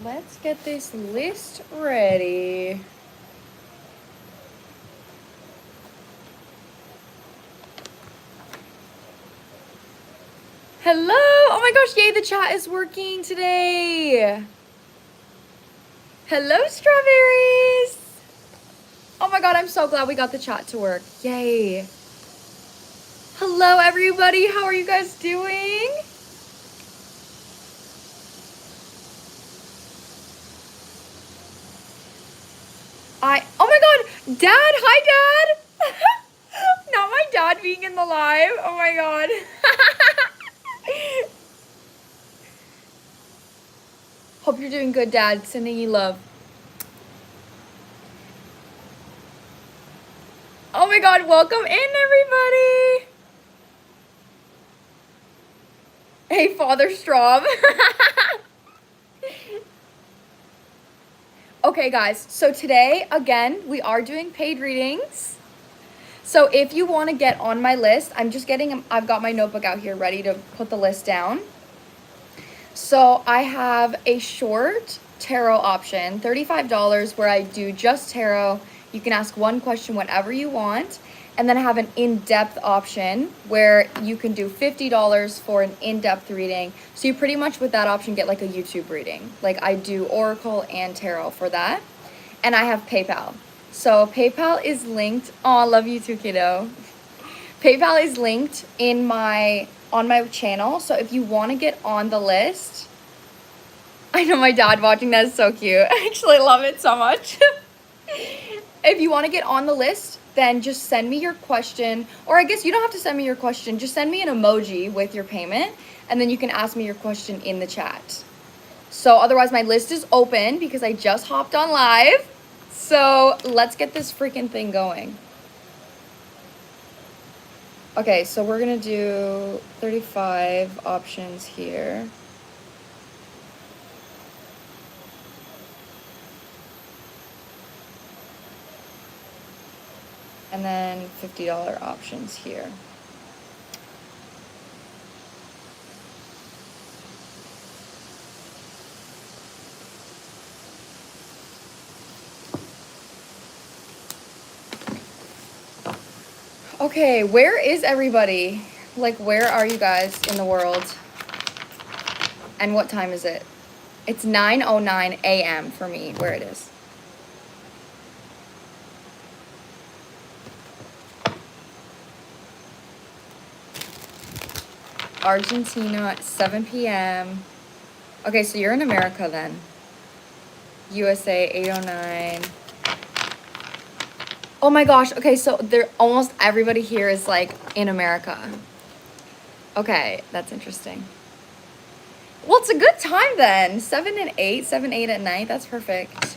let's get this list ready. Hello! Oh my gosh, yay, the chat is working today. Hello, strawberries. Oh my god, I'm so glad we got the chat to work. Yay. Hello, everybody. How are you guys doing? Oh my god, Dad, hi, Dad. Not my dad being in the live. Oh my god. Hope you're doing good, Dad. Sending you love. Oh my god, welcome in, everybody. Hey, Father Strom. Okay, guys, so today, again, we are doing paid readings. So if you want to get on my list, I've got my notebook out here ready to put the list down. So I have a short tarot option, $35, where I do just tarot. You can ask one question whenever you want. And then I have an in-depth option where you can do $50 for an in-depth reading. So you pretty much with that option get like a YouTube reading. Like I do Oracle and Tarot for that. And I have PayPal. So PayPal is linked. Oh, I love you too, kiddo. PayPal is linked on my channel. So if you want to get on the list, I know my dad watching that is so cute. I actually love it so much. If you want to get on the list, then just send me your question, or I guess you don't have to send me your question, just send me an emoji with your payment, and then you can ask me your question in the chat. So otherwise my list is open because I just hopped on live. So let's get this freaking thing going. Okay, so we're gonna do 35 options here. And then $50 options here. Okay, where is everybody? Like, where are you guys in the world? And what time is it? It's 9:09 a.m. for me, where it is. Argentina at 7 p.m. Okay, so you're in America then. USA 8:09. Oh my gosh, okay, so almost everybody here is like in America. Okay, that's interesting. Well, it's a good time then. 7 and 8, 7, 8 at night, that's perfect.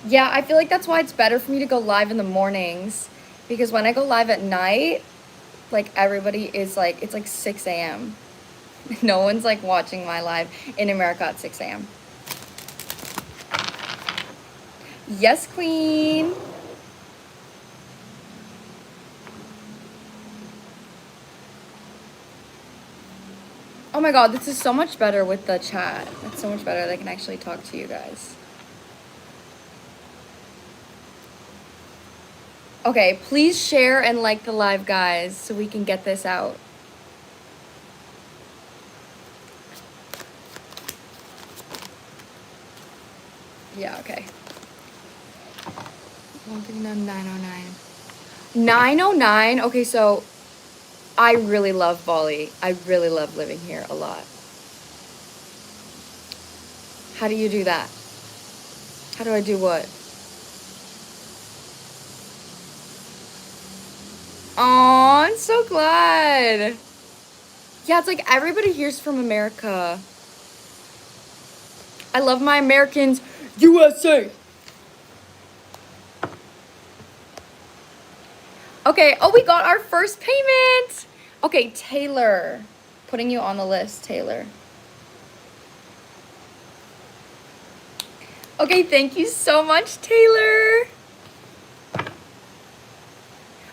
Yeah, I feel like that's why it's better for me to go live in the mornings, because when I go live at night, like everybody is like, it's like 6 a.m. No one's like watching my live in America at 6 a.m. Yes, queen. Oh my god, this is so much better with the chat. It's so much better that I can actually talk to you guys. Okay, please share and like the live, guys, so we can get this out. Yeah, okay. 139, 909. 909? Okay, so I really love Bali. I really love living here a lot. How do you do that? How do I do what? Oh, I'm so glad. Yeah, it's like everybody here's from America. I love my Americans. USA. Okay, oh, we got our first payment. Okay, Taylor. Putting you on the list, Taylor. Okay, thank you so much, Taylor.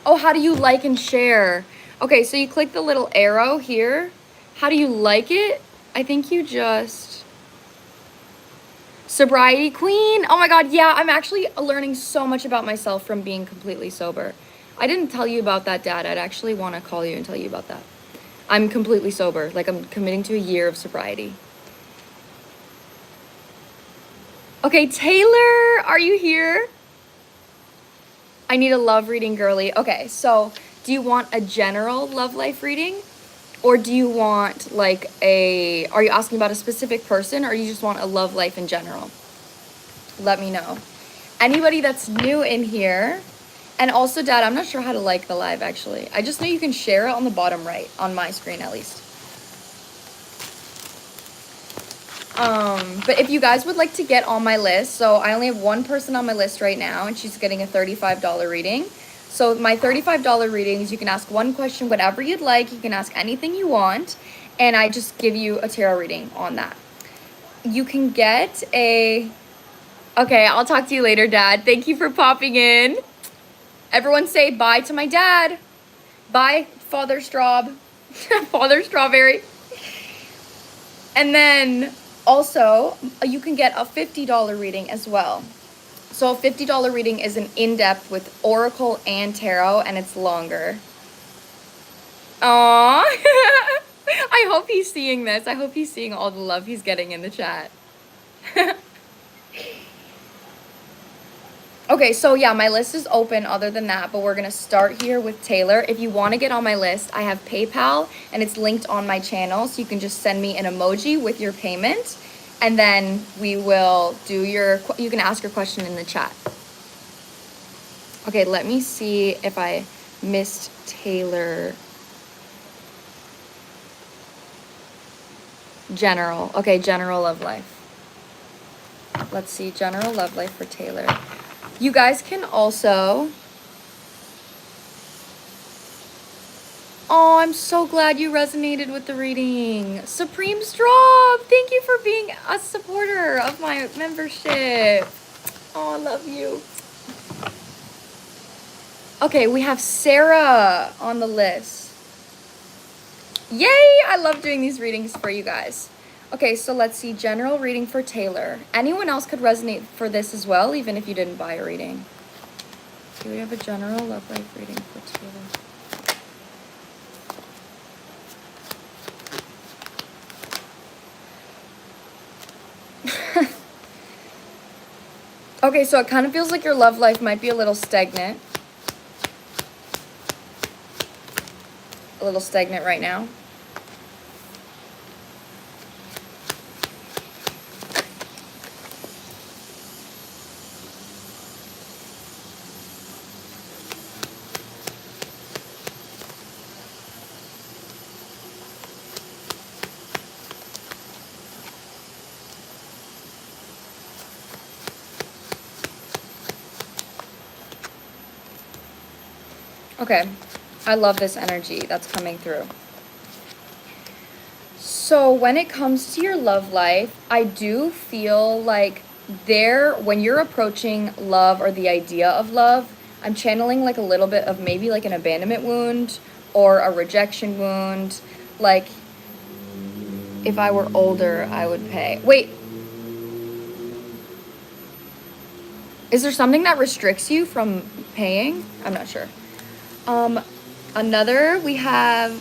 Oh, how do you like and share? Okay, so you click the little arrow here. How do you like it? I think you just... Sobriety queen. Oh my God, yeah, I'm actually learning so much about myself from being completely sober. I didn't tell you about that, Dad. I'd actually want to call you and tell you about that. I'm completely sober. Like, I'm committing to a year of sobriety. Okay, Taylor, are you here? I need a love reading, girly. Okay, so do you want a general love life reading? Or do you want like are you asking about a specific person, or you just want a love life in general? Let me know. Anybody that's new in here, and also, Dad, I'm not sure how to like the live actually. I just know you can share it on the bottom right, on my screen at least. But if you guys would like to get on my list, so I only have one person on my list right now, and she's getting a $35 reading. So my $35 readings, you can ask one question, whatever you'd like. You can ask anything you want, and I just give you a tarot reading on that. You can get a... Okay, I'll talk to you later, Dad. Thank you for popping in. Everyone say bye to my dad. Bye, Father Straub. Father Strawberry. And then also, you can get a $50 reading as well. So a $50 reading is an in-depth with oracle and tarot, and it's longer. Aww. I hope he's seeing this. I hope he's seeing all the love he's getting in the chat. Okay, so yeah, my list is open other than that, but we're going to start here with Taylor. If you want to get on my list, I have PayPal, and it's linked on my channel, so you can just send me an emoji with your payment, and then we will do you can ask your question in the chat. Okay, let me see if I missed Taylor. General. Okay, general love life. Let's see, general love life for Taylor. You guys can also... Oh, I'm so glad you resonated with the reading. Supreme Straub, thank you for being a supporter of my membership. Oh, I love you. Okay, we have Sarah on the list. Yay, I love doing these readings for you guys. Okay, so let's see, general reading for Taylor. Anyone else could resonate for this as well, even if you didn't buy a reading. Do we have a general love life reading for Taylor? Okay, so it kind of feels like your love life might be a little stagnant. A little stagnant right now. Okay, I love this energy that's coming through. So when it comes to your love life, I do feel like when you're approaching love or the idea of love, I'm channeling like a little bit of maybe like an abandonment wound or a rejection wound. Like, if I were older, I would pay. Wait. Is there something that restricts you from paying? I'm not sure. We have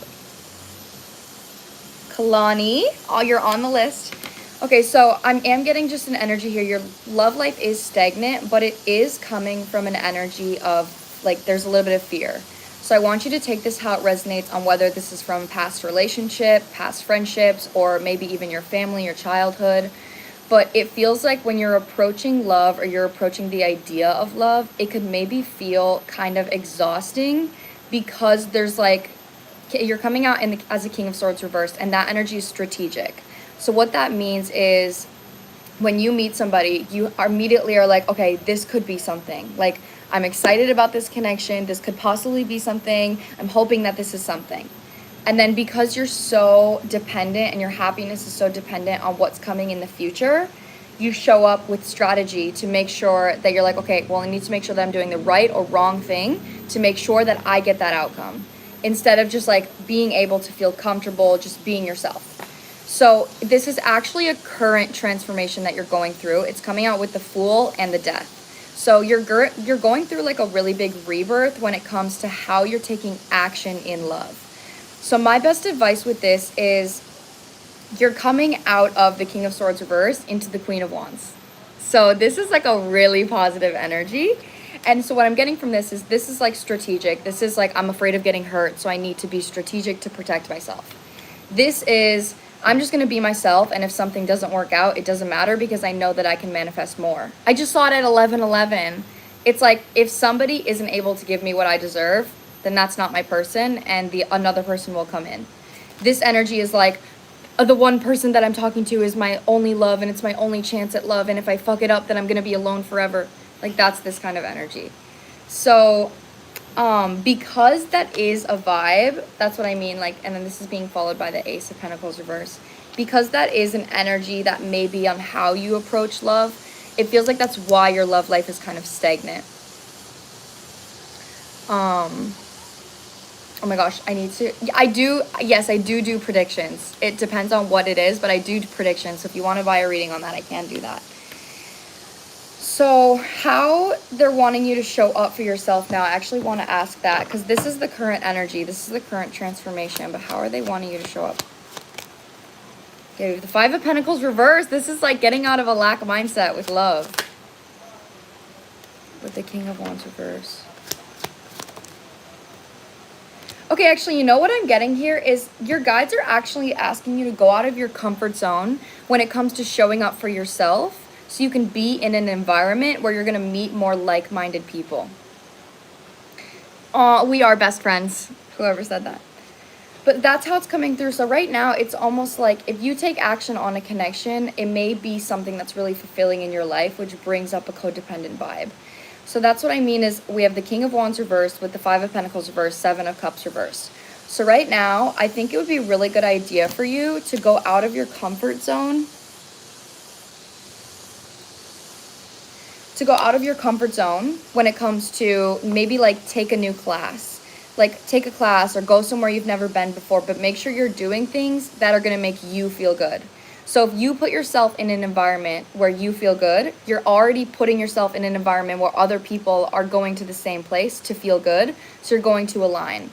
Kalani. Oh, you're on the list. Okay, so I am getting just an energy here. Your love life is stagnant, but it is coming from an energy of, like, there's a little bit of fear. So I want you to take this how it resonates on whether this is from past relationship, past friendships, or maybe even your family, your childhood. But it feels like when you're approaching love or you're approaching the idea of love, it could maybe feel kind of exhausting because there's like, you're coming out as a King of Swords reversed, and that energy is strategic. So what that means is when you meet somebody, you immediately are like, okay, this could be something. Like, I'm excited about this connection. This could possibly be something. I'm hoping that this is something. And then because you're so dependent and your happiness is so dependent on what's coming in the future, you show up with strategy to make sure that you're like, okay, well, I need to make sure that I'm doing the right or wrong thing to make sure that I get that outcome. instead of just like being able to feel comfortable just being yourself. So this is actually a current transformation that you're going through. It's coming out with the Fool and the Death. So you're going through like a really big rebirth when it comes to how you're taking action in love. So my best advice with this is you're coming out of the King of Swords reverse into the Queen of Wands. So this is like a really positive energy. And so what I'm getting from this is like strategic. This is like, I'm afraid of getting hurt, so I need to be strategic to protect myself. This is, I'm just going to be myself, and if something doesn't work out, it doesn't matter because I know that I can manifest more. I just saw it at 11:11. It's like, if somebody isn't able to give me what I deserve, then that's not my person, and another person will come in. This energy is like, the one person that I'm talking to is my only love, and it's my only chance at love, and if I fuck it up, then I'm going to be alone forever. Like, that's this kind of energy. So because that is a vibe, that's what I mean, like, and then this is being followed by the Ace of Pentacles reverse. Because that is an energy that may be on how you approach love, it feels like that's why your love life is kind of stagnant. Oh my gosh, I do predictions. It depends on what it is, but I do predictions. So if you want to buy a reading on that, I can do that. So how they're wanting you to show up for yourself now, I actually want to ask that because this is the current energy. This is the current transformation, but how are they wanting you to show up? Okay, the Five of Pentacles reverse. This is like getting out of a lack mindset with love. With the King of Wands reverse. Okay, actually, you know what I'm getting here is your guides are actually asking you to go out of your comfort zone when it comes to showing up for yourself so you can be in an environment where you're going to meet more like-minded people. We are best friends, whoever said that. But that's how it's coming through. So right now, it's almost like if you take action on a connection, it may be something that's really fulfilling in your life, which brings up a codependent vibe. So that's what I mean is we have the King of Wands reversed with the Five of Pentacles reversed, Seven of Cups reversed. So right now, I think it would be a really good idea for you to go out of your comfort zone. To go out of your comfort zone when it comes to maybe like take a new class. Like take a class or go somewhere you've never been before, but make sure you're doing things that are going to make you feel good. So if you put yourself in an environment where you feel good, you're already putting yourself in an environment where other people are going to the same place to feel good. So you're going to align.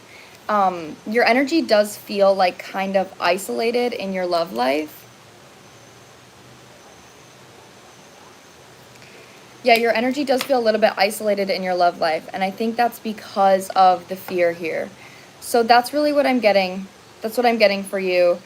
Your energy does feel like kind of isolated in your love life. Yeah, your energy does feel a little bit isolated in your love life. And I think that's because of the fear here. So that's really what I'm getting. That's what I'm getting for you.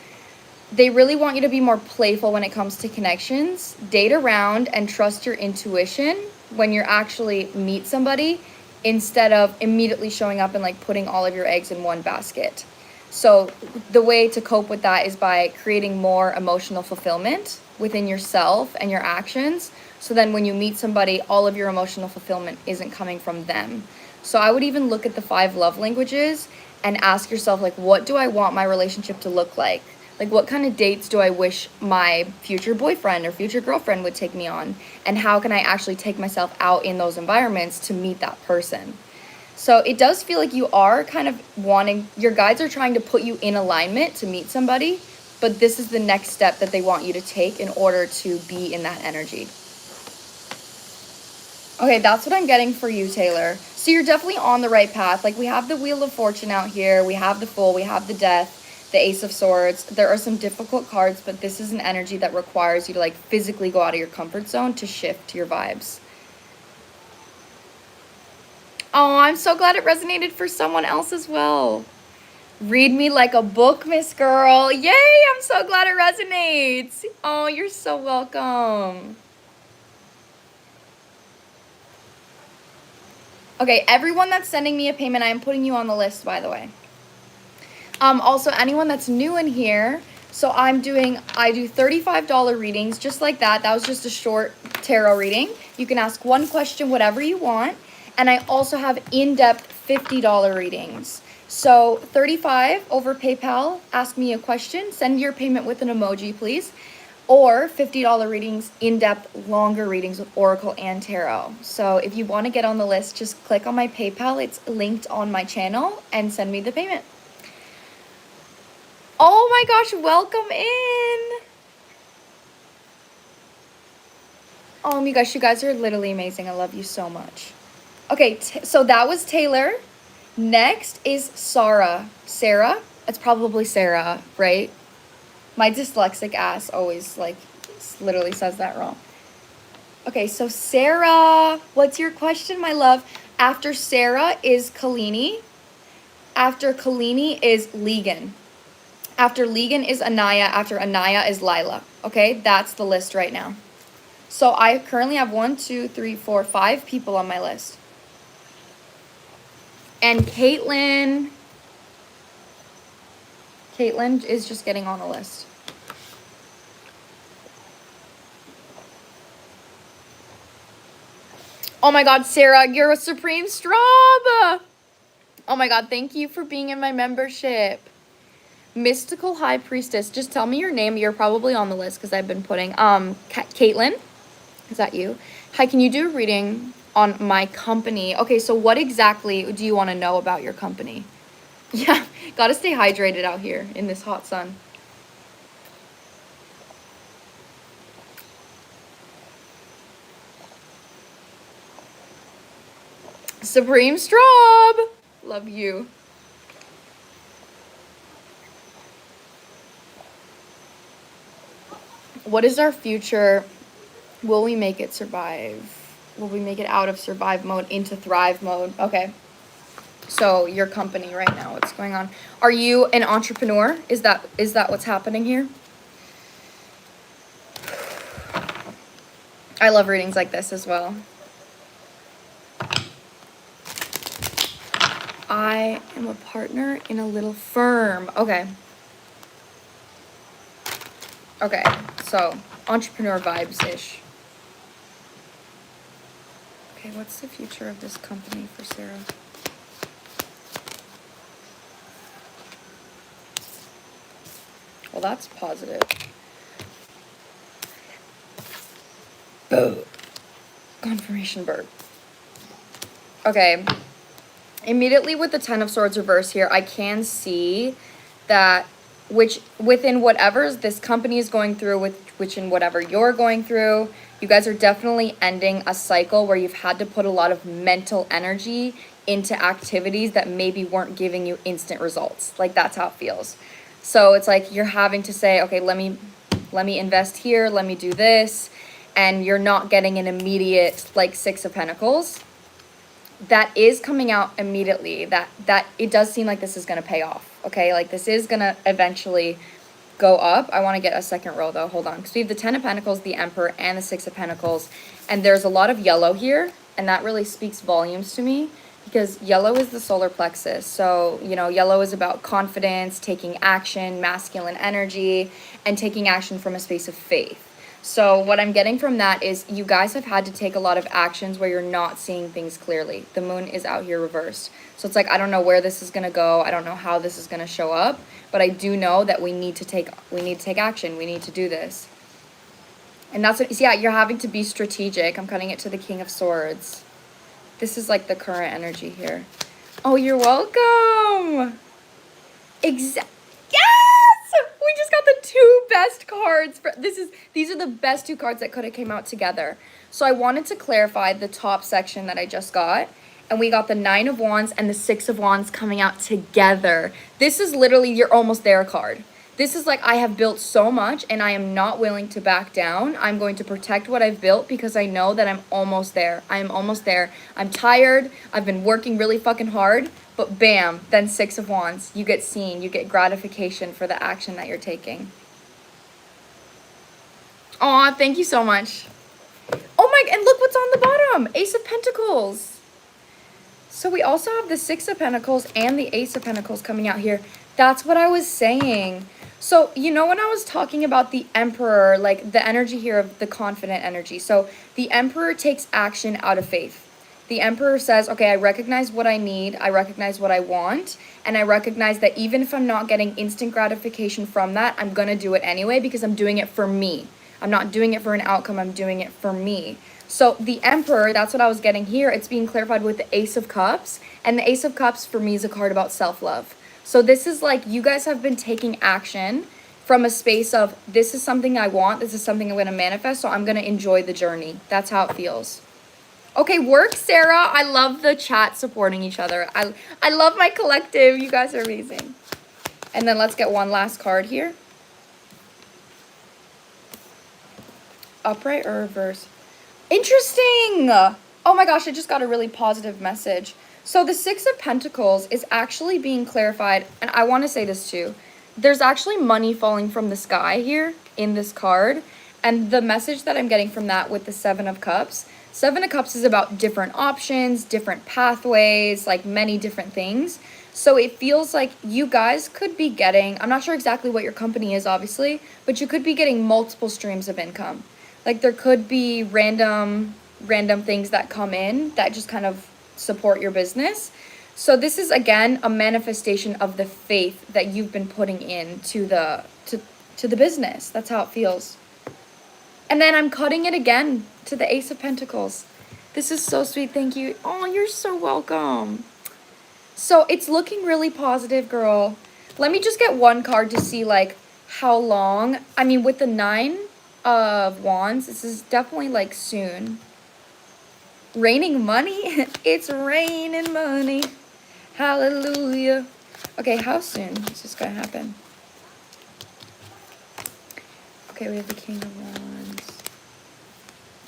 They really want you to be more playful when it comes to connections. Date around and trust your intuition when you actually meet somebody instead of immediately showing up and like putting all of your eggs in one basket. So the way to cope with that is by creating more emotional fulfillment within yourself and your actions. So then when you meet somebody, all of your emotional fulfillment isn't coming from them. So I would even look at the 5 love languages and ask yourself, like, what do I want my relationship to look like? Like, what kind of dates do I wish my future boyfriend or future girlfriend would take me on? And how can I actually take myself out in those environments to meet that person? So it does feel like you are kind of wanting, your guides are trying to put you in alignment to meet somebody, but this is the next step that they want you to take in order to be in that energy. Okay, that's what I'm getting for you, Taylor. So you're definitely on the right path. Like, we have the Wheel of Fortune out here. We have the Fool. We have the Death. The Ace of Swords. There are some difficult cards, but this is an energy that requires you to like physically go out of your comfort zone to shift your vibes. Oh, I'm so glad it resonated for someone else as well. Read me like a book, Miss Girl. Yay, I'm so glad it resonates. Oh, you're so welcome. Okay, everyone that's sending me a payment, I am putting you on the list, by the way. Also, anyone that's new in here, so I do $35 readings, just like that. That was just a short tarot reading. You can ask one question, whatever you want. And I also have in-depth $50 readings. So $35 over PayPal, ask me a question, send your payment with an emoji, please. or $50 readings, in-depth, longer readings with Oracle and Tarot. So if you want to get on the list, just click on my PayPal. It's linked on my channel and send me the payment. Oh my gosh, welcome in. Oh my gosh, you guys are literally amazing. I love you so much. Okay, so that was Taylor. Next is Sarah. Sarah? It's probably Sarah, right? My dyslexic ass always literally says that wrong. Okay, so Sarah, what's your question, my love? After Sarah is Kini. After Kini is Leanne. After Leanne is Anaya. After Anaya is Laila. Okay, that's the list right now. So I currently have 1, 2, 3, 4, 5 people on my list. And Caitlin is just getting on the list. Oh my God, Sarah, you're a supreme strawb. Oh my God, thank you for being in my membership. Mystical High Priestess, just tell me your name. You're probably on the list because I've been putting, Caitlin, is that you? Hi, can you do a reading on my company? Okay, so what exactly do you want to know about your company? Yeah, gotta stay hydrated out here in this hot sun. Supreme Strawb, love you. What is our future? Will we make it survive? Will we make it out of survive mode into thrive mode? Okay. So your company right now, what's going on? Are you an entrepreneur? Is that what's happening here? I love readings like this as well. I am a partner in a little firm. Okay. Okay, so entrepreneur vibes-ish. Okay, what's the future of this company for Sarah? Well, that's positive. Boom. Confirmation bird. Okay. Immediately with the Ten of Swords reverse here, I can see that within whatever this company is going through, which in whatever you're going through, you guys are definitely ending a cycle where you've had to put a lot of mental energy into activities that maybe weren't giving you instant results. Like, that's how it feels. So it's like you're having to say, okay, let me invest here, let me do this, and you're not getting an immediate like Six of Pentacles. That is coming out immediately. That it does seem like this is going to pay off. Okay, like this is going to eventually go up. I want to get a second row though. Hold on. Because we have the Ten of Pentacles, the Emperor, and the Six of Pentacles. And there's a lot of yellow here. And that really speaks volumes to me. Because yellow is the solar plexus. So, you know, yellow is about confidence, taking action, masculine energy, and taking action from a space of faith. So what I'm getting from that is you guys have had to take a lot of actions where you're not seeing things clearly. The moon is out here reversed. So it's like, I don't know where this is going to go. I don't know how this is going to show up, but I do know that we need to take action. We need to do this. And that's what, yeah, you're having to be strategic. I'm cutting it to the King of Swords. This is like the current energy here. Oh, you're welcome. Exactly. Yes! We just got the two best cards. These are the best two cards that could have came out together. So I wanted to clarify the top section that I just got. And we got the Nine of Wands and the Six of Wands coming out together. This is literally your almost there card. This is like, I have built so much and I am not willing to back down. I'm going to protect what I've built because I know that I'm almost there. I am almost there. I'm tired. I've been working really fucking hard. But bam, then Six of Wands. You get seen. You get gratification for the action that you're taking. Aw, thank you so much. Oh my, and look what's on the bottom. Ace of Pentacles. So we also have the Six of Pentacles and the Ace of Pentacles coming out here. That's what I was saying. So, you know, when I was talking about the Emperor, like the energy here of the confident energy. So the Emperor takes action out of faith. The Emperor says, okay, I recognize what I need. I recognize what I want. And I recognize that even if I'm not getting instant gratification from that, I'm going to do it anyway because I'm doing it for me. I'm not doing it for an outcome, I'm doing it for me. So the Emperor, that's what I was getting here. It's being clarified with the Ace of Cups. And the Ace of Cups for me is a card about self-love. So this is like you guys have been taking action from a space of this is something I want, this is something I'm going to manifest, so I'm going to enjoy the journey. That's how it feels. Okay, work, Sarah. I love the chat supporting each other. I love my collective. You guys are amazing. And then let's get one last card here. Upright or reverse? Interesting. Oh my gosh, I just got a really positive message. So the Six of Pentacles is actually being clarified, and I want to say this too. There's actually money falling from the sky here in this card, and the message that I'm getting from that with the Seven of Cups. Seven of Cups is about different options, different pathways, like many different things. So it feels like you guys could be getting, I'm not sure exactly what your company is, obviously, but you could be getting multiple streams of income. Like there could be random things that come in that just kind of support your business. So this is again a manifestation of the faith that you've been putting into the business. That's how it feels. And then I'm cutting it again to the Ace of Pentacles. This is so sweet. Thank you. Oh, you're so welcome. So it's looking really positive, girl. Let me just get one card to see like how long. I mean, with the Nine of Wands, this is definitely like soon. Raining money? It's raining money. Hallelujah. Okay, how soon is this gonna happen? Okay, we have the King of Wands.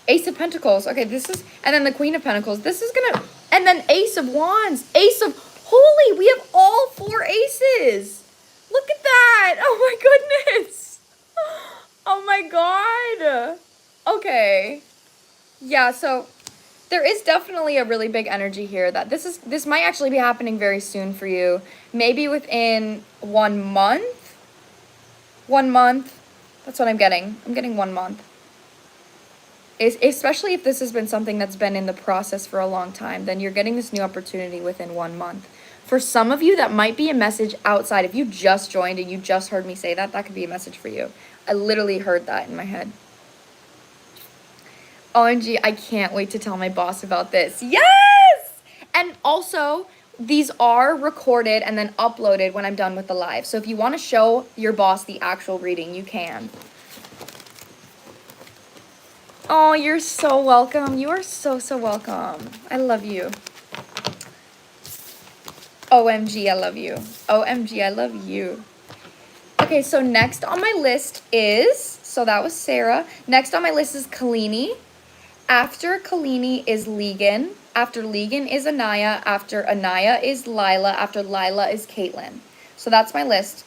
Ace of Pentacles. Okay, this is, and then the Queen of Pentacles. This is gonna, and then Ace of Wands. Ace of, holy, we have all 4 aces. Look at that. Oh my goodness. Oh my God. Okay. Yeah, so there is definitely a really big energy here that this might actually be happening very soon for you. Maybe within 1 month. 1 month. That's what I'm getting. I'm getting 1 month. Especially if this has been something that's been in the process for a long time, then you're getting this new opportunity within 1 month. For some of you, that might be a message outside. If you just joined and you just heard me say that, that could be a message for you. I literally heard that in my head. OMG, I can't wait to tell my boss about this. Yes! And also, these are recorded and then uploaded when I'm done with the live. So if you want to show your boss the actual reading, you can. Oh, you're so welcome. You are so, so welcome. I love you. OMG, I love you. OMG, I love you. Okay, so next on my list is, so that was Sarah. Next on my list is Kini. After Kini is Leanne. After Leanne is Anaya. After Anaya is Laila. After Laila is Caitlin. So that's my list.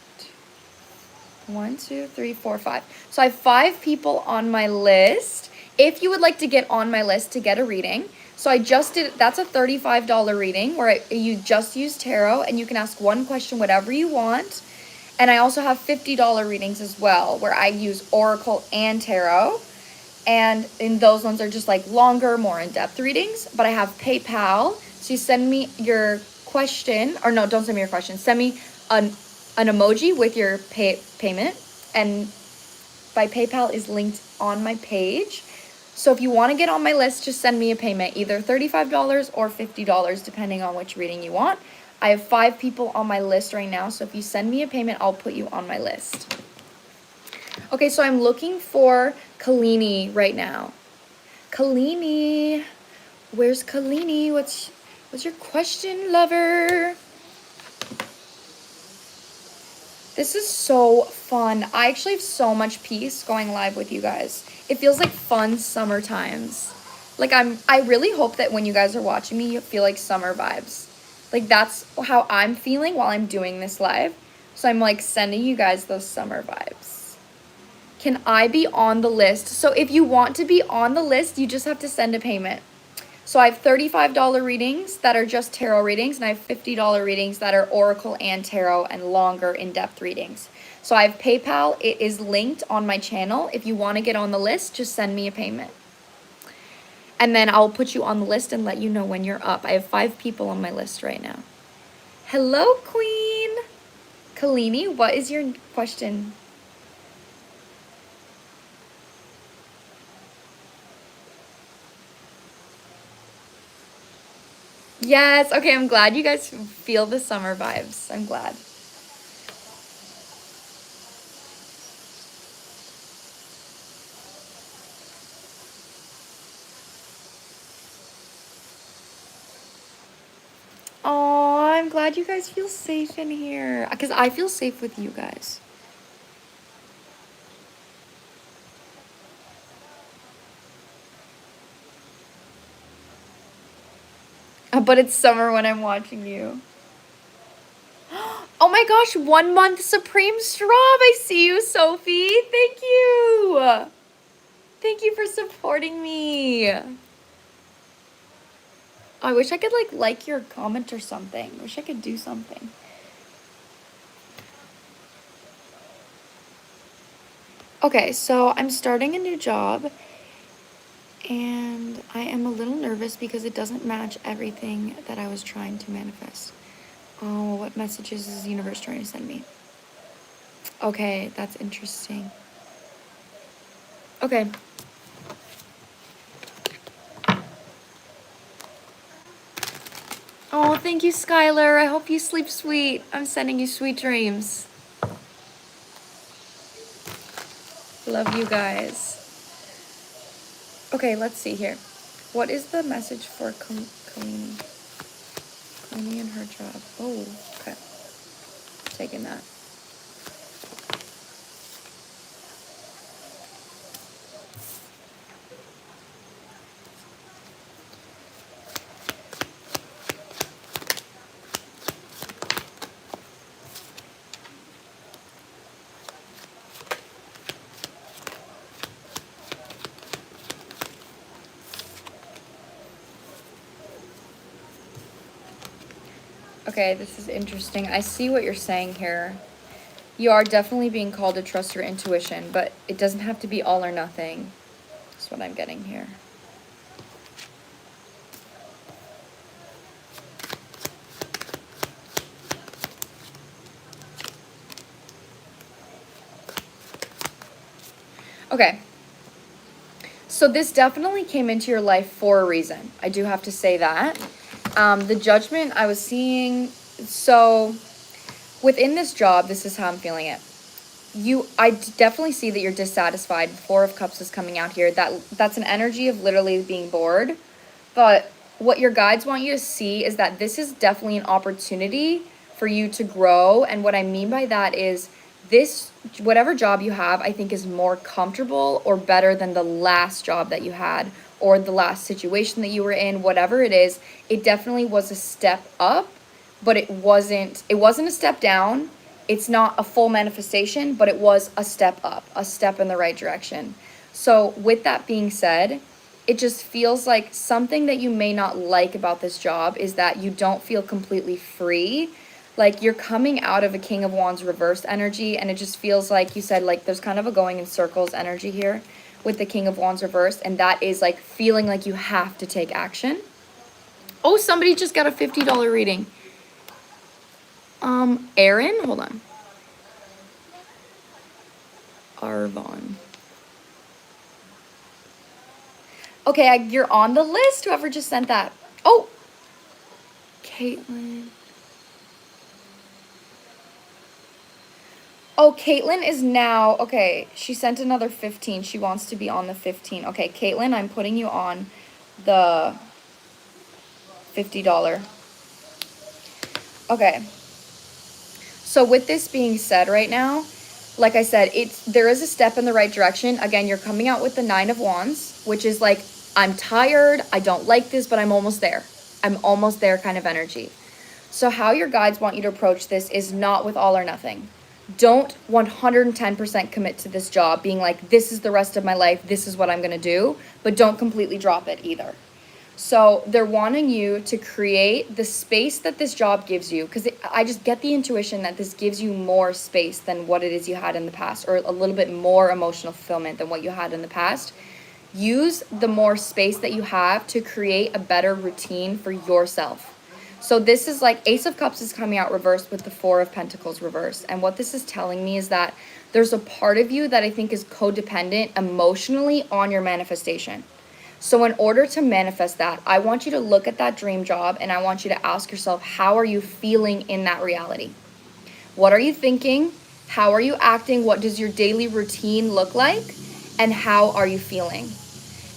1, 2, 3, 4, 5. So I have 5 people on my list. If you would like to get on my list to get a reading. So I just did, that's a $35 reading where you just use tarot and you can ask one question, whatever you want. And I also have $50 readings as well where I use Oracle and Tarot. And in those ones are just like longer, more in-depth readings. But I have PayPal. So you send me your question, or no, don't send me your question. Send me an emoji with your payment. And by PayPal is linked on my page. So if you want to get on my list, just send me a payment, either $35 or $50, depending on which reading you want. I have 5 people on my list right now. So if you send me a payment, I'll put you on my list. Okay, so I'm looking for Kini right now. Kini, where's Kini? What's your question, lover? This is so fun. I actually have so much peace going live with you guys. It feels like fun summer times. Like I really hope that when you guys are watching me, you feel like summer vibes. Like that's how I'm feeling while I'm doing this live. So I'm like sending you guys those summer vibes. Can I be on the list? So if you want to be on the list, you just have to send a payment. So I have $35 readings that are just tarot readings, and I have $50 readings that are Oracle and Tarot and longer in-depth readings. So I have PayPal. It is linked on my channel. If you want to get on the list, just send me a payment. And then I'll put you on the list and let you know when you're up. I have 5 people on my list right now. Hello, Queen. Kini, what is your question? Yes. Okay, I'm glad you guys feel the summer vibes. I'm glad. Oh, I'm glad you guys feel safe in here. Because I feel safe with you guys. But it's summer when I'm watching you. Oh my gosh, 1 month Supreme Straw. I see you, Sophie. Thank you. Thank you for supporting me. I wish I could like your comment or something. I wish I could do something. Okay, so I'm starting a new job and I am a little nervous because it doesn't match everything that I was trying to manifest. Oh, what messages is the universe trying to send me? Okay, that's interesting. Okay. Oh, thank you, Skylar. I hope you sleep sweet. I'm sending you sweet dreams. Love you guys. Okay, let's see here. What is the message for Kini? Kini and her job. Oh, okay. Taking that. Okay, this is interesting. I see what you're saying here. You are definitely being called to trust your intuition, but it doesn't have to be all or nothing. That's what I'm getting here. Okay. So this definitely came into your life for a reason. I do have to say that. The judgment I was seeing, so within this job, this is how I'm feeling it. I definitely see that you're dissatisfied. 4 of Cups is coming out here. That's an energy of literally being bored. But what your guides want you to see is that this is definitely an opportunity for you to grow. And what I mean by that is this, whatever job you have, I think is more comfortable or better than the last job that you had or the last situation that you were in, whatever it is. It definitely was a step up, but it wasn't a step down. It's not a full manifestation, but it was a step up, a step in the right direction. So with that being said, it just feels like something that you may not like about this job is that you don't feel completely free. Like you're coming out of a King of Wands reversed energy, and it just feels like you said, like there's kind of a going in circles energy here with the King of Wands reversed, and that is like feeling like you have to take action. Oh, somebody just got a $50 reading. Aaron, hold on. Arvon. Okay, you're on the list, whoever just sent that. Oh, Caitlin. Oh, Caitlin is now, okay, she sent another 15. She wants to be on the 15. Okay, Caitlin, I'm putting you on the $50. Okay. So with this being said right now, like I said, there is a step in the right direction. Again, you're coming out with the 9 of Wands, which is like, I'm tired, I don't like this, but I'm almost there. I'm almost there kind of energy. So how your guides want you to approach this is not with all or nothing. Don't 110% commit to this job being like, this is the rest of my life, this is what I'm going to do, but don't completely drop it either. So they're wanting you to create the space that this job gives you, because I just get the intuition that this gives you more space than what it is you had in the past, or a little bit more emotional fulfillment than what you had in the past. Use the more space that you have to create a better routine for yourself. So this is like Ace of Cups is coming out reversed with the 4 of Pentacles reversed. And what this is telling me is that there's a part of you that I think is codependent emotionally on your manifestation. So in order to manifest that, I want you to look at that dream job and I want you to ask yourself, how are you feeling in that reality? What are you thinking? How are you acting? What does your daily routine look like? And how are you feeling?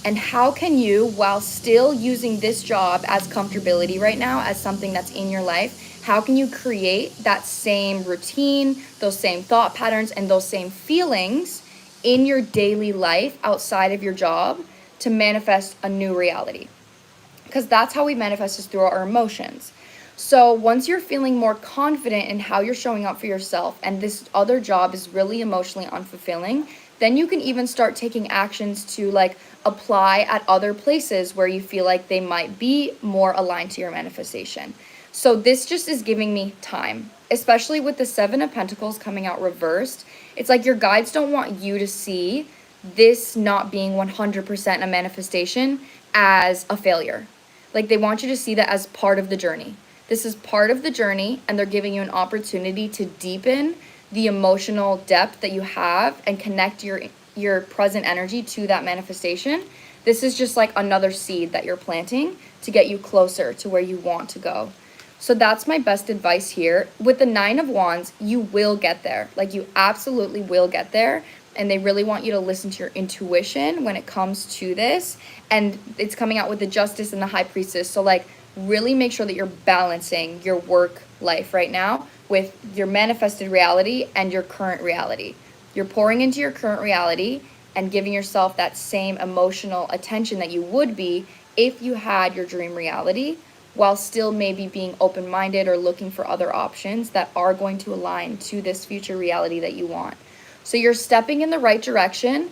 And how can you, while still using this job as comfortability right now, as something that's in your life, how can you create that same routine, those same thought patterns, and those same feelings in your daily life outside of your job to manifest a new reality? Because that's how we manifest, is through our emotions. So once you're feeling more confident in how you're showing up for yourself and this other job is really emotionally unfulfilling, then you can even start taking actions to like apply at other places where you feel like they might be more aligned to your manifestation. So this just is giving me time, especially with the Seven of Pentacles coming out reversed. It's like your guides don't want you to see this not being 100% a manifestation as a failure. Like they want you to see that as part of the journey. This is part of the journey, and they're giving you an opportunity to deepen the emotional depth that you have and connect your present energy to that manifestation. This is just like another seed that you're planting to get you closer to where you want to go. So that's my best advice here. With the Nine of Wands, you will get there. Like you absolutely will get there. And they really want you to listen to your intuition when it comes to this. And it's coming out with the Justice and the High Priestess. So like really make sure that you're balancing your work life right now with your manifested reality and your current reality. You're pouring into your current reality and giving yourself that same emotional attention that you would be if you had your dream reality, while still maybe being open-minded or looking for other options that are going to align to this future reality that you want. So you're stepping in the right direction.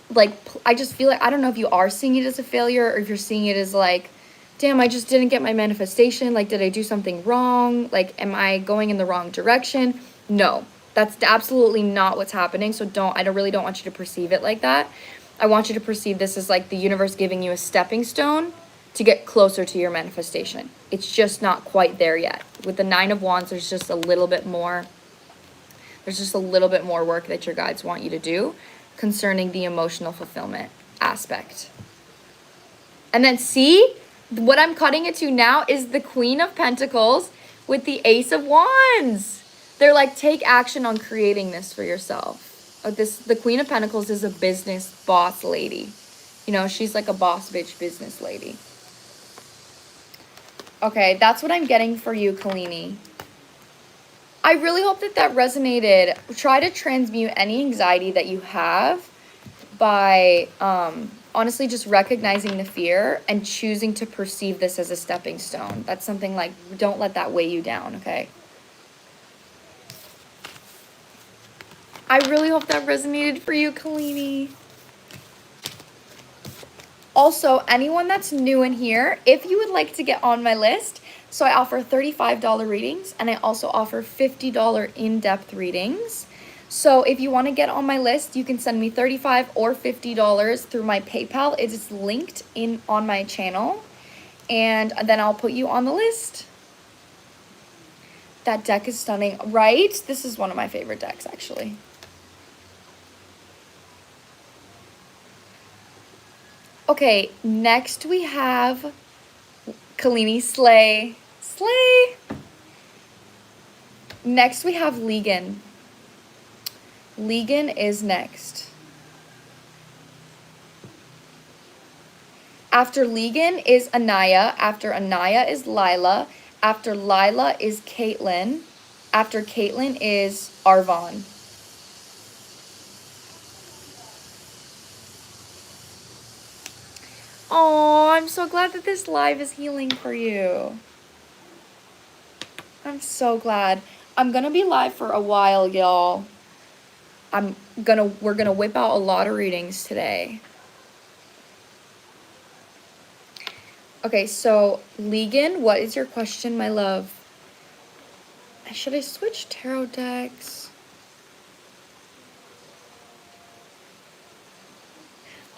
Like, I just feel like, I don't know if you are seeing it as a failure or if you're seeing it as like, damn, I just didn't get my manifestation. Like, did I do something wrong? Like, am I going in the wrong direction? No, that's absolutely not what's happening. So I really don't want you to perceive it like that. I want you to perceive this as like the universe giving you a stepping stone to get closer to your manifestation. It's just not quite there yet. With the Nine of Wands, there's just a little bit more work that your guides want you to do concerning the emotional fulfillment aspect. And then see, what I'm cutting it to now is the Queen of Pentacles with the Ace of Wands. They're like, take action on creating this for yourself. The Queen of Pentacles is a business boss lady. You know, she's like a boss bitch business lady. Okay, that's what I'm getting for you, Kini. I really hope that resonated. Try to transmute any anxiety that you have by honestly just recognizing the fear and choosing to perceive this as a stepping stone. That's something like, don't let that weigh you down, okay? I really hope that resonated for you, Kini. Also, anyone that's new in here, if you would like to get on my list, so I offer $35 readings and I also offer $50 in-depth readings. So if you want to get on my list, you can send me $35 or $50 through my PayPal. It is linked on my channel, and then I'll put you on the list. That deck is stunning, right? This is one of my favorite decks, actually. Okay, next we have Kini Slay. Slay! Next we have Leanne. Leanne is next. After Leanne is Anaya. After Anaya is Laila. After Laila is Caitlin. After Caitlin is Arvon. Oh, I'm so glad that this live is healing for you. I'm so glad. I'm gonna be live for a while, y'all. We're gonna whip out a lot of readings today. Okay, so Leanne, what is your question, my love? Should I switch tarot decks?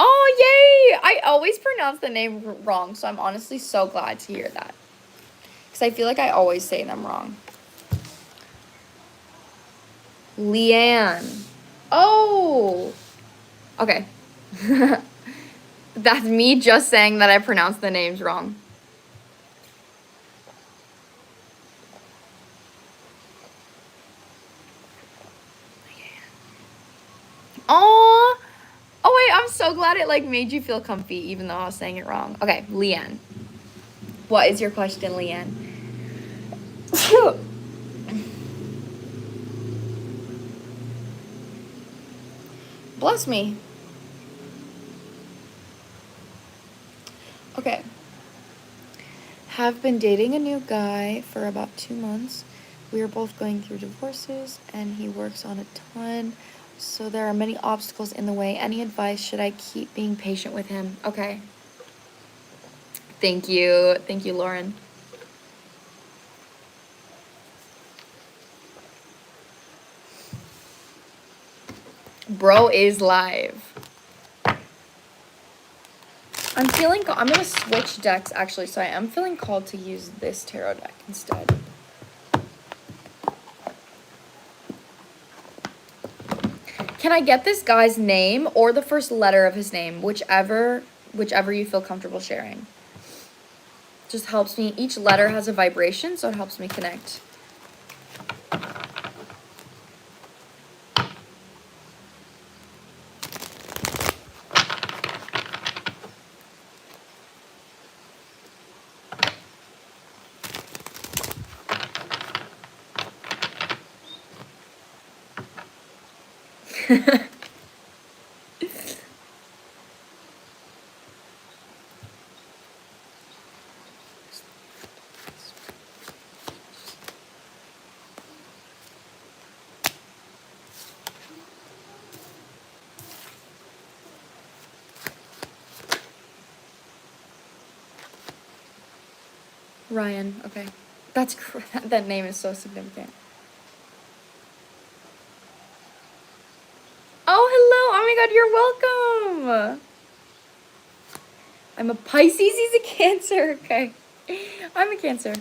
Oh, yay! I always pronounce the name wrong, so I'm honestly so glad to hear that. Because I feel like I always say them wrong. Leanne. Oh! Okay. That's me just saying that I pronounced the names wrong. Oh, oh wait, I'm so glad it like made you feel comfy even though I was saying it wrong. Okay, Leanne. What is your question, Leanne? Bless me. Okay. Have been dating a new guy for about 2 months. We are both going through divorces and he works on a ton. So there are many obstacles in the way. Any advice? Should I keep being patient with him? Okay. Thank you. Thank you, Lauren. Bro is live. I'm gonna switch decks actually, so I am feeling called to use this tarot deck instead. Can I get this guy's name or the first letter of his name, whichever you feel comfortable sharing? Just helps me. Each letter has a vibration, so it helps me connect. Ryan, okay. That name is so significant. Oh, hello. Oh my god, you're welcome. I'm a Pisces, he's a Cancer. Okay. I'm a Cancer.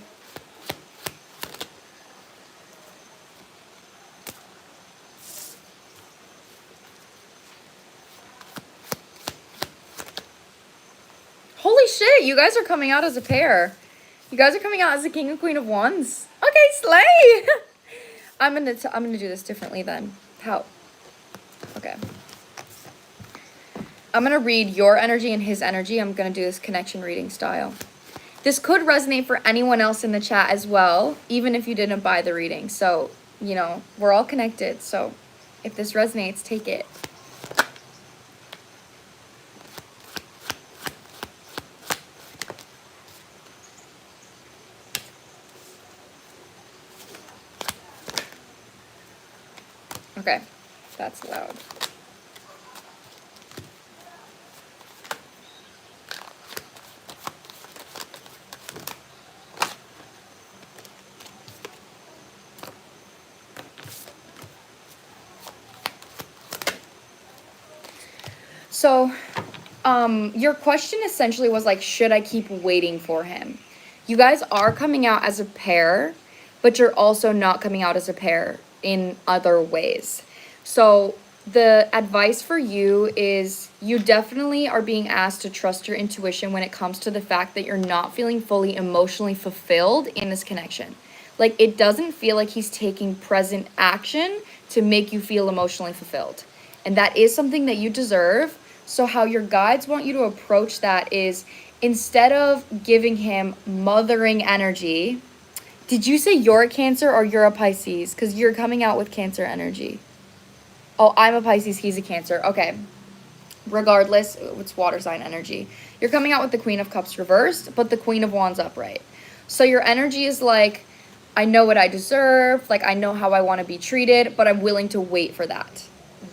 Holy shit, you guys are coming out as a pair. You guys are coming out as the King and Queen of Wands. Okay, slay. I'm gonna do this differently then. How? Okay. I'm gonna read your energy and his energy. I'm gonna do this connection reading style. This could resonate for anyone else in the chat as well, even if you didn't buy the reading. So, you know, we're all connected. So if this resonates, take it. Okay, that's loud. So, your question essentially was like, should I keep waiting for him? You guys are coming out as a pair, but you're also not coming out as a pair in other ways. So the advice for you is you definitely are being asked to trust your intuition when it comes to the fact that you're not feeling fully emotionally fulfilled in this connection. Like, it doesn't feel like he's taking present action to make you feel emotionally fulfilled. And that is something that you deserve. So how your guides want you to approach that is, instead of giving him mothering energy, did you say you're a Cancer or you're a Pisces? Because you're coming out with Cancer energy. Oh, I'm a Pisces, he's a Cancer. Okay. Regardless, it's water sign energy. You're coming out with the Queen of Cups reversed, but the Queen of Wands upright. So your energy is like, I know what I deserve, like I know how I want to be treated, but I'm willing to wait for that.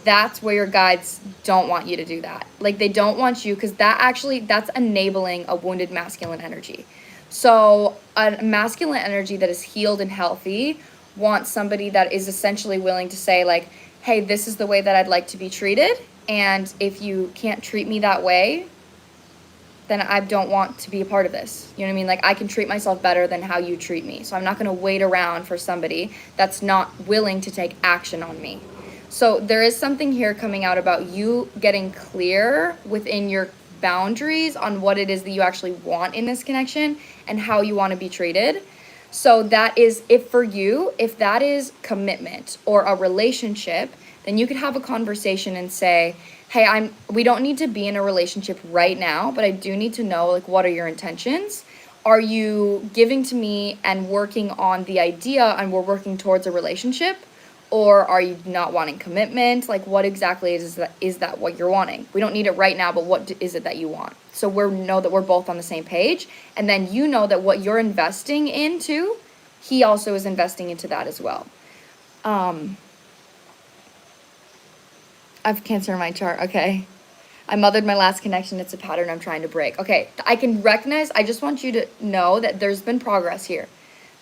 That's where your guides don't want you to do that. Like, they don't want you, because that's enabling a wounded masculine energy. So a masculine energy that is healed and healthy wants somebody that is essentially willing to say like, hey, this is the way that I'd like to be treated. And if you can't treat me that way, then I don't want to be a part of this. You know what I mean? Like, I can treat myself better than how you treat me. So I'm not going to wait around for somebody that's not willing to take action on me. So there is something here coming out about you getting clear within your boundaries on what it is that you actually want in this connection and how you want to be treated. So that is, if for you, if that is commitment or a relationship, then you could have a conversation and say, hey, we don't need to be in a relationship right now, but I do need to know, like, what are your intentions? Are you giving to me and working on the idea and we're working towards a relationship? Or are you not wanting commitment? Like, what exactly is that what you're wanting? We don't need it right now, but what is it that you want? So we know that we're both on the same page. And then you know that what you're investing into, he also is investing into that as well. I've Cancer in my chart. Okay. I mothered my last connection. It's a pattern I'm trying to break. Okay. I can recognize. I just want you to know that there's been progress here.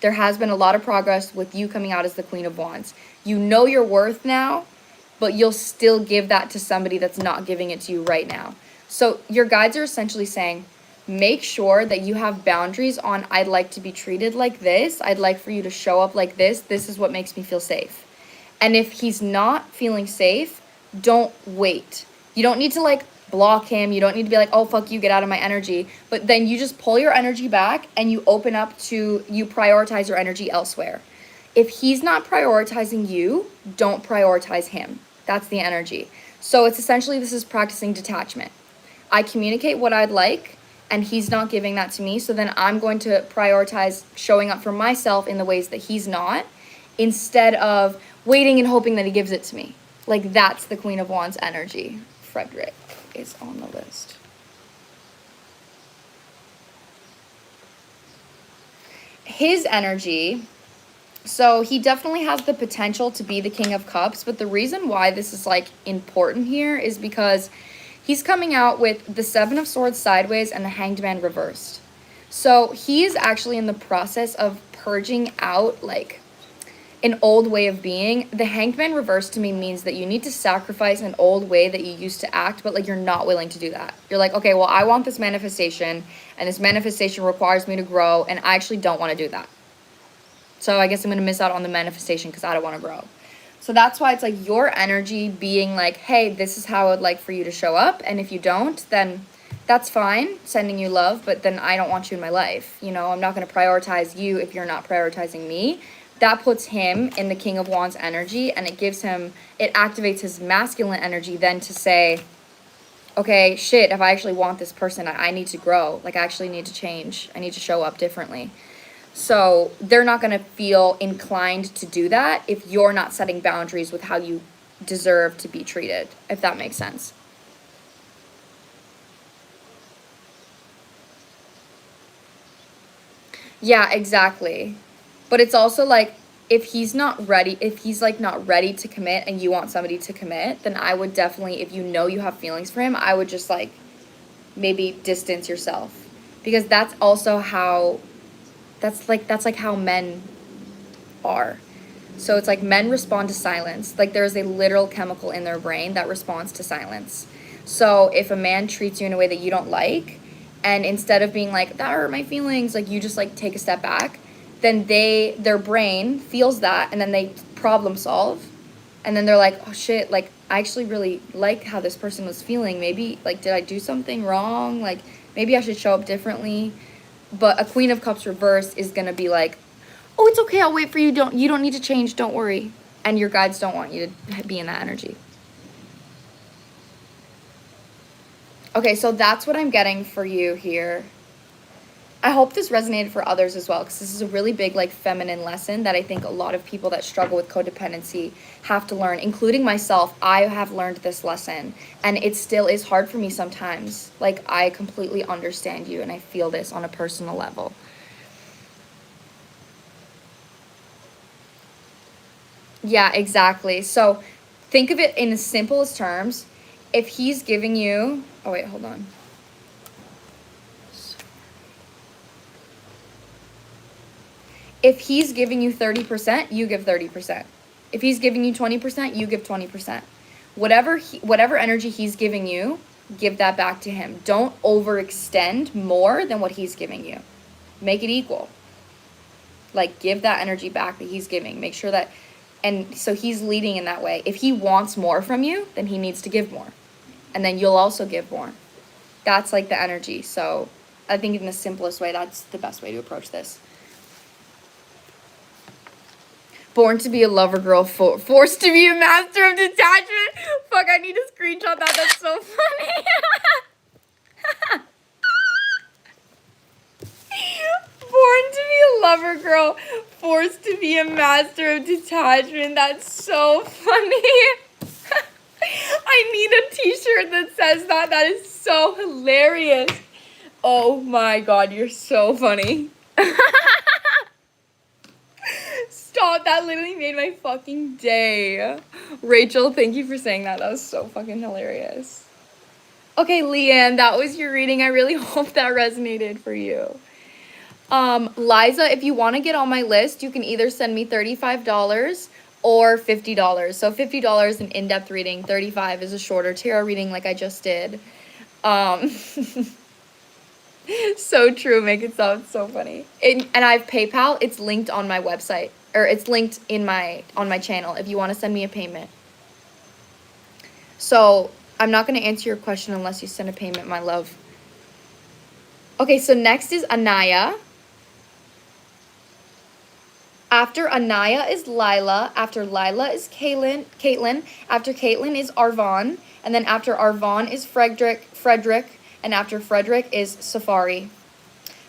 There has been a lot of progress with you coming out as the Queen of Wands. You know your worth now, but you'll still give that to somebody that's not giving it to you right now. So your guides are essentially saying, make sure that you have boundaries on, I'd like to be treated like this. I'd like for you to show up like this. This is what makes me feel safe. And if he's not feeling safe, don't wait. You don't need to like block him. You don't need to be like, oh, fuck you, get out of my energy. But then you just pull your energy back and you open up to, you prioritize your energy elsewhere. If he's not prioritizing you, don't prioritize him. That's the energy. So it's essentially, this is practicing detachment. I communicate what I'd like and he's not giving that to me. So then I'm going to prioritize showing up for myself in the ways that he's not, instead of waiting and hoping that he gives it to me. Like, that's the Queen of Wands energy. Frederick is on the list. His energy, so he definitely has the potential to be the King of Cups, but the reason why this is like important here is because he's coming out with the Seven of Swords sideways and the Hanged Man reversed. So he is actually in the process of purging out like an old way of being. The Hanged Man reversed to me means that you need to sacrifice an old way that you used to act, but like you're not willing to do that. You're like, okay, well, I want this manifestation and this manifestation requires me to grow and I actually don't want to do that. So I guess I'm going to miss out on the manifestation because I don't want to grow. So that's why it's like your energy being like, hey, this is how I would like for you to show up. And if you don't, then that's fine, sending you love, but then I don't want you in my life. You know, I'm not going to prioritize you if you're not prioritizing me. That puts him in the King of Wands energy, and it gives him, it activates his masculine energy then to say, okay, shit, if I actually want this person, I need to grow. Like, I actually need to change. I need to show up differently. So they're not going to feel inclined to do that if you're not setting boundaries with how you deserve to be treated, if that makes sense. Yeah, exactly. But it's also like, if he's not ready, if he's like not ready to commit and you want somebody to commit, then I would definitely, if you know you have feelings for him, I would just like maybe distance yourself, because that's also how, that's like how men are. So it's like men respond to silence. Like there's a literal chemical in their brain that responds to silence. So if a man treats you in a way that you don't like, and instead of being like, that hurt my feelings, like you just like take a step back, then their brain feels that and then they problem solve. And then they're like, oh shit, like I actually really like how this person was feeling. Maybe like, did I do something wrong? Like maybe I should show up differently. But a Queen of Cups reverse is going to be like, oh, it's okay, I'll wait for you. You don't need to change, don't worry. And your guides don't want you to be in that energy. Okay, so that's what I'm getting for you here. I hope this resonated for others as well, because this is a really big like feminine lesson that I think a lot of people that struggle with codependency have to learn, including myself. I have learned this lesson and it still is hard for me sometimes. Like I completely understand you and I feel this on a personal level. Yeah, exactly. So think of it in the simplest terms. If he's giving you, oh wait, hold on. If he's giving you 30%, you give 30%. If he's giving you 20%, you give 20%. Whatever energy he's giving you, give that back to him. Don't overextend more than what he's giving you. Make it equal. Like give that energy back that he's giving. Make sure that, and so he's leading in that way. If he wants more from you, then he needs to give more. And then you'll also give more. That's like the energy. So I think in the simplest way, that's the best way to approach this. Born to be a lover girl, forced to be a master of detachment. Fuck, I need to screenshot that. That's so funny. Born to be a lover girl, forced to be a master of detachment. That's so funny. I need a t-shirt that says that. That is so hilarious. Oh my god, you're so funny. Stop, that literally made my fucking day. Rachel, thank you for saying that. That was so fucking hilarious. Okay, Leanne, that was your reading. I really hope that resonated for you. Liza, if you want to get on my list, you can either send me $35 or $50. So $50 an in-depth reading, $35 is a shorter tarot reading like I just did. So true, make it sound so funny. And I have PayPal, it's linked on my website, or it's linked in on my channel if you want to send me a payment. So I'm not going to answer your question unless you send a payment, my love. Okay, so next is Anaya. After Anaya is Laila. After Laila is Caitlin. After Caitlin is Arvon. And then after Arvon is Frederick. And after Frederick is Safari.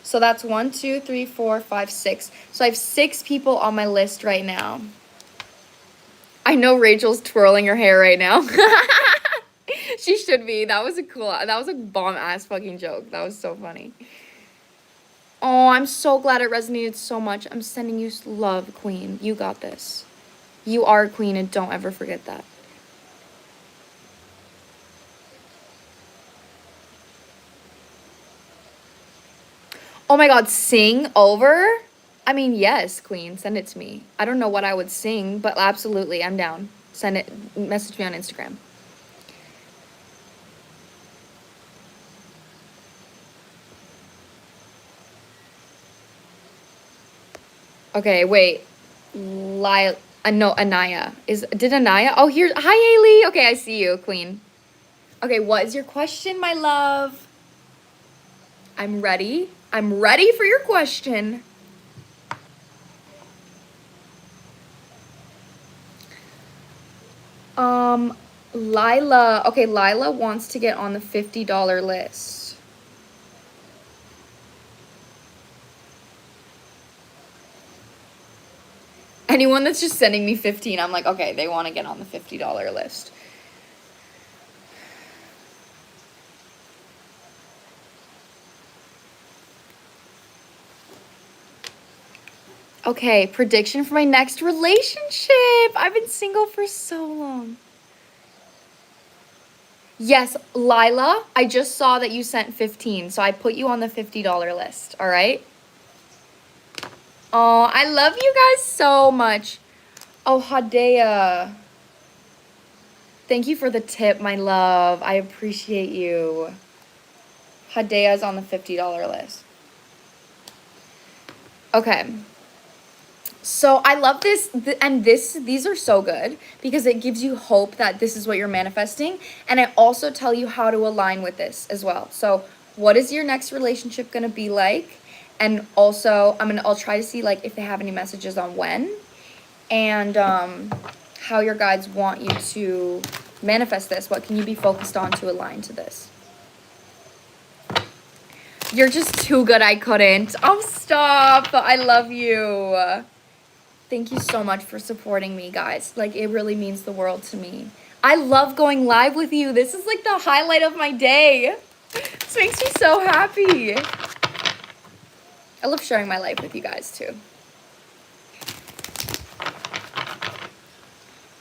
So that's 1, 2, 3, 4, 5, 6. So I have 6 people on my list right now. I know Rachel's twirling her hair right now. She should be. That was a bomb-ass fucking joke. That was so funny. Oh, I'm so glad it resonated so much. I'm sending you love, queen. You got this. You are a queen, and don't ever forget that. Oh my god, sing over? I mean, yes, queen. Send it to me. I don't know what I would sing, but absolutely, I'm down. Send it. Message me on Instagram. Okay, wait. No, Anaya. Did Anaya? Oh, here. Hi, Ailey. Okay, I see you, queen. Okay, what is your question, my love? I'm ready. I'm ready for your question. Laila. Okay, Laila wants to get on the $50 list. Anyone that's just sending me 15, I'm like, okay, they want to get on the $50 list. Okay, prediction for my next relationship. I've been single for so long. Yes, Laila, I just saw that you sent 15, so I put you on the $50 list, all right? Oh, I love you guys so much. Oh, Hadea. Thank you for the tip, my love. I appreciate you. Hadea's on the $50 list. Okay. So I love this, and these are so good because it gives you hope that this is what you're manifesting. And I also tell you how to align with this as well. So what is your next relationship going to be like? And also I'll try to see like if they have any messages on when and how your guides want you to manifest this. What can you be focused on to align to this? You're just too good. I couldn't. Oh, stop. I love you. Thank you so much for supporting me, guys. Like, it really means the world to me. I love going live with you. This is like the highlight of my day. This makes me so happy. I love sharing my life with you guys, too.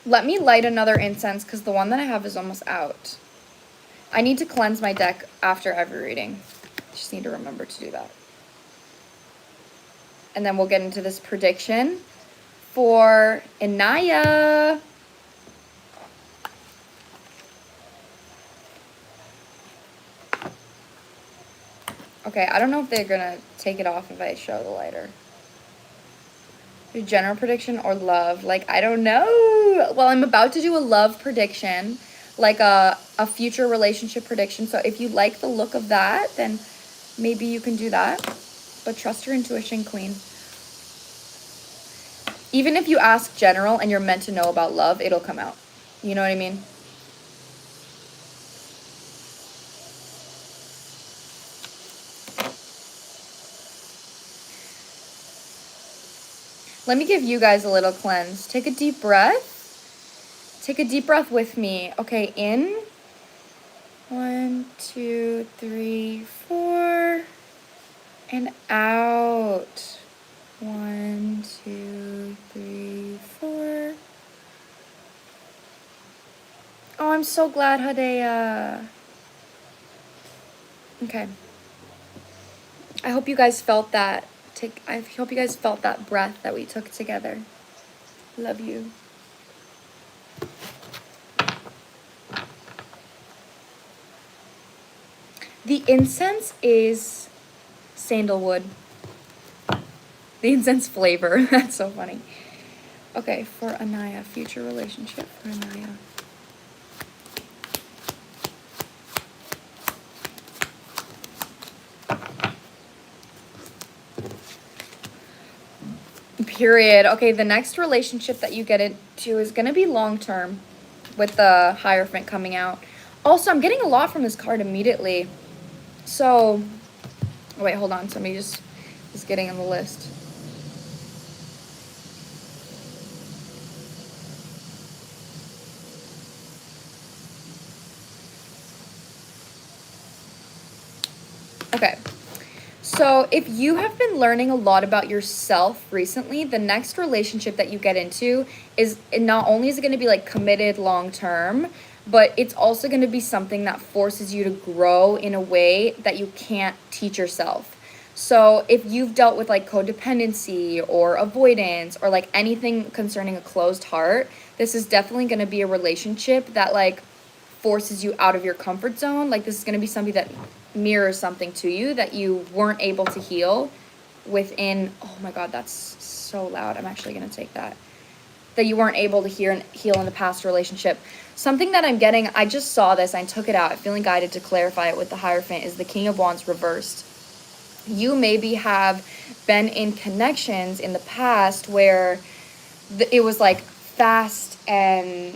Let me light another incense because the one that I have is almost out. I need to cleanse my deck after every reading. Just need to remember to do that. And then we'll get into this prediction for Anaya. Okay, I don't know if they're gonna take it off if I show the lighter. Your general prediction or love? Like, I don't know. Well, I'm about to do a love prediction like a future relationship prediction. So if you like the look of that, then maybe you can do that. But trust your intuition, queen. Even if you ask general and you're meant to know about love, it'll come out. You know what I mean? Let me give you guys a little cleanse. Take a deep breath. Take a deep breath with me. Okay, in. 1, 2, 3, 4. And out. 1, 2, 3, 4. Oh, I'm so glad, Hadea. Okay. I hope you guys felt that. I hope you guys felt that breath that we took together. Love you. The incense is sandalwood. The incense flavor. That's so funny. Okay, for Anaya, future relationship for Anaya. Period. Okay, the next relationship that you get into is going to be long-term with the Hierophant coming out. Also, I'm getting a lot from this card immediately. So, oh wait, hold on. Somebody just is getting on the list. Okay. So if you have been learning a lot about yourself recently, the next relationship that you get into is not only is it going to be like committed long term, but it's also going to be something that forces you to grow in a way that you can't teach yourself. So if you've dealt with like codependency or avoidance or like anything concerning a closed heart, this is definitely going to be a relationship that like forces you out of your comfort zone. Like this is going to be something that mirrors something to you that you weren't able to heal within. Oh my god, that's so loud. I'm actually going to take that you weren't able to heal in the past relationship. Something that I'm getting, I just saw this, I took it out, feeling guided to clarify it with the Hierophant, is the King of Wands reversed. You maybe have been in connections in the past where it was like fast and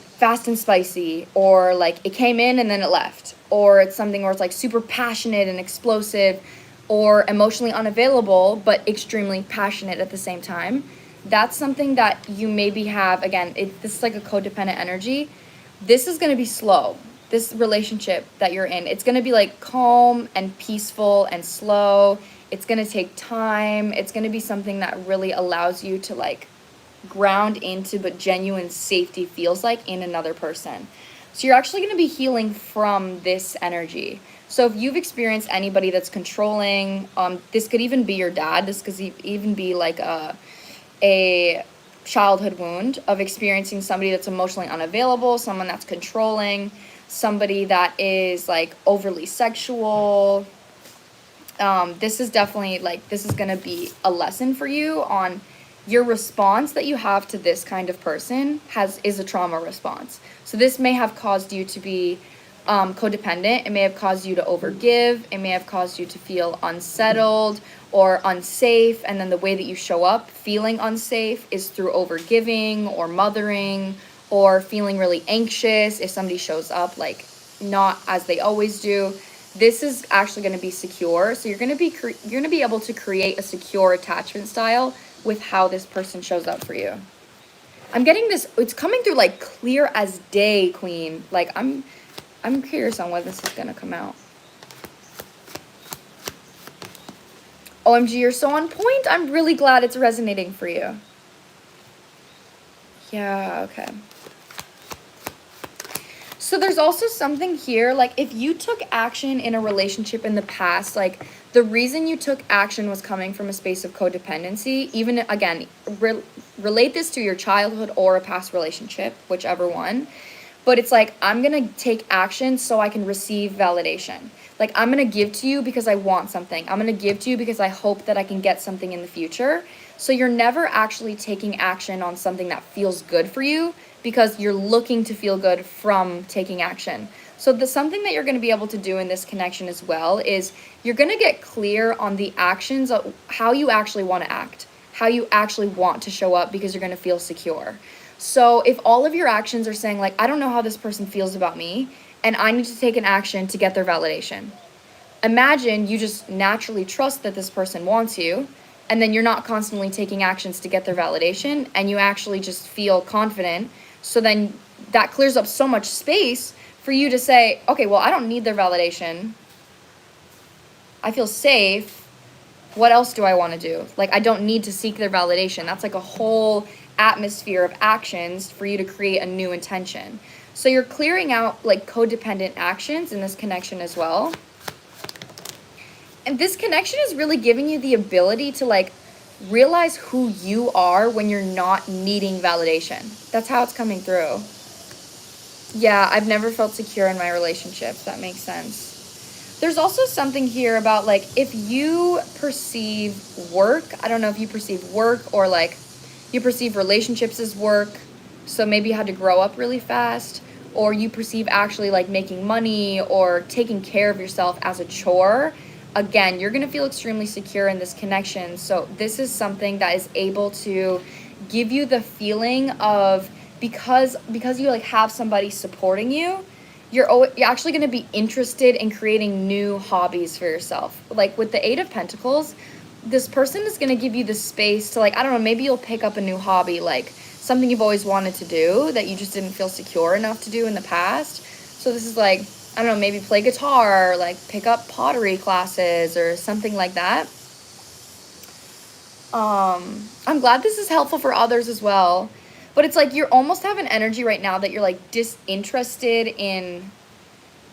spicy, or like it came in and then it left, or it's something where it's like super passionate and explosive, or emotionally unavailable but extremely passionate at the same time. That's something that you maybe have. Again, this is like a codependent energy. This is going to be slow. This relationship that you're in, it's going to be like calm and peaceful and slow. It's going to take time. It's going to be something that really allows you to like ground into what genuine safety feels like in another person. So you're actually going to be healing from this energy. So if you've experienced anybody that's controlling, this could even be your dad. This could even be like a childhood wound of experiencing somebody that's emotionally unavailable, someone that's controlling, somebody that is like overly sexual. This is definitely like, this is going to be a lesson for you on your response that you have to this kind of person is a trauma response. So this may have caused you to be codependent. It may have caused you to overgive. It may have caused you to feel unsettled or unsafe. And then the way that you show up feeling unsafe is through overgiving or mothering, or feeling really anxious if somebody shows up like not as they always do. This is actually going to be secure. So you're going to be able to create a secure attachment style with how this person shows up for you. I'm getting this, it's coming through like clear as day, queen. Like I'm curious on when this is gonna come out. OMG, you're so on point. I'm really glad it's resonating for you. Yeah, okay. So there's also something here, like if you took action in a relationship in the past, like the reason you took action was coming from a space of codependency. Even again, relate this to your childhood or a past relationship, whichever one. But it's like, I'm going to take action so I can receive validation. Like I'm going to give to you because I want something. I'm going to give to you because I hope that I can get something in the future. So you're never actually taking action on something that feels good for you. because you're looking to feel good from taking action. So something that you're going to be able to do in this connection as well is you're going to get clear on the actions of how you actually want to act, how you actually want to show up, because you're going to feel secure. So if all of your actions are saying like, I don't know how this person feels about me, and I need to take an action to get their validation. Imagine you just naturally trust that this person wants you, and then you're not constantly taking actions to get their validation, and you actually just feel confident. So then that clears up so much space for you to say, okay, well, I don't need their validation. I feel safe. What else do I want to do? Like, I don't need to seek their validation. That's like a whole atmosphere of actions for you to create a new intention. So you're clearing out like codependent actions in this connection as well. And this connection is really giving you the ability to like realize who you are when you're not needing validation. That's how it's coming through. Yeah, I've never felt secure in my relationships. That makes sense. There's also something here about like if you perceive work, I don't know if you perceive work or like you perceive relationships as work. So maybe you had to grow up really fast, or you perceive actually like making money or taking care of yourself as a chore. Again, you're going to feel extremely secure in this connection. So this is something that is able to give you the feeling of because you like have somebody supporting you, you're actually going to be interested in creating new hobbies for yourself. Like with the 8 of Pentacles, this person is going to give you the space to like, I don't know, maybe you'll pick up a new hobby, like something you've always wanted to do that you just didn't feel secure enough to do in the past. So this is like, I don't know, maybe play guitar, or like pick up pottery classes or something like that. I'm glad this is helpful for others as well. But it's like you almost have an energy right now that you're like disinterested in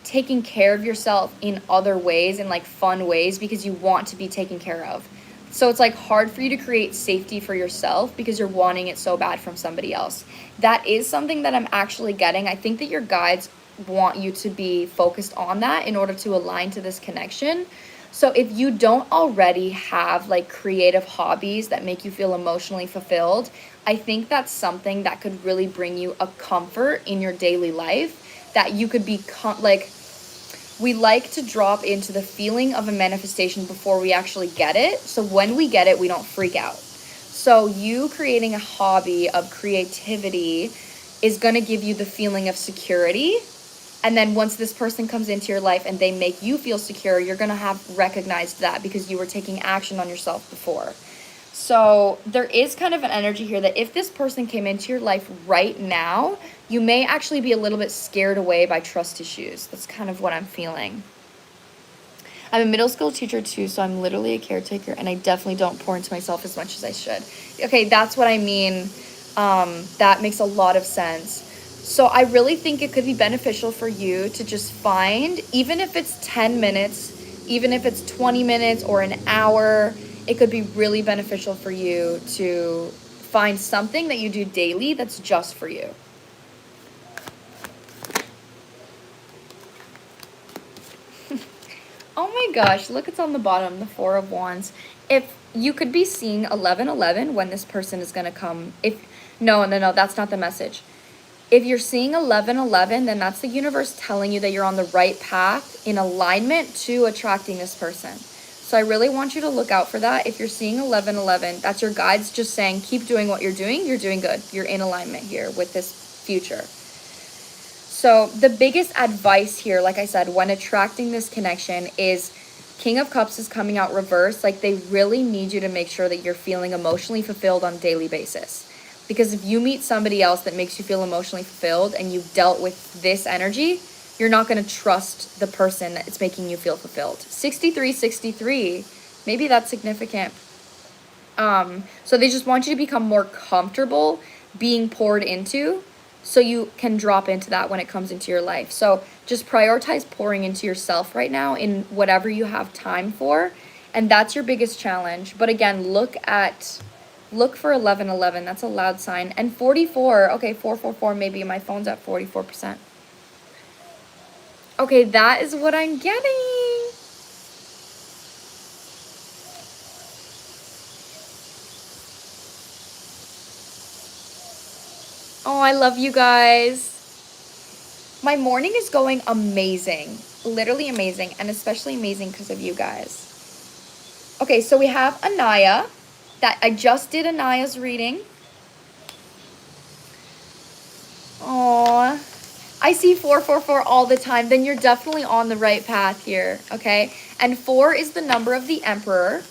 taking care of yourself in other ways, in like fun ways, because you want to be taken care of. So it's like hard for you to create safety for yourself because you're wanting it so bad from somebody else. That is something that I'm actually getting. I think that your guides want you to be focused on that in order to align to this connection. So if you don't already have like creative hobbies that make you feel emotionally fulfilled, I think that's something that could really bring you a comfort in your daily life, that you could be like, we like to drop into the feeling of a manifestation before we actually get it. So when we get it, we don't freak out. So you creating a hobby of creativity is going to give you the feeling of security. And then once this person comes into your life and they make you feel secure, you're going to have recognized that because you were taking action on yourself before. So there is kind of an energy here that if this person came into your life right now, you may actually be a little bit scared away by trust issues. That's kind of what I'm feeling. I'm a middle school teacher too, so I'm literally a caretaker, and I definitely don't pour into myself as much as I should. Okay, that's what I mean. That makes a lot of sense. So I really think it could be beneficial for you to just find, even if it's 10 minutes, even if it's 20 minutes or an hour, it could be really beneficial for you to find something that you do daily that's just for you. Oh my gosh, look, it's on the bottom, the 4 of Wands. If you could be seeing 1111 when this person is going to come. No, that's not the message. If you're seeing 1111, then that's the universe telling you that you're on the right path in alignment to attracting this person. So I really want you to look out for that. If you're seeing 1111, that's your guides just saying, keep doing what you're doing. You're doing good. You're in alignment here with this future. So the biggest advice here, like I said, when attracting this connection is King of Cups is coming out reversed. Like they really need you to make sure that you're feeling emotionally fulfilled on a daily basis. Because if you meet somebody else that makes you feel emotionally fulfilled and you've dealt with this energy, you're not going to trust the person that's making you feel fulfilled. 6363, maybe that's significant. So they just want you to become more comfortable being poured into so you can drop into that when it comes into your life. So just prioritize pouring into yourself right now in whatever you have time for. And that's your biggest challenge. But again, look for 1111. That's a loud sign. And 44. Okay, 444. Maybe my phone's at 44%. Okay, that is what I'm getting. Oh, I love you guys. My morning is going amazing. Literally amazing. And especially amazing because of you guys. Okay, so we have Anaya. That I just did Anaya's reading. Aww. I see 444 all the time. Then you're definitely on the right path here, okay? And 4 is the number of the Emperor.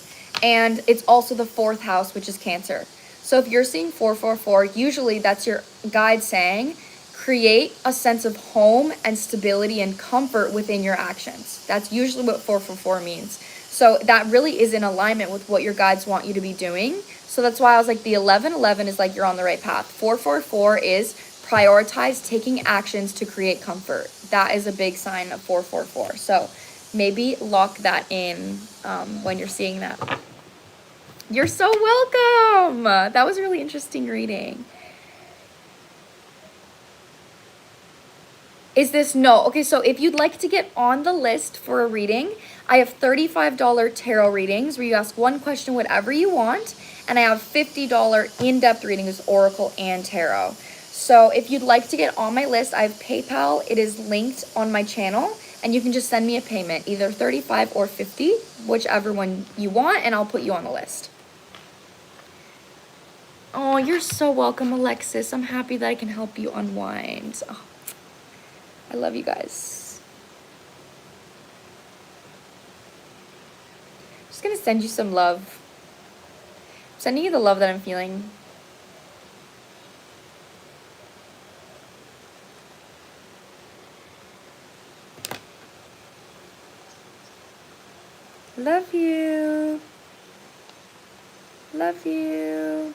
And it's also the 4th house, which is Cancer. So if you're seeing 444, usually that's your guide saying, create a sense of home and stability and comfort within your actions. That's usually what 444 means. So that really is in alignment with what your guides want you to be doing. So that's why I was like, the 1111 is like you're on the right path. 444 is prioritize taking actions to create comfort. That is a big sign of 444. So maybe lock that in when you're seeing that. You're so welcome. That was a really interesting reading. Is this no? Okay, so if you'd like to get on the list for a reading, I have $35 tarot readings where you ask one question, whatever you want. And I have $50 in-depth readings, Oracle and Tarot. So if you'd like to get on my list, I have PayPal. It is linked on my channel. And you can just send me a payment, either 35 or 50, whichever one you want, and I'll put you on the list. Oh, you're so welcome, Alexis. I'm happy that I can help you unwind. Oh, I love you guys. Just gonna send you some love. I'm sending you the love that I'm feeling. Love you. Love you.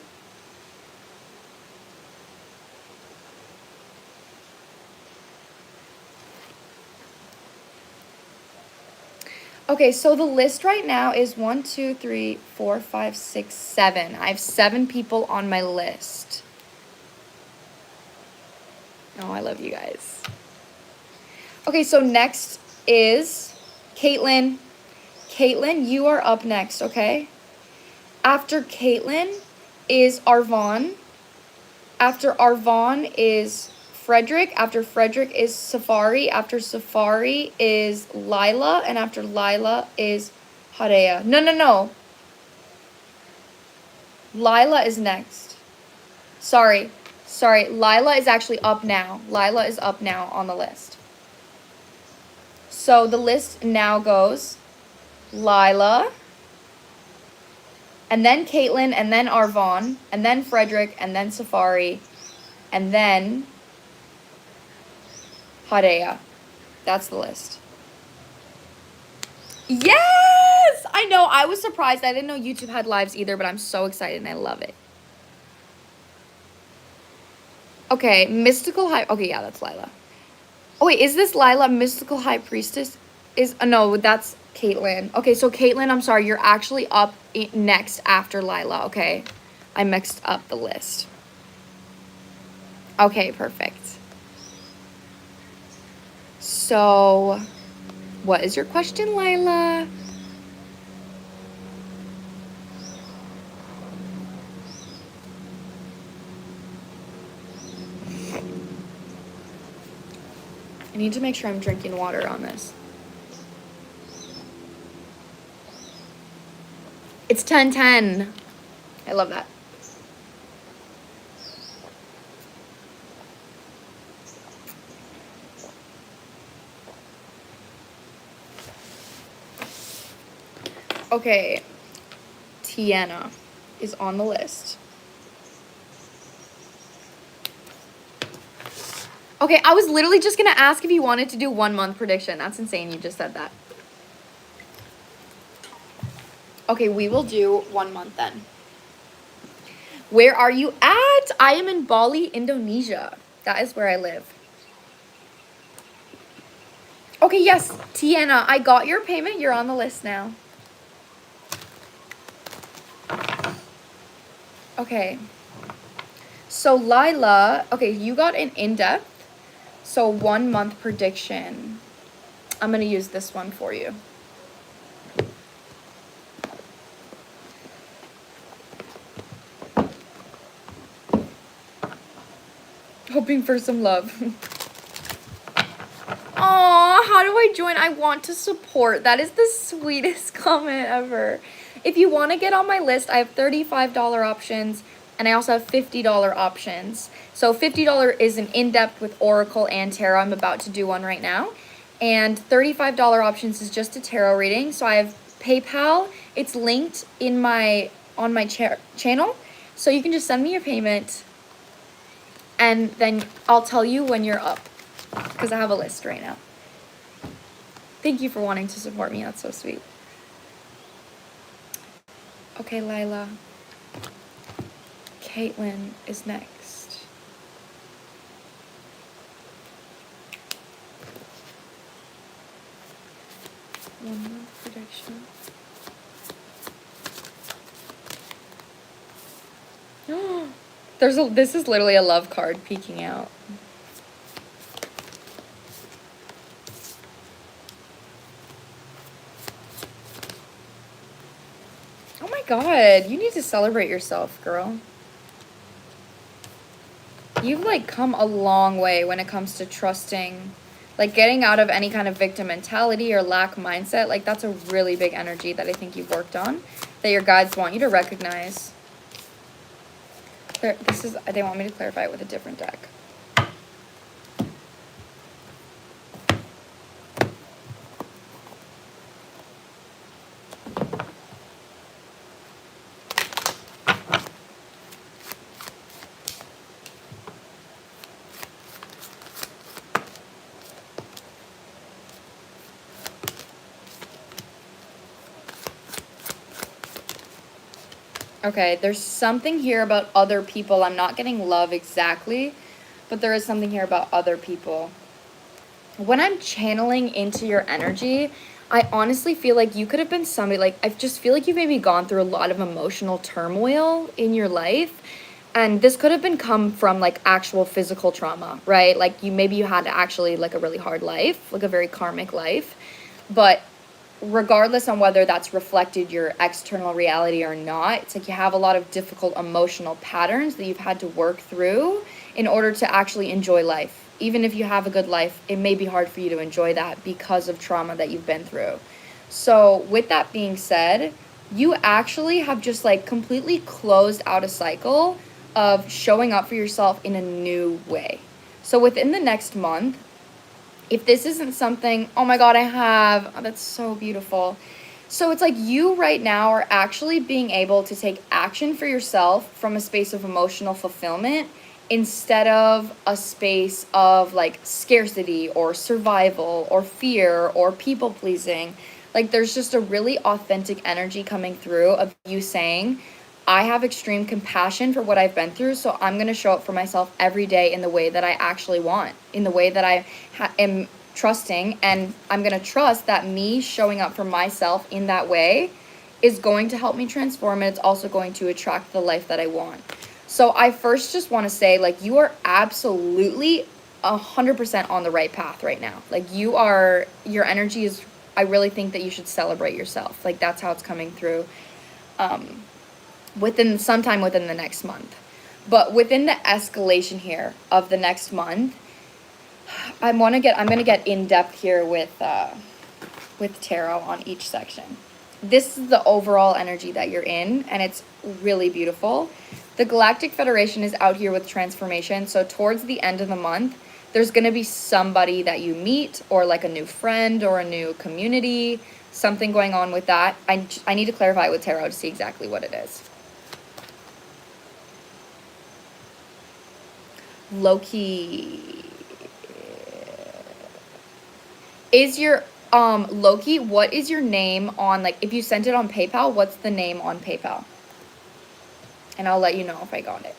Okay, so the list right now is 1, 2, 3, 4, 5, 6, 7. I have 7 people on my list. Oh, I love you guys. Okay, so next is Caitlin. Caitlin, you are up next, okay? After Caitlin is Arvon. After Arvon is Frederick. After Frederick is Safari. After Safari is Laila. And after Laila is Hareya. No. Laila is next. Sorry. Laila is actually up now. Laila is up now on the list. So the list now goes Laila, and then Caitlin, and then Arvon, and then Frederick, and then Safari, and then Hareya. That's the list. Yes! I know. I was surprised. I didn't know YouTube had lives either, but I'm so excited and I love it. Okay, Mystical High... Okay, yeah, that's Laila. Oh, wait, is this Laila Mystical High Priestess? No, that's Caitlin. Okay, so Caitlin, I'm sorry. You're actually up next after Laila, okay? I mixed up the list. Okay, perfect. So, what is your question, Laila? I need to make sure I'm drinking water on this. It's 10:10. I love that. Okay, Tiana is on the list. Okay, I was literally just gonna ask if you wanted to do 1 month prediction. That's insane, you just said that. Okay, we will do 1 month then. Where are you at? I am in Bali, Indonesia. That is where I live. Okay, yes, Tiana, I got your payment. You're on the list now. Okay. So Laila, okay, you got an in-depth. So 1 month prediction. I'm going to use this one for you. hoping for some love. Aw, how do I join? I want to support. That is the sweetest comment ever. If you want to get on my list, I have $35 options, and I also have $50 options. So $50 is an in-depth with Oracle and Tarot. I'm about to do one right now. And $35 options is just a tarot reading. So I have PayPal. It's linked in on my channel. So you can just send me your payment, and then I'll tell you when you're up, because I have a list right now. Thank you for wanting to support me. That's so sweet. Okay, Laila. Caitlin is next. One more prediction. This is literally a love card peeking out. Oh my god, you need to celebrate yourself, girl. You've like come a long way when it comes to trusting, like getting out of any kind of victim mentality or lack mindset. Like that's a really big energy that I think you've worked on, that your guides want you to recognize. They want me to clarify it with a different deck. Okay, there's something here about other people. I'm not getting love exactly, but there is something here about other people. When I'm channeling into your energy, I honestly feel like you could have been somebody, like, I just feel like you've maybe gone through a lot of emotional turmoil in your life. And this could have come from like actual physical trauma, right? Like maybe you had actually like a really hard life, like a very karmic life. But regardless on whether that's reflected your external reality or not, it's like you have a lot of difficult emotional patterns that you've had to work through in order to actually enjoy life. Even if you have a good life, it may be hard for you to enjoy that because of trauma that you've been through. So with that being said, you actually have just like completely closed out a cycle of showing up for yourself in a new way. So within the next month, if this isn't something, oh my God, that's so beautiful. So it's like you right now are actually being able to take action for yourself from a space of emotional fulfillment instead of a space of like scarcity or survival or fear or people pleasing. Like there's just a really authentic energy coming through of you saying, I have extreme compassion for what I've been through, so I'm going to show up for myself every day in the way that I actually want, in the way that I am trusting, and I'm going to trust that me showing up for myself in that way is going to help me transform, and it's also going to attract the life that I want. So I first just want to say, like, you are absolutely 100% on the right path right now. Like, your energy is, I really think that you should celebrate yourself. Like, that's how it's coming through. Sometime within the next month. But within the escalation here of the next month, I'm gonna get in depth here with tarot on each section. This is the overall energy that you're in, and it's really beautiful. The Galactic Federation is out here with transformation, so towards the end of the month, there's gonna be somebody that you meet, or like a new friend or a new community, something going on with that. I need to clarify with tarot to see exactly what it is. Loki. Is your Loki, what is your name on, like, if you sent it on PayPal, what's the name on PayPal? And I'll let you know if I got it.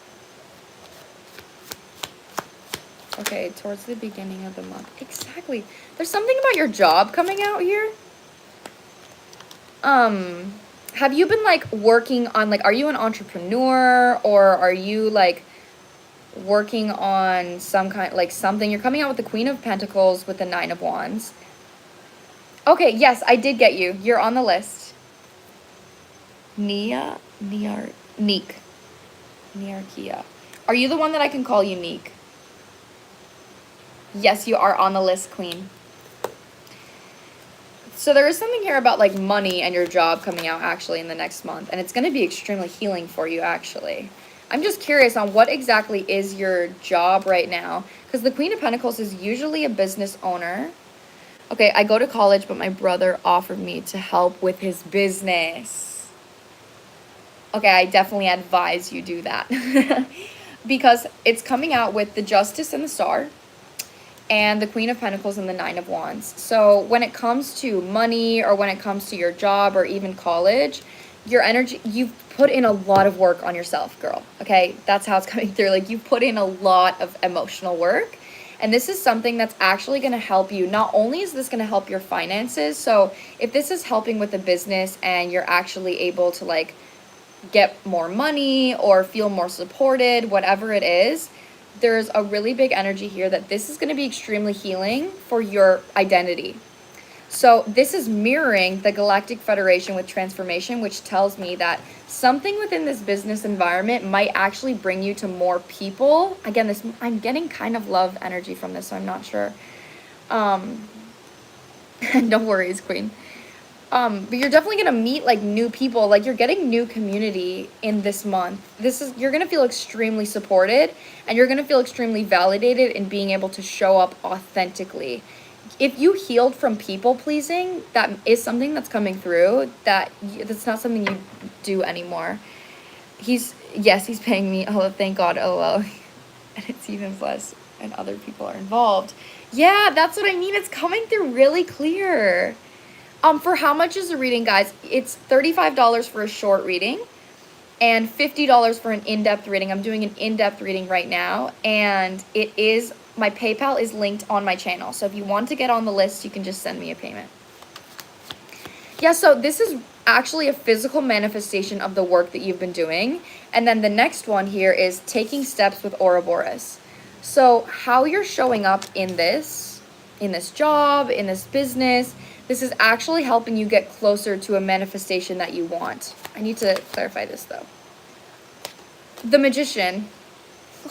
Okay, towards the beginning of the month. Exactly. There's something about your job coming out here. Have you been like working on, like, are you an entrepreneur, or are you like working on some kind, like something? You're coming out with the Queen of Pentacles with the Nine of Wands. Okay, yes, I did get you. You're on the list. Nearkia. Are you the one that I can call unique? Yes, you are on the list, Queen. So there is something here about like money and your job coming out actually in the next month, and it's going to be extremely healing for you actually. I'm just curious on what exactly is your job right now, because the Queen of Pentacles is usually a business owner. Okay, I go to college, but my brother offered me to help with his business. Okay, I definitely advise you do that because it's coming out with the Justice and the Star and the Queen of Pentacles and the Nine of Wands. So when it comes to money or when it comes to your job or even college, your energy, you've put in a lot of work on yourself, girl. Okay, that's how it's coming through. Like you've put in a lot of emotional work. And this is something that's actually going to help you. Not only is this going to help your finances. So if this is helping with a business and you're actually able to like get more money or feel more supported, whatever it is, there's a really big energy here that this is going to be extremely healing for your identity. So this is mirroring the Galactic Federation with transformation, which tells me that something within this business environment might actually bring you to more people. Again, this I'm getting kind of love energy from this, so I'm not sure. No worries, Queen. But you're definitely gonna meet like new people, like you're getting new community in this month. You're gonna feel extremely supported and you're gonna feel extremely validated in being able to show up authentically. If you healed from people pleasing, that is something that's coming through, that's not something you do anymore. Yes, he's paying me. Oh, thank God. LOL. And it's even less and other people are involved. Yeah, that's what I mean. It's coming through really clear. For how much is the reading, guys? It's $35 for a short reading and $50 for an in-depth reading. I'm doing an in-depth reading right now, and my PayPal is linked on my channel. So if you want to get on the list, you can just send me a payment. Yeah, so this is actually a physical manifestation of the work that you've been doing. And then the next one here is taking steps with Ouroboros. So how you're showing up in this job, in this business, this is actually helping you get closer to a manifestation that you want. I need to clarify this though. The Magician,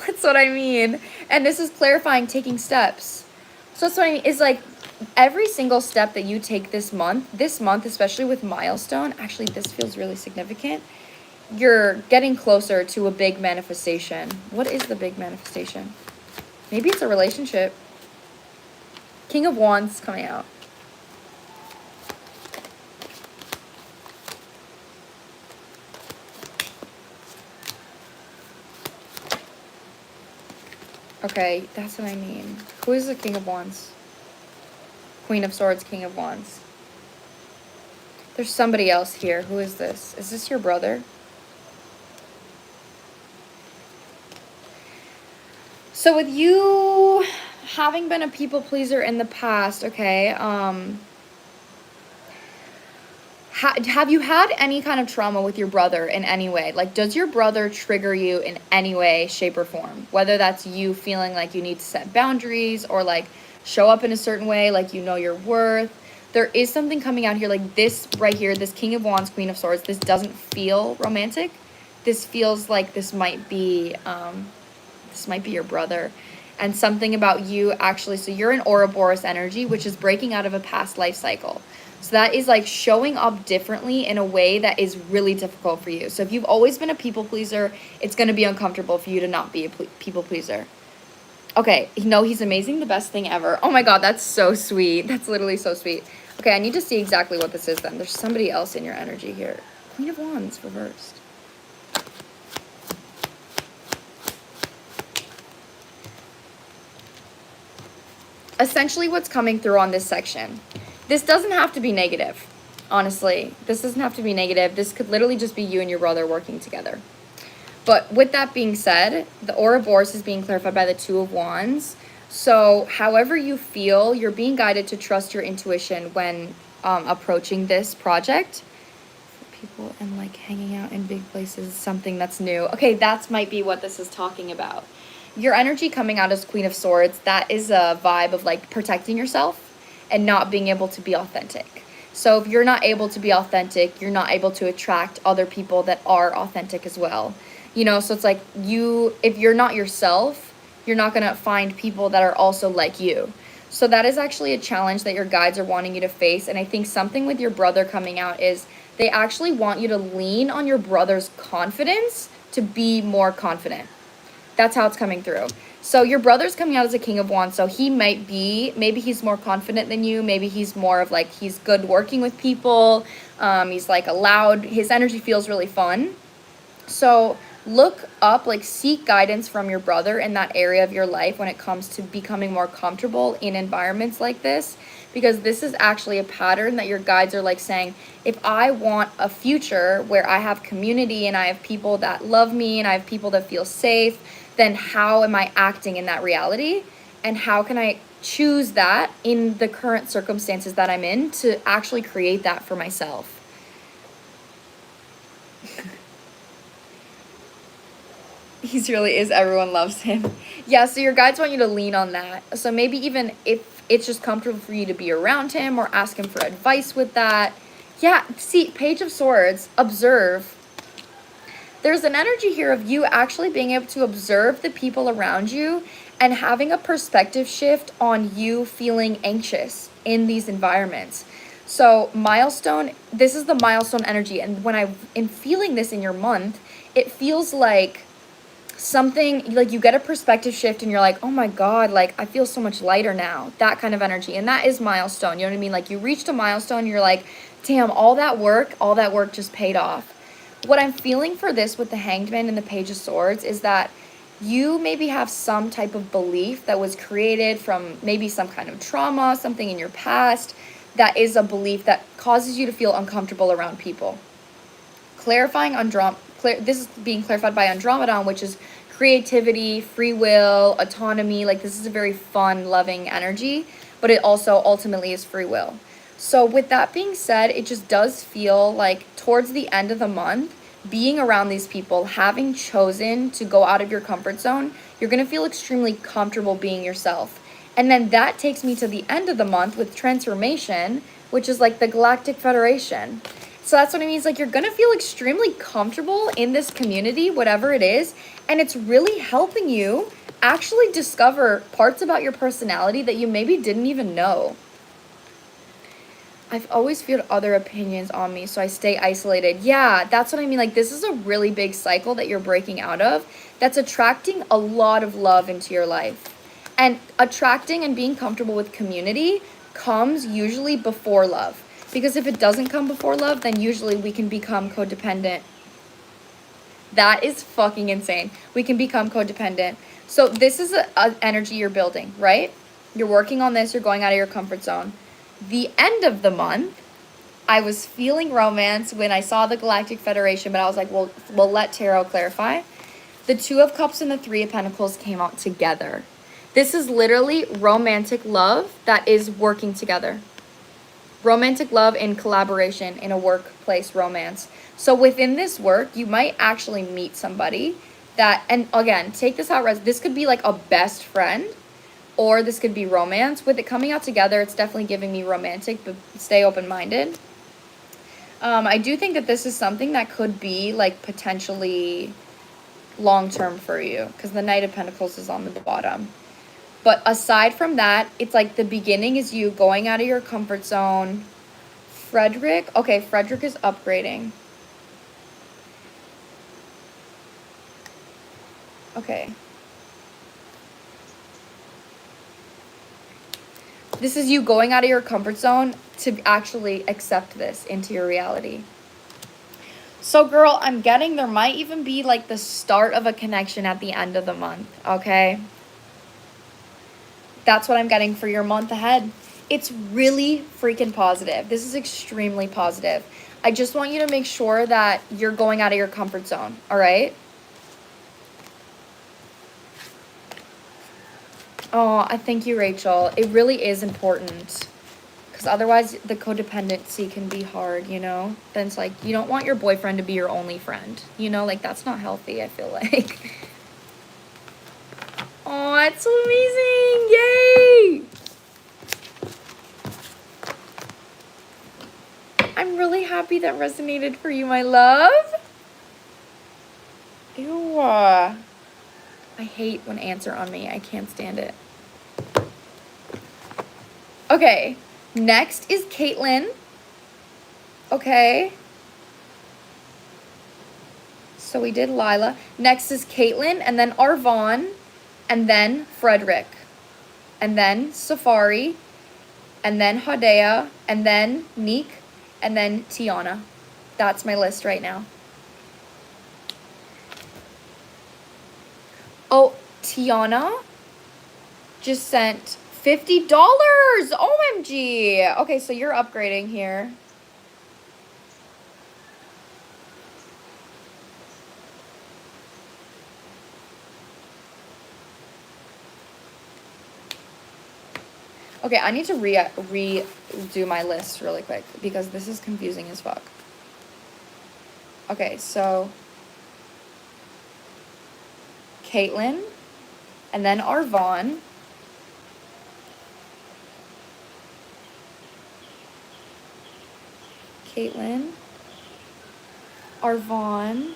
that's what I mean. And this is clarifying taking steps. So that's what I mean, is like every single step that you take this month, especially with milestone, actually this feels really significant. You're getting closer to a big manifestation. What is the big manifestation? Maybe it's a relationship. King of Wands coming out. Okay, that's what I mean. Who is the King of Wands? Queen of Swords, King of Wands. There's somebody else here. Who is this? Is this your brother? So with you having been a people pleaser in the past, okay, have you had any kind of trauma with your brother in any way? Like, does your brother trigger you in any way, shape, or form? Whether that's you feeling like you need to set boundaries or like show up in a certain way, like you know your worth. There is something coming out here like this right here, this King of Wands, Queen of Swords. This doesn't feel romantic. This feels like this might be your brother. And something about you actually, so you're in Ouroboros energy, which is breaking out of a past life cycle. So that is like showing up differently in a way that is really difficult for you. So if you've always been a people pleaser, it's going to be uncomfortable for you to not be a people pleaser. Okay, no, he's amazing, the best thing ever. Oh my God, that's so sweet. That's literally so sweet. Okay, I need to see exactly what this is then. There's somebody else in your energy here. Queen of Wands reversed. Essentially what's coming through on this section. This doesn't have to be negative, honestly. This doesn't have to be negative. This could literally just be you and your brother working together. But with that being said, the Ouroboros is being clarified by the Two of Wands. So however you feel, you're being guided to trust your intuition when approaching this project. For people and like hanging out in big places, something that's new. Okay, that might be what this is talking about. Your energy coming out as Queen of Swords, that is a vibe of like protecting yourself and not being able to be authentic. So if you're not able to be authentic, you're not able to attract other people that are authentic as well. You know, so it's like if you're not yourself, you're not going to find people that are also like you. So that is actually a challenge that your guides are wanting you to face. And I think something with your brother coming out is they actually want you to lean on your brother's confidence to be more confident. That's how it's coming through. So your brother's coming out as a King of Wands, so he might be, maybe he's more confident than you, maybe he's more of like, he's good working with people, he's like allowed, his energy feels really fun. So look up, like seek guidance from your brother in that area of your life when it comes to becoming more comfortable in environments like this, because this is actually a pattern that your guides are like saying, if I want a future where I have community and I have people that love me and I have people that feel safe, then how am I acting in that reality? And how can I choose that in the current circumstances that I'm in to actually create that for myself? He really is. Everyone loves him. Yeah, so your guides want you to lean on that. So maybe even if it's just comfortable for you to be around him or ask him for advice with that. Yeah, see, Page of Swords, observe. There's an energy here of you actually being able to observe the people around you and having a perspective shift on you feeling anxious in these environments. So milestone, this is the milestone energy. And when I am feeling this in your month, it feels like something, like you get a perspective shift and you're like, oh my God, like I feel so much lighter now. That kind of energy. And that is milestone. You know what I mean? Like you reached a milestone and you're like, damn, all that work just paid off. What I'm feeling for this with the Hanged Man and the Page of Swords is that you maybe have some type of belief that was created from maybe some kind of trauma, something in your past, that is a belief that causes you to feel uncomfortable around people. Clarifying this is being clarified by Andromedon, which is creativity, free will, autonomy. Like this is a very fun, loving energy, but it also ultimately is free will. So with that being said, it just does feel like towards the end of the month, being around these people, having chosen to go out of your comfort zone, you're going to feel extremely comfortable being yourself. And then that takes me to the end of the month with transformation, which is like the Galactic Federation. So that's what it means. Like you're going to feel extremely comfortable in this community, whatever it is. And it's really helping you actually discover parts about your personality that you maybe didn't even know. I've always felt other opinions on me, so I stay isolated. Yeah, that's what I mean. Like, this is a really big cycle that you're breaking out of that's attracting a lot of love into your life. And attracting and being comfortable with community comes usually before love. Because if it doesn't come before love, then usually we can become codependent. That is fucking insane. We can become codependent. So this is an energy you're building, right? You're working on this. You're going out of your comfort zone. The end of the month, I was feeling romance when I saw the Galactic Federation, but I was like, well, we'll let Tarot clarify. The Two of Cups and the Three of Pentacles came out together. This is literally romantic love that is working together. Romantic love in collaboration in a workplace romance. So within this work, you might actually meet somebody that, and again, take this out, this could be like a best friend, or this could be romance. With it coming out together, it's definitely giving me romantic, but stay open-minded. I do think that this is something that could be like potentially long-term for you, because the Knight of Pentacles is on the bottom. But aside from that, it's like the beginning is you going out of your comfort zone. Frederick is upgrading. Okay. This is you going out of your comfort zone to actually accept this into your reality. So girl, I'm getting there might even be like the start of a connection at the end of the month, okay? That's what I'm getting for your month ahead. It's really freaking positive. This is extremely positive. I just want you to make sure that you're going out of your comfort zone, all right? Oh, I thank you, Rachel. It really is important. Because otherwise, the codependency can be hard, you know? Then it's like, you don't want your boyfriend to be your only friend. You know, like, that's not healthy, I feel like. Oh, that's so amazing. Yay! I'm really happy that resonated for you, my love. Ew. I hate when ants are on me. I can't stand it. Okay, next is Caitlin. Okay. So we did Laila. Next is Caitlin, and then Arvon, and then Frederick, and then Safari, and then Hadea, and then Neek, and then Tiana. That's my list right now. Oh, Tiana just sent $50. OMG. Okay, so you're upgrading here. Okay, I need to redo my list really quick because this is confusing as fuck. Okay, so Caitlin, and then Arvon, Caitlin, Arvon,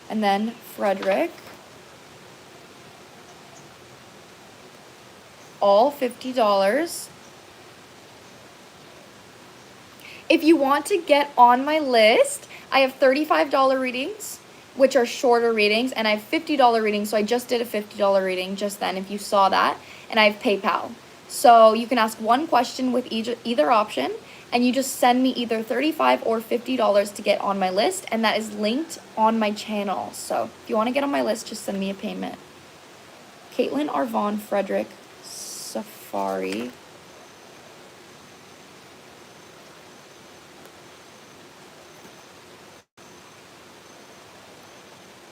and then Frederick. All $50. If you want to get on my list, I have $35 readings, which are shorter readings, and I have $50 readings. So I just did a $50 reading just then, if you saw that, and I have PayPal. So you can ask one question with either option, and you just send me either $35 or $50 to get on my list, and that is linked on my channel. So if you want to get on my list, just send me a payment. Caitlin, Arvon, Frederick, Safari,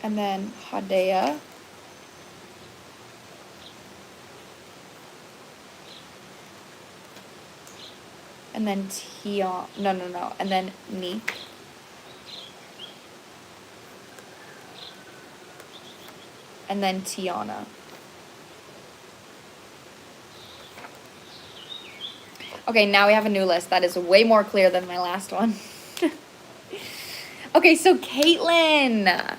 and then Hadea, and then and then Neek, and then Tiana. Okay, now we have a new list. That is way more clear than my last one. Okay, so Caitlin.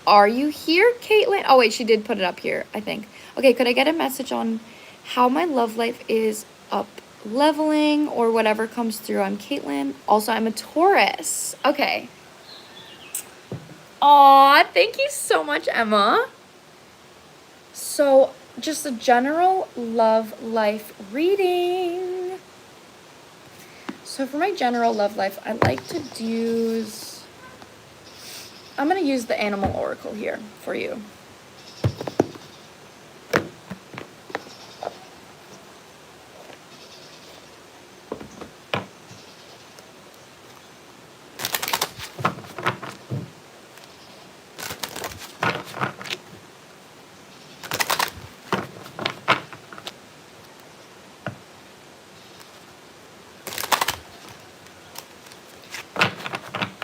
Are you here, Caitlin? Oh, wait, she did put it up here, I think. Okay, could I get a message on how my love life is up leveling or whatever comes through? I'm Caitlin. Also, I'm a Taurus. Okay. Aw, thank you so much, Emma. So, just a general love life reading. So for my general love life, I like to use, I'm going to use the Animal Oracle here for you.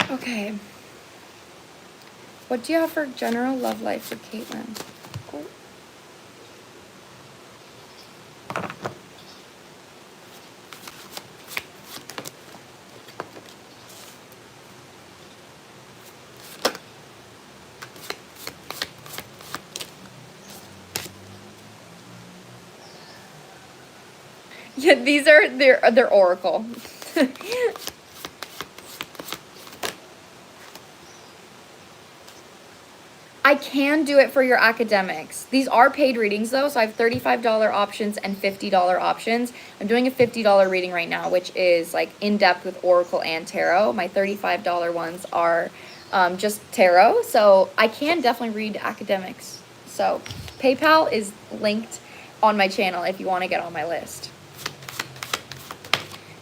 Okay. What do you have for general love life for Caitlin? Oh. Yeah, these are their oracle. I can do it for your academics. These are paid readings though, so I have $35 options and $50 options. I'm doing a $50 reading right now, which is like in depth with Oracle and Tarot. My $35 ones are just Tarot, so I can definitely read academics. So PayPal is linked on my channel if you want to get on my list.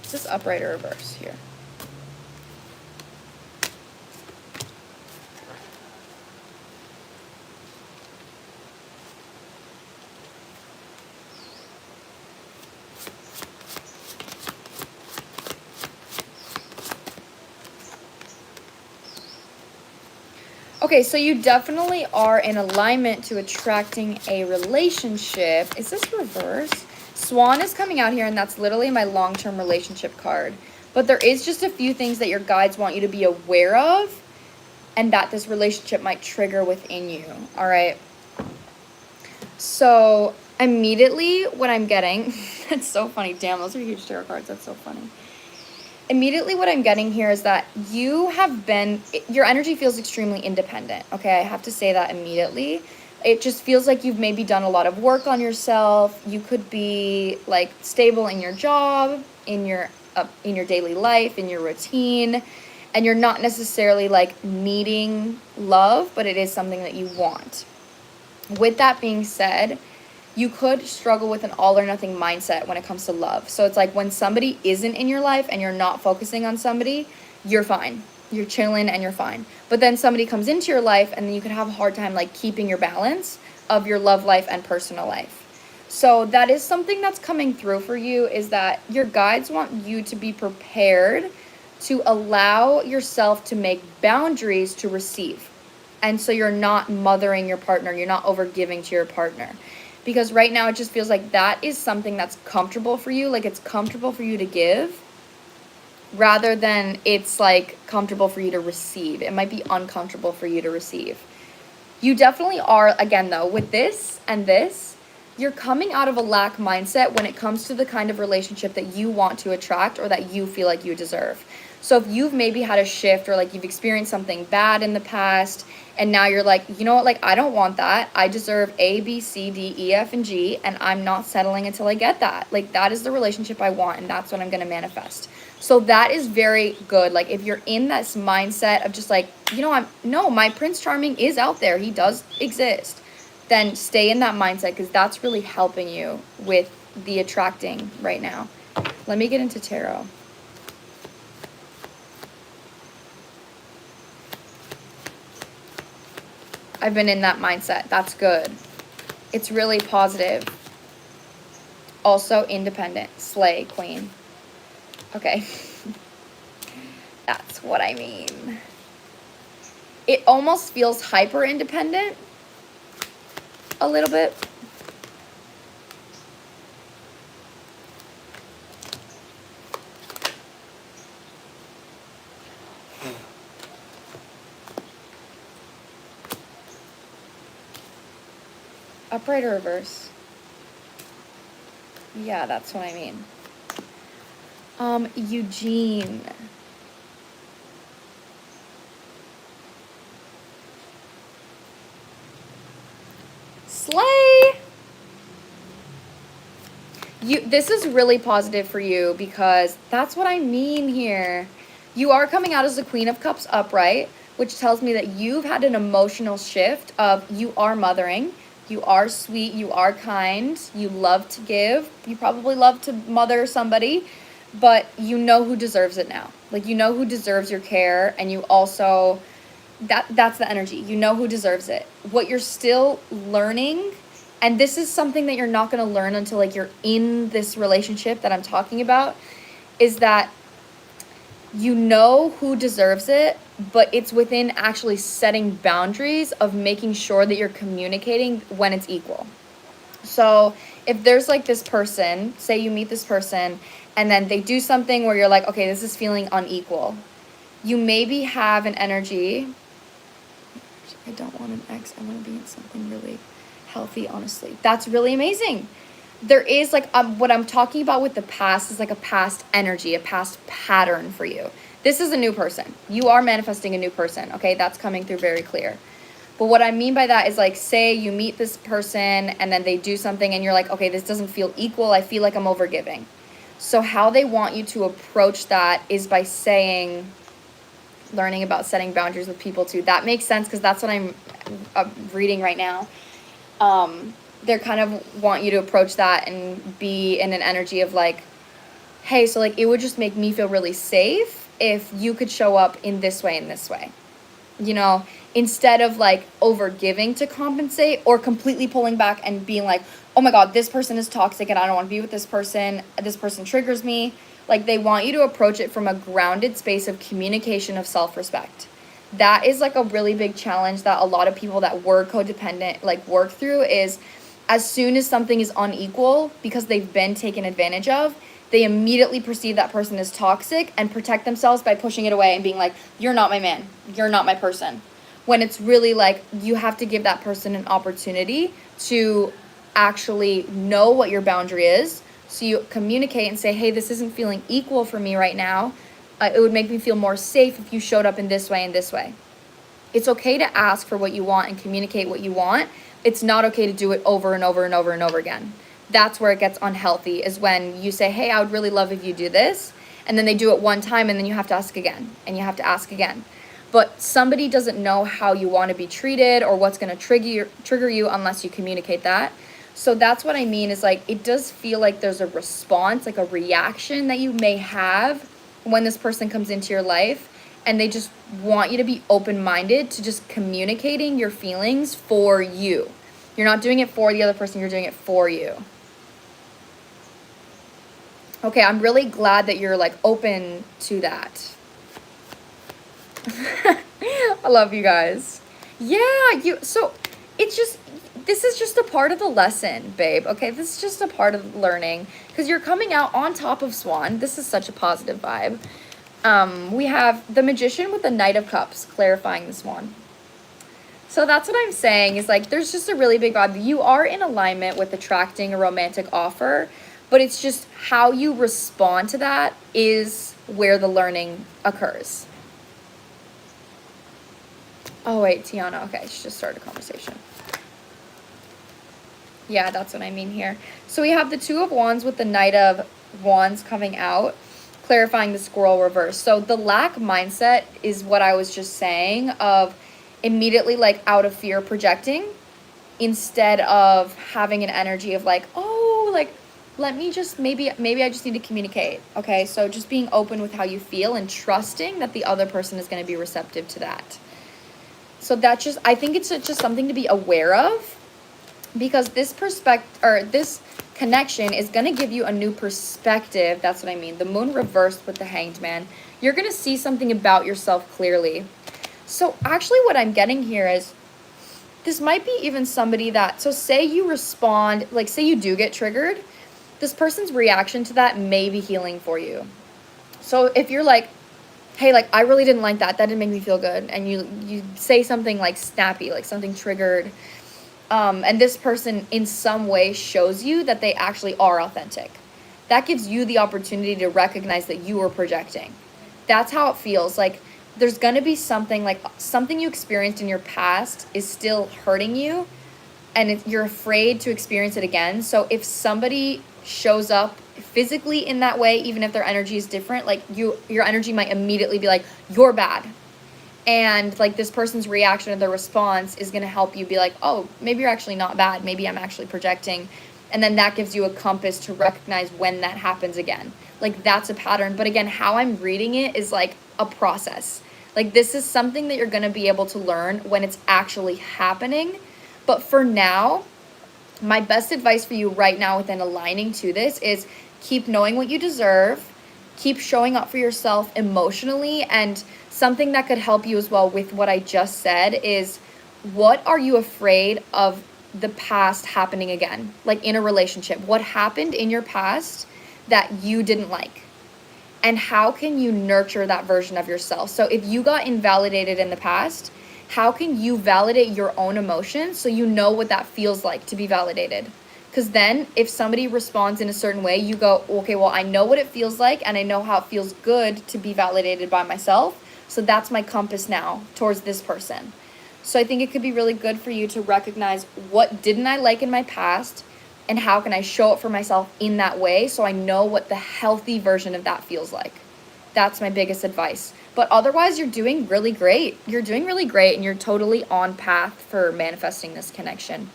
Is this upright or reverse here? Okay, so you definitely are in alignment to attracting a relationship. Is this reverse? Swan is coming out here, and that's literally my long-term relationship card. But there is just a few things that your guides want you to be aware of and that this relationship might trigger within you, all right? So immediately what I'm getting, that's so funny. Damn, those are huge tarot cards. That's so funny. Immediately what I'm getting here is that you have been, your energy feels extremely independent, okay? I have to say that immediately. It just feels like you've maybe done a lot of work on yourself. You could be like stable in your job, in your daily life, in your routine, and you're not necessarily like needing love, but it is something that you want. With that being said, you could struggle with an all or nothing mindset when it comes to love. So it's like when somebody isn't in your life and you're not focusing on somebody, you're fine. You're chilling and you're fine. But then somebody comes into your life and then you could have a hard time like keeping your balance of your love life and personal life. So that is something that's coming through for you, is that your guides want you to be prepared to allow yourself to make boundaries to receive. And so you're not mothering your partner, you're not overgiving to your partner. Because right now it just feels like that is something that's comfortable for you, like it's comfortable for you to give, rather than it's like comfortable for you to receive. It might be uncomfortable for you to receive. You definitely are, again though, with this and this, you're coming out of a lack mindset when it comes to the kind of relationship that you want to attract or that you feel like you deserve. So if you've maybe had a shift or like you've experienced something bad in the past and now you're like, you know what, like I don't want that. I deserve A, B, C, D, E, F, and G, and I'm not settling until I get that. Like that is the relationship I want and that's what I'm going to manifest. So that is very good. Like if you're in this mindset of just like, you know, my Prince Charming is out there. He does exist. Then stay in that mindset because that's really helping you with the attracting right now. Let me get into tarot. I've been in that mindset. That's good. It's really positive. Also independent. Slay, queen. Okay. That's what I mean. It almost feels hyper independent. A little bit. Upright or reverse? Yeah, that's what I mean. Eugene. Slay! This is really positive for you because that's what I mean here. You are coming out as the Queen of Cups upright, which tells me that you've had an emotional shift of you are mothering, you are sweet, you are kind, you love to give, you probably love to mother somebody, but you know who deserves it now. Like you know who deserves your care, and you also, that's the energy. You know who deserves it. What you're still learning, and this is something that you're not going to learn until like you're in this relationship that I'm talking about, is that you know who deserves it, but it's within actually setting boundaries of making sure that you're communicating when it's equal. So if there's like this person, say you meet this person and then they do something where you're like, okay, this is feeling unequal. You maybe have an energy. I don't want an ex. I want to be in something really healthy, honestly. That's really amazing. There is like what I'm talking about with the past is like a past energy, a past pattern for you. This is a new person. You are manifesting a new person, okay? That's coming through very clear. But what I mean by that is like, say you meet this person and then they do something and you're like, okay, this doesn't feel equal. I feel like I'm overgiving. So how they want you to approach that is by saying, learning about setting boundaries with people too. That makes sense because that's what I'm reading right now. They're kind of want you to approach that and be in an energy of like, hey, so like it would just make me feel really safe if you could show up in this way and this way, you know, instead of like over giving to compensate or completely pulling back and being like, oh my God, this person is toxic and I don't want to be with this person triggers me. Like they want you to approach it from a grounded space of communication, of self-respect. That is like a really big challenge that a lot of people that were codependent like work through, is as soon as something is unequal because they've been taken advantage of, they immediately perceive that person as toxic and protect themselves by pushing it away and being like, you're not my man, you're not my person. When it's really like, you have to give that person an opportunity to actually know what your boundary is. So you communicate and say, hey, this isn't feeling equal for me right now. It would make me feel more safe if you showed up in this way and this way. It's okay to ask for what you want and communicate what you want. It's not okay to do it over and over and over and over again. That's where it gets unhealthy, is when you say, hey, I would really love if you do this. And then they do it one time and then you have to ask again and you have to ask again. But somebody doesn't know how you want to be treated or what's going to trigger you unless you communicate that. So that's what I mean, is like, it does feel like there's a response, like a reaction that you may have when this person comes into your life, and they just want you to be open-minded to just communicating your feelings for you. You're not doing it for the other person, you're doing it for you. Okay, I'm really glad that you're like open to that. I love you guys. Yeah, so it's just, this is just a part of the lesson, babe. Okay, this is just a part of learning, because you're coming out on top of Swan. This is such a positive vibe. We have the Magician with the Knight of Cups clarifying the Swan. So that's what I'm saying, is like, there's just a really big vibe. You are in alignment with attracting a romantic offer, but it's just how you respond to that is where the learning occurs. Oh, wait, Tiana. Okay, she just started a conversation. Yeah, that's what I mean here. So we have the Two of Wands with the Knight of Wands coming out, clarifying the squirrel reverse. So the lack mindset is what I was just saying, of immediately like out of fear projecting, instead of having an energy of like, oh, like, let me just, maybe I just need to communicate. Okay, so just being open with how you feel and trusting that the other person is going to be receptive to that. So that's just, I think it's just something to be aware of, because this this connection is going to give you a new perspective. That's what I mean. The Moon reversed with the Hanged Man. You're going to see something about yourself clearly. So actually what I'm getting here is, this might be even somebody that, so say you respond, like say you do get triggered, this person's reaction to that may be healing for you. So if you're like, hey, like, I really didn't like that didn't make me feel good, and you say something like snappy, like something triggered, and this person in some way shows you that they actually are authentic, that gives you the opportunity to recognize that you are projecting. That's how it feels. Like, there's going to be something, like something you experienced in your past is still hurting you, and you're afraid to experience it again. So if somebody shows up physically in that way, even if their energy is different, like your energy might immediately be like, you're bad. And like this person's reaction or their response is going to help you be like, oh, maybe you're actually not bad. Maybe I'm actually projecting. And then that gives you a compass to recognize when that happens again. Like, that's a pattern. But again, how I'm reading it is like a process. Like, this is something that you're going to be able to learn when it's actually happening. But for now, my best advice for you right now within aligning to this is keep knowing what you deserve, keep showing up for yourself emotionally, and something that could help you as well with what I just said is, what are you afraid of the past happening again? Like in a relationship, what happened in your past that you didn't like? And how can you nurture that version of yourself? So if you got invalidated in the past, how can you validate your own emotions so you know what that feels like to be validated? Because then if somebody responds in a certain way, you go, okay, well, I know what it feels like, and I know how it feels good to be validated by myself. So that's my compass now towards this person. So I think it could be really good for you to recognize, what didn't I like in my past, and how can I show it for myself in that way so I know what the healthy version of that feels like. That's my biggest advice. But otherwise, you're doing really great. You're doing really great, and you're totally on path for manifesting this connection.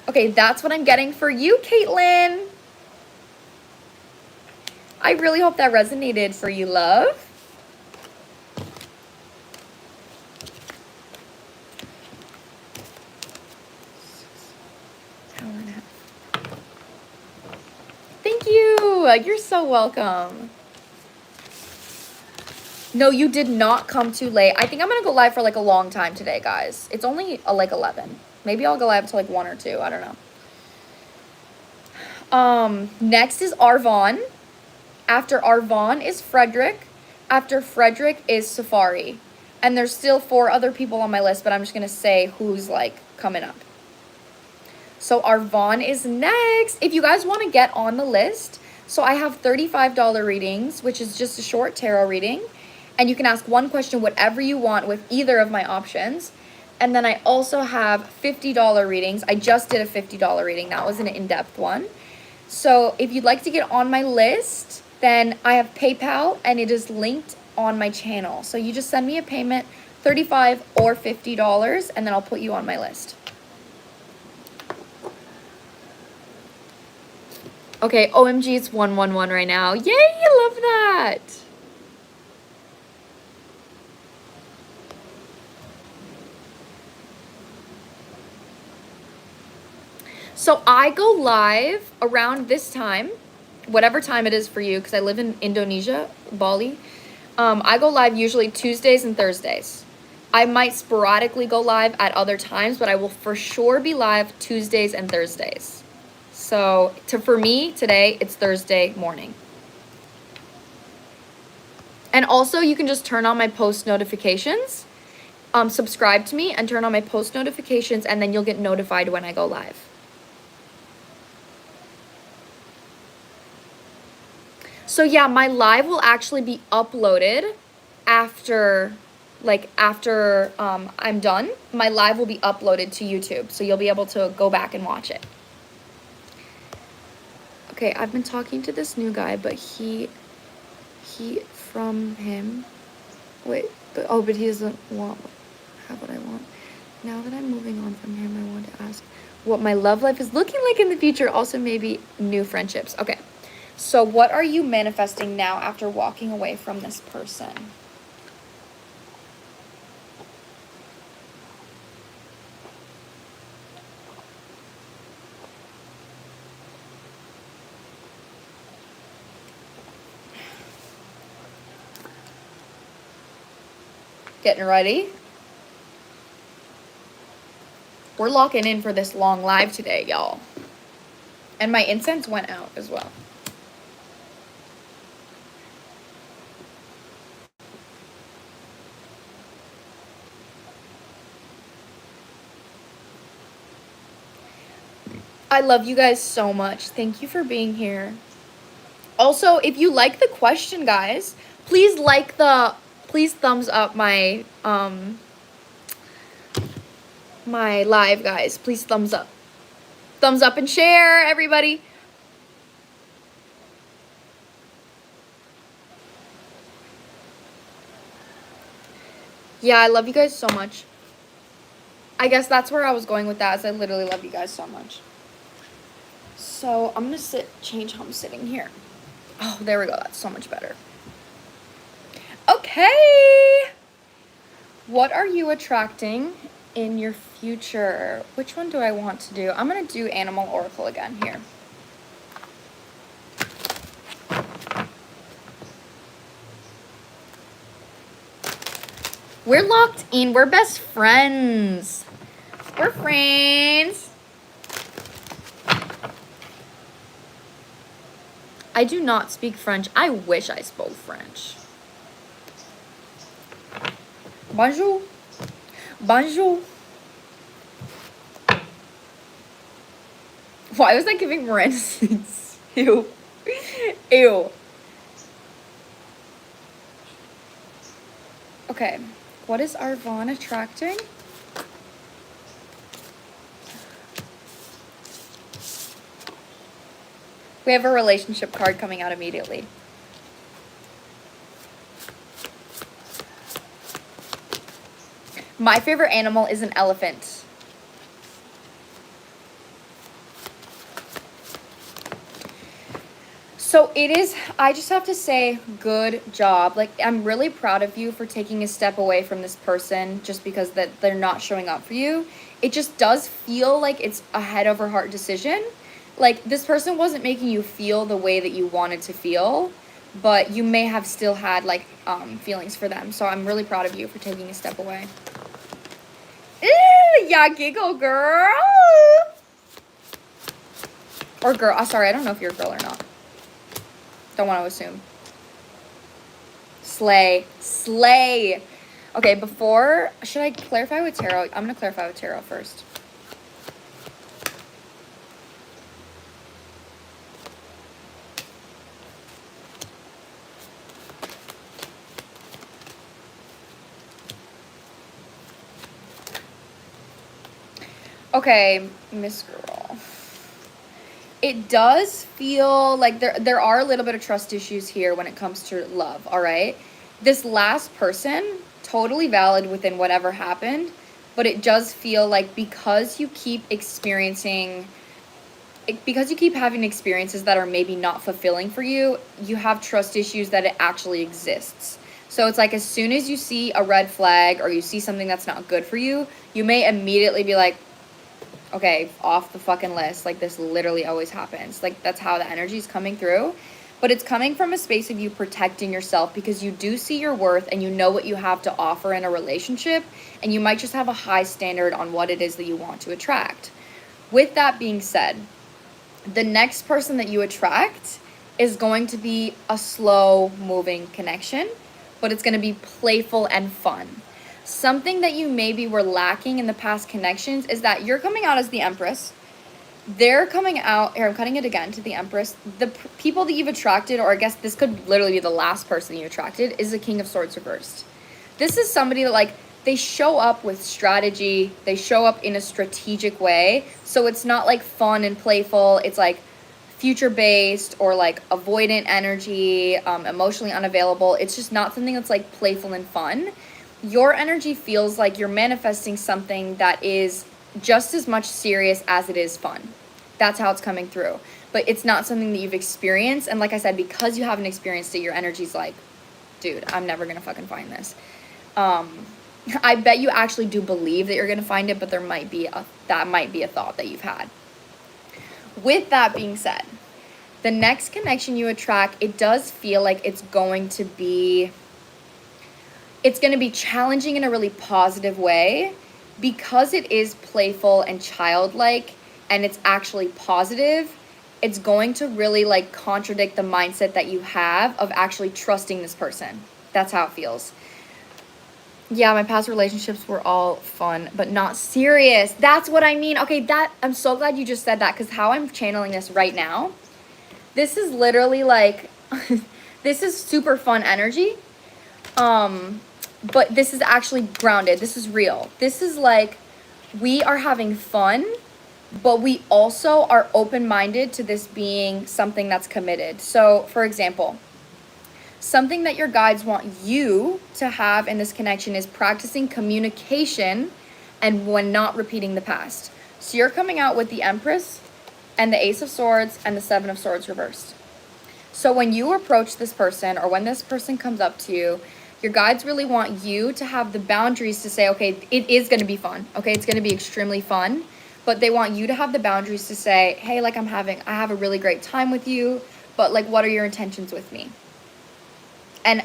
Okay, that's what I'm getting for you, Caitlin. I really hope that resonated for you, love. Thank you. You're so welcome. No, you did not come too late. I think I'm going to go live for like a long time today, guys. It's only like 11. Maybe I'll go live till like 1 or 2. I don't know. Next is Arvon. After Arvon is Frederick. After Frederick is Safari. And there's still 4 other people on my list, but I'm just going to say who's like coming up. So Arvon is next. If you guys want to get on the list, so I have $35 readings, which is just a short tarot reading. And you can ask one question, whatever you want with either of my options. And then I also have $50 readings. I just did a $50 reading. That was an in-depth one. So if you'd like to get on my list, then I have PayPal and it is linked on my channel. So you just send me a payment, $35 or $50, and then I'll put you on my list. Okay, OMG, it's 111 right now. Yay, I love that. So I go live around this time, whatever time it is for you, because I live in Indonesia, Bali. I go live usually Tuesdays and Thursdays. I might sporadically go live at other times, but I will for sure be live Tuesdays and Thursdays. So for me today, it's Thursday morning. And also you can just turn on my post notifications, subscribe to me and turn on my post notifications, and then you'll get notified when I go live. So yeah, my live will actually be uploaded after I'm done. My live will be uploaded to YouTube, so you'll be able to go back and watch it. Okay, I've been talking to this new guy, but he from him. Wait, but he doesn't have what I want. Now that I'm moving on from him, I want to ask what my love life is looking like in the future. Also, maybe new friendships. Okay. So what are you manifesting now after walking away from this person? Getting ready. We're locking in for this long live today, y'all. And my incense went out as well. I love you guys so much. Thank you for being here. Also, if you like the question, guys, please thumbs up my my live, guys. Please thumbs up. Thumbs up and share, everybody. Yeah, I love you guys so much. I guess that's where I was going with that, is I literally love you guys so much. So I'm gonna change how I'm sitting here. Oh, there we go. That's so much better. Okay. What are you attracting in your future? Which one do I want to do? I'm gonna do Animal Oracle again here. We're locked in. We're best friends. We're friends. I do not speak French. I wish I spoke French. Bonjour. Bonjour. Why was I giving Miranda seeds? Ew. Ew. Okay. What is Arvon attracting? We have a relationship card coming out immediately. My favorite animal is an elephant. So it is, I just have to say, good job. Like, I'm really proud of you for taking a step away from this person just because that they're not showing up for you. It just does feel like it's a head over heart decision. Like, this person wasn't making you feel the way that you wanted to feel, but you may have still had, like, feelings for them. So I'm really proud of you for taking a step away. Ew, yeah, giggle, girl. Or girl. Oh, sorry, I don't know if you're a girl or not. Don't want to assume. Slay. Slay. Okay, should I clarify with tarot? I'm going to clarify with tarot first. Okay, Miss Girl. It does feel like there are a little bit of trust issues here when it comes to love, all right? This last person, totally valid within whatever happened, but it does feel like because you keep having experiences that are maybe not fulfilling for you, you have trust issues that it actually exists. So it's like as soon as you see a red flag or you see something that's not good for you, you may immediately be like, okay, off the fucking list. Like, this literally always happens. Like, that's how the energy is coming through. But it's coming from a space of you protecting yourself because you do see your worth and you know what you have to offer in a relationship. And you might just have a high standard on what it is that you want to attract. With that being said, the next person that you attract is going to be a slow moving connection, but it's going to be playful and fun. Something that you maybe were lacking in the past connections is that you're coming out as the Empress. They're coming out, here I'm cutting it again to the Empress. The people that you've attracted, or I guess this could literally be the last person you attracted, is the King of Swords reversed. This is somebody that, like, they show up with strategy. They show up in a strategic way. So it's not like fun and playful. It's like future-based or like avoidant energy, emotionally unavailable. It's just not something that's like playful and fun. Your energy feels like you're manifesting something that is just as much serious as it is fun. That's how it's coming through. But it's not something that you've experienced. And like I said, because you haven't experienced it, your energy's like, dude, I'm never going to fucking find this. I bet you actually do believe that you're going to find it, but that might be a thought that you've had. With that being said, the next connection you attract, it does feel like it's going to be challenging in a really positive way because it is playful and childlike and it's actually positive. It's going to really like contradict the mindset that you have of actually trusting this person. That's how it feels. Yeah, my past relationships were all fun, but not serious. That's what I mean. Okay, I'm so glad you just said that because how I'm channeling this right now, this is literally like, this is super fun energy. But this is actually grounded. This is real. This is like, we are having fun, but we also are open-minded to this being something that's committed. So, for example, something that your guides want you to have in this connection is practicing communication and when not repeating the past. So you're coming out with the Empress and the Ace of Swords and the Seven of Swords reversed. So when you approach this person or when this person comes up to you, your guides really want you to have the boundaries to say, okay, it is going to be fun. Okay, it's going to be extremely fun. But they want you to have the boundaries to say, hey, like I have a really great time with you, but like, what are your intentions with me? And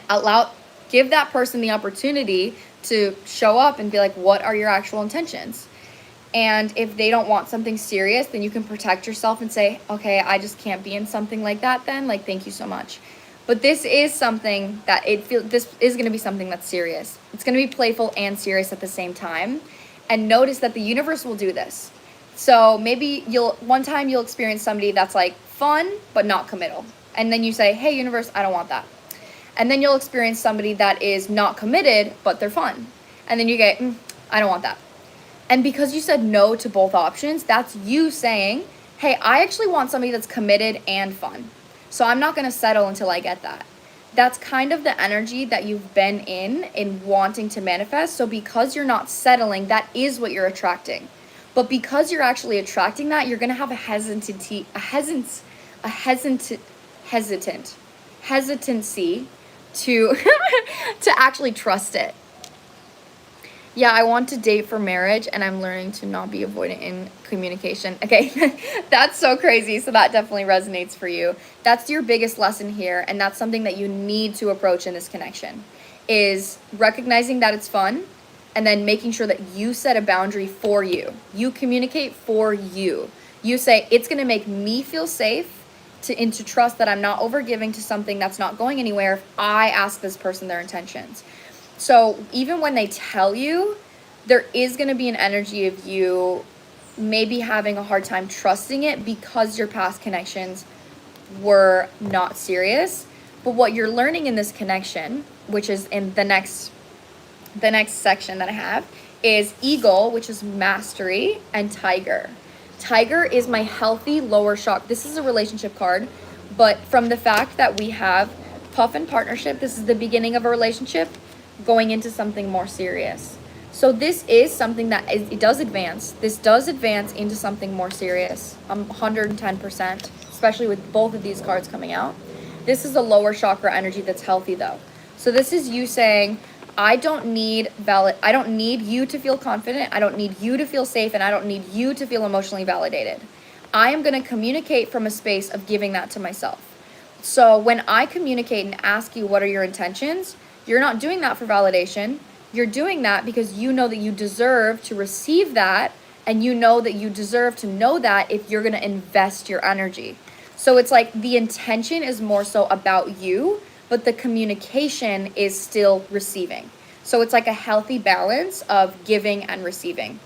give that person the opportunity to show up and be like, what are your actual intentions? And if they don't want something serious, then you can protect yourself and say, okay, I just can't be in something like that then. Like, thank you so much. But this is something that this is going to be something that's serious. It's going to be playful and serious at the same time. And notice that the universe will do this. So maybe one time you'll experience somebody that's like fun, but not committal. And then you say, hey, universe, I don't want that. And then you'll experience somebody that is not committed, but they're fun. And then you get, I don't want that. And because you said no to both options, that's you saying, hey, I actually want somebody that's committed and fun. So I'm not going to settle until I get that. That's kind of the energy that you've been in wanting to manifest. So because you're not settling, that is what you're attracting. But because you're actually attracting that, you're going to have a hesitancy to to actually trust it. Yeah, I want to date for marriage and I'm learning to not be avoidant in communication. Okay, that's so crazy. So that definitely resonates for you. That's your biggest lesson here. And that's something that you need to approach in this connection is recognizing that it's fun and then making sure that you set a boundary for you. You communicate for you. You say, it's going to make me feel safe and to trust that I'm not overgiving to something that's not going anywhere if I ask this person their intentions. So even when they tell you, there is going to be an energy of you maybe having a hard time trusting it because your past connections were not serious. But what you're learning in this connection, which is in the next section that I have, is eagle, which is mastery, and tiger. Tiger is my healthy lower chakra. This is a relationship card, but from the fact that we have puff and partnership, this is the beginning of a relationship going into something more serious. So this is something that it does advance. This does advance into something more serious. 110%, especially with both of these cards coming out. This is a lower chakra energy that's healthy though. So this is you saying, I don't need you to feel confident. I don't need you to feel safe, and I don't need you to feel emotionally validated. I am going to communicate from a space of giving that to myself. So when I communicate and ask you what are your intentions, you're not doing that for validation. You're doing that because you know that you deserve to receive that, and you know that you deserve to know that if you're going to invest your energy. So it's like the intention is more so about you, but the communication is still receiving. So it's like a healthy balance of giving and receiving.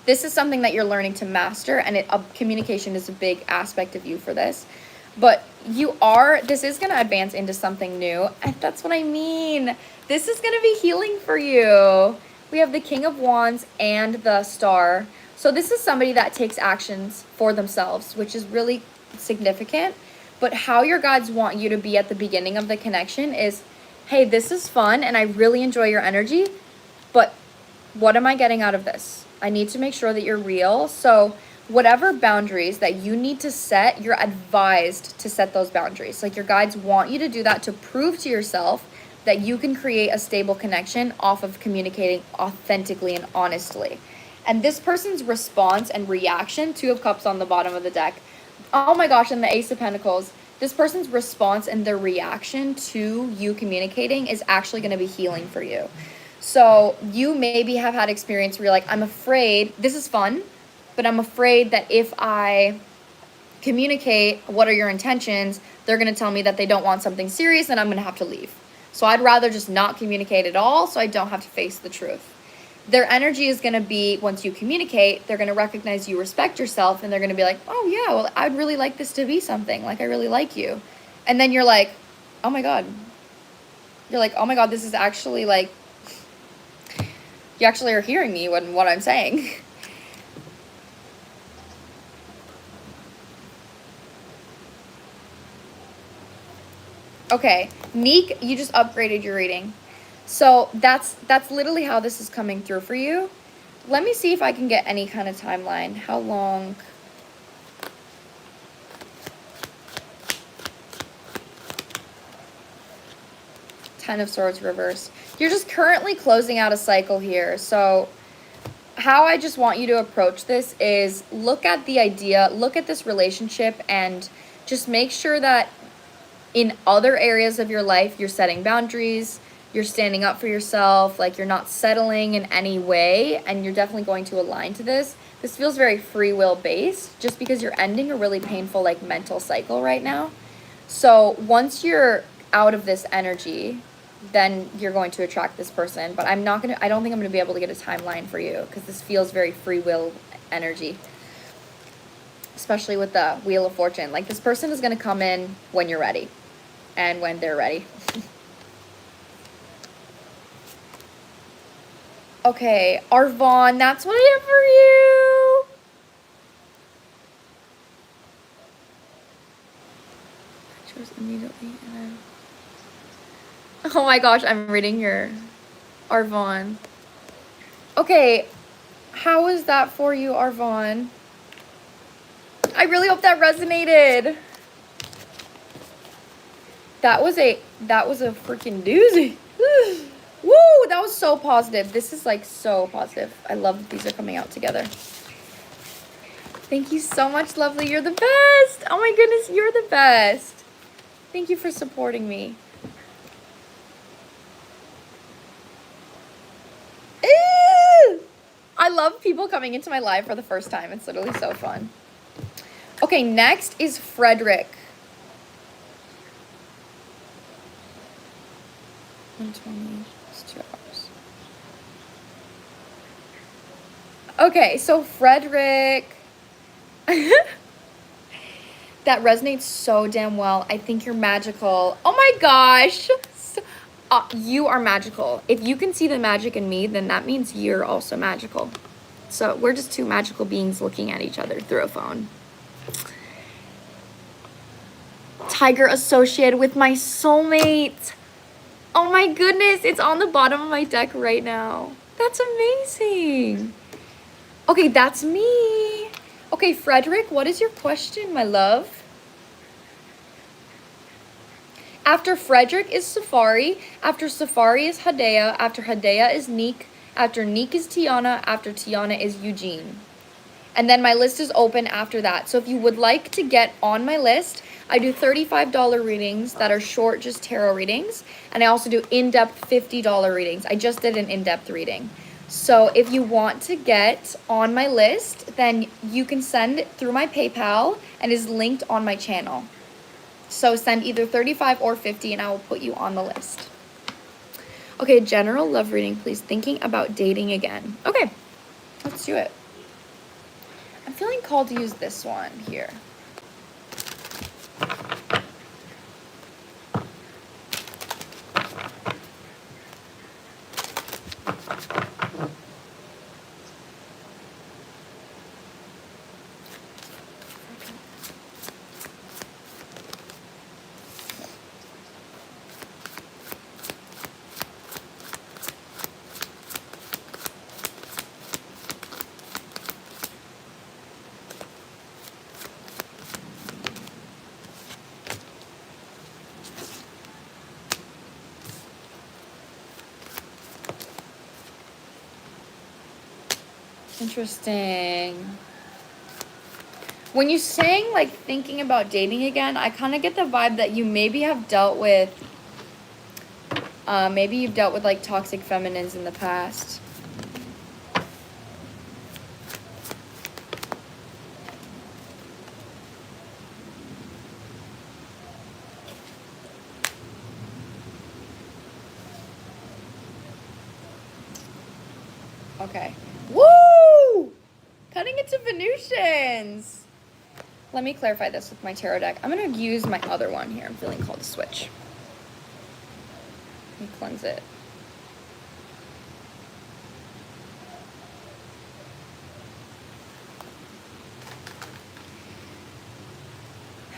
This is something that you're learning to master, and communication is a big aspect of you for this. But this is going to advance into something new, and that's what I mean. This is going to be healing for you. We have the King of Wands and the Star. So this is somebody that takes actions for themselves, which is really significant. But how your guides want you to be at the beginning of the connection is, hey, this is fun and I really enjoy your energy, but what am I getting out of this? I need to make sure that you're real. So whatever boundaries that you need to set, you're advised to set those boundaries. Like your guides want you to do that to prove to yourself that you can create a stable connection off of communicating authentically and honestly. And this person's response and reaction, 2 of Cups on the bottom of the deck, oh my gosh, and the Ace of Pentacles, this person's response and their reaction to you communicating is actually going to be healing for you. So you maybe have had experience where you're like, I'm afraid, this is fun, but I'm afraid that if I communicate what are your intentions, they're going to tell me that they don't want something serious and I'm going to have to leave. So I'd rather just not communicate at all so I don't have to face the truth. Their energy is going to be, once you communicate, they're going to recognize you respect yourself, and they're going to be like, oh yeah, well, I'd really like this to be something. Like, I really like you. And then you're like, oh my God. You're like, oh my God, this is actually like, you actually are hearing me when what I'm saying. Okay, Neek, you just upgraded your reading. So that's literally how this is coming through for you. Let me see if I can get any kind of timeline. How long? Ten of Swords reverse. You're just currently closing out a cycle here. So how I just want you to approach this is look at the idea, look at this relationship, and just make sure that in other areas of your life, you're setting boundaries, you're standing up for yourself, like you're not settling in any way, and you're definitely going to align to this. This feels very free will based, just because you're ending a really painful like mental cycle right now. So once you're out of this energy, then you're going to attract this person. But I don't think I'm gonna be able to get a timeline for you, because this feels very free will energy, especially with the Wheel of Fortune. Like, this person is gonna come in when you're ready and when they're ready. Okay, Arvon, that's what I have for you. I chose immediately. Oh my gosh, I'm reading your Arvon. Okay, how is that for you, Arvon? I really hope that resonated. That was a freaking doozy. Woo, that was so positive. This is like so positive. I love that these are coming out together. Thank you so much, lovely. You're the best. Oh my goodness, you're the best. Thank you for supporting me. people coming into my live for the first time. It's literally so fun. Okay, next is Frederick. 120, it's 2 hours. Okay, so Frederick. That resonates so damn well. I think you're magical. Oh my gosh. You are magical. If you can see the magic in me, then that means you're also magical. So we're just two magical beings looking at each other through a phone. Tiger associated with my soulmate. Oh my goodness, it's on the bottom of my deck right now. That's amazing. Okay, that's me. Okay, Frederick, what is your question, my love? After Frederick is Safari. After Safari is Hadea. After Hadea is Neek. After Neek is Tiana. After Tiana is Eugene. And then my list is open after that. So if you would like to get on my list, I do $35 readings that are short, just tarot readings. And I also do in-depth $50 readings. I just did an in-depth reading. So if you want to get on my list, then you can send it through my PayPal and is linked on my channel. So send either 35 or 50 and I will put you on the list. Okay, general love reading, please. Thinking about dating again. Okay, let's do it. I'm feeling called to use this one here. Interesting. When you're saying like thinking about dating again, I kind of get the vibe that you maybe have dealt with, maybe you've dealt with like toxic feminines in the past. Okay. Woo! Cutting into Venusians. Let me clarify this with my tarot deck. I'm going to use my other one here. I'm feeling called to switch. Let me cleanse it.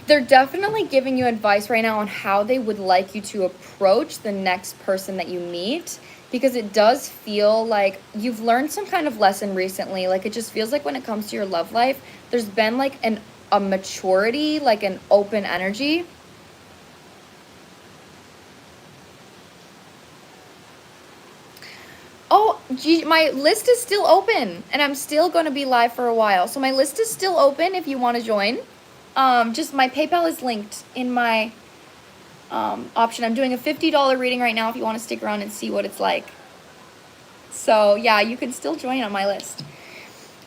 They're definitely giving you advice right now on how they would like you to approach the next person that you meet. Because it does feel like you've learned some kind of lesson recently. Like it just feels like when it comes to your love life, there's been like a maturity, like an open energy. Oh, gee, my list is still open and I'm still going to be live for a while. So my list is still open if you want to join. Just my PayPal is linked in my option. I'm doing a $50 reading right now if you want to stick around and see what it's like. So yeah, you can still join on my list.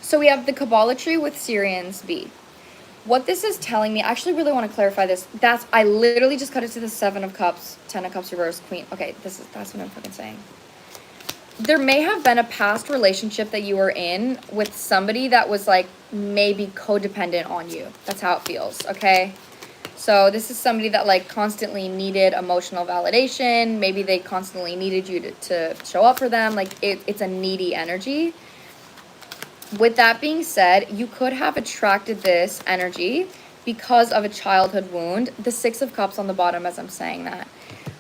So we have the Kabbalah tree with Syrians B. What this is telling me, I actually really want to clarify this. I literally just cut it to the 7 of Cups, 10 of Cups reverse, Queen. Okay, that's what I'm fucking saying. There may have been a past relationship that you were in with somebody that was like maybe codependent on you. That's how it feels, okay? So this is somebody that like constantly needed emotional validation. Maybe they constantly needed you to show up for them. Like it's a needy energy. With that being said, you could have attracted this energy because of a childhood wound. The 6 of Cups on the bottom as I'm saying that.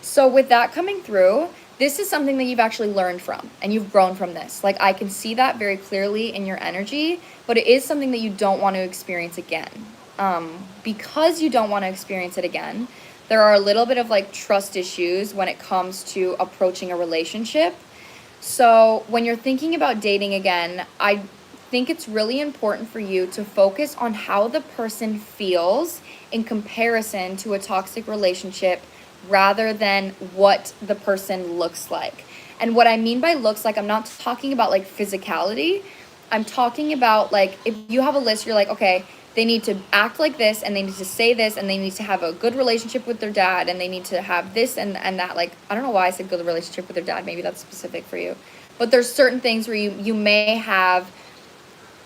So with that coming through, this is something that you've actually learned from and you've grown from this. Like I can see that very clearly in your energy, but it is something that you don't want to experience again. Because you don't want to experience it again, there are a little bit of like trust issues when it comes to approaching a relationship. So when you're thinking about dating again, I think it's really important for you to focus on how the person feels in comparison to a toxic relationship rather than what the person looks like. And what I mean by looks like, I'm not talking about like physicality. I'm talking about like if you have a list, you're like, okay, they need to act like this and they need to say this and they need to have a good relationship with their dad and they need to have this and that. Like, I don't know why I said good relationship with their dad. Maybe that's specific for you. But there's certain things where you may have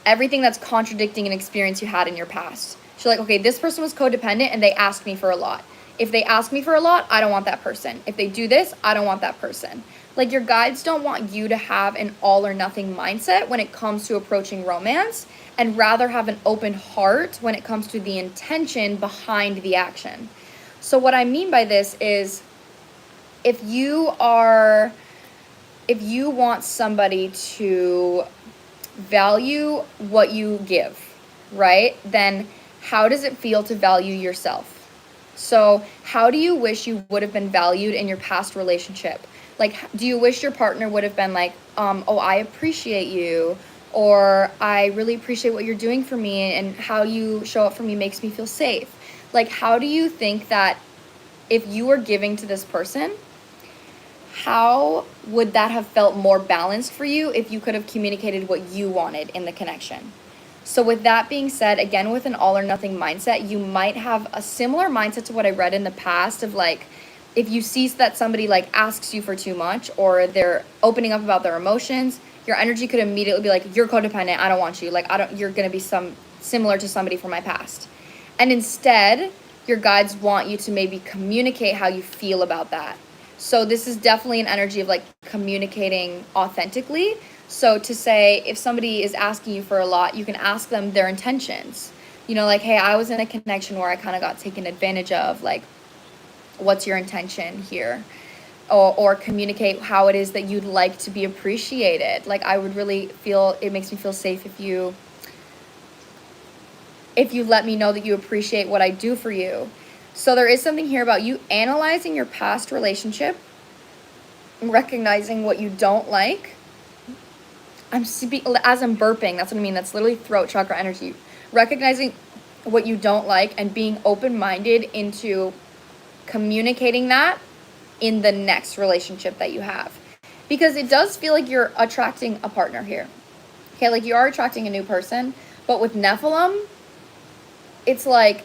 everything that's contradicting an experience you had in your past. So like, okay, this person was codependent and they asked me for a lot. If they ask me for a lot, I don't want that person. If they do this, I don't want that person. Like, your guides don't want you to have an all or nothing mindset when it comes to approaching romance, and rather have an open heart when it comes to the intention behind the action. So what I mean by this is if you want somebody to value what you give, right? Then how does it feel to value yourself? So how do you wish you would have been valued in your past relationship? Like, do you wish your partner would have been like, oh, I appreciate you, or I really appreciate what you're doing for me and how you show up for me makes me feel safe? Like, how do you think that if you were giving to this person, how would that have felt more balanced for you if you could have communicated what you wanted in the connection? So with that being said, again, with an all or nothing mindset, you might have a similar mindset to what I read in the past of like, if you see that somebody like asks you for too much or they're opening up about their emotions, your energy could immediately be like, you're codependent, I don't want you. Like, you're going to be similar to somebody from my past. And instead, your guides want you to maybe communicate how you feel about that. So this is definitely an energy of like communicating authentically. So to say, if somebody is asking you for a lot, you can ask them their intentions. You know, like, hey, I was in a connection where I kind of got taken advantage of. Like, what's your intention here? Or communicate how it is that you'd like to be appreciated. Like, I would really feel, it makes me feel safe if you let me know that you appreciate what I do for you. So there is something here about you analyzing your past relationship, recognizing what you don't like. I'm speaking as I'm burping. That's what I mean. That's literally throat chakra energy. Recognizing what you don't like and being open-minded into communicating that in the next relationship that you have. Because it does feel like you're attracting a partner here. Okay, like you are attracting a new person. But with Nephilim, it's like,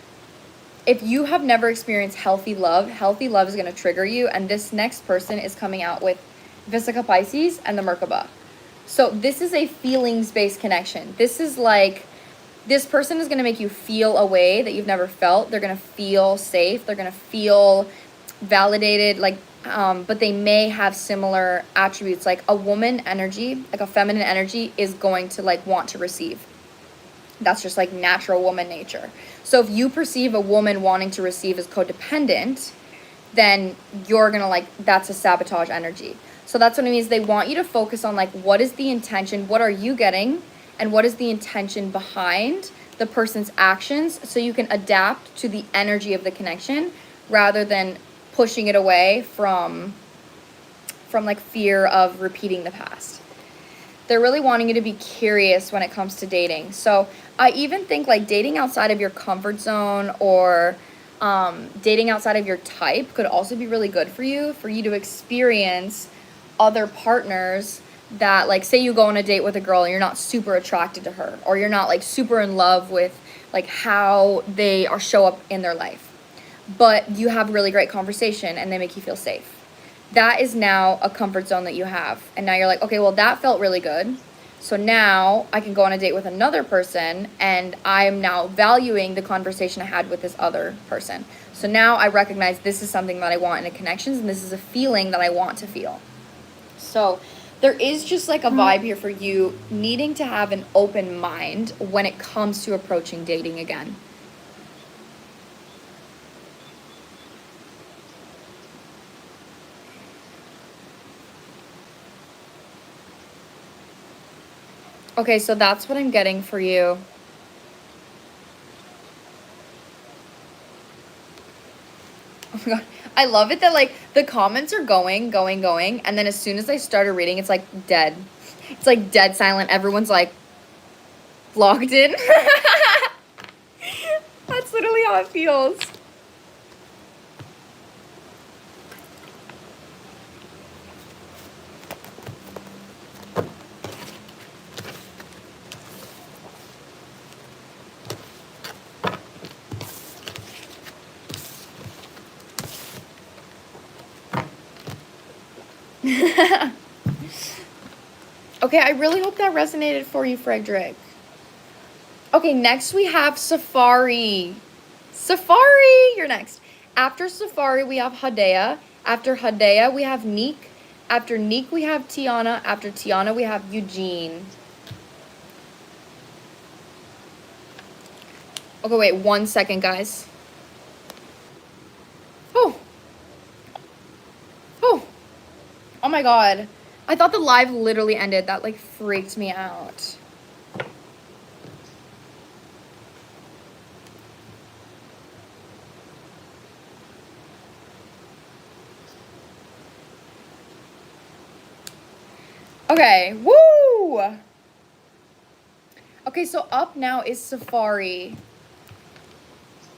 if you have never experienced healthy love is going to trigger you. And this next person is coming out with Vesica Pisces and the Merkaba. So this is a feelings-based connection. This is like, this person is going to make you feel a way that you've never felt. They're going to feel safe. They're going to feel validated, like, but they may have similar attributes. Like a woman energy, like a feminine energy is going to like want to receive. That's just like natural woman nature. So if you perceive a woman wanting to receive as codependent, then you're going to like, that's a sabotage energy. So that's what it means. They want you to focus on like, what is the intention? What are you getting? And what is the intention behind the person's actions? So you can adapt to the energy of the connection rather than pushing it away from like fear of repeating the past. They're really wanting you to be curious when it comes to dating. So I even think like dating outside of your comfort zone or dating outside of your type could also be really good for you to experience other partners that, like, say you go on a date with a girl and you're not super attracted to her, or you're not like super in love with like how they are show up in their life, but you have really great conversation and they make you feel safe. That is now a comfort zone that you have. And now you're like, okay, well, that felt really good. So now I can go on a date with another person and I'm now valuing the conversation I had with this other person. So now I recognize this is something that I want in a connections and this is a feeling that I want to feel. So there is just like a vibe here for you needing to have an open mind when it comes to approaching dating again. Okay, so that's what I'm getting for you. Oh my god. I love it that like the comments are going, and then as soon as I started reading, it's like dead. It's like dead silent. Everyone's like logged in. That's literally how it feels. Okay, I really hope that resonated for you, Frederick. Okay, next we have Safari. Safari, you're next. After Safari, we have Hadea. After Hadea, we have Neek. After Neek, we have Tiana. After Tiana, we have Eugene. Okay, wait 1 second, guys. Oh. Oh. Oh my god. I thought the live literally ended. That like freaked me out. Okay, woo! Okay, so up now is Safari.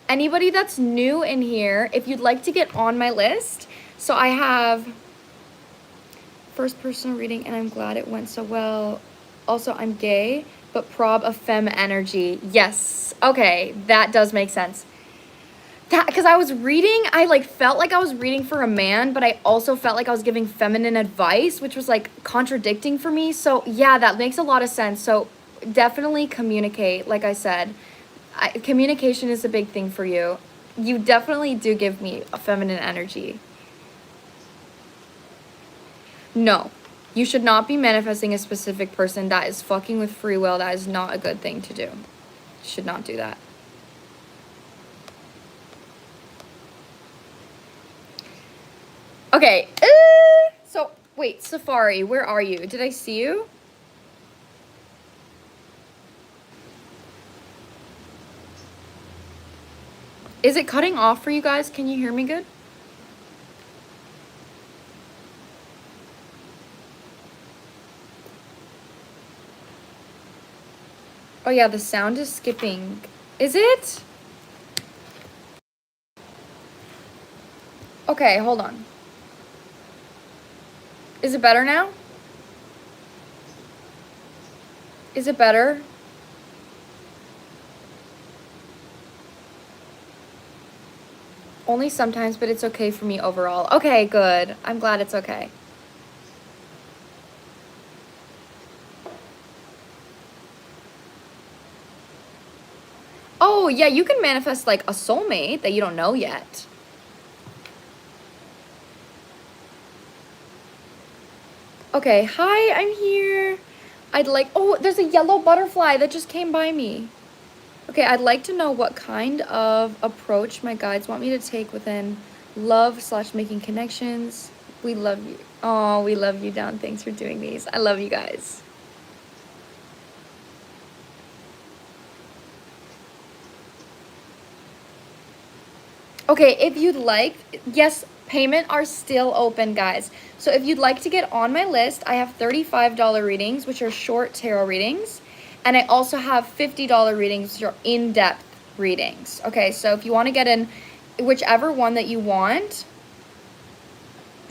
Anybody that's new in here, if you'd like to get on my list, so I have first personal reading and I'm glad it went so well. Also, I'm gay, but prob of femme energy. Yes, okay, that does make sense. That, because I was reading, I like felt like I was reading for a man, but I also felt like I was giving feminine advice, which was like contradicting for me. So yeah, that makes a lot of sense. So definitely communicate, like I said. Communication is a big thing for you. You definitely do give me a feminine energy. No, you should not be manifesting a specific person. That is fucking with free will. That is not a good thing to do. You should not do that. Okay, so wait, Safari, where are you? Did I see you? Is it cutting off for you guys? Can you hear me good? Oh yeah, the sound is skipping. Is it? Okay, hold on. Is it better now? Is it better? Only sometimes, but it's okay for me overall. Okay, good. I'm glad it's okay. Oh, yeah, you can manifest like a soulmate that you don't know yet. Okay, hi, I'm here. I'd like, oh, there's a yellow butterfly that just came by me. Okay, I'd like to know what kind of approach my guides want me to take within love/making connections. We love you. Oh, we love you, Down. Thanks for doing these. I love you guys. Okay, if you'd like, yes, payment are still open, guys. So if you'd like to get on my list, I have $35 readings, which are short tarot readings. And I also have $50 readings, which are in-depth readings. Okay, so if you want to get in whichever one that you want.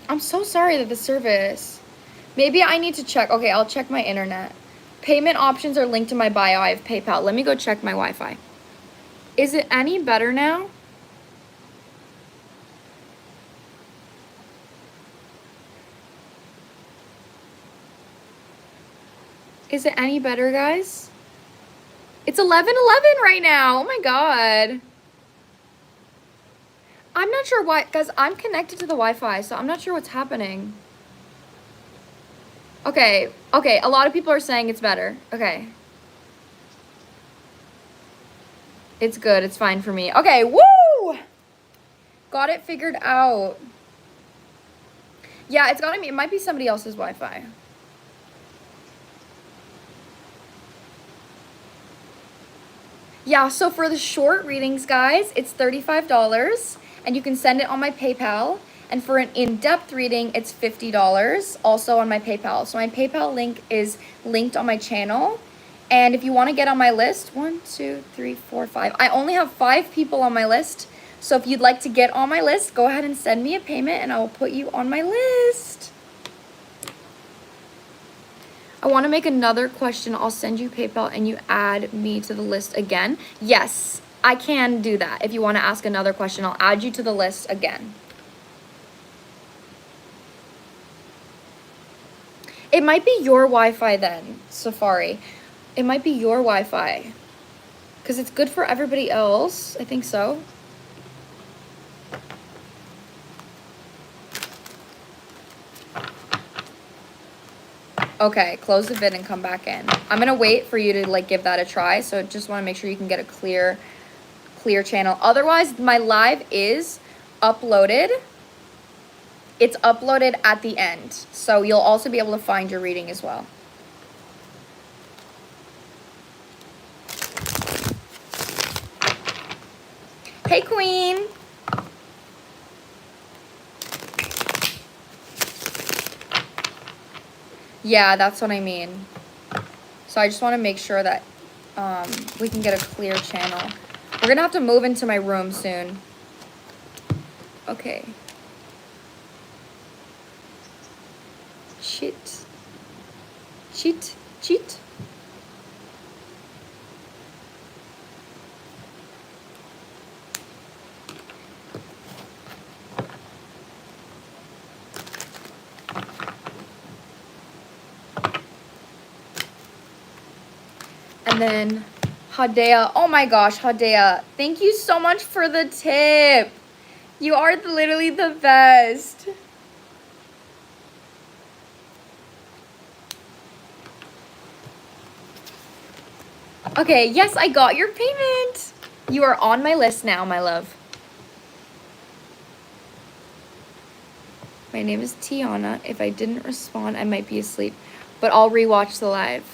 I'm so sorry that the service. Maybe I need to check. Okay, I'll check my internet. Payment options are linked to my bio. I have PayPal. Let me go check my Wi-Fi. Is it any better now? Is it any better, guys? It's 11:11 right now. Oh my god. I'm not sure why, guys. I'm connected to the Wi-Fi, so I'm not sure what's happening. Okay, okay. A lot of people are saying it's better. Okay. It's good. It's fine for me. Okay, woo! Got it figured out. Yeah, it's gotta be, it might be somebody else's Wi-Fi. Yeah, so for the short readings, guys, it's $35, and you can send it on my PayPal. And for an in-depth reading, it's $50, also on my PayPal. So my PayPal link is linked on my channel. And if you want to get on my list, 1, 2, 3, 4, 5. I only have 5 people on my list. So if you'd like to get on my list, go ahead and send me a payment, and I will put you on my list. I want to make another question. I'll send you PayPal and you add me to the list again. Yes, I can do that. If you want to ask another question, I'll add you to the list again. It might be your Wi-Fi then, Safari. It might be your Wi-Fi. Because it's good for everybody else. I think so. Okay, close the vid and come back in. I'm gonna wait for you to like give that a try. So just want to make sure you can get a clear channel. Otherwise, my live is uploaded. It's uploaded at the end. So you'll also be able to find your reading as well. Hey, Queen. Yeah, that's what I mean. So I just want to make sure that we can get a clear channel. We're going to have to move into my room soon. Okay. Cheat. Cheat. Cheat. And then Hadea. Oh my gosh, Hadea. Thank you so much for the tip. You are literally the best. Okay, yes, I got your payment. You are on my list now, my love. My name is Tiana. If I didn't respond, I might be asleep, but I'll rewatch the live.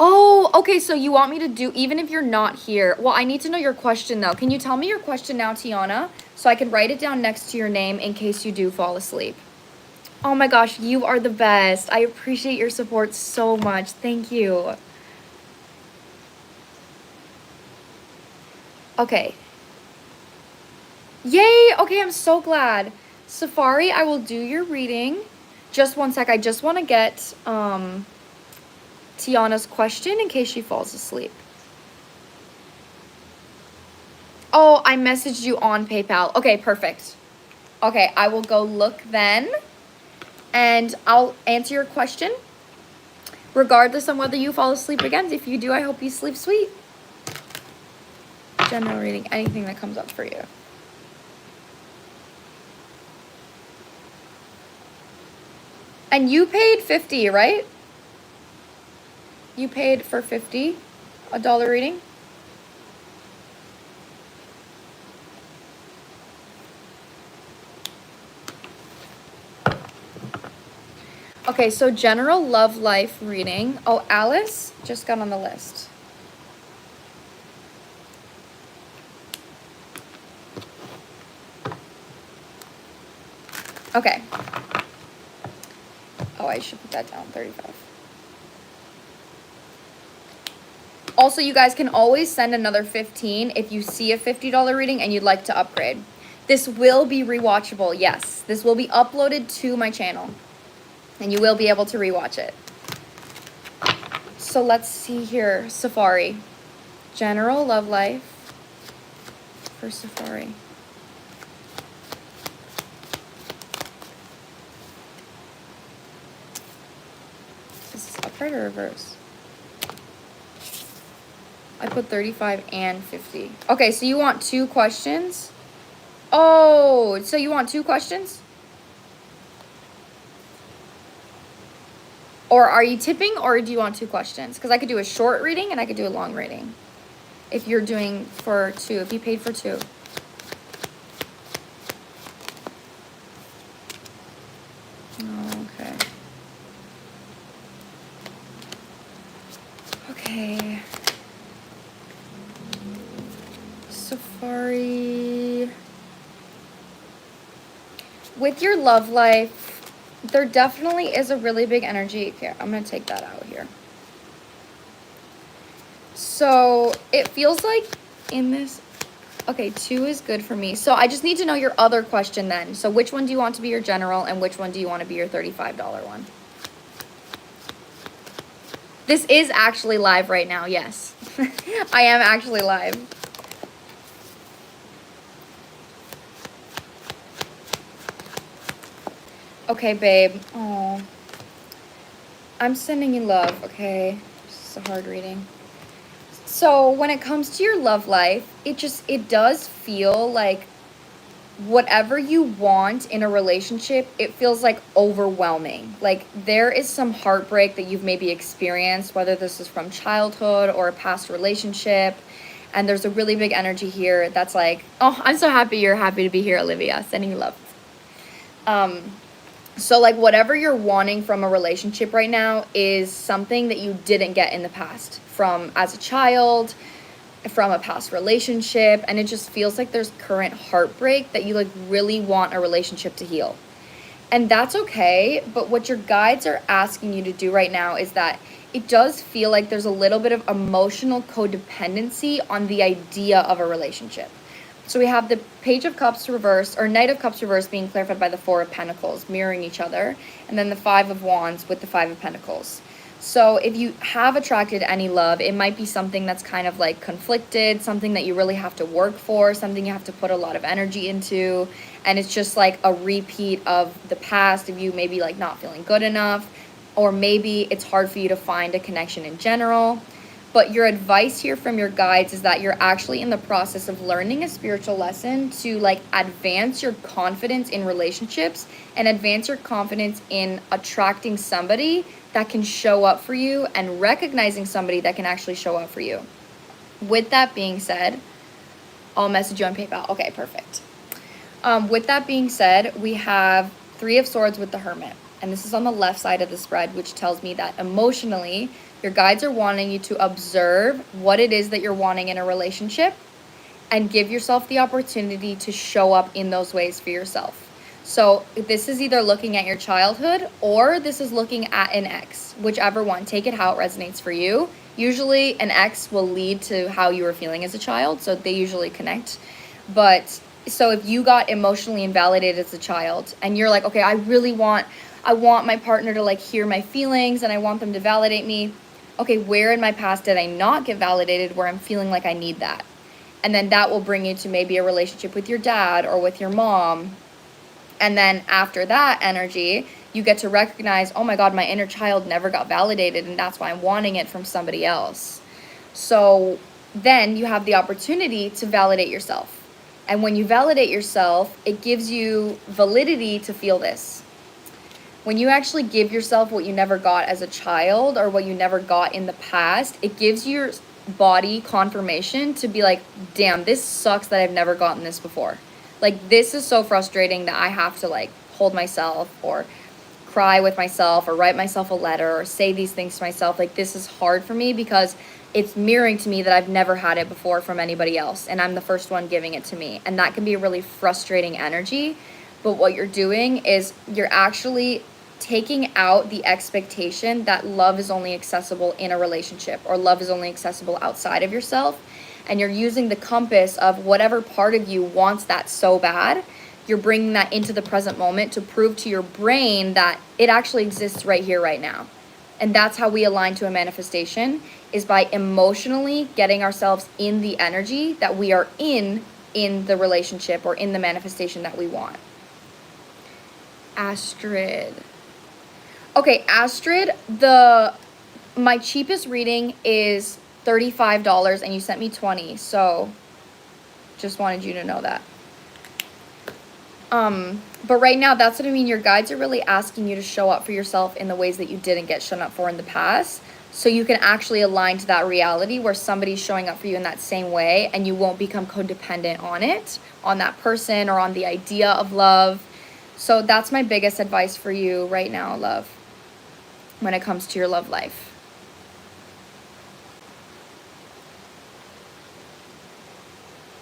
Oh, okay, so you want me to do, even if you're not here. Well, I need to know your question, though. Can you tell me your question now, Tiana, so I can write it down next to your name in case you do fall asleep? Oh my gosh, you are the best. I appreciate your support so much. Thank you. Okay. Yay! Okay, I'm so glad. Safari, I will do your reading. Just one sec. I just want to get Tiana's question in case she falls asleep. Oh, I messaged you on PayPal. Okay, perfect. Okay, I will go look then, and I'll answer your question, regardless on whether you fall asleep again. If you do, I hope you sleep sweet. General reading, anything that comes up for you. And you paid $50, right? You paid for $50, $1 reading? Okay, so general love life reading. Oh, Alice just got on the list. Okay. Oh, I should put that down, 35. Also, you guys can always send another 15 if you see a $50 reading and you'd like to upgrade. This will be rewatchable, yes. This will be uploaded to my channel, and you will be able to rewatch it. So let's see here, Safari. General love life for Safari. Is this upright or reverse? I put 35 and 50. Okay, so you want 2 questions? Oh, so you want 2 questions? Or are you tipping, or do you want 2 questions? Because I could do a short reading and I could do a long reading. If you're doing for 2, if you paid for 2. Okay. Okay. Safari. With your love life, there definitely is a really big energy. Here, I'm going to take that out here. So it feels like in this, okay, 2 is good for me. So I just need to know your other question then. So which one do you want to be your general, and which one do you want to be your $35 one? This is actually live right now, yes. I am actually live. Okay, babe. Oh, I'm sending you love, okay? This is a hard reading. So when it comes to your love life, it does feel like whatever you want in a relationship, it feels like overwhelming. Like there is some heartbreak that you've maybe experienced, whether this is from childhood or a past relationship. And there's a really big energy here that's like, oh, I'm so happy you're happy to be here, Olivia. Sending you love. So like whatever you're wanting from a relationship right now is something that you didn't get in the past, from as a child, from a past relationship, and it just feels like there's current heartbreak that you like really want a relationship to heal. And that's okay, but what your guides are asking you to do right now is that it does feel like there's a little bit of emotional codependency on the idea of a relationship. So we have the Page of Cups reversed, or Knight of Cups reversed, being clarified by the Four of Pentacles, mirroring each other, and then the Five of Wands with the Five of Pentacles. So if you have attracted any love, it might be something that's kind of like conflicted, something that you really have to work for, something you have to put a lot of energy into, and it's just like a repeat of the past of you maybe like not feeling good enough, or maybe it's hard for you to find a connection in general. But your advice here from your guides is that you're actually in the process of learning a spiritual lesson to like advance your confidence in relationships and advance your confidence in attracting somebody that can show up for you and recognizing somebody that can actually show up for you. With that being said, I'll message you on PayPal. Okay, perfect. With that being said, we have Three of Swords with the Hermit. And this is on the left side of the spread, which tells me that emotionally, your guides are wanting you to observe what it is that you're wanting in a relationship and give yourself the opportunity to show up in those ways for yourself. So this is either looking at your childhood or this is looking at an ex, whichever one. Take it how it resonates for you. Usually an ex will lead to how you were feeling as a child, so they usually connect. But so if you got emotionally invalidated as a child and you're like, okay, I want my partner to like hear my feelings and I want them to validate me. Okay, where in my past did I not get validated where I'm feeling like I need that? And then that will bring you to maybe a relationship with your dad or with your mom. And then after that energy, you get to recognize, oh my God, my inner child never got validated and that's why I'm wanting it from somebody else. So then you have the opportunity to validate yourself. And when you validate yourself, it gives you validity to feel this. When you actually give yourself what you never got as a child or what you never got in the past, it gives your body confirmation to be like, damn, this sucks that I've never gotten this before. Like, this is so frustrating that I have to like hold myself or cry with myself or write myself a letter or say these things to myself. Like, this is hard for me because it's mirroring to me that I've never had it before from anybody else and I'm the first one giving it to me. And that can be a really frustrating energy. But what you're doing is you're actually taking out the expectation that love is only accessible in a relationship or love is only accessible outside of yourself. And you're using the compass of whatever part of you wants that so bad. You're bringing that into the present moment to prove to your brain that it actually exists right here, right now. And that's how we align to a manifestation, is by emotionally getting ourselves in the energy that we are in the relationship or in the manifestation that we want. Astrid. Okay, Astrid, my cheapest reading is $35 and you sent me $20, so just wanted you to know that. But right now, that's what I mean. Your guides are really asking you to show up for yourself in the ways that you didn't get shown up for in the past, so you can actually align to that reality where somebody's showing up for you in that same way and you won't become codependent on it, on that person or on the idea of love. So that's my biggest advice for you right now, love, when it comes to your love life.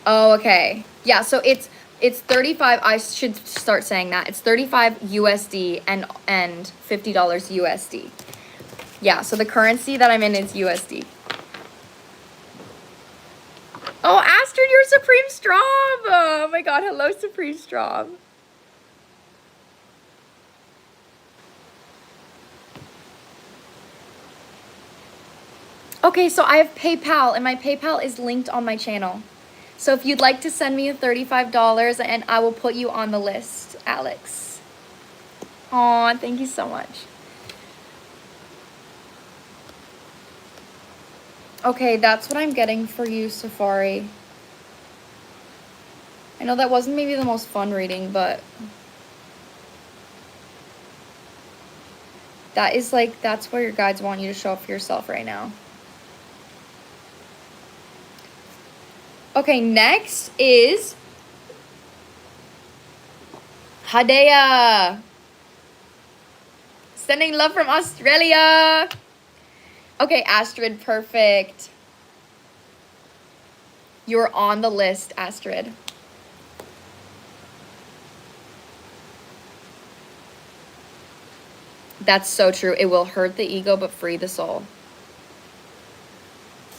Oh, okay. Yeah, so it's 35. I should start saying that. It's 35 USD and $50 USD. Yeah, so the currency that I'm in is USD. Oh, Astrid, you're Supreme Strom. Oh my God, hello, Supreme Strom. Okay, so I have PayPal, and my PayPal is linked on my channel. So if you'd like to send me $35, and I will put you on the list, Alex. Aw, thank you so much. Okay, that's what I'm getting for you, Safari. I know that wasn't maybe the most fun reading, but that is like, that's where your guides want you to show up for yourself right now. Okay, next is Hadea. Sending love from Australia. Okay, Astrid, perfect. You're on the list, Astrid. That's so true. It will hurt the ego, but free the soul.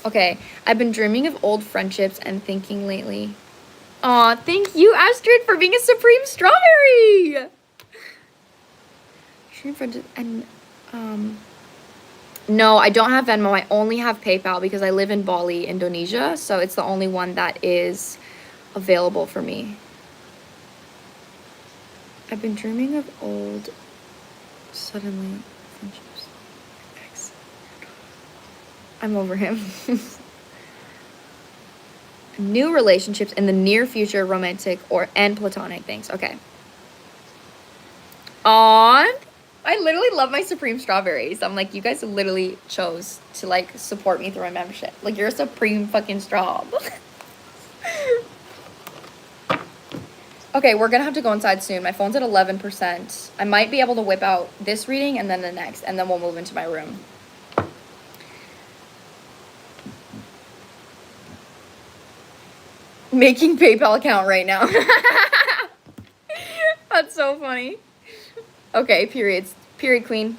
Okay, I've been dreaming of old friendships and thinking lately. Aw, thank you, Astrid, for being a supreme strawberry. And, no, I don't have Venmo. I only have PayPal because I live in Bali, Indonesia. So it's the only one that is available for me. I've been dreaming of old, suddenly, friendships. Ex. I'm over him. New relationships in the near future, romantic and platonic things. Okay. On. I literally love my supreme strawberries. I'm like, you guys literally chose to like support me through my membership. Like, you're a supreme fucking straw. Okay, we're gonna have to go inside soon. My phone's at 11%. I might be able to whip out this reading and then the next, and then we'll move into my room. Making PayPal account right now. That's so funny. Okay, periods. Period queen.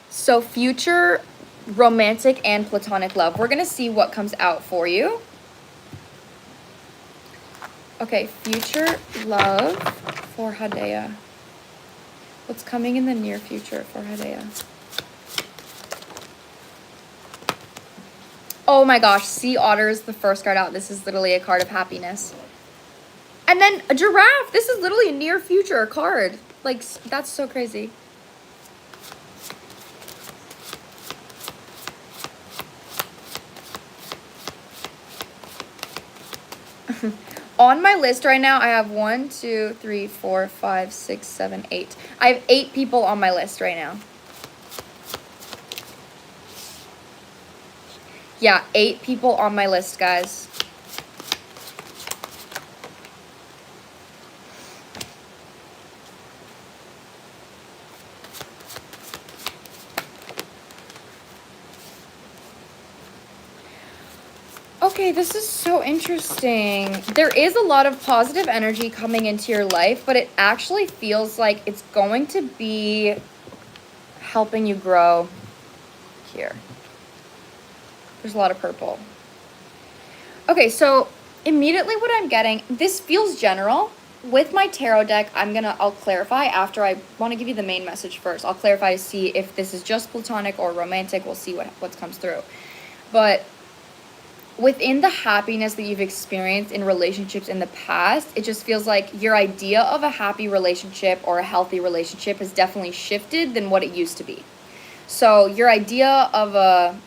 So future romantic and platonic love. We're going to see what comes out for you. Okay, future love for Hadea. What's coming in the near future for Hadea? Oh my gosh, sea otter is the first card out. This is literally a card of happiness. And then a giraffe. This is literally a near future card. Like, that's so crazy. On my list right now, I have 1, 2, 3, 4, 5, 6, 7, 8. I have 8 people on my list right now. Yeah, 8 people on my list, guys. Okay, this is so interesting. There is a lot of positive energy coming into your life, but it actually feels like it's going to be helping you grow here. There's a lot of purple. Okay, so immediately what I'm getting, this feels general. With my tarot deck, I'll clarify after. I want to give you the main message first. I'll clarify to see if this is just platonic or romantic. We'll see what comes through. But within the happiness that you've experienced in relationships in the past, it just feels like your idea of a happy relationship or a healthy relationship has definitely shifted than what it used to be. So your idea of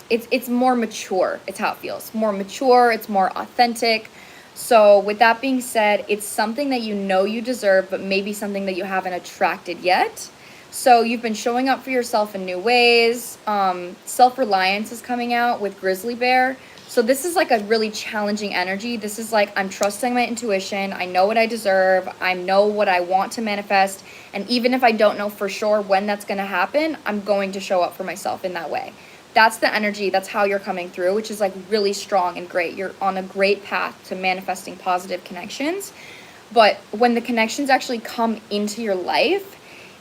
it's more mature. It's how it feels. More mature, it's more authentic. So with that being said, it's something that you know you deserve, but maybe something that you haven't attracted yet. So you've been showing up for yourself in new ways. Self-reliance is coming out with Grizzly Bear. So this is like a really challenging energy. This is like, I'm trusting my intuition. I know what I deserve. I know what I want to manifest. And even if I don't know for sure when that's going to happen, I'm going to show up for myself in that way. That's the energy. That's how you're coming through, which is like really strong and great. You're on a great path to manifesting positive connections. But when the connections actually come into your life,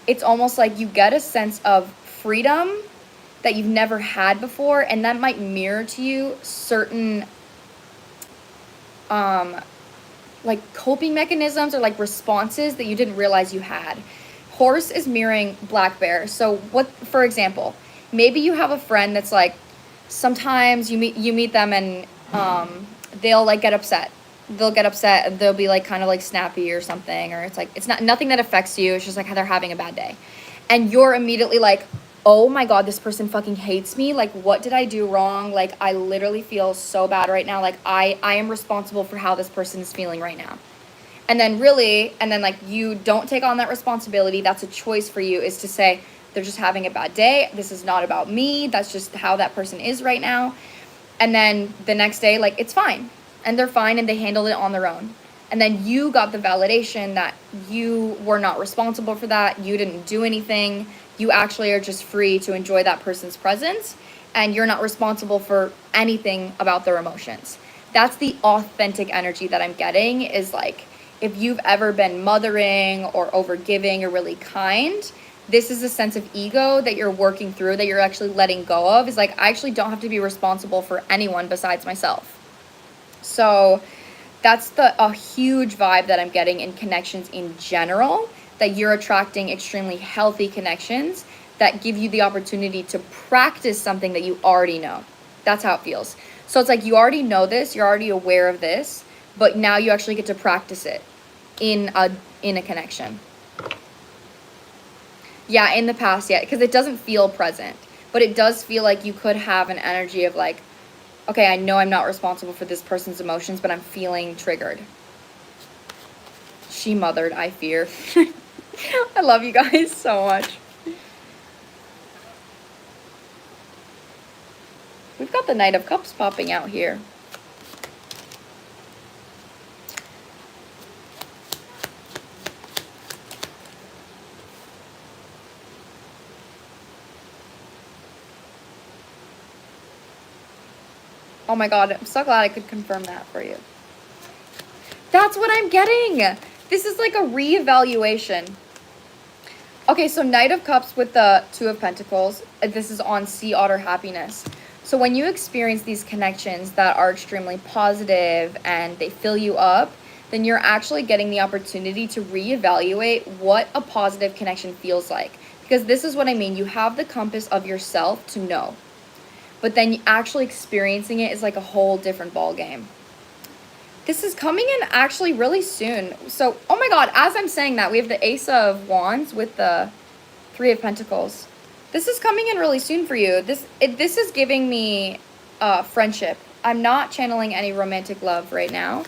it's almost like you get a sense of freedom that you've never had before, and that might mirror to you certain like coping mechanisms or like responses that you didn't realize you had. Horse is mirroring black bear. So what, for example, maybe you have a friend that's like, sometimes you meet them and they'll like get upset. They'll get upset and they'll be like kind of like snappy or something, or it's like, it's nothing that affects you. It's just like how they're having a bad day. And you're immediately like, oh my God, this person fucking hates me. Like, what did I do wrong? Like, I literally feel so bad right now. Like, I am responsible for how this person is feeling right now. And then like, you don't take on that responsibility. That's a choice for you, is to say, they're just having a bad day. This is not about me. That's just how that person is right now. And then the next day, like, it's fine. And they're fine and they handled it on their own. And then you got the validation that you were not responsible for that. You didn't do anything. You actually are just free to enjoy that person's presence. And you're not responsible for anything about their emotions. That's the authentic energy that I'm getting, is like, if you've ever been mothering or overgiving or really kind, this is a sense of ego that you're working through, that you're actually letting go of. Is like, I actually don't have to be responsible for anyone besides myself. So that's a huge vibe that I'm getting in connections in general, that you're attracting extremely healthy connections that give you the opportunity to practice something that you already know. That's how it feels. So it's like, you already know this, you're already aware of this, but now you actually get to practice it in a connection. Yeah, in the past, yeah, because it doesn't feel present, but it does feel like you could have an energy of like, okay, I know I'm not responsible for this person's emotions, but I'm feeling triggered. She mothered, I fear. I love you guys so much. We've got the Knight of Cups popping out here. Oh my God, I'm so glad I could confirm that for you. That's what I'm getting. This is like a reevaluation. Okay, so Knight of Cups with the Two of Pentacles. This is on Sea Otter Happiness. So when you experience these connections that are extremely positive and they fill you up, then you're actually getting the opportunity to reevaluate what a positive connection feels like. Because this is what I mean. You have the compass of yourself to know. But then actually experiencing it is like a whole different ball game. This is coming in actually really soon. So, oh my God, as I'm saying that, we have the Ace of Wands with the Three of Pentacles. This is coming in really soon for you. This is giving me friendship. I'm not channeling any romantic love right now.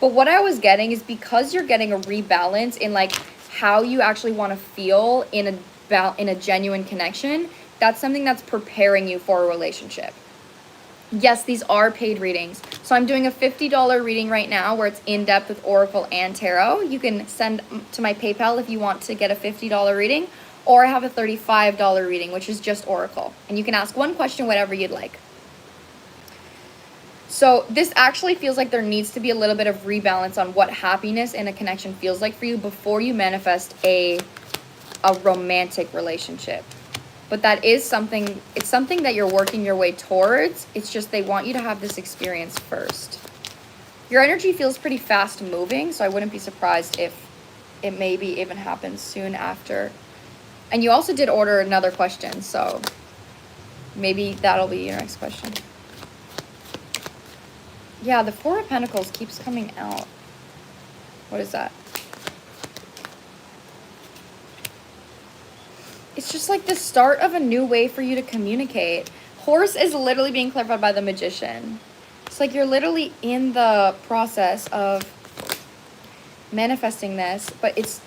But what I was getting is, because you're getting a rebalance in like how you actually want to feel in a genuine connection, that's something that's preparing you for a relationship. Yes, these are paid readings. So I'm doing a $50 reading right now where it's in depth with Oracle and Tarot. You can send to my PayPal if you want to get a $50 reading, or I have a $35 reading, which is just Oracle. And you can ask one question, whatever you'd like. So this actually feels like there needs to be a little bit of rebalance on what happiness in a connection feels like for you before you manifest a romantic relationship. But that is something, it's something that you're working your way towards. It's just they want you to have this experience first. Your energy feels pretty fast moving, so I wouldn't be surprised if it maybe even happens soon after. And you also did order another question, so maybe that'll be your next question. Yeah, the Four of Pentacles keeps coming out. What is that? It's just like the start of a new way for you to communicate. Horse is literally being clarified by the Magician. It's like you're literally in the process of manifesting this, but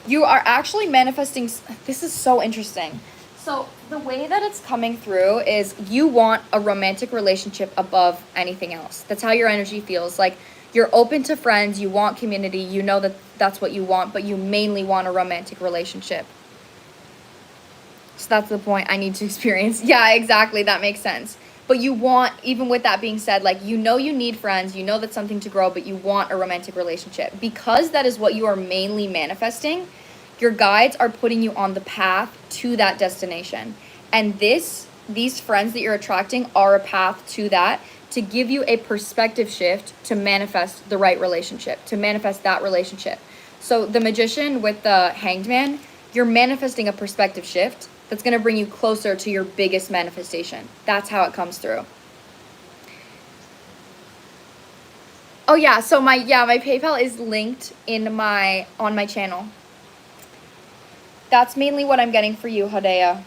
you are actually manifesting. This is so interesting. So the way that it's coming through is you want a romantic relationship above anything else. That's how your energy feels. Like, you're open to friends, you want community, you know that that's what you want, but you mainly want a romantic relationship. So that's the point I need to experience. Yeah, exactly. That makes sense. But you want, even with that being said, like, you know you need friends, you know that's something to grow, but you want a romantic relationship. Because that is what you are mainly manifesting, your guides are putting you on the path to that destination. And these friends that you're attracting are a path to that, to give you a perspective shift to manifest the right relationship, to manifest that relationship. So the Magician with the Hanged Man, you're manifesting a perspective shift that's going to bring you closer to your biggest manifestation. That's how it comes through. Oh yeah, so my PayPal is linked on my channel. That's mainly what I'm getting for you, Hodea.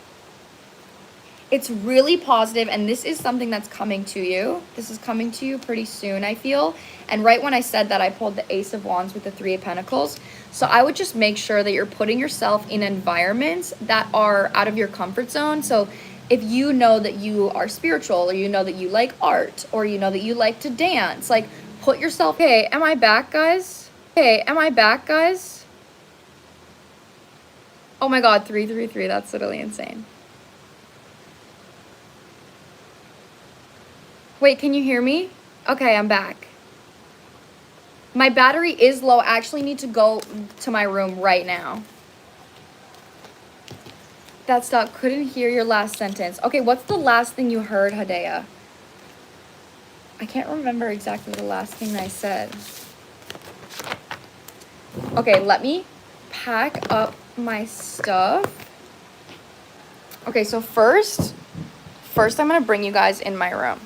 It's really positive, and this is something that's coming to you. This is coming to you pretty soon, I feel. And right when I said that, I pulled the Ace of Wands with the Three of Pentacles. So I would just make sure that you're putting yourself in environments that are out of your comfort zone. So if you know that you are spiritual, or you know that you like art, or you know that you like to dance, like put yourself, hey, am I back, guys? Hey, am I back, guys? Oh my God, 333, that's literally insane. Wait, can you hear me? Okay, I'm back. My battery is low. I actually need to go to my room right now. That stuck. Couldn't hear your last sentence. Okay, what's the last thing you heard, Hadea? I can't remember exactly the last thing I said. Okay, let me pack up my stuff. Okay, so first I'm gonna bring you guys in my room.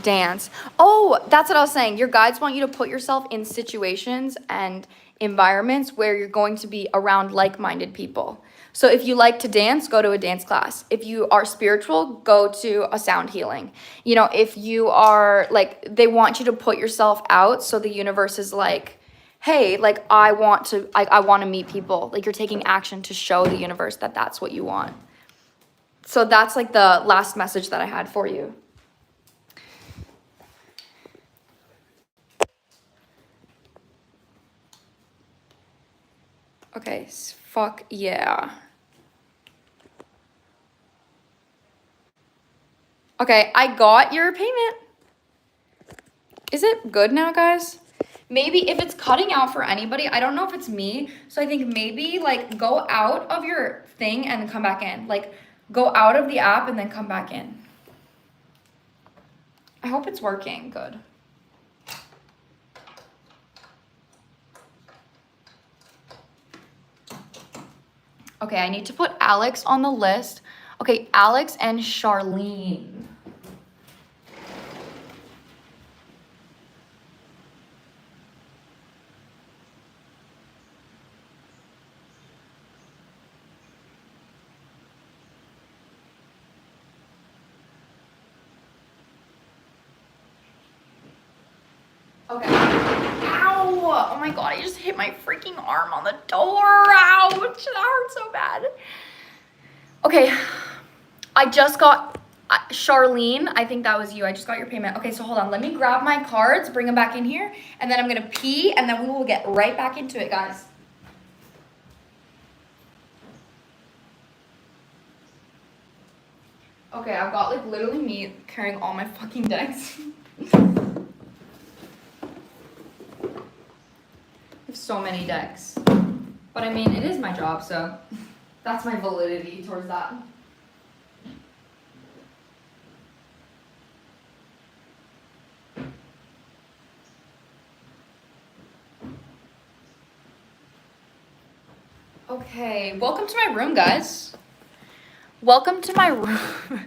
Dance. Oh, that's what I was saying. Your guides want you to put yourself in situations and environments where you're going to be around like-minded people. So if you like to dance, go to a dance class. If you are spiritual, go to a sound healing. You know, if you are like, they want you to put yourself out. So the universe is like, hey, like I want to meet people. Like you're taking action to show the universe that that's what you want. So that's like the last message that I had for you. Okay, fuck yeah. Okay, I got your payment. Is it good now, guys? Maybe if it's cutting out for anybody, I don't know if it's me. So I think maybe like go out of your thing and come back in. Like go out of the app and then come back in. I hope it's working good. Okay, I need to put Alex on the list. Okay, Alex and Charlene. Okay. Ow! Oh my God, I just hit my freaking arm on the door. Ouch! That hurts so bad. Okay, I just got, Charlene, I think that was you. I just got your payment. Okay, so hold on. Let me grab my cards, bring them back in here, and then I'm going to pee, and then we will get right back into it, guys. Okay, I've got like literally me carrying all my fucking decks. I have so many decks. But I mean, it is my job, so that's my validity towards that. Okay, welcome to my room, guys. Welcome to my room.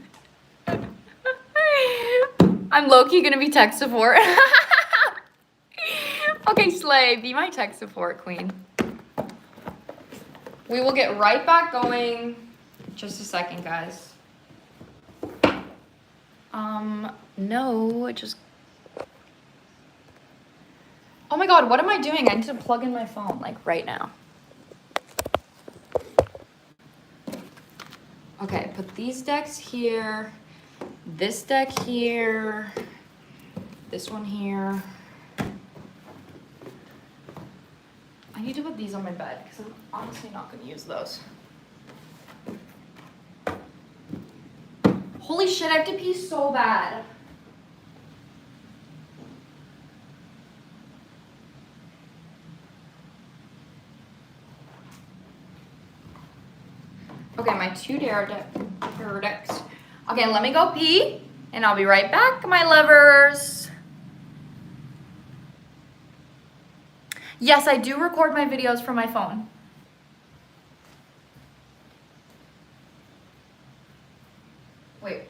I'm low-key gonna be tech support. Okay, Slay, be my tech support queen. We will get right back going. Just a second, guys. No, just... Oh my God, what am I doing? I need to plug in my phone, like, right now. Okay, put these decks here. This deck here. This one here. I need to put these on my bed because I'm honestly not going to use those. Holy shit, I have to pee so bad. Okay, my two tarot decks. Okay, let me go pee, and I'll be right back, my lovers. Yes, I do record my videos from my phone. Wait.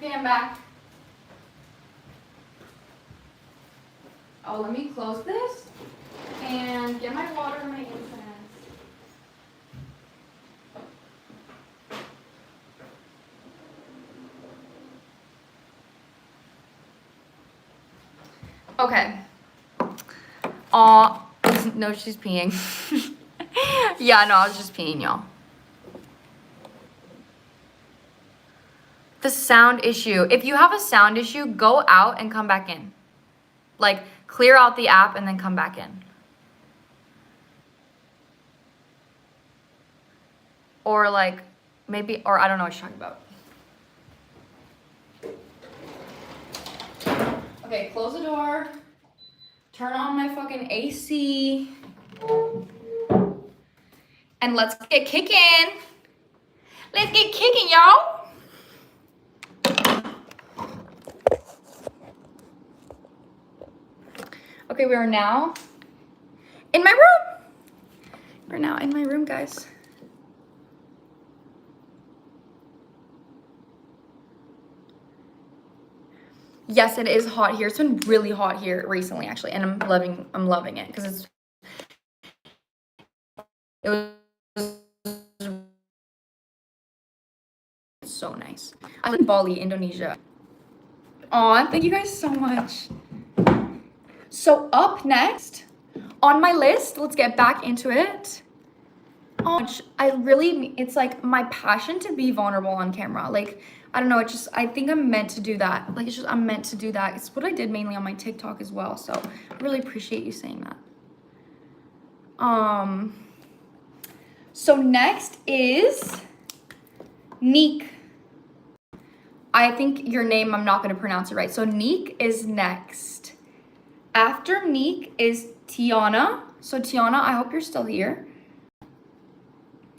Okay, I'm back. Oh, let me close this and get my water and my incense. Okay. No, she's peeing. Yeah, no, I was just peeing, y'all. The sound issue. If you have a sound issue, go out and come back in. Like, clear out the app and then come back in. Or like, maybe, or I don't know what you're talking about. Okay, close the door. Turn on my fucking AC. And let's get kicking. Let's get kicking, y'all. Okay, we are now in my room. We're now in my room, guys. Yes, it is hot here. It's been really hot here recently, actually, and I'm loving it because it was so nice. I live in Bali, Indonesia. Aw, thank you guys so much. So up next on my list, let's get back into it. It's like my passion to be vulnerable on camera. Like, I don't know, I think I'm meant to do that. Like, I'm meant to do that. It's what I did mainly on my TikTok as well. So I really appreciate you saying that. So next is Neek. I think your name, I'm not going to pronounce it right. So Neek is next. After Neek is Tiana. So Tiana, I hope you're still here.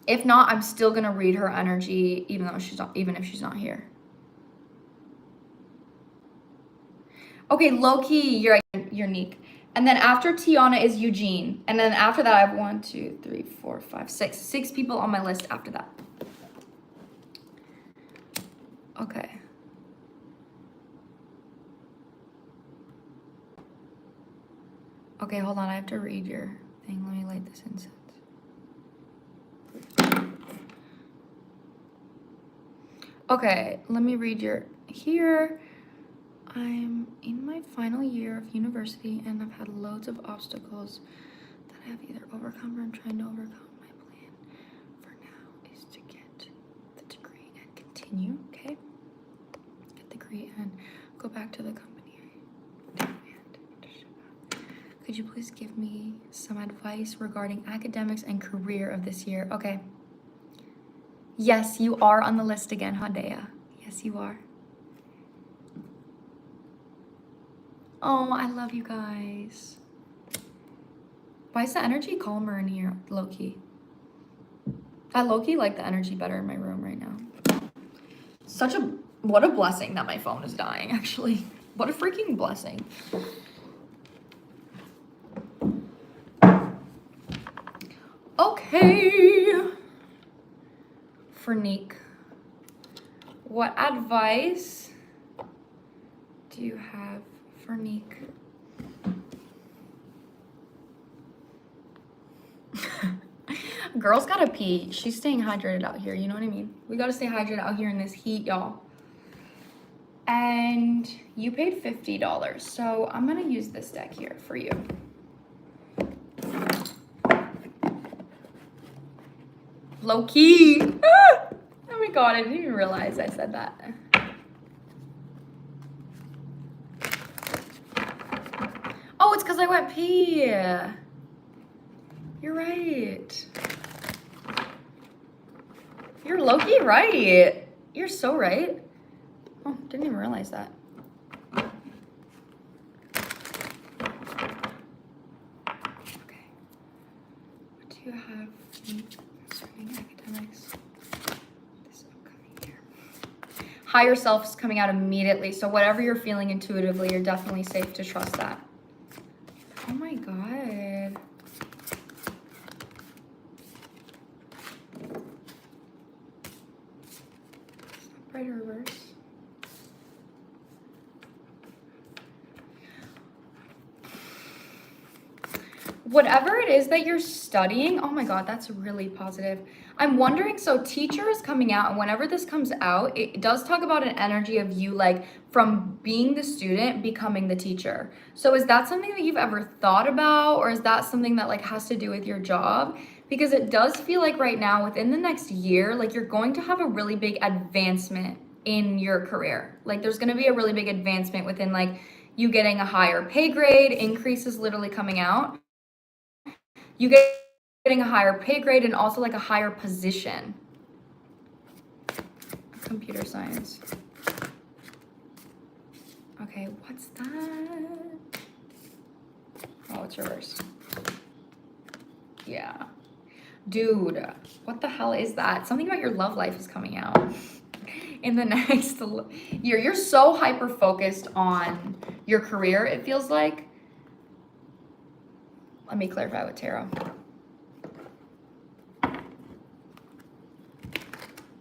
If not, I'm still going to read her energy even if she's not here. Okay, low-key, you're Neek. And then after Tiana is Eugene. And then after that, I have 1, 2, 3, 4, 5, 6. 6 people on my list after that. Okay. Okay, hold on. I have to read your thing. Let me light this incense. Okay, let me read your here. I'm in my final year of university and I've had loads of obstacles that I have either overcome or I'm trying to overcome. My plan for now is to get the degree and continue, okay? Get the degree and go back to the company. Could you please give me some advice regarding academics and career of this year? Okay. Yes, you are on the list again, Hadea. Yes, you are. Oh, I love you guys. Why is the energy calmer in here, low-key? I low-key like the energy better in my room right now. What a blessing that my phone is dying, actually. What a freaking blessing. Okay. For Neek, what advice do you have for Neek? Girl's gotta pee. She's staying hydrated out here, you know what I mean? We gotta stay hydrated out here in this heat, y'all. And you paid $50, so I'm gonna use this deck here for you. Low key. Oh my god, I didn't even realize I said that. Oh, it's because I went pee. You're right. You're low-key right. You're so right. Oh, didn't even realize that. Okay. What do you have concerning academics this upcoming year? Higher self is coming out immediately. So whatever you're feeling intuitively, you're definitely safe to trust that. Oh my god. Right reverse. whatever it is that you're studying, oh my God, that's really positive. I'm wondering, so teacher is coming out, and whenever this comes out, it does talk about an energy of you like from being the student becoming the teacher. So is that something that you've ever thought about, or is that something that like has to do with your job? Because it does feel like right now within the next year, like you're going to have a really big advancement in your career. Like there's going to be a really big advancement within like you getting a higher pay grade, increases literally coming out. You getting a higher pay grade and also like a higher position. Computer science. Okay, what's that? Oh, it's reversed. Yeah. Dude, what the hell is that? Something about your love life is coming out in the next year. You're so hyper focused on your career, it feels like. Let me clarify with tarot.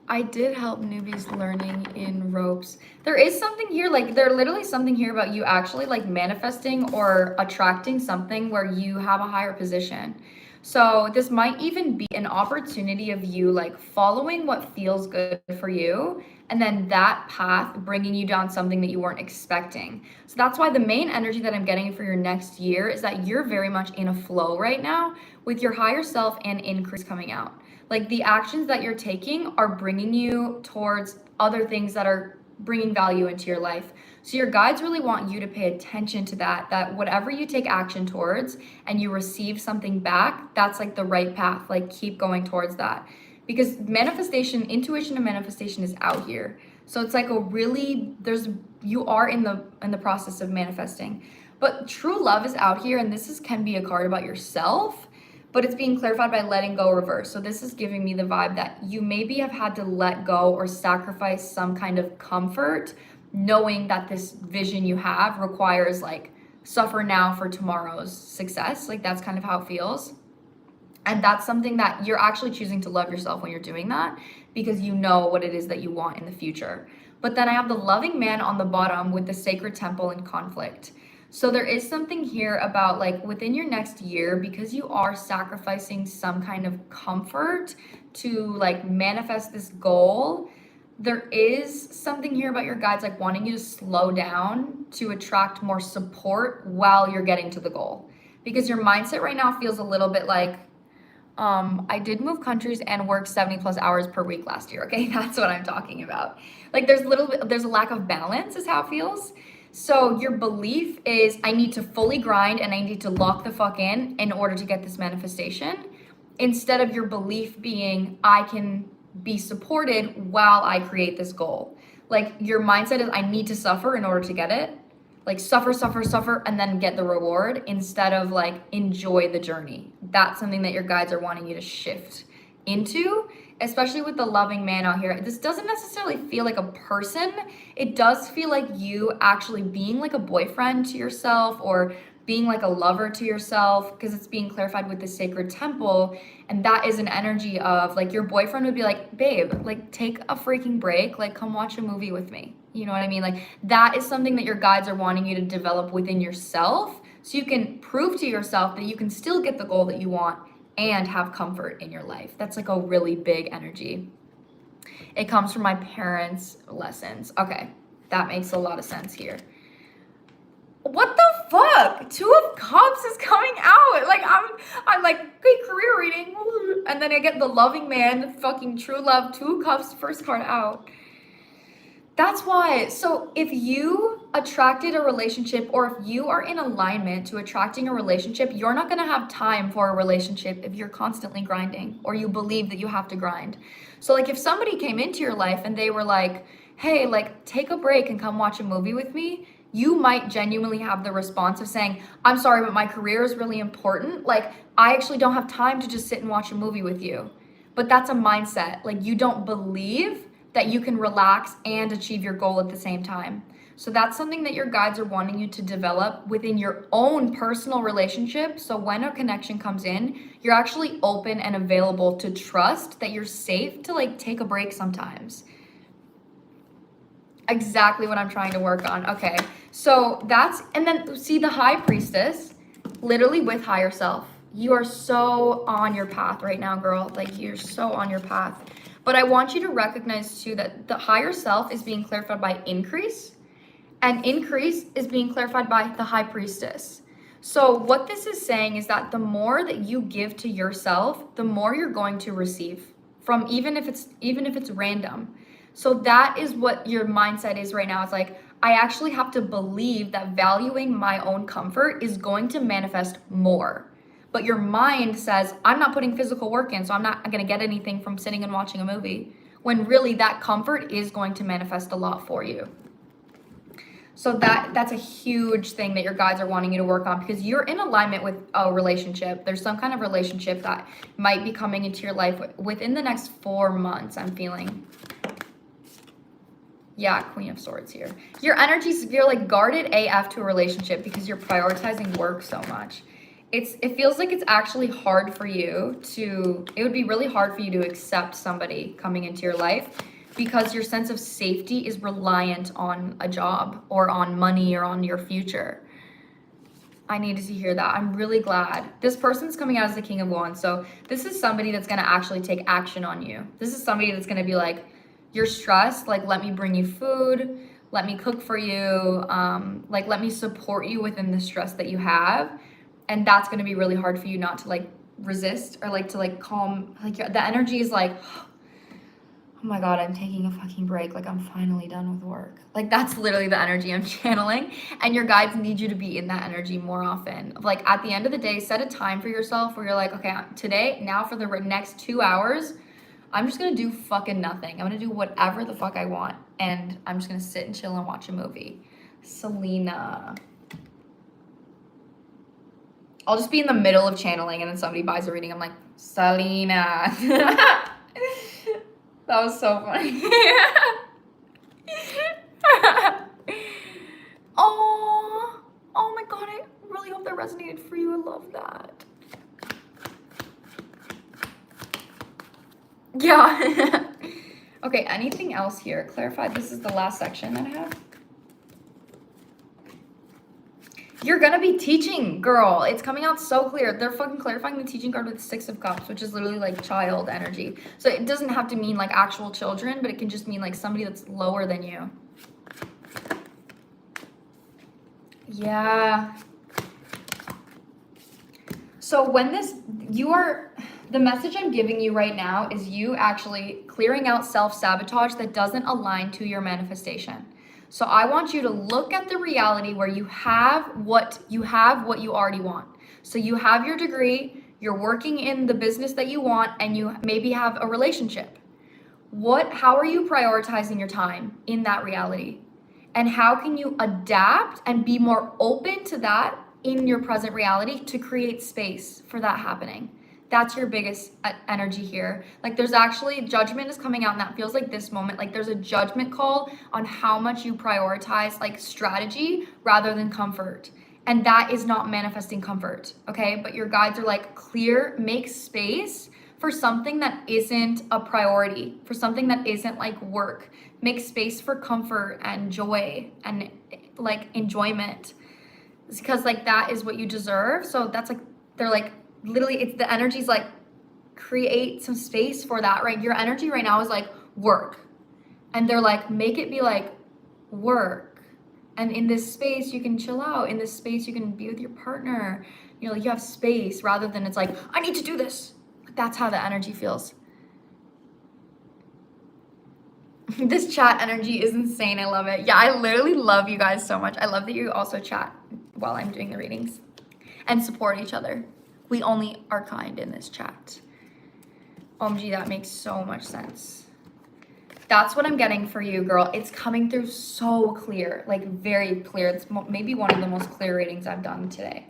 I did help newbies learning in ropes. There is something here, like there's literally something here about you actually like manifesting or attracting something where you have a higher position. So this might even be an opportunity of you like following what feels good for you, and then that path bringing you down something that you weren't expecting. So that's why the main energy that I'm getting for your next year is that you're very much in a flow right now with your higher self and increase coming out. Like the actions that you're taking are bringing you towards other things that are bringing value into your life. So your guides really want you to pay attention to that whatever you take action towards and you receive something back, that's like the right path. Like keep going towards that. Because manifestation, intuition and manifestation is out here. So it's like a really, you are in the process of manifesting. But true love is out here, and can be a card about yourself, but it's being clarified by letting go reverse. So this is giving me the vibe that you maybe have had to let go or sacrifice some kind of comfort, knowing that this vision you have requires like suffer now for tomorrow's success. Like that's kind of how it feels. And that's something that you're actually choosing to love yourself when you're doing that, because you know what it is that you want in the future. But then I have the loving man on the bottom with the sacred temple in conflict. So there is something here about like within your next year, because you are sacrificing some kind of comfort to like manifest this goal, there is something here about your guides like wanting you to slow down to attract more support while you're getting to the goal. Because your mindset right now feels a little bit like, I did move countries and work 70 plus hours per week last year. Okay, that's what I'm talking about. Like there's a lack of balance is how it feels. So your belief is I need to fully grind and I need to lock the fuck in order to get this manifestation, instead of your belief being I can be supported while I create this goal. Like your mindset is I need to suffer in order to get it. Like suffer, and then get the reward, instead of like enjoy the journey. That's something that your guides are wanting you to shift into, especially with the loving man out here. This doesn't necessarily feel like a person. It does feel like you actually being like a boyfriend to yourself, or being like a lover to yourself, because it's being clarified with the sacred temple. And that is an energy of like your boyfriend would be like, babe, like take a freaking break, like come watch a movie with me. You know what I mean? Like that is something that your guides are wanting you to develop within yourself, so you can prove to yourself that you can still get the goal that you want and have comfort in your life. That's like a really big energy. It comes from my parents' lessons. Okay, that makes a lot of sense here. What the fuck? 2 of Cups is coming out. Like I'm like, okay, career reading, and then I get the loving man, fucking true love, 2 of Cups, first card out. That's why. So if you attracted a relationship, or if you are in alignment to attracting a relationship, you're not going to have time for a relationship if you're constantly grinding, or you believe that you have to grind. So like if somebody came into your life and they were like, hey, like take a break and come watch a movie with me, you might genuinely have the response of saying, I'm sorry, but my career is really important. Like I actually don't have time to just sit and watch a movie with you. But that's a mindset. Like you don't believe that you can relax and achieve your goal at the same time. So that's something that your guides are wanting you to develop within your own personal relationship. So when a connection comes in, you're actually open and available to trust that you're safe to like take a break sometimes. Exactly what I'm trying to work on. Okay, so that's, and then see the high priestess, literally with higher self. You are so on your path right now, girl. Like, you're so on your path. But I want you to recognize too that the higher self is being clarified by increase, and increase is being clarified by the high priestess. So what this is saying is that the more that you give to yourself, the more you're going to receive from, even if it's random. So that is what your mindset is right now. It's like, I actually have to believe that valuing my own comfort is going to manifest more. But your mind says, I'm not putting physical work in, so I'm not going to get anything from sitting and watching a movie. When really that comfort is going to manifest a lot for you. So that's a huge thing that your guides are wanting you to work on, because you're in alignment with a relationship. There's some kind of relationship that might be coming into your life within the next 4 months, I'm feeling. Yeah, Queen of Swords here. Your energies, you're like guarded AF to a relationship because you're prioritizing work so much. It feels like it's actually hard for you it would be really hard for you to accept somebody coming into your life, because your sense of safety is reliant on a job or on money or on your future. I needed to hear that. I'm really glad. This person's coming out as the King of Wands. So this is somebody that's going to actually take action on you. This is somebody that's going to be like, you're stressed, like, let me bring you food, let me cook for you, like, let me support you within the stress that you have. And that's going to be really hard for you not to like resist or like to like calm. Like, the energy is like, oh my God, I'm taking a fucking break. Like, I'm finally done with work. Like, that's literally the energy I'm channeling. And your guides need you to be in that energy more often. Like, at the end of the day, set a time for yourself where you're like, okay, today, now for the next 2 hours, I'm just going to do fucking nothing. I'm going to do whatever the fuck I want. And I'm just going to sit and chill and watch a movie. Selena. I'll just be in the middle of channeling and then somebody buys a reading. I'm like, Selena. That was so funny. Oh my God, I really hope that resonated for you. I love that. Yeah. Okay, anything else here? Clarify, this is the last section that I have. You're gonna be teaching, girl. It's coming out so clear. They're fucking clarifying the teaching card with the 6 of Cups, which is literally like child energy. So it doesn't have to mean like actual children, but it can just mean like somebody that's lower than you. Yeah. So when the message I'm giving you right now is you actually clearing out self-sabotage that doesn't align to your manifestation. So I want you to look at the reality where you have what you already want. So you have your degree, you're working in the business that you want, and you maybe have a relationship. How are you prioritizing your time in that reality? And how can you adapt and be more open to that in your present reality to create space for that happening? That's your biggest energy here. Like, there's actually judgment is coming out, and that feels like this moment. Like, there's a judgment call on how much you prioritize like strategy rather than comfort. And that is not manifesting comfort, okay? But your guides are like, make space for something that isn't a priority, for something that isn't like work. Make space for comfort and joy and like enjoyment. It's because like that is what you deserve. So that's like, they're like, literally, it's the energy's like, create some space for that, right? Your energy right now is like work. And they're like, make it be like work. And in this space, you can chill out. In this space, you can be with your partner. You know, like you have space rather than it's like, I need to do this. That's how the energy feels. This chat energy is insane. I love it. Yeah, I literally love you guys so much. I love that you also chat while I'm doing the readings and support each other. We only are kind in this chat. OMG, that makes so much sense. That's what I'm getting for you, girl. It's coming through so clear, like very clear. It's maybe one of the most clear readings I've done today.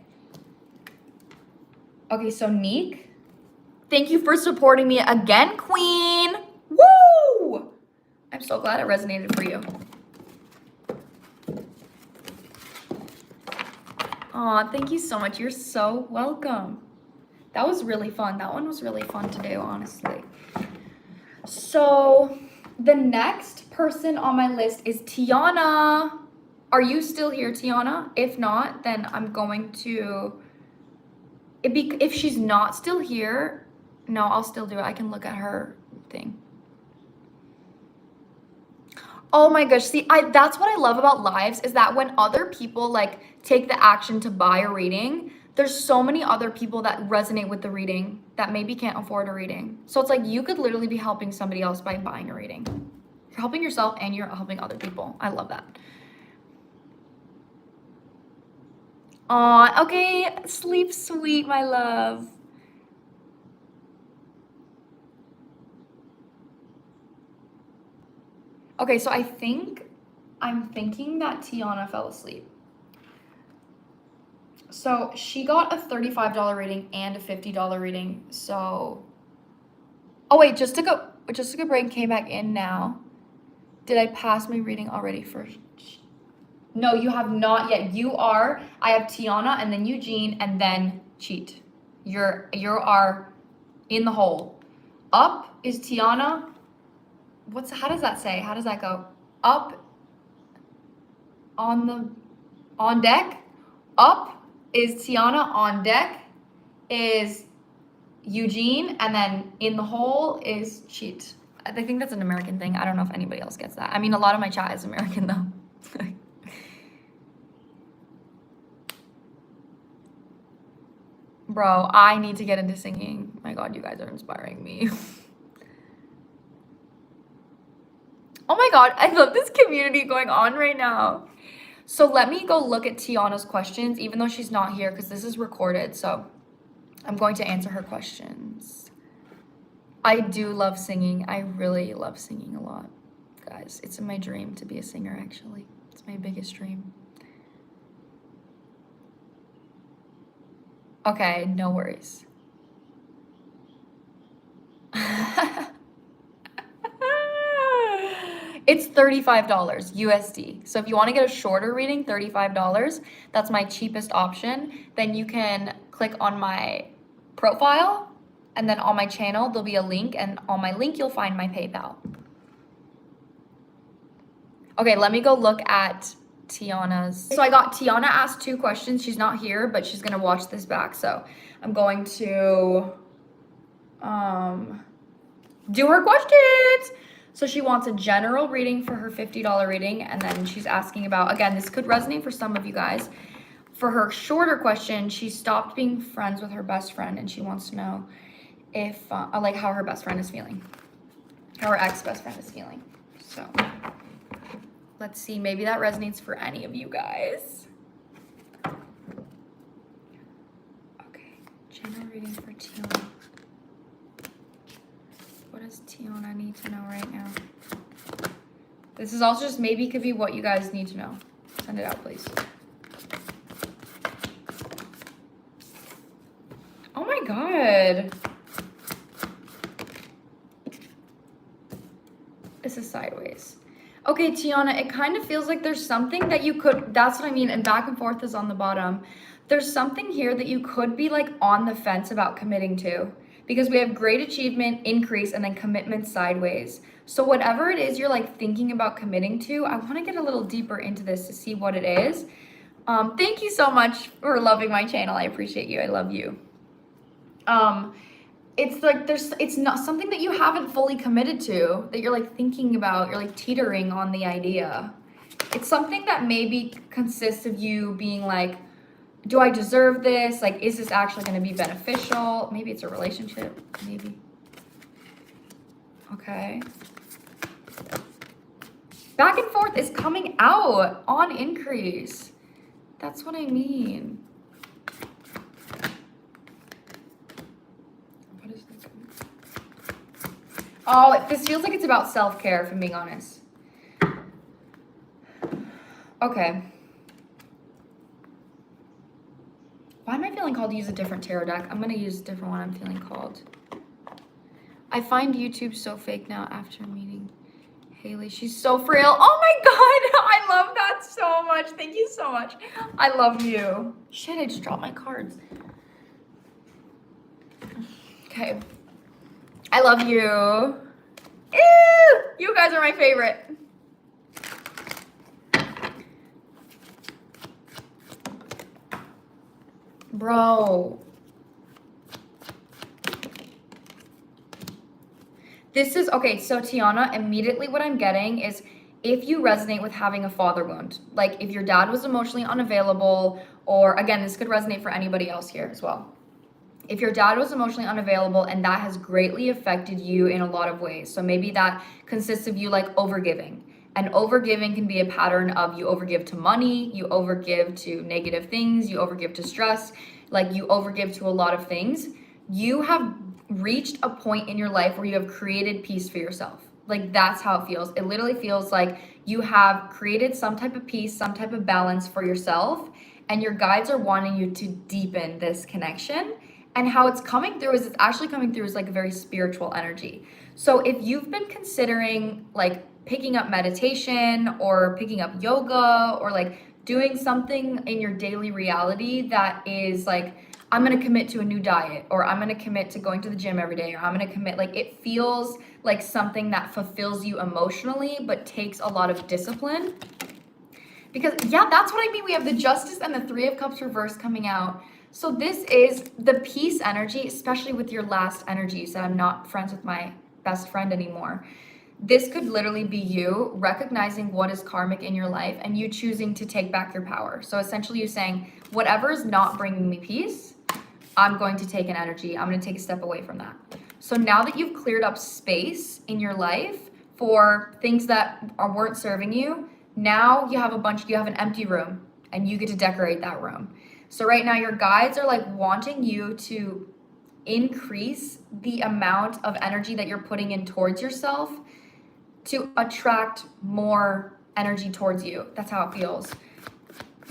Okay, so Neek, thank you for supporting me again, Queen. Woo! I'm so glad it resonated for you. Aw, thank you so much. You're so welcome. That was really fun. That one was really fun to do, honestly. So the next person on my list is Tiana. Are you still here, Tiana? If not, then I'm going to if she's not still here, no, I'll still do it. I can look at her thing. Oh my gosh, see, that's what I love about lives, is that when other people like take the action to buy a reading, there's so many other people that resonate with the reading that maybe can't afford a reading. So it's like you could literally be helping somebody else by buying a reading. You're helping yourself and you're helping other people. I love that. Aw, okay, sleep sweet, my love. Okay, so I'm thinking that Tiana fell asleep. So she got a $35 reading and a $50 reading. So, oh wait, just took a break and came back in now. Did I pass my reading already first? No, you have not yet. I have Tiana and then Eugene and then Cheat. You are in the hole. Up is Tiana. How does that say? How does that go? Up on deck. Up is Tiana, on deck is Eugene, and then in the hole is Cheat. I think that's an American thing. I don't know if anybody else gets that. I mean, a lot of my chat is American though. Bro, I need to get into singing. My God, you guys are inspiring me. Oh my God, I love this community going on right now. So let me go look at Tiana's questions, even though she's not here, because this is recorded. So I'm going to answer her questions. I do love singing. I really love singing a lot. Guys, it's my dream to be a singer, actually. It's my biggest dream. Okay, no worries. It's $35 USD. So if you want to get a shorter reading, $35, that's my cheapest option. Then you can click on my profile, and then on my channel, there'll be a link, and on my link, you'll find my PayPal. Okay, let me go look at Tiana's. So I got Tiana asked 2 questions. She's not here, but she's gonna watch this back. So I'm going to do her questions. So she wants a general reading for her $50 reading, and then she's asking about, again, this could resonate for some of you guys. For her shorter question, she stopped being friends with her best friend, and she wants to know if, like, how her best friend is feeling, how her ex-best friend is feeling. So let's see, maybe that resonates for any of you guys. Okay, general reading for Tiana. What does Tiana need to know right now? This is also just maybe could be what you guys need to know. Send it out, please. Oh my God. This is sideways. Okay, Tiana, it kind of feels like there's something that you could, that's what I mean, and back and forth is on the bottom. There's something here that you could be like on the fence about committing to, because we have great achievement, increase, and then commitment sideways. So whatever it is you're like thinking about committing to, I want to get a little deeper into this to see what it is. Thank you so much for loving my channel. I appreciate you. I love you. It's like it's not something that you haven't fully committed to, that you're like thinking about, you're like teetering on the idea. It's something that maybe consists of you being like, do I deserve this? Like, is this actually going to be beneficial? Maybe it's a relationship, maybe. Okay. Back and forth is coming out on increase. That's what I mean. What is this? Oh, this feels like it's about self-care, if I'm being honest. Okay. Why am I feeling called to use a different tarot deck? I'm going to use a different one I'm feeling called. I find YouTube so fake now after meeting Haley. She's so frail. Oh my God. I love that so much. Thank you so much. I love you. Shit, I just dropped my cards. Okay. I love you. Ew, you guys are my favorite. Bro, This is, okay, so Tiana, immediately what I'm getting is if you resonate with having a father wound, like if your dad was emotionally unavailable, or again, this could resonate for anybody else here as well. If your dad was emotionally unavailable and that has greatly affected you in a lot of ways. So maybe that consists of you like overgiving. And overgiving can be a pattern of you overgive to money, you overgive to negative things, you overgive to stress, like you overgive to a lot of things. You have reached a point in your life where you have created peace for yourself. Like that's how it feels. It literally feels like you have created some type of peace, some type of balance for yourself, and your guides are wanting you to deepen this connection. And how it's coming through is it's actually coming through as like a very spiritual energy. So if you've been considering like picking up meditation or picking up yoga or like doing something in your daily reality that is like, I'm going to commit to a new diet, or I'm going to commit to going to the gym every day, or I'm going to commit, like it feels like something that fulfills you emotionally, but takes a lot of discipline. Because yeah, that's what I mean. We have the Justice and the Three of Cups reverse coming out. So this is the peace energy, especially with your last energy. You said, I'm not friends with my best friend anymore. This could literally be you recognizing what is karmic in your life and you choosing to take back your power. So essentially you saying, whatever is not bringing me peace, I'm going to take an energy. I'm going to take a step away from that. So now that you've cleared up space in your life for things that weren't serving you, now you have an empty room and you get to decorate that room. So right now your guides are like wanting you to increase the amount of energy that you're putting in towards yourself to attract more energy towards you. That's how it feels.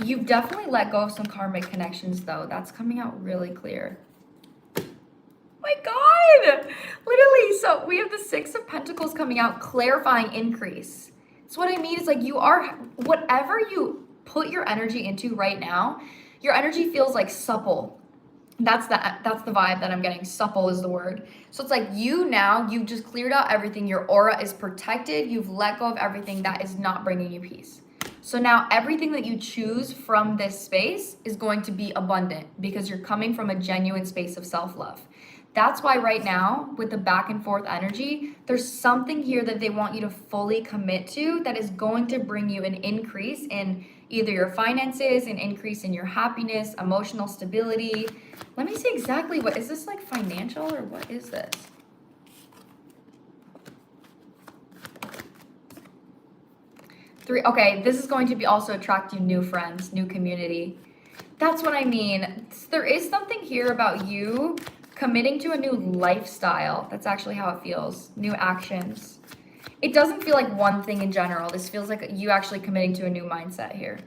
You've definitely let go of some karmic connections though. That's coming out really clear. My God, literally. So we have the Six of Pentacles coming out, clarifying increase. So what I mean is like you are, whatever you put your energy into right now, your energy feels like supple. That's the vibe that I'm getting. Supple is the word. So it's like you've just cleared out everything. Your aura is protected. You've let go of everything that is not bringing you peace. So now everything that you choose from this space is going to be abundant because you're coming from a genuine space of self-love. That's why right now with the back and forth energy, there's something here that they want you to fully commit to that is going to bring you an increase in either your finances, an increase in your happiness, emotional stability. Let me see exactly what, is this like financial or what is this? Three, okay, this is going to be also attract you new friends, new community. That's what I mean. There is something here about you committing to a new lifestyle. That's actually how it feels. New actions. It doesn't feel like one thing in general. This feels like you actually committing to a new mindset here.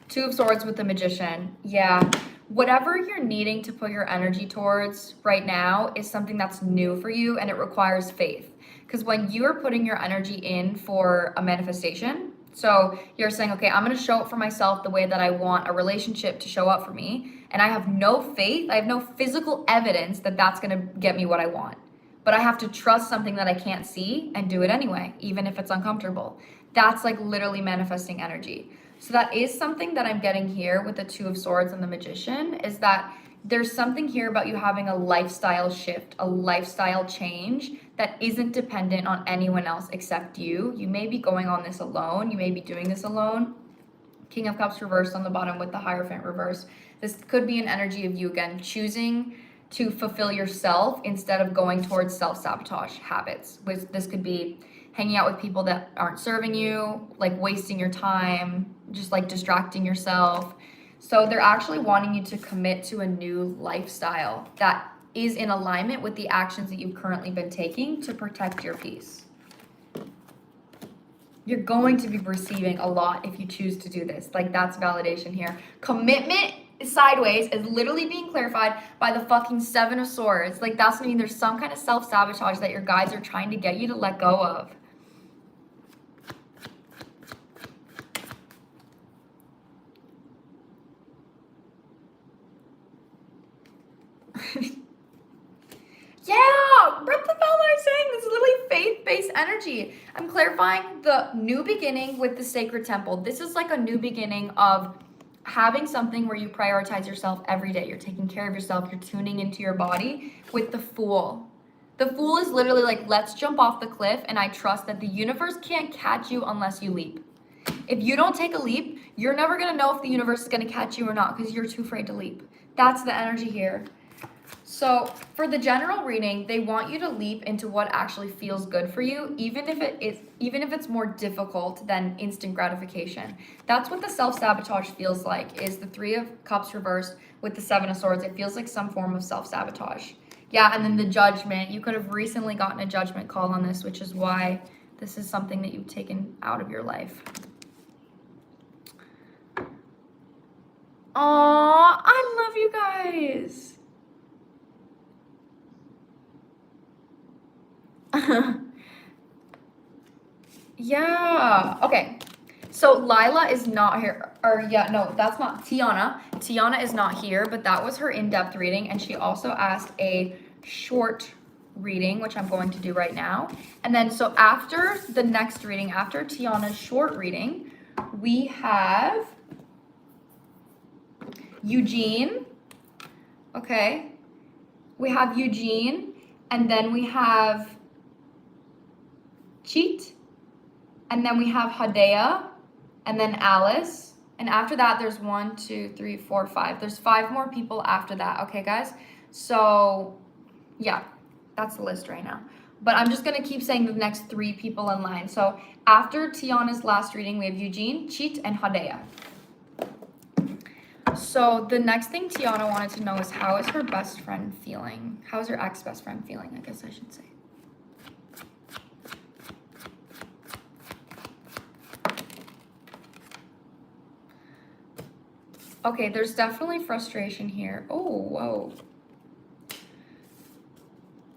Two of Swords with the Magician. Yeah. Whatever you're needing to put your energy towards right now is something that's new for you and it requires faith. Because when you're putting your energy in for a manifestation, so you're saying, okay, I'm going to show up for myself the way that I want a relationship to show up for me. And I have no faith. I have no physical evidence that that's going to get me what I want. But I have to trust something that I can't see and do it anyway, even if it's uncomfortable. That's like literally manifesting energy. So that is something that I'm getting here with the Two of Swords and the Magician, is that there's something here about you having a lifestyle shift, a lifestyle change that isn't dependent on anyone else except you. You may be going on this alone. You may be doing this alone. King of Cups reversed on the bottom with the Hierophant reverse. This could be an energy of you again choosing to fulfill yourself instead of going towards self-sabotage habits. This could be hanging out with people that aren't serving you, like wasting your time, just like distracting yourself. So they're actually wanting you to commit to a new lifestyle that is in alignment with the actions that you've currently been taking to protect your peace. You're going to be receiving a lot if you choose to do this. Like that's validation here. Commitment sideways is literally being clarified by the fucking Seven of Swords. Like that's meaning there's some kind of self-sabotage that your guides are trying to get you to let go of. Yeah, what the hell am I saying? This is literally faith-based energy. I'm clarifying the new beginning with the sacred temple. This is like a new beginning of having something where you prioritize yourself every day. You're taking care of yourself. You're tuning into your body with the Fool. The Fool is literally like, let's jump off the cliff, and I trust that the universe can't catch you unless you leap. If you don't take a leap, you're never gonna know if the universe is gonna catch you or not because you're too afraid to leap. That's the energy here. So for the general reading, they want you to leap into what actually feels good for you, even if it's more difficult than instant gratification. That's what the self-sabotage feels like, is the Three of Cups reversed with the Seven of Swords. It feels like some form of self-sabotage. Yeah, and then the Judgment. You could have recently gotten a judgment call on this, which is why this is something that you've taken out of your life. Aww, I love you guys. Yeah, okay. So Laila is not here, or yeah, no, that's not Tiana. Tiana is not here, but that was her in-depth reading, and she also asked a short reading, which I'm going to do right now. And then, so after the next reading, after Tiana's short reading, we have Eugene. Okay. We have Eugene, and then we have Cheat, and then we have Hadea, and then Alice. And after that, there's 1, 2, 3, 4, 5. There's 5 more people after that. Okay, guys? So, yeah, that's the list right now. But I'm just going to keep saying the next 3 people in line. So after Tiana's last reading, we have Eugene, Cheat, and Hadea. So the next thing Tiana wanted to know is, how is her best friend feeling? How is her ex-best friend feeling, I guess I should say. Okay, there's definitely frustration here. Oh, whoa.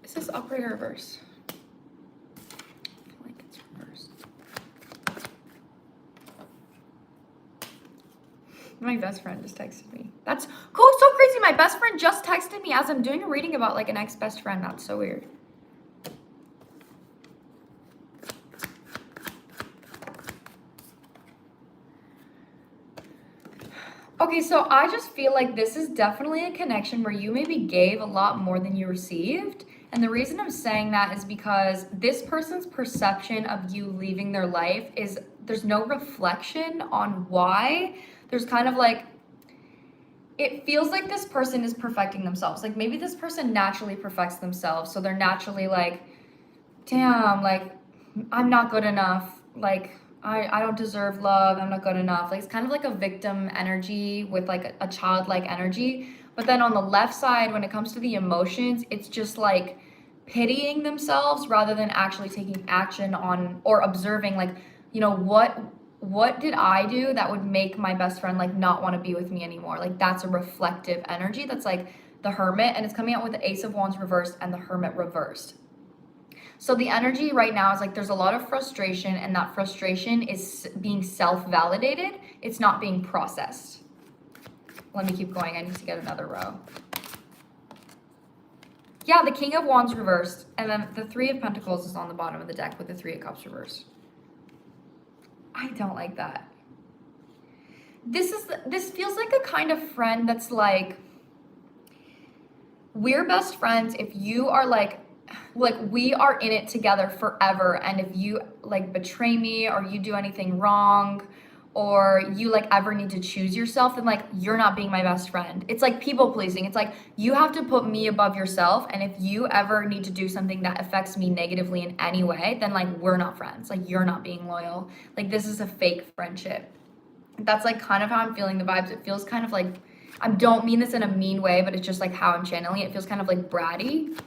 Is this upright or reverse? I feel like it's reversed. My best friend just texted me. That's cool, so crazy. My best friend just texted me as I'm doing a reading about like an ex-best friend. That's so weird. Okay, so I just feel like this is definitely a connection where you maybe gave a lot more than you received. And the reason I'm saying that is because this person's perception of you leaving their life is, there's no reflection on why. There's kind of like, it feels like this person is perfecting themselves. Like maybe this person naturally perfects themselves. So they're naturally like, damn, like I'm not good enough. Like I don't deserve love. I'm not good enough. Like it's kind of like a victim energy with like a childlike energy. But then on the left side, when it comes to the emotions, it's just like pitying themselves rather than actually taking action on or observing like, you know, what did I do that would make my best friend like not want to be with me anymore? Like that's a reflective energy. That's like the Hermit, and it's coming out with the Ace of Wands reversed and the Hermit reversed. So the energy right now is like there's a lot of frustration, and that frustration is being self-validated. It's not being processed. Let me keep going. I need to get another row. Yeah, the King of Wands reversed, and then the Three of Pentacles is on the bottom of the deck with the Three of Cups reversed. I don't like that. This feels like a kind of friend that's like, we're best friends if you are like we are in it together forever, and if you like betray me or you do anything wrong or you like ever need to choose yourself, then like you're not being my best friend. It's like people pleasing. It's like you have to put me above yourself, and if you ever need to do something that affects me negatively in any way, then like we're not friends. Like you're not being loyal. Like this is a fake friendship. That's like kind of how I'm feeling the vibes. It feels kind of like, I don't mean this in a mean way, but it's just like how I'm channeling it. It feels kind of like bratty.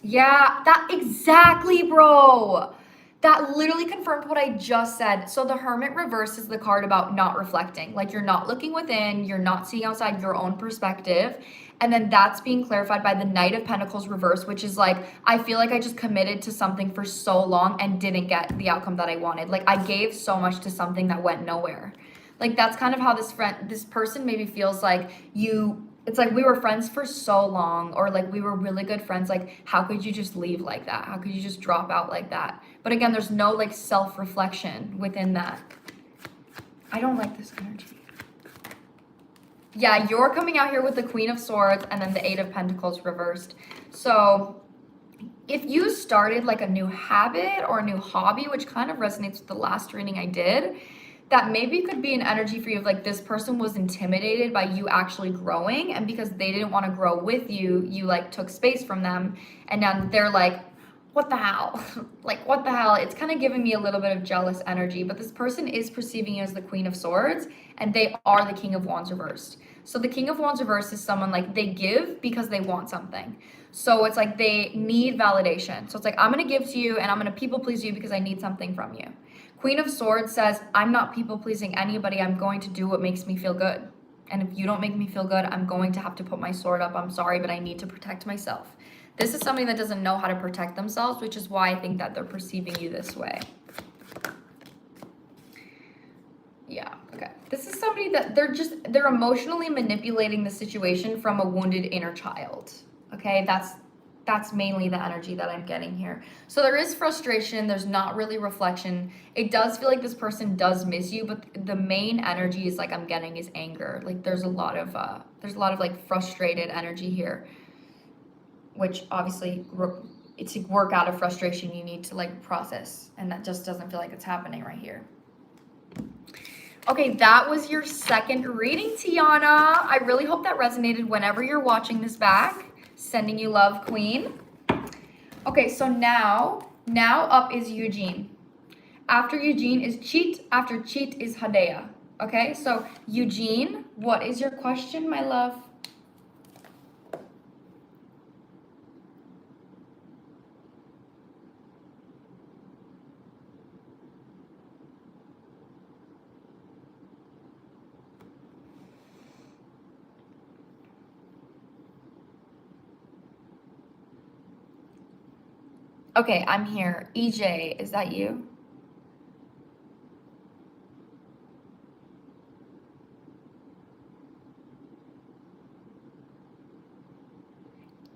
Yeah, that exactly, bro. That literally confirmed what I just said. So the Hermit reverse is the card about not reflecting. Like you're not looking within, you're not seeing outside your own perspective. And then that's being clarified by the Knight of Pentacles reverse, which is like, I feel like I just committed to something for so long and didn't get the outcome that I wanted. Like I gave so much to something that went nowhere. Like that's kind of how this person maybe feels like it's like we were friends for so long, or like we were really good friends. Like, how could you just leave like that? How could you just drop out like that? But again, there's no like self-reflection within that. I don't like this energy. Yeah, you're coming out here with the Queen of Swords and then the Eight of Pentacles reversed. So if you started like a new habit or a new hobby, which kind of resonates with the last reading I did, that maybe could be an energy for you of like this person was intimidated by you actually growing, and because they didn't want to grow with you, you like took space from them, and now they're like, what the hell? Like, what the hell? It's kind of giving me a little bit of jealous energy, but this person is perceiving you as the Queen of Swords, and they are the King of Wands reversed. So the King of Wands reversed is someone like they give because they want something. So it's like they need validation. So it's like, I'm going to give to you and I'm going to people please you because I need something from you. Queen of Swords says, I'm not people pleasing anybody. I'm going to do what makes me feel good. And if you don't make me feel good, I'm going to have to put my sword up. I'm sorry, but I need to protect myself. This is somebody that doesn't know how to protect themselves, which is why I think that they're perceiving you this way. Yeah, okay. This is somebody that they're emotionally manipulating the situation from a wounded inner child. Okay, that's mainly the energy that I'm getting here. So there is frustration, there's not really reflection. It does feel like this person does miss you, but the main energy is like I'm getting is anger. Like there's a lot of like frustrated energy here, which obviously to work out of frustration you need to like process, and that just doesn't feel like it's happening right here. Okay, that was your second reading, Tiana. I really hope that resonated whenever you're watching this back. Sending you love, Queen. Okay, so now up is Eugene. After Eugene is Cheat. After Cheat is Hadea. Okay, so Eugene, what is your question, my love? Okay, I'm here. EJ, is that you?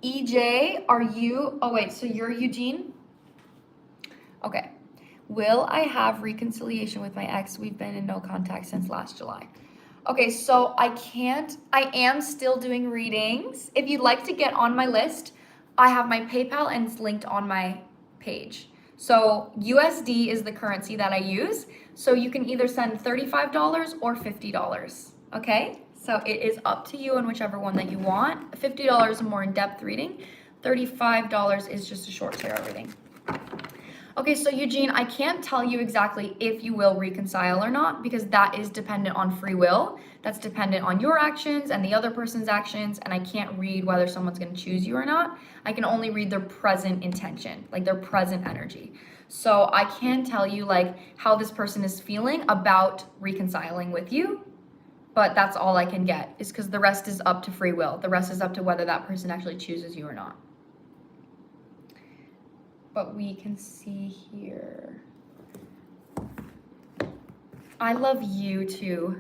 EJ, are you? Oh, wait, so you're Eugene? Okay. Will I have reconciliation with my ex? We've been in no contact since last July. Okay, so I am still doing readings. If you'd like to get on my list, I have my PayPal and it's linked on my page. So USD is the currency that I use. So you can either send $35 or $50, okay? So it is up to you on whichever one that you want. $50 is a more in-depth reading. $35 is just a short tarot reading. Okay, so Eugene, I can't tell you exactly if you will reconcile or not, because that is dependent on free will. That's dependent on your actions and the other person's actions, and I can't read whether someone's going to choose you or not. I can only read their present intention, like their present energy. So I can tell you like how this person is feeling about reconciling with you, but that's all I can get, is because the rest is up to free will. The rest is up to whether that person actually chooses you or not. But we can see here. I love you too.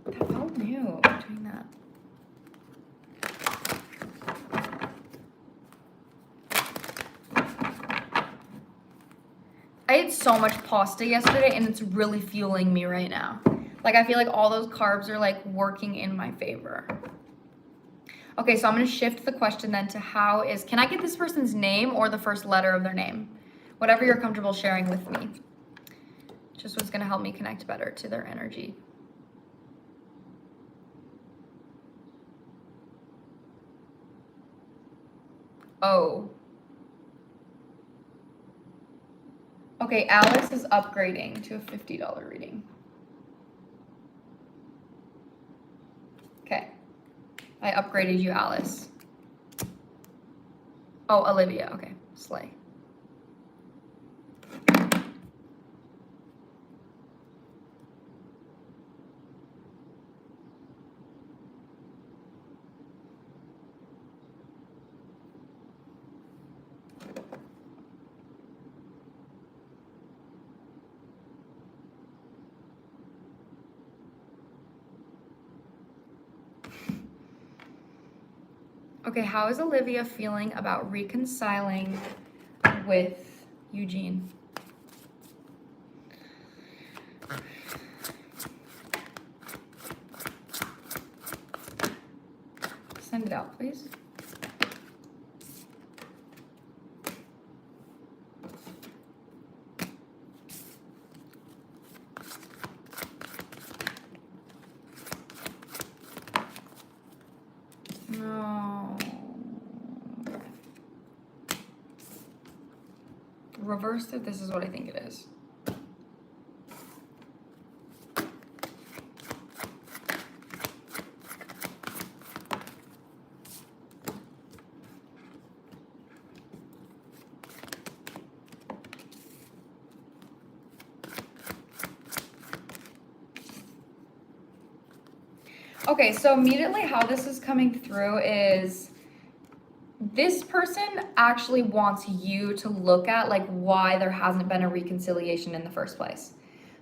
That felt new, doing that. I ate so much pasta yesterday and it's really fueling me right now. Like I feel like all those carbs are like working in my favor. Okay, so I'm going to shift the question then to can I get this person's name or the first letter of their name? Whatever you're comfortable sharing with me. Just what's going to help me connect better to their energy. Oh. Okay, Alice is upgrading to a $50 reading. Okay. I upgraded you, Alice. Oh, Olivia. Okay. Slay. Okay, how is Olivia feeling about reconciling with Eugene? Send it out, please. No. Reversed it. This is what I think it is. Okay, so immediately how this is coming through is this person actually wants you to look at like why there hasn't been a reconciliation in the first place.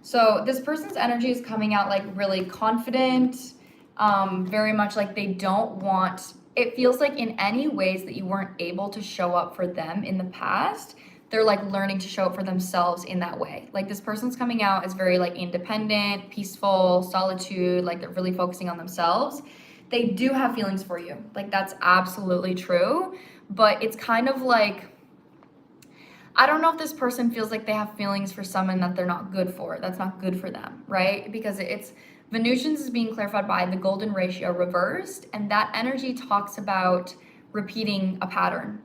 So this person's energy is coming out like really confident, very much like they don't want, it feels like in any ways that you weren't able to show up for them in the past, they're like learning to show up for themselves in that way. Like this person's coming out as very like independent, peaceful, solitude, like they're really focusing on themselves. They do have feelings for you. Like that's absolutely true, but it's kind of like, I don't know if this person feels like they have feelings for someone that they're not good for. That's not good for them, right? Because it's, Venusians is being clarified by the golden ratio reversed, and that energy talks about repeating a pattern.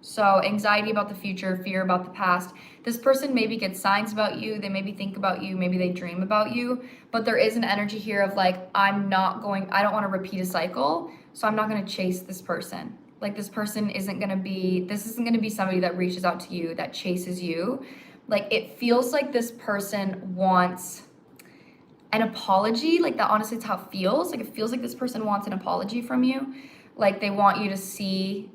So anxiety about the future, fear about the past. This person maybe gets signs about you, they maybe think about you, maybe they dream about you, but there is an energy here of like, I don't want to repeat a cycle, so I'm not going to chase this person. Like this person isn't going to be somebody that reaches out to you, that chases you. Like it feels like this person wants an apology. Like that honestly is how it feels. Like it feels like this person wants an apology from you. Like they want you to see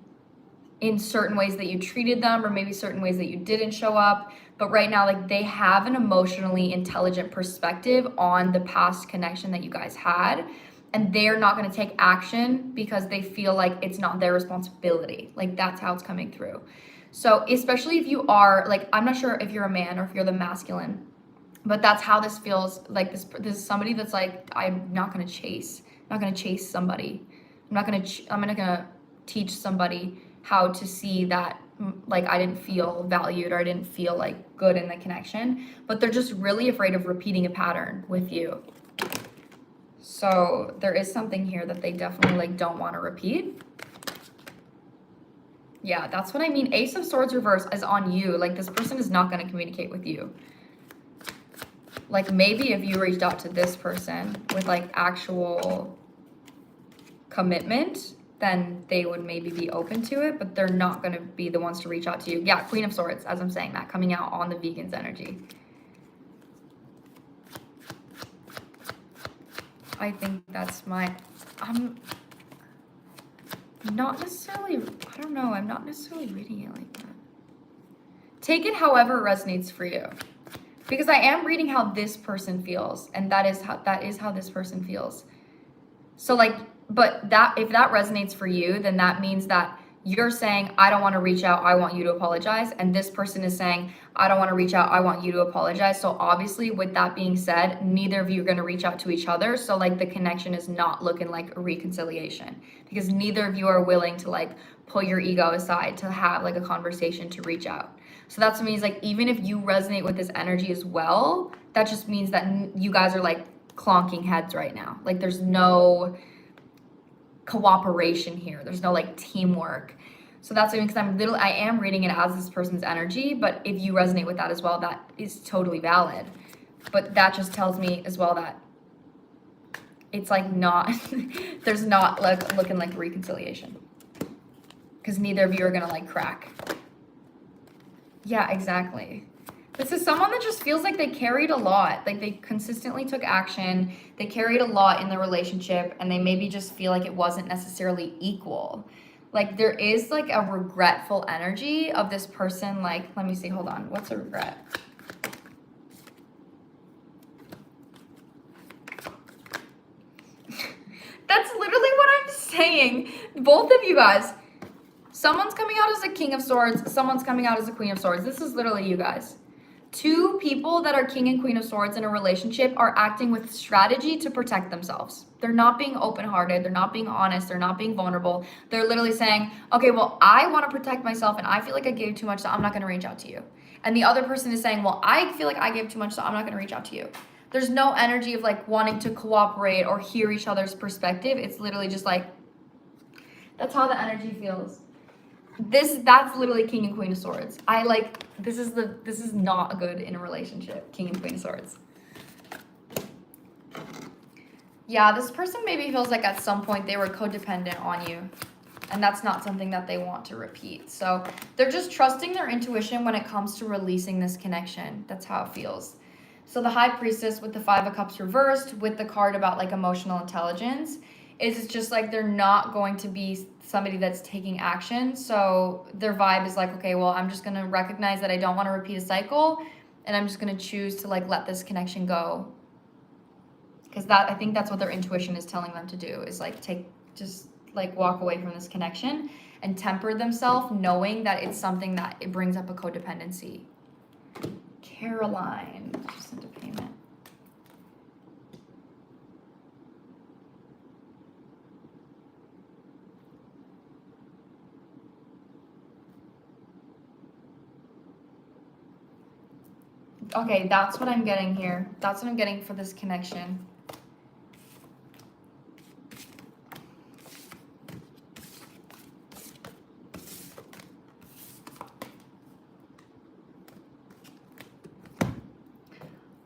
in certain ways that you treated them, or maybe certain ways that you didn't show up. But right now, like they have an emotionally intelligent perspective on the past connection that you guys had, and they're not going to take action because they feel like it's not their responsibility. Like that's how it's coming through. So especially if you are like, I'm not sure if you're a man or if you're the masculine, but that's how this feels. Like this is somebody that's like, I'm not going to chase somebody. I'm going to teach somebody how to see that like I didn't feel valued, or I didn't feel like good in the connection, but they're just really afraid of repeating a pattern with you. So there is something here that they definitely like don't want to repeat. Yeah, that's what I mean. Ace of Swords reverse is on you. Like this person is not going to communicate with you. Like maybe if you reached out to this person with like actual commitment, then they would maybe be open to it, but they're not going to be the ones to reach out to you. Yeah, Queen of Swords, as I'm saying that, coming out on the Vegan's energy. I think that's I'm not necessarily, I don't know, I'm not necessarily reading it like that. Take it however it resonates for you. Because I am reading how this person feels, and that is how this person feels. So like, but if that resonates for you, then that means that you're saying, I don't want to reach out, I want you to apologize. And this person is saying, I don't want to reach out, I want you to apologize. So obviously with that being said, neither of you are going to reach out to each other. So like the connection is not looking like a reconciliation, because neither of you are willing to like put your ego aside to have like a conversation to reach out. So that's what means, like, even if you resonate with this energy as well, that just means that you guys are like clonking heads right now. Like there's no cooperation here. There's no like teamwork. So that's what I mean, because I am reading it as this person's energy, but if you resonate with that as well, that is totally valid. But that just tells me as well that it's like not, there's not like looking like reconciliation, because neither of you are gonna like crack. Yeah, exactly. This is someone that just feels like they carried a lot. Like they consistently took action. They carried a lot in the relationship, and they maybe just feel like it wasn't necessarily equal. Like there is like a regretful energy of this person. Like, let me see, hold on. What's a regret? That's literally what I'm saying. Both of you guys. Someone's coming out as a King of Swords. Someone's coming out as a Queen of Swords. This is literally you guys. Two people that are King and Queen of Swords in a relationship are acting with strategy to protect themselves. They're not being open-hearted. They're not being honest. They're not being vulnerable. They're literally saying, okay, well, I want to protect myself and I feel like I gave too much, so I'm not going to reach out to you. And the other person is saying, well, I feel like I gave too much, so I'm not going to reach out to you. There's no energy of like wanting to cooperate or hear each other's perspective. It's literally just like, that's how the energy feels. That's literally King and Queen of Swords. This is not good in a relationship, King and Queen of Swords. Yeah, this person maybe feels like at some point they were codependent on you, and that's not something that they want to repeat. So they're just trusting their intuition when it comes to releasing this connection. That's how it feels. So the High Priestess with the Five of Cups reversed, with the card about like emotional intelligence, is just like they're not going to be somebody that's taking action. So their vibe is like, okay, well, I'm just going to recognize that I don't want to repeat a cycle, and I'm just going to choose to like let this connection go. Because I think that's what their intuition is telling them to do, is like just walk away from this connection and temper themselves, knowing that it's something that it brings up a codependency. Caroline just sent a payment. Okay, that's what I'm getting here. That's what I'm getting for this connection.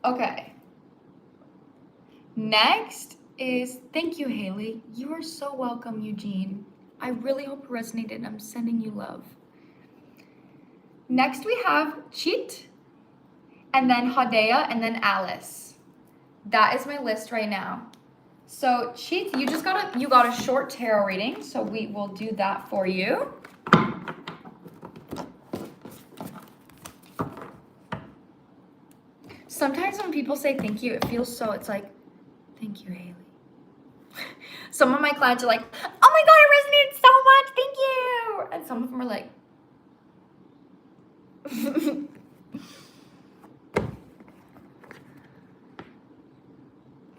Okay. Next is, thank you, Haley. You are so welcome, Eugene. I really hope it resonated. I'm sending you love. Next we have Chit, and then Hadea, and then Alice. That is my list right now. So Chit, you got a short tarot reading, so we will do that for you. Sometimes when people say thank you, it feels so, it's like, thank you, Haley. Some of my clients are like, oh my God, it resonated so much, thank you. And some of them are like,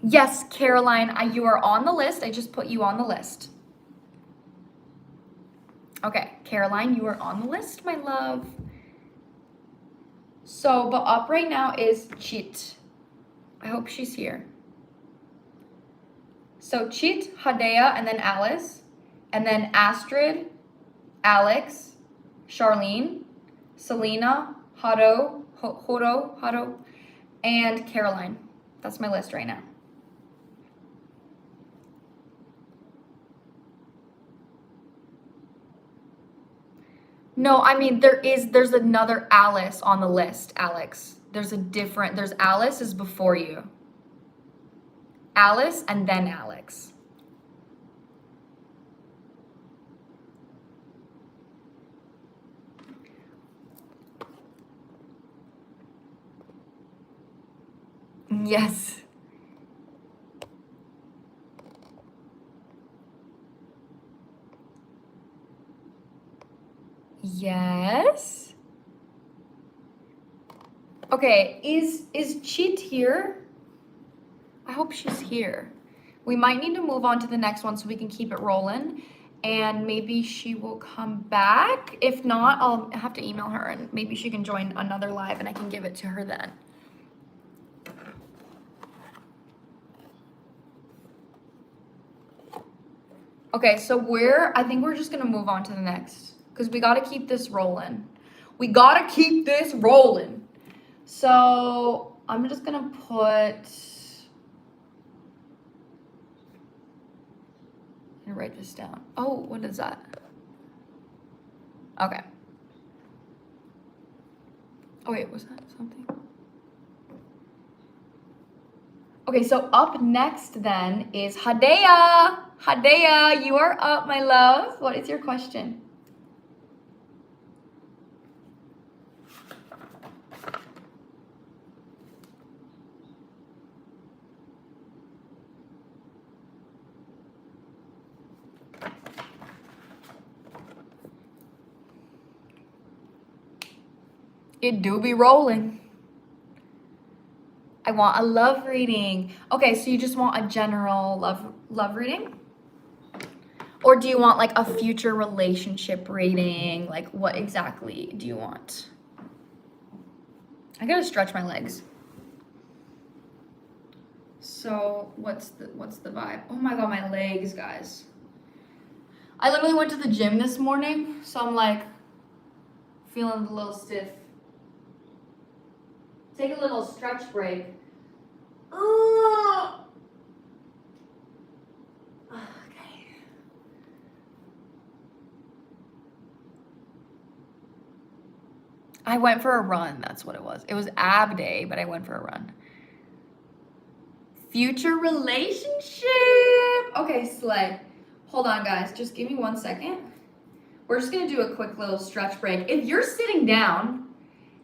yes, Caroline, you are on the list. I just put you on the list. Okay, Caroline, you are on the list, my love. So, but up right now is Chit. I hope she's here. So Chit, Hadea, and then Alice, and then Astrid, Alex, Charlene, Selena, Hado, and Caroline. That's my list right now. No, I mean, there's another Alice on the list, Alex. There's Alice is before you. Alice and then Alex. Yes. Yes. Okay, is Chit here? I hope she's here. We might need to move on to the next one so we can keep it rolling, and maybe she will come back. If not, I'll have to email her and maybe she can join another live and I can give it to her then. Okay, so I think we're just gonna move on to the next because we gotta keep this rolling. We gotta keep this rolling. So I'm just gonna write this down. Oh, what is that? Okay. Oh wait, was that something? Okay, so up next then is Hadea. Hadea, you are up, my love. What is your question? It do be rolling. I want a love reading. Okay, so you just want a general love reading? Or do you want like a future relationship reading? Like what exactly do you want? I gotta stretch my legs. So what's the vibe? Oh my god, my legs, guys. I literally went to the gym this morning, so I'm like feeling a little stiff. Take a little stretch break. Okay. I went for a run, that's what it was. It was ab day, but I went for a run. Future relationship. Okay, slay. Hold on, guys. Just give me 1 second. We're just gonna do a quick little stretch break. If you're sitting down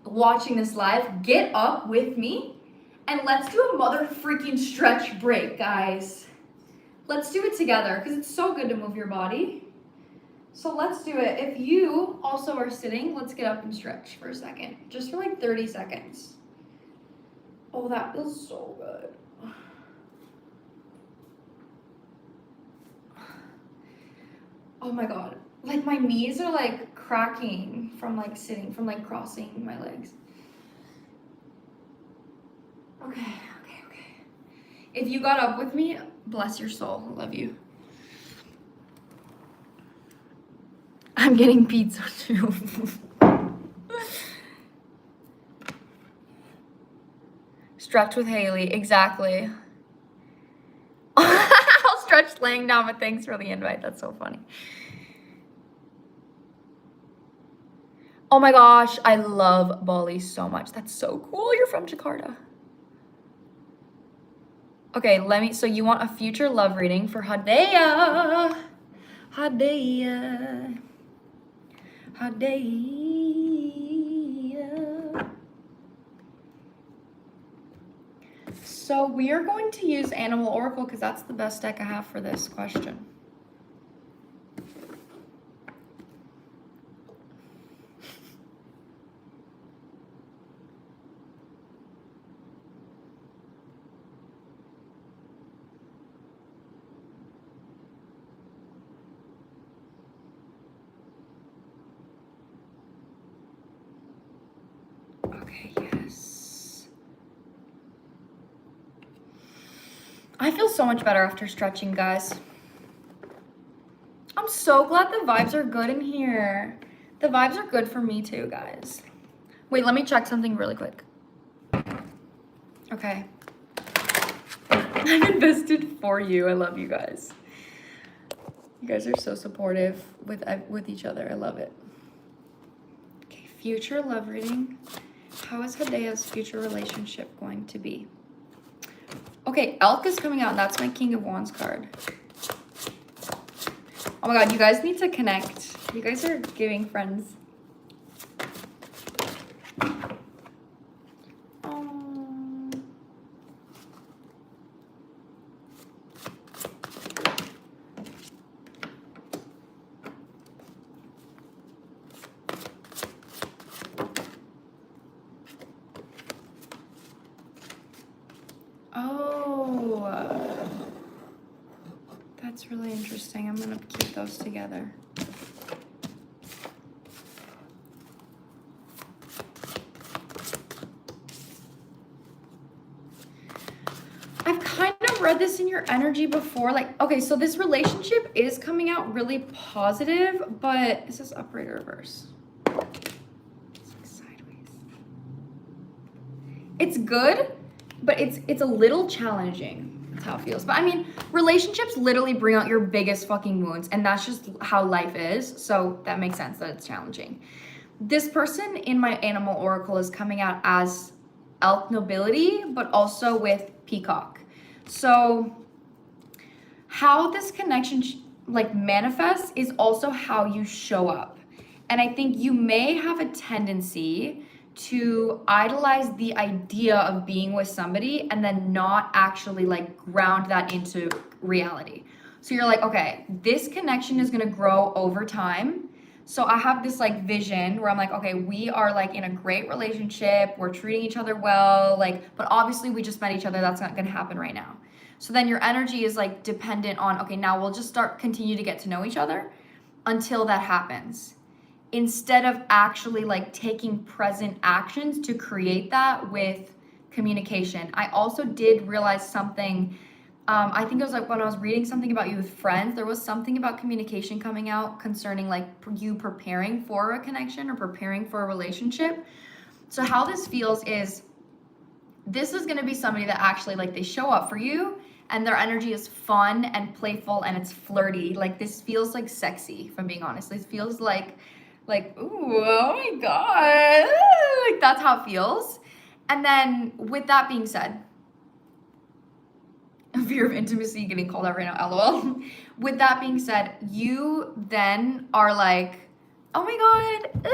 watching this live, get up with me and let's do a mother freaking stretch break, guys. Let's do it together because it's so good to move your body. So let's do it. If you also are sitting, let's get up and stretch for a second. Just for like 30 seconds. Oh, that feels so good. Oh my god. Like my knees are like cracking from like sitting, from like crossing my legs. Okay. If you got up with me, bless your soul. I love you. I'm getting pizza too. Stretch with Haley, exactly. I'll stretch laying down, but thanks for the invite. That's so funny. Oh my gosh, I love Bali so much. That's so cool. You're from Jakarta. Okay, so you want a future love reading for Hadeya. Hadeya. So we are going to use Animal Oracle because that's the best deck I have for this question. Okay, yes. I feel so much better after stretching, guys. I'm so glad the vibes are good in here. The vibes are good for me too, guys. Wait, let me check something really quick. Okay. I'm invested for you. I love you guys. You guys are so supportive with each other. I love it. Okay, future love reading. How is Hadeya's future relationship going to be? Okay, Elk is coming out, and that's my King of Wands card. Oh my god, you guys need to connect. You guys are giving friends. That's really interesting. I'm gonna keep those together. I've kind of read this in your energy before. Like, okay, so this relationship is coming out really positive, but is this upright or reverse? It's like sideways. It's good, but it's a little challenging. That's how it feels. But I mean, relationships literally bring out your biggest fucking wounds, and that's just how life is. So that makes sense that it's challenging. This person in my Animal Oracle is coming out as Elk nobility, but also with Peacock. So how this connection like manifests is also how you show up. And I think you may have a tendency to idolize the idea of being with somebody and then not actually like ground that into reality. So you're like, okay, this connection is gonna grow over time. So I have this like vision where I'm like, okay, we are like in a great relationship, we're treating each other well, like, but obviously we just met each other, that's not gonna happen right now. So then your energy is like dependent on, okay, now we'll just continue to get to know each other until that happens. Instead of actually like taking present actions to create that with communication. I also did realize something. I think it was like when I was reading something about you with friends, there was something about communication coming out concerning like you preparing for a connection or preparing for a relationship. So how this feels is this is going to be somebody that actually like they show up for you and their energy is fun and playful and it's flirty. Like this feels like sexy, if I'm being honest. This feels like ooh, oh my god. Like that's how it feels. And then with that being said, fear of intimacy getting called out right now, lol. With that being said, you then are like, oh my god,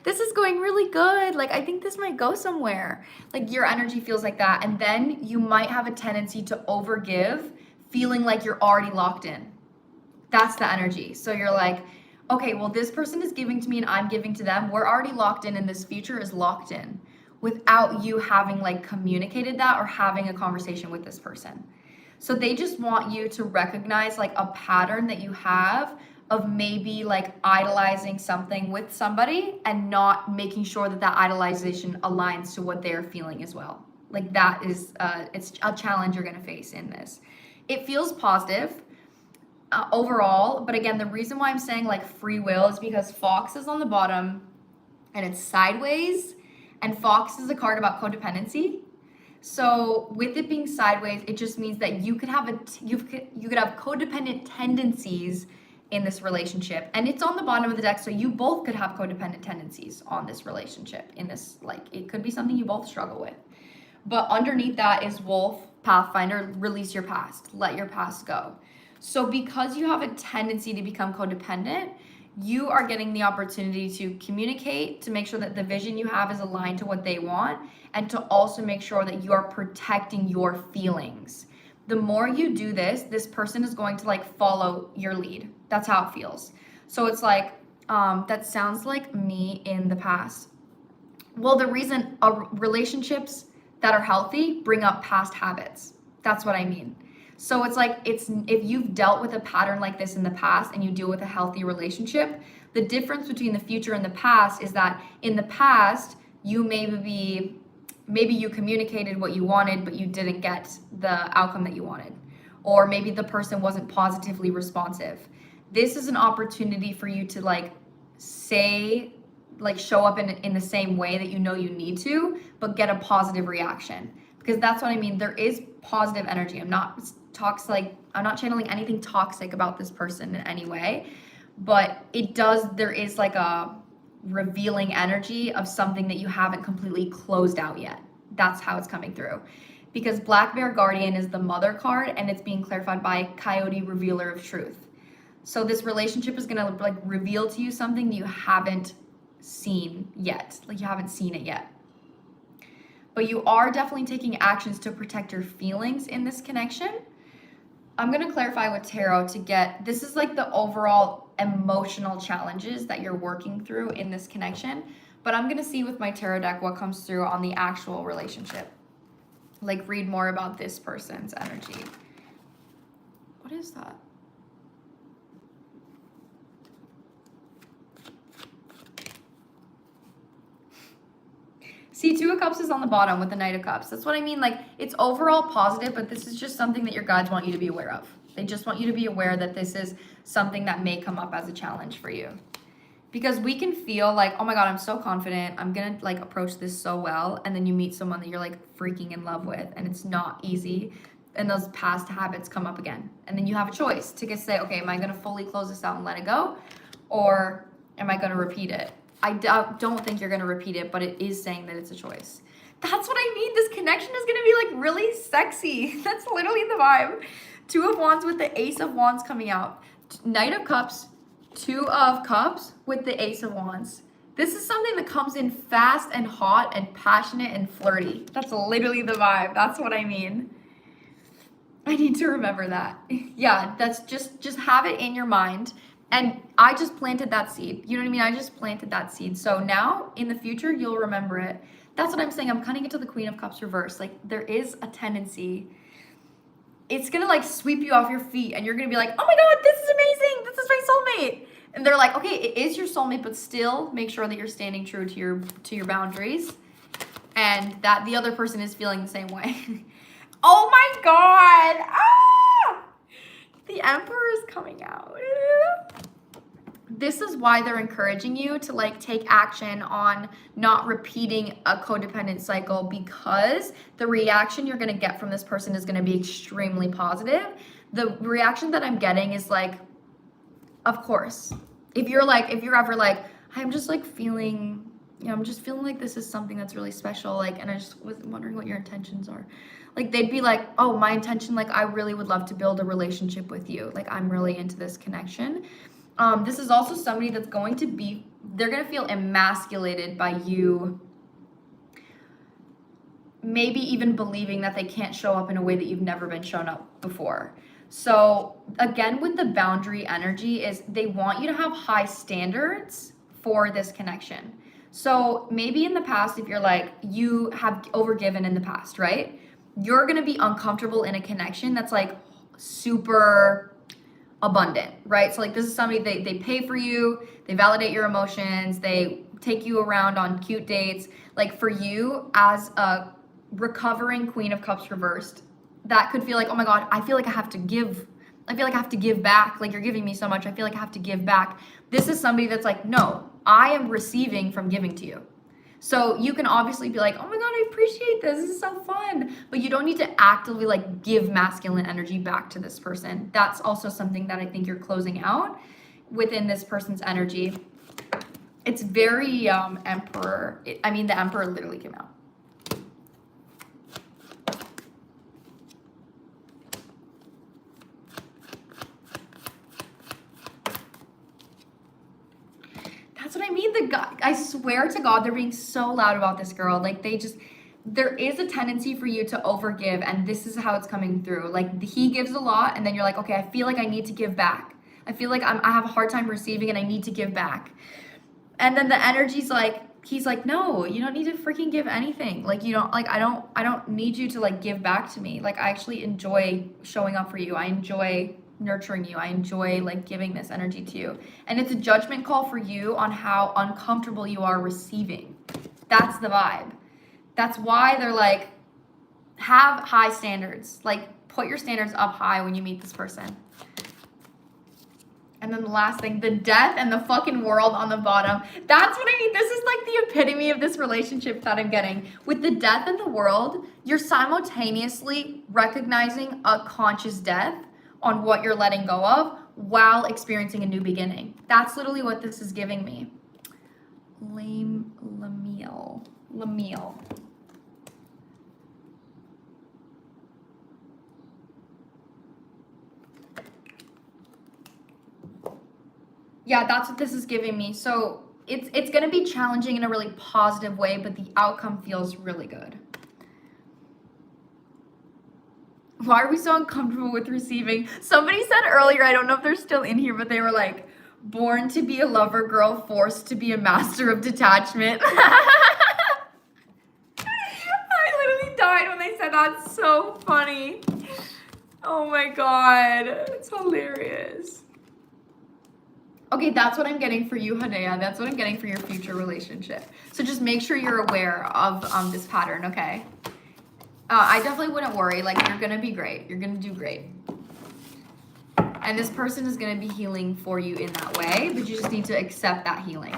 this is going really good. Like, I think this might go somewhere. Like, your energy feels like that. And then you might have a tendency to overgive, feeling like you're already locked in. That's the energy. So you're like, okay, well, this person is giving to me and I'm giving to them. We're already locked in and this future is locked in without you having like communicated that or having a conversation with this person. So they just want you to recognize like a pattern that you have of maybe like idolizing something with somebody and not making sure that that idolization aligns to what they're feeling as well. Like that is, it's a challenge you're gonna face in this. It feels positive overall, but again, the reason why I'm saying like free will is because Fox is on the bottom and it's sideways, and Fox is a card about codependency. So with it being sideways, it just means that you could have you could have codependent tendencies in this relationship, and it's on the bottom of the deck, so you both could have codependent tendencies on this relationship. In this, like, it could be something you both struggle with. But underneath that is Wolf, Pathfinder, release your past, let your past go. So because you have a tendency to become codependent, you are getting the opportunity to communicate, to make sure that the vision you have is aligned to what they want, and to also make sure that you are protecting your feelings. The more you do this, this person is going to like follow your lead. That's how it feels. So it's like, that sounds like me in the past. Well, the reason relationships that are healthy bring up past habits. That's what I mean. So it's like, if you've dealt with a pattern like this in the past and you deal with a healthy relationship, the difference between the future and the past is that in the past, you maybe you communicated what you wanted, but you didn't get the outcome that you wanted. Or maybe the person wasn't positively responsive. This is an opportunity for you to like say, like show up in the same way that you know you need to, but get a positive reaction. Because that's what I mean. There is positive energy. I'm not channeling anything toxic about this person in any way, but there is like a revealing energy of something that you haven't completely closed out yet. That's how it's coming through. Because Black Bear Guardian is the mother card and it's being clarified by Coyote, Revealer of Truth. So this relationship is gonna like reveal to you something you haven't seen yet. Like you haven't seen it yet. But you are definitely taking actions to protect your feelings in this connection. I'm going to clarify with tarot to get, this is like the overall emotional challenges that you're working through in this connection. But I'm going to see with my tarot deck what comes through on the actual relationship. Like read more about this person's energy. What is that? See, Two of Cups is on the bottom with the Knight of Cups. That's what I mean. Like, it's overall positive, but this is just something that your guides want you to be aware of. They just want you to be aware that this is something that may come up as a challenge for you. Because we can feel like, oh my God, I'm so confident. I'm going to like approach this so well. And then you meet someone that you're like freaking in love with and it's not easy. And those past habits come up again. And then you have a choice to say, okay, am I going to fully close this out and let it go? Or am I going to repeat it? I don't think you're going to repeat it, but it is saying that it's a choice. That's what I mean. This connection is going to be like really sexy. That's literally the vibe. Two of Wands with the Ace of Wands coming out. Knight of Cups, Two of Cups with the Ace of Wands. This is something that comes in fast and hot and passionate and flirty. That's literally the vibe. That's what I mean. I need to remember that. Yeah, that's just have it in your mind. And I just planted that seed. You know what I mean? I just planted that seed. So now in the future, you'll remember it. That's what I'm saying. I'm cutting it to the Queen of Cups reverse. Like, there is a tendency. It's going to like sweep you off your feet and you're going to be like, oh my God, this is amazing. This is my soulmate. And they're like, okay, it is your soulmate, but still make sure that you're standing true to your boundaries and that the other person is feeling the same way. Oh my God. Ah! The Emperor is coming out. This is why they're encouraging you to like take action on not repeating a codependent cycle, because the reaction you're going to get from this person is going to be extremely positive. The reaction that I'm getting is like, of course, if you're ever like, I'm just like feeling, I'm just feeling like this is something that's really special. Like, and I just was wondering what your intentions are. Like, they'd be like, oh, my intention, like, I really would love to build a relationship with you. Like, I'm really into this connection. This is also somebody that's going to be, they're going to feel emasculated by you, maybe even believing that they can't show up in a way that you've never been shown up before. So again, with the boundary energy is they want you to have high standards for this connection. So maybe in the past, if you're like, you have overgiven in the past, right? You're going to be uncomfortable in a connection that's like super abundant, right? So like, this is somebody, they pay for you, they validate your emotions, they take you around on cute dates. Like, for you as a recovering Queen of Cups reversed, that could feel like, oh my God, I feel like I have to give. I feel like I have to give back. Like, you're giving me so much. I feel like I have to give back. This is somebody that's like, no, I am receiving from giving to you. So you can obviously be like, oh my God, I appreciate this. This is so fun. But you don't need to actively like give masculine energy back to this person. That's also something that I think you're closing out within this person's energy. It's very Emperor. The Emperor literally came out. That's what I mean. The guy, I swear to God, they're being so loud about this girl. Like, there is a tendency for you to overgive, and this is how it's coming through. Like, he gives a lot, and then you're like, okay, I feel like I need to give back. I feel like I have a hard time receiving, and I need to give back. And then the energy's like, he's like, no, you don't need to freaking give anything. Like, you don't, like, I don't need you to like give back to me. Like, I actually enjoy showing up for you. I enjoy nurturing you. I enjoy like giving this energy to you. And it's a judgment call for you on how uncomfortable you are receiving. That's the vibe. That's why they're like, have high standards. Like, put your standards up high when you meet this person. And then the last thing, the death and the fucking world on the bottom. That's what I mean. This is like the epitome of this relationship that I'm getting. With the death and the world, you're simultaneously recognizing a conscious death on what you're letting go of while experiencing a new beginning. That's literally what this is giving me. Lemuel. Yeah, that's what this is giving me. So it's going to be challenging in a really positive way, but the outcome feels really good. Why are we so uncomfortable with receiving? Somebody said earlier, I don't know if they're still in here, but they were like, born to be a lover girl, forced to be a master of detachment. I literally died when they said that. It's so funny. Oh my God. It's hilarious. Okay, that's what I'm getting for you, Hadea. That's what I'm getting for your future relationship. So just make sure you're aware of this pattern, okay? I definitely wouldn't worry. Like, you're going to be great. You're going to do great. And this person is going to be healing for you in that way, but you just need to accept that healing.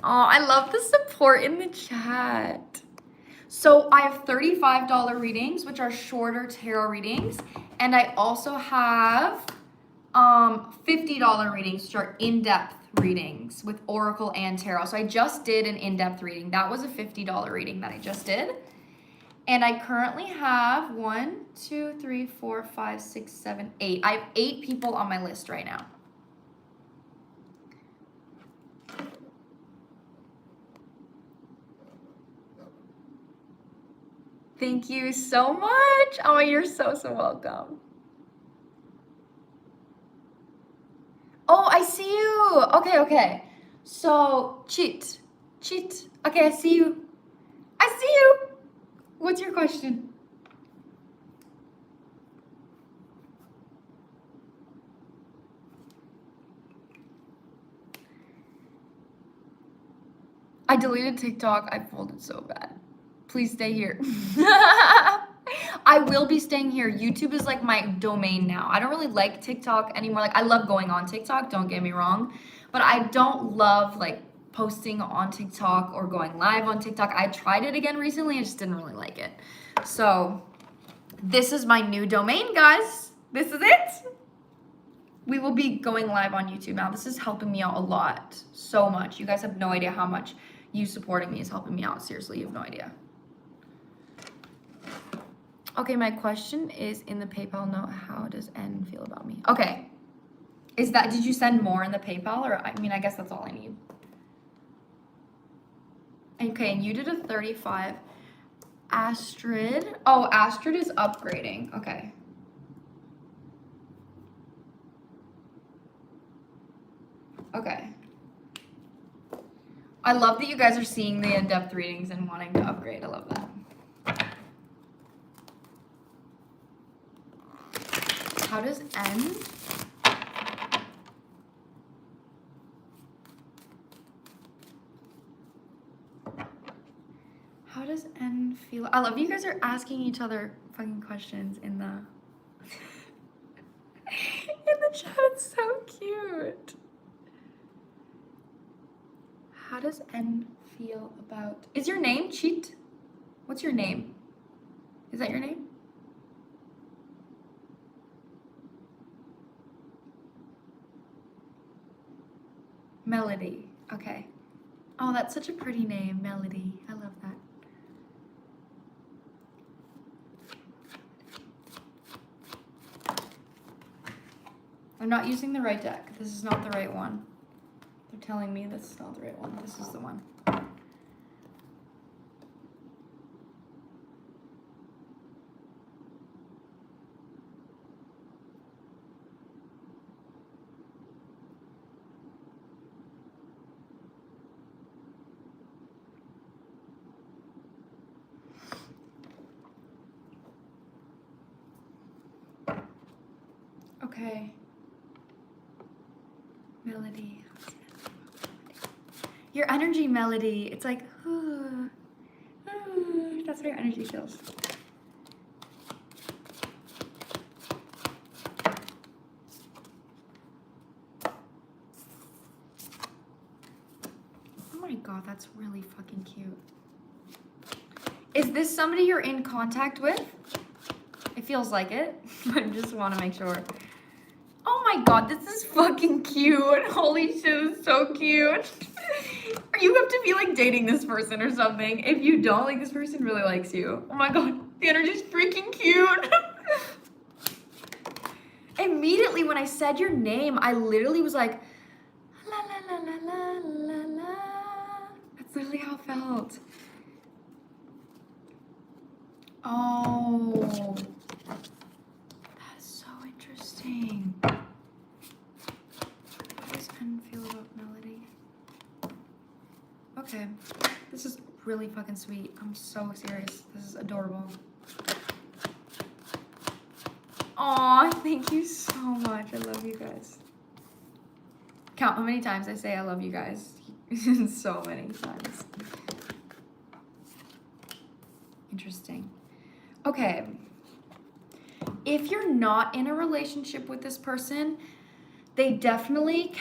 Oh, I love the support in the chat. So I have $35 readings, which are shorter tarot readings. And I also have $50 readings, which are in-depth readings with Oracle and Tarot. So I just did an in-depth reading. That was a $50 reading that I just did. And I currently have 1, 2, 3, 4, 5, 6, 7, 8. I have 8 people on my list right now. Thank you so much. Oh, you're so welcome. Oh, I see you. Okay. So, cheat. Okay, I see you. What's your question? I deleted TikTok. I folded so bad. Please stay here. I will be staying here. YouTube is like my domain now. I don't really like TikTok anymore. Like I love going on TikTok, don't get me wrong, but I don't love like posting on TikTok or going live on TikTok. I tried it again recently. I just didn't really like it. So this is my new domain, guys. This is it. We will be going live on YouTube now. This is helping me out a lot, so much. You guys have no idea how much you supporting me is helping me out. Seriously, you have no idea. Okay, my question is in the PayPal note, how does N feel about me? Okay, did you send more in the PayPal, or I mean, I guess that's all I need. Okay, and you did a 35. Astrid, oh, Astrid is upgrading, okay. Okay. I love that you guys are seeing the in-depth readings and wanting to upgrade. I love that. How does N? How does N feel? I love you guys are asking each other fucking questions in the in the chat. It's so cute. How does N feel about? Is your name Cheat? What's your name? Is that your name? Melody. Okay. Oh, that's such a pretty name, Melody. I love that. I'm not using the right deck. This is not the right one. They're telling me this is not the right one. This is the one. Okay. Melody. Your energy, Melody. It's like, that's how your energy feels. Oh my god, that's really fucking cute. Is this somebody you're in contact with? It feels like it. I just want to make sure. Oh my god, this is fucking cute. Holy shit, it's so cute. You have to be like dating this person or something. If you don't, like this person really likes you. Oh my god, the energy's freaking cute. Immediately when I said your name, I literally was like, la la la la la la la. That's literally how it felt. Oh. That's so interesting. How does N feel about Melody? Okay. This is really fucking sweet. I'm so serious. This is adorable. Aw, thank you so much. I love you guys. Count how many times I say I love you guys. So many times. Interesting. Okay. If you're not in a relationship with this person, they definitely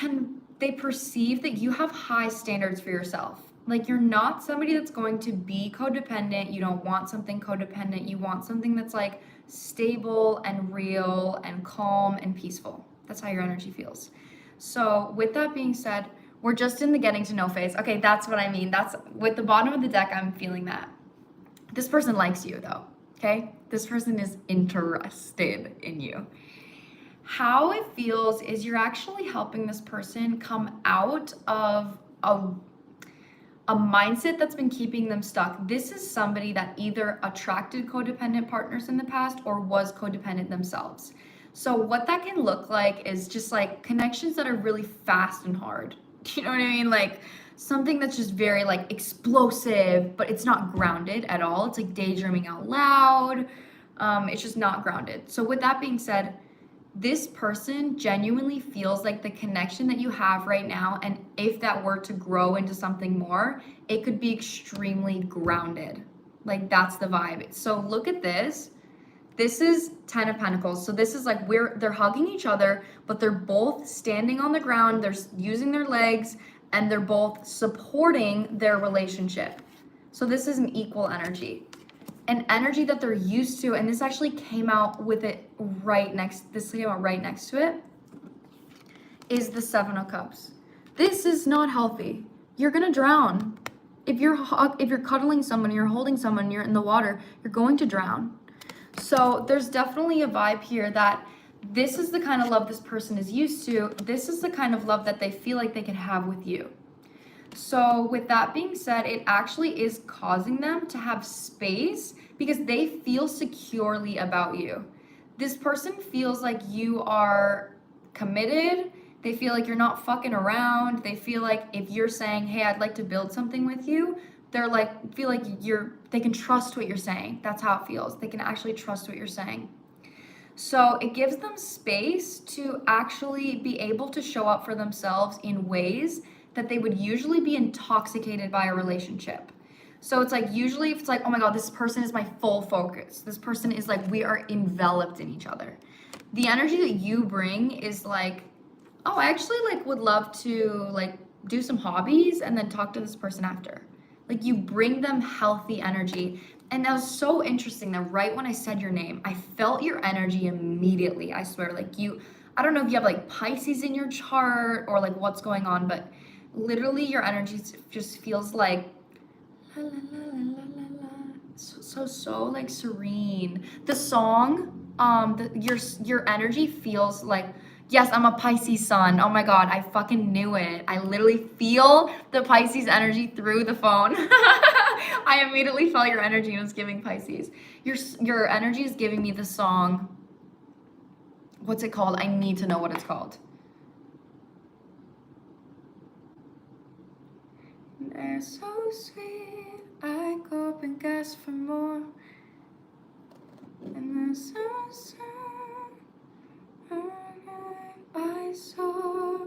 they perceive that you have high standards for yourself. Like you're not somebody that's going to be codependent. You don't want something codependent. You want something that's like stable and real and calm and peaceful. That's how your energy feels. So with that being said, we're just in the getting to know phase. Okay, that's what I mean. That's with the bottom of the deck, I'm feeling that. This person likes you though, okay? This person is interested in you. How it feels is you're actually helping this person come out of a mindset that's been keeping them stuck. This is somebody that either attracted codependent partners in the past or was codependent themselves. So what that can look like is just like connections that are really fast and hard. You know what I mean? Like something that's just very like explosive, but it's not grounded at all. It's like daydreaming out loud. It's just not grounded. So with that being said, this person genuinely feels like the connection that you have right now, and if that were to grow into something more, it could be extremely grounded. Like that's the vibe. So look at this. This is 10 of Pentacles. So this is like they're hugging each other, but they're both standing on the ground. They're using their legs and they're both supporting their relationship. So this is an equal energy. An energy that they're used to, and this actually came out with it right next, this came out right next to it, is the Seven of Cups. This is not healthy. You're gonna drown. If you're cuddling someone, you're holding someone, you're in the water, you're going to drown. So there's definitely a vibe here that this is the kind of love this person is used to. This is the kind of love that they feel like they can have with you. So with that being said, it actually is causing them to have space because they feel securely about you. This person feels like you are committed. They feel like you're not fucking around. They feel like if you're saying, hey, I'd like to build something with you, they're like, feel like they can trust what you're saying. That's how it feels. They can actually trust what you're saying. So it gives them space to actually be able to show up for themselves in ways that they would usually be intoxicated by a relationship. So it's like, usually if it's like, oh my God, this person is my full focus. This person is like, we are enveloped in each other. The energy that you bring is like, oh, I actually like would love to like do some hobbies and then talk to this person after. Like you bring them healthy energy. And that was so interesting that right when I said your name, I felt your energy immediately. I swear, like I don't know if you have like Pisces in your chart or like what's going on, but literally your energy just feels like la, la, la, la, la, la. So like serene. The song, your energy feels like, yes, I'm a Pisces sun. Oh my God, I fucking knew it. I literally feel the Pisces energy through the phone. I immediately felt your energy and it was giving Pisces. Your energy is giving me the song. What's it called? I need to know what it's called. They're so sweet, I go up and ask for more. And they're so sad, I saw.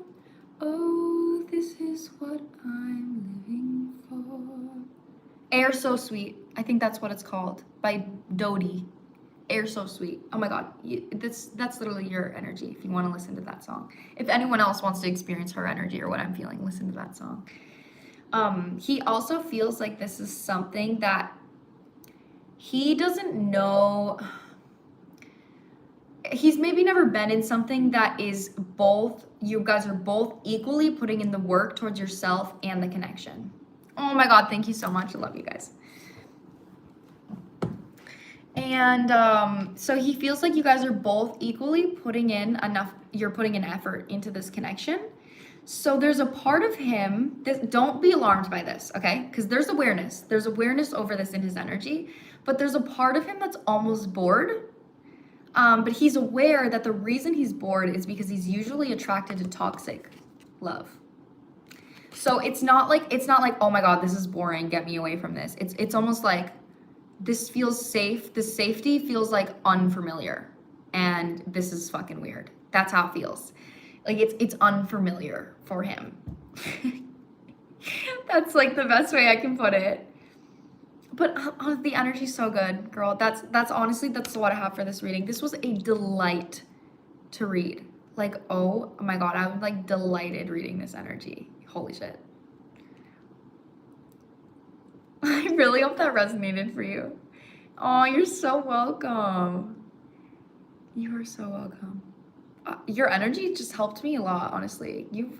Oh, this is what I'm living for. Air So Sweet, I think that's what it's called, by Dodie. Air So Sweet. Oh my God, that's literally your energy if you want to listen to that song. If anyone else wants to experience her energy or what I'm feeling, listen to that song. He also feels like this is something that he doesn't know. He's maybe never been in something that is both, you guys are both equally putting in the work towards yourself and the connection. Oh my God, thank you so much. I love you guys. And so he feels like you guys are both equally putting in enough, you're putting an effort into this connection. So there's a part of him, don't be alarmed by this, okay? Because there's awareness over this in his energy, but there's a part of him that's almost bored. But he's aware that the reason he's bored is because he's usually attracted to toxic love. So it's not like, oh my God, this is boring, get me away from this. It's almost like, this feels safe. This safety feels like unfamiliar. And this is fucking weird. That's how it feels. Like it's unfamiliar for him. That's like the best way I can put it. But the energy's so good, girl. That's honestly, that's what I have for this reading. This was a delight to read. Like, oh my God, I'm like delighted reading this energy. Holy shit. I really hope that resonated for you. Oh, you're so welcome. You are so welcome. Your energy just helped me a lot, honestly. You have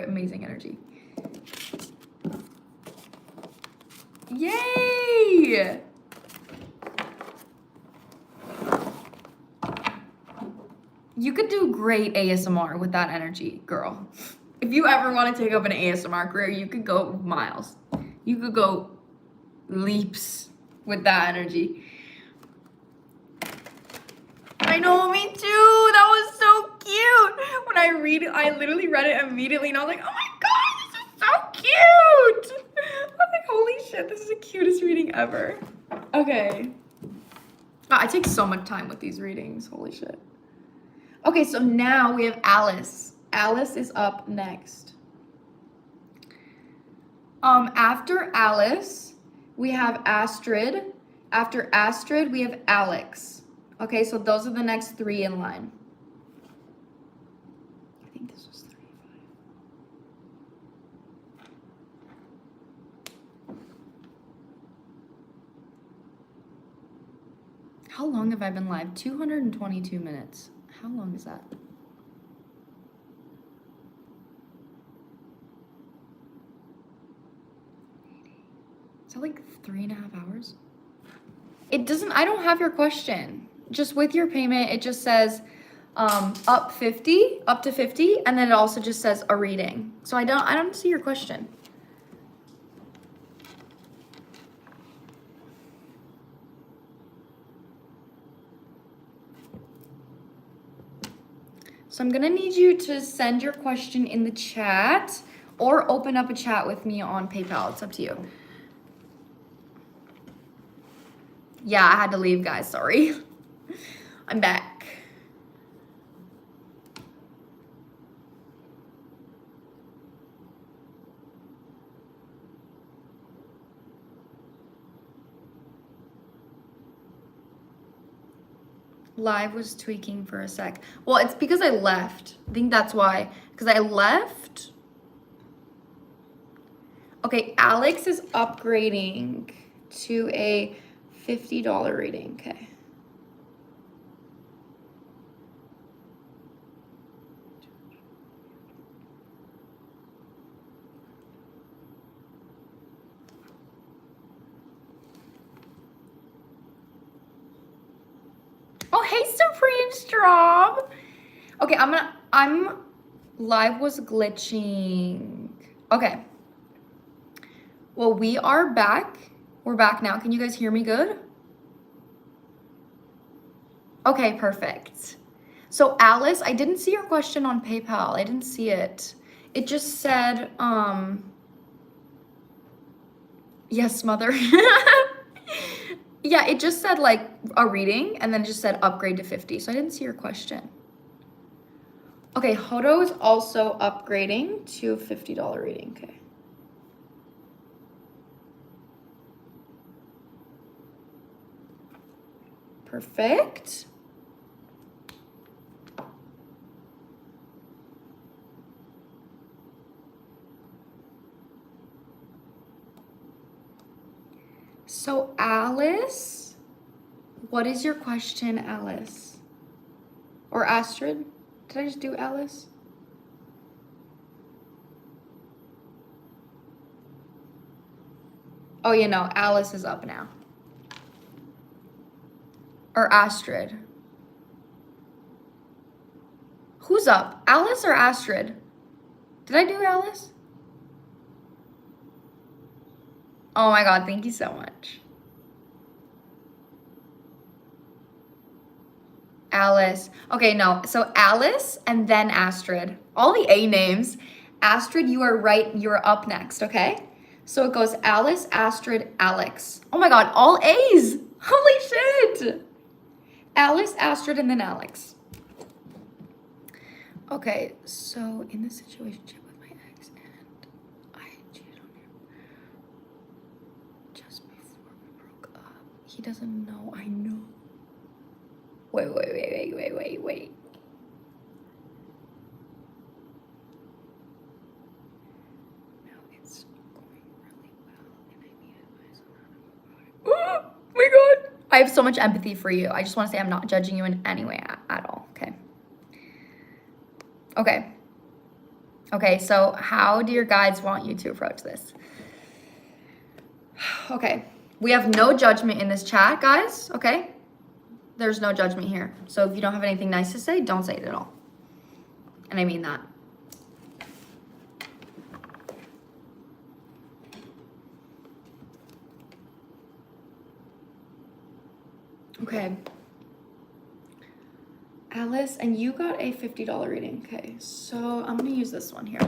amazing energy. Yay! You could do great ASMR with that energy, girl. If you ever want to take up an ASMR career, you could go miles. You could go leaps with that energy. I know, me too. That was so cute. When I read it, I literally read it immediately and I was like, oh my God, this is so cute. I'm like, holy shit, this is the cutest reading ever. Okay. I take so much time with these readings. Holy shit. Okay, so now we have Alice. Alice is up next. After Alice, we have Astrid. After Astrid, we have Alex. Okay, so those are the next 3 in line. I think this was 35. How long have I been live? 222 minutes. How long is that? Is that like 3.5 hours? It doesn't, I don't have your question. Just with your payment, it just says up to 50, and then it also just says a reading. So I don't see your question. So I'm gonna need you to send your question in the chat or open up a chat with me on PayPal. It's up to you. Yeah, I had to leave, guys, sorry. I'm back. Live was tweaking for a sec. Well, it's because I left. I think that's why. Because I left. Okay, Alex is upgrading to a $50 reading. Okay. Oh, hey, Supreme Strom. Okay, I'm live was glitching. Okay. Well, we are back. We're back now. Can you guys hear me good? Okay, perfect. So Alice, I didn't see your question on PayPal. I didn't see it. It just said, yes, mother. Yeah, it just said like a reading and then just said upgrade to 50. So I didn't see your question. Okay, Hodo is also upgrading to a $50 reading. Okay. Perfect. So Alice, what is your question, Alice? Or Astrid? Did I just do Alice? Oh, you know, Alice is up now. Or Astrid. Who's up? Alice or Astrid? Did I do Alice? Oh my God, thank you so much. Alice. Okay, no. So Alice and then Astrid. All the A names. Astrid, you are right. You're up next, okay? So it goes Alice, Astrid, Alex. Oh my God, all A's. Holy shit. Alice, Astrid, and then Alex. Okay, so in this situationship with my ex and I cheated on him just before we broke up. He doesn't know. I know. Wait. No, it's going really well, and I need advice on how to move on. Oh my God. I have so much empathy for you. I just want to say I'm not judging you in any way at all, okay? Okay, so how do your guides want you to approach this? Okay, we have no judgment in this chat, guys, okay? There's no judgment here. So if you don't have anything nice to say, don't say it at all. And I mean that. Okay. Alice, and you got a $50 reading. Okay, so I'm gonna use this one here.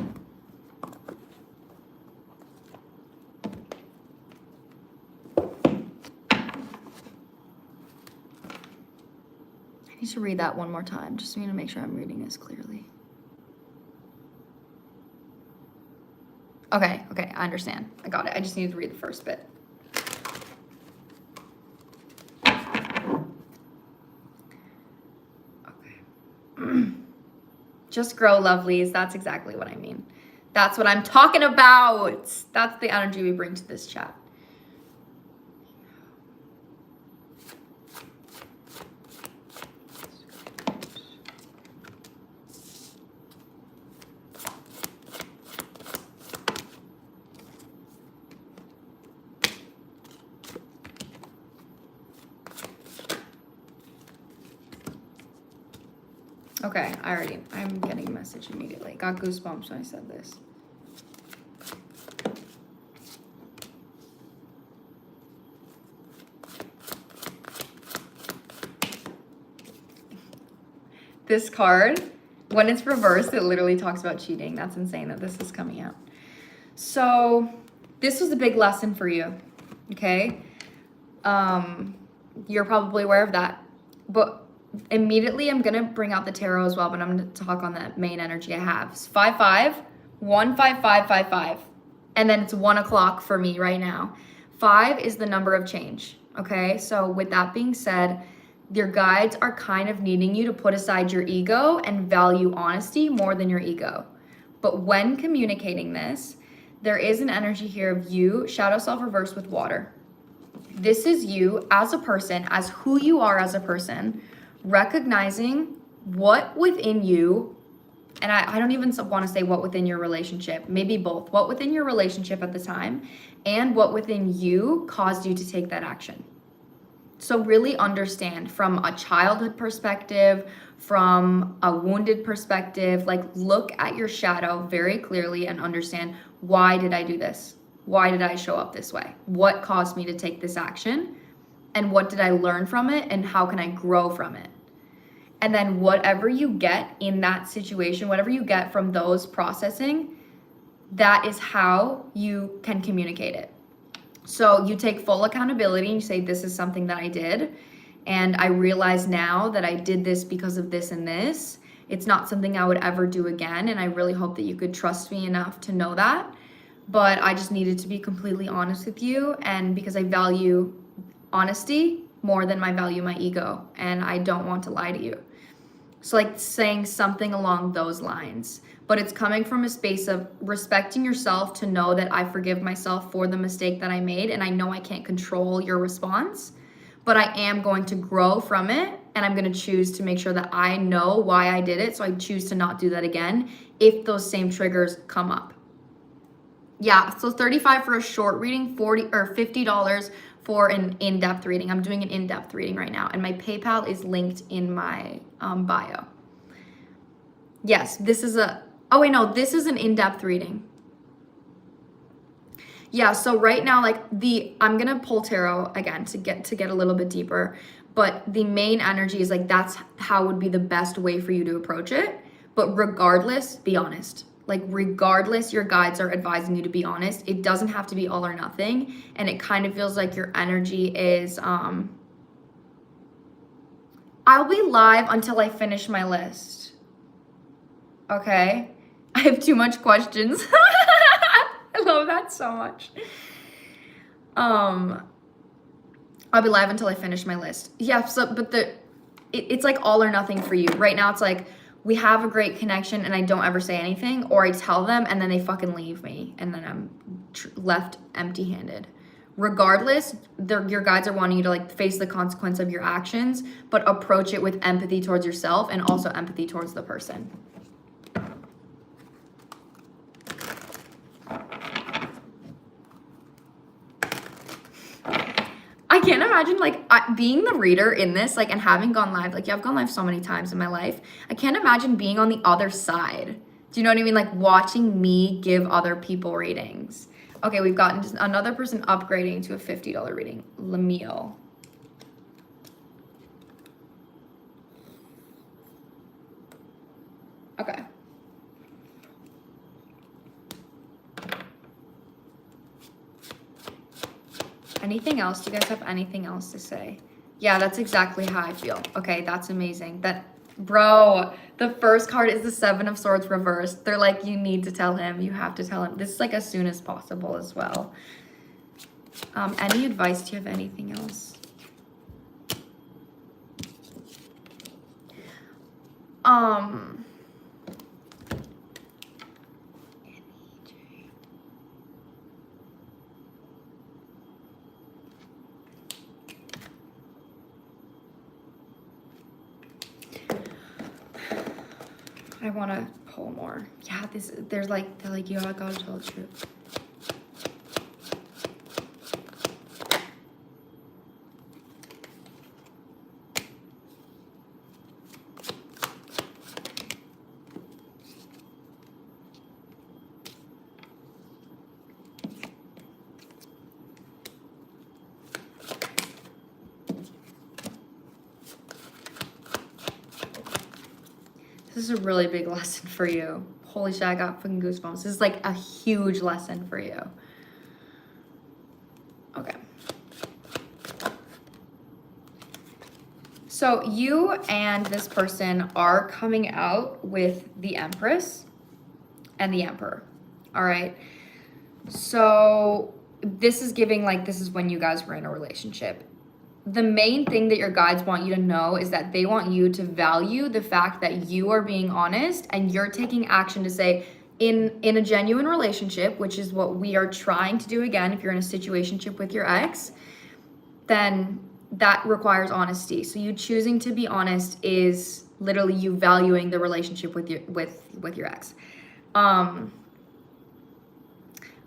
I need to read that one more time, just need to make sure I'm reading this clearly. Okay, I understand. I got it. I just need to read the first bit. Okay. Just grow, lovelies. That's exactly what I mean. That's what I'm talking about. That's the energy we bring to this chat. Okay, I'm getting a message immediately. Got goosebumps when I said this. This card, when it's reversed, it literally talks about cheating. That's insane that this is coming out. So this was a big lesson for you, okay? You're probably aware of that. But immediately I'm gonna bring out the tarot as well, but I'm gonna talk on the main energy I have. It's 5-5, 1-5-5-5-5. And then it's 1 o'clock for me right now. 5 is the number of change, okay? So with that being said, your guides are kind of needing you to put aside your ego and value honesty more than your ego. But when communicating this, there is an energy here of you, shadow self reversed with water. This is you as a person, as who you are as a person, recognizing what within you, and I don't even want to say what within your relationship, maybe both, what within your relationship at the time and what within you caused you to take that action. So really understand from a childhood perspective, from a wounded perspective, like look at your shadow very clearly and understand, why did I do this? Why did I show up this way? What caused me to take this action? And what did I learn from it? And how can I grow from it? And then whatever you get in that situation, whatever you get from those processing, that is how you can communicate it. So you take full accountability and you say, this is something that I did. And I realize now that I did this because of this and this. It's not something I would ever do again. And I really hope that you could trust me enough to know that. But I just needed to be completely honest with you. And because I value honesty more than I value my ego. And I don't want to lie to you. So like saying something along those lines. But it's coming from a space of respecting yourself to know that I forgive myself for the mistake that I made. And I know I can't control your response, but I am going to grow from it. And I'm going to choose to make sure that I know why I did it. So I choose to not do that again if those same triggers come up. Yeah, so $35 for a short reading, $40 or $50 for an in-depth reading. I'm doing an in-depth reading right now. And my PayPal is linked in my bio. Yes, this is this is an in-depth reading. Yeah, so right now, like I'm gonna pull tarot again to get a little bit deeper, but the main energy is like, that's how would be the best way for you to approach it. But regardless, be honest. Like regardless, your guides are advising you to be honest. It doesn't have to be all or nothing. And it kind of feels like your energy is, I'll be live until I finish my list. Okay? I have too much questions. I love that so much. I'll be live until I finish my list. Yeah, so but it's like all or nothing for you. Right now it's like we have a great connection and I don't ever say anything, or I tell them and then they fucking leave me and then I'm left empty-handed. Regardless, your guides are wanting you to like face the consequence of your actions, but approach it with empathy towards yourself and also empathy towards the person. I can't imagine like being the reader in this, like, and having gone live. Like, yeah, I've gone live so many times in my life. I can't imagine being on the other side. Do you know what I mean? Like watching me give other people readings. Okay, we've gotten another person upgrading to a $50 reading. Lemuel. Anything else? Do you guys have anything else to say? Yeah, that's exactly how I feel. Okay, that's amazing. Bro, the first card is the Seven of Swords reversed. They're like, you need to tell him. You have to tell him. This is like as soon as possible as well. Any advice? Do you have anything else? I want to pull more. Yeah, they're like, you gotta tell the truth. This is a really big lesson for you. Holy shit, I got fucking goosebumps. This is like a huge lesson for you. Okay. So you and this person are coming out with the Empress and the Emperor. All right. So this is giving like, this is when you guys were in a relationship. The main thing that your guides want you to know is that they want you to value the fact that you are being honest and you're taking action to say, in a genuine relationship, which is what we are trying to do again, if you're in a situationship with your ex, then that requires honesty. So you choosing to be honest is literally you valuing the relationship with your ex.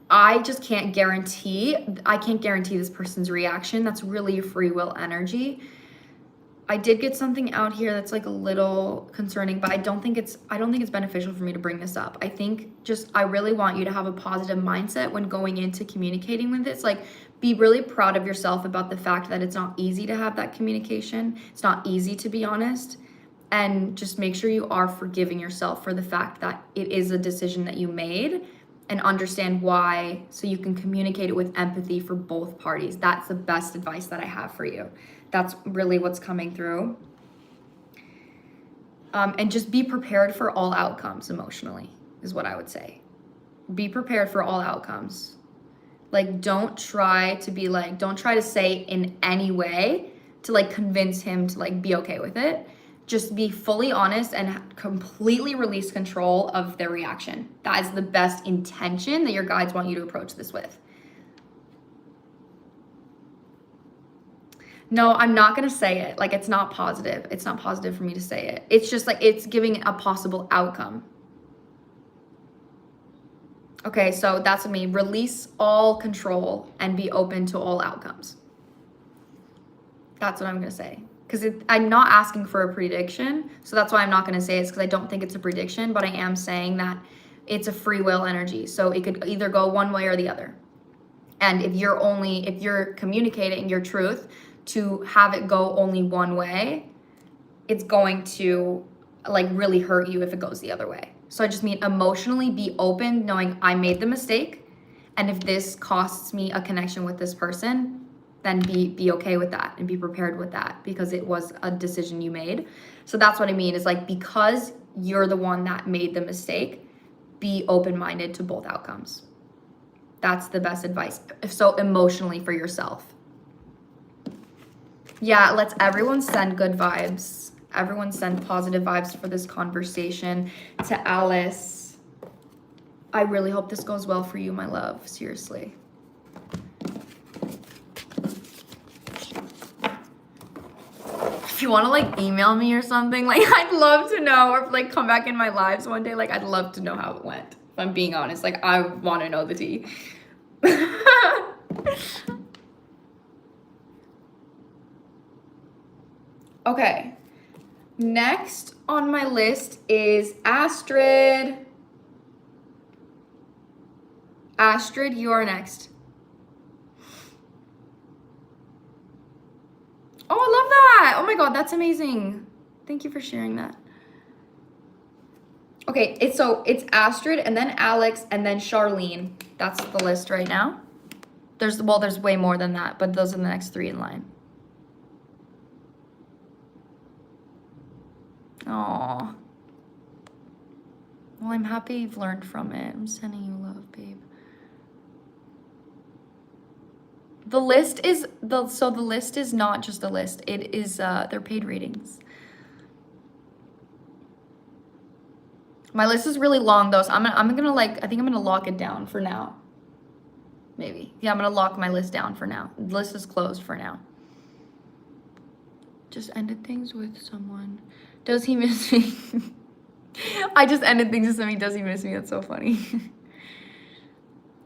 I just can't guarantee this person's reaction. That's really free will energy. I did get something out here that's like a little concerning, but I don't think it's beneficial for me to bring this up. I think I really want you to have a positive mindset when going into communicating with this. Like, be really proud of yourself about the fact that it's not easy to have that communication. It's not easy to be honest. And just make sure you are forgiving yourself for the fact that it is a decision that you made, and understand why, so you can communicate it with empathy for both parties. That's the best advice that I have for you. That's really what's coming through. And just be prepared for all outcomes emotionally, is what I would say. Be prepared for all outcomes. Like, don't try to say in any way to like convince him to like be okay with it. Just be fully honest and completely release control of their reaction. That is the best intention that your guides want you to approach this with. No, I'm not going to say it. Like, it's not positive. It's not positive for me to say it. It's just like, it's giving a possible outcome. Okay, so that's what I mean. Release all control and be open to all outcomes. That's what I'm going to say. Because I'm not asking for a prediction, so that's why I'm not going to say it, because I don't think it's a prediction, but I am saying that it's a free will energy, so it could either go one way or the other. And if you're communicating your truth to have it go only one way, it's going to like really hurt you if it goes the other way. So I just mean emotionally be open, knowing I made the mistake, and if this costs me a connection with this person, then be okay with that and be prepared with that, because it was a decision you made. So that's what I mean, is like, because you're the one that made the mistake, be open-minded to both outcomes. That's the best advice. So emotionally for yourself. Yeah, let's everyone send good vibes. Everyone send positive vibes for this conversation. To Alice, I really hope this goes well for you, my love. Seriously. If you want to like email me or something, like I'd love to know, or like come back in my lives one day, like I'd love to know how it went. If I'm being honest, like I want to know the tea. Okay, next on my list is Astrid. Astrid, you are next. Oh, I love that. Oh my God, that's amazing. Thank you for sharing that. Okay, it's Astrid and then Alex and then Charlene. That's the list right now. There's way more than that, but those are the next 3 in line. Aww. Well, I'm happy you've learned from it. I'm sending you love, babe. The list is the list is not just a list. It is they're paid readings. My list is really long though, so I'm gonna like, I think I'm gonna lock it down for now. Maybe. Yeah, I'm gonna lock my list down for now. The list is closed for now. Just ended things with someone. Does he miss me? I just ended things with somebody. Does he miss me? That's so funny.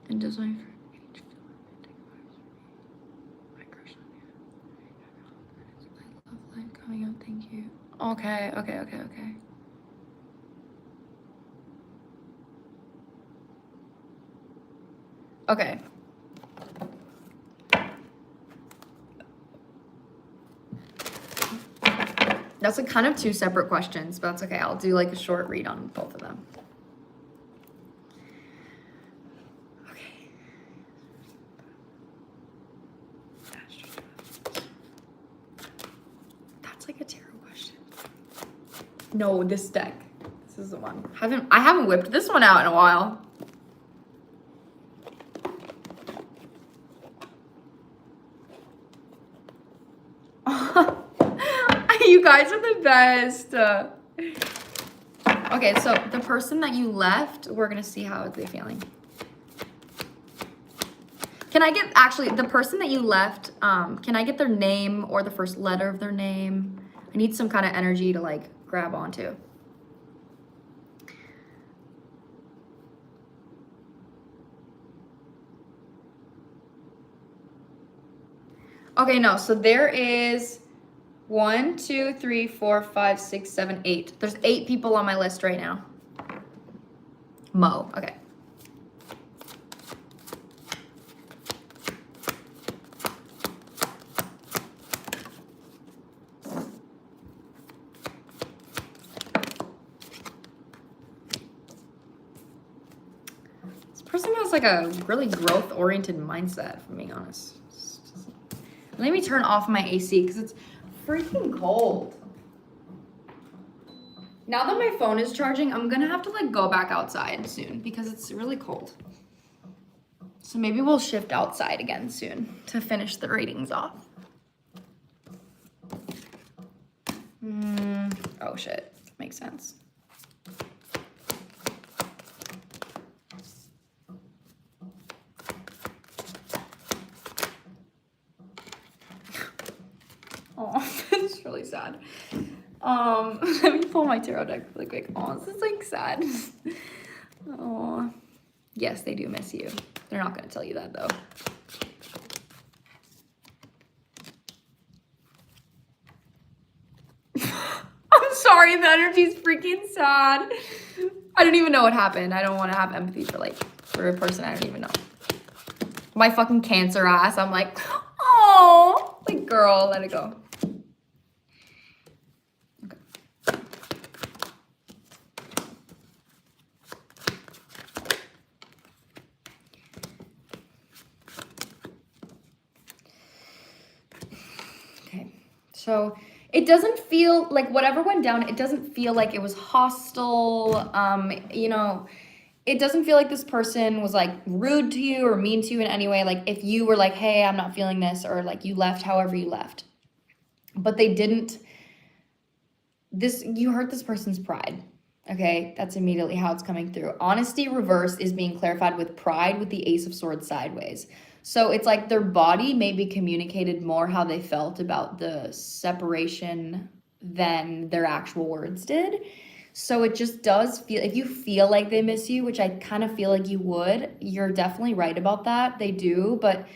And does my crush on you? I love life coming up. Thank you. Okay. Okay. That's like kind of 2 separate questions, but that's okay. I'll do like a short read on both of them. Okay. That's like a tarot question. No, this deck. This is the one. I haven't whipped this one out in a while. You guys are the best. Okay, so the person that you left, we're gonna see how they're feeling. Can I get, actually, the person that you left, can I get their name or the first letter of their name? I need some kind of energy to like grab onto. Okay, no, so there is 1, 2, 3, 4, 5, 6, 7, 8. There's 8 people on my list right now. Mo, okay. This person has like a really growth-oriented mindset, if I'm being honest. Let me turn off my AC because it's freaking cold. Now that my phone is charging, I'm gonna have to like go back outside soon because it's really cold. So maybe we'll shift outside again soon to finish the readings off. Oh shit, makes sense. Oh, it's really sad. Let me pull my tarot deck really quick. Oh, this is like sad. Oh, yes, they do miss you. They're not gonna tell you that though. I'm sorry, the energy's freaking sad. I don't even know what happened. I don't want to have empathy for a person I don't even know. My fucking Cancer ass. I'm like, oh, like girl, let it go. So it doesn't feel like whatever went down, it doesn't feel like it was hostile. You know, it doesn't feel like this person was like rude to you or mean to you in any way. Like if you were like, hey, I'm not feeling this, or like you left however you left. But they didn't, you hurt this person's pride. Okay, that's immediately how it's coming through. Honesty reverse is being clarified with pride with the Ace of Swords sideways. So it's like their body maybe communicated more how they felt about the separation than their actual words did. So it just does feel, if you feel like they miss you, which I kind of feel like you would, you're definitely right about that. They do. But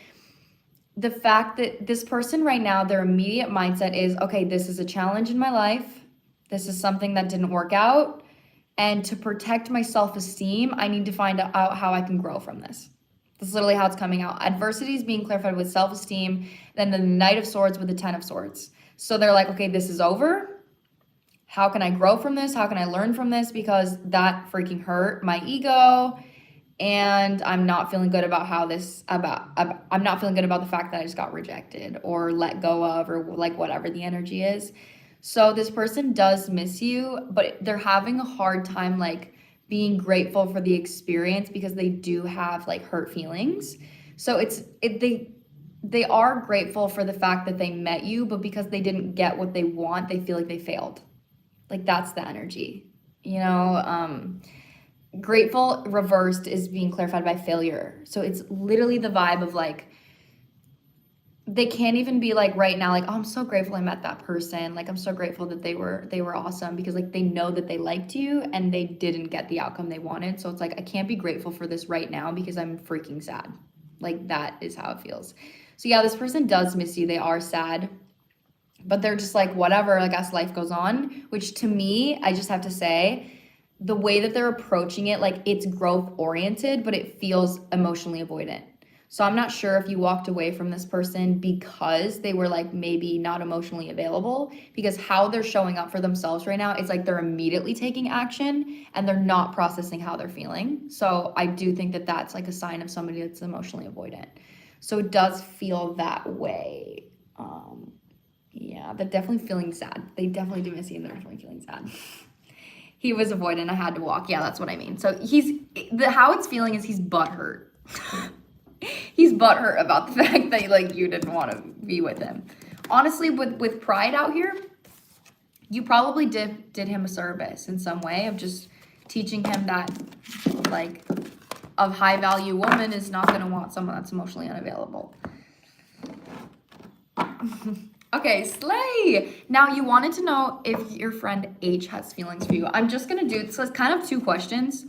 the fact that this person right now, their immediate mindset is, okay, this is a challenge in my life. This is something that didn't work out. And to protect my self-esteem, I need to find out how I can grow from this. That's literally how it's coming out. Adversity is being clarified with self-esteem, then the Knight of Swords with the Ten of Swords. So they're like, okay, this is over. How can I grow from this? How can I learn from this? Because that freaking hurt my ego. and I'm not feeling good about I'm not feeling good about the fact that I just got rejected or let go of, or like whatever the energy is. So this person does miss you, but they're having a hard time like being grateful for the experience because they do have like hurt feelings. So they are grateful for the fact that they met you, but because they didn't get what they want, they feel like they failed. Like that's the energy, you know. Grateful reversed is being clarified by failure. So it's literally the vibe of like, they can't even be like right now, like, oh, I'm so grateful I met that person. Like, I'm so grateful that they were awesome, because like they know that they liked you and they didn't get the outcome they wanted. So it's like, I can't be grateful for this right now because I'm freaking sad. Like that is how it feels. So yeah, this person does miss you. They are sad, but they're just like, whatever, like as life goes on, which to me, I just have to say, the way that they're approaching it, like it's growth oriented, but it feels emotionally avoidant. So I'm not sure if you walked away from this person because they were like maybe not emotionally available, because how they're showing up for themselves right now, it's like they're immediately taking action and they're not processing how they're feeling. So I do think that that's like a sign of somebody that's emotionally avoidant. So it does feel that way. Yeah, they're definitely feeling sad. They definitely do miss you and they're definitely feeling sad. He was avoidant. I had to walk. Yeah, that's what I mean. So how it's feeling is he's butthurt. He's butthurt about the fact that like you didn't want to be with him. Honestly, with pride out here, you probably did him a service in some way of just teaching him that like a high value woman is not going to want someone that's emotionally unavailable. Okay, slay. Now you wanted to know if your friend H has feelings for you. I'm just gonna do this. So it's kind of 2 questions,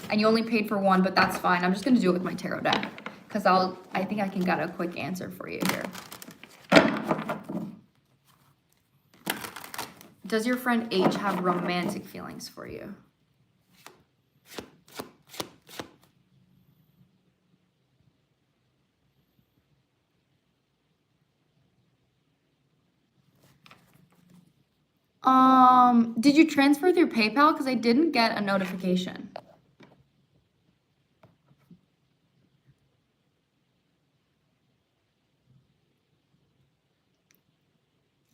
and you only paid for 1, but that's fine. I'm just gonna do it with my tarot deck because I think I can get a quick answer for you here. Does your friend H have romantic feelings for you? Did you transfer through PayPal? Because I didn't get a notification.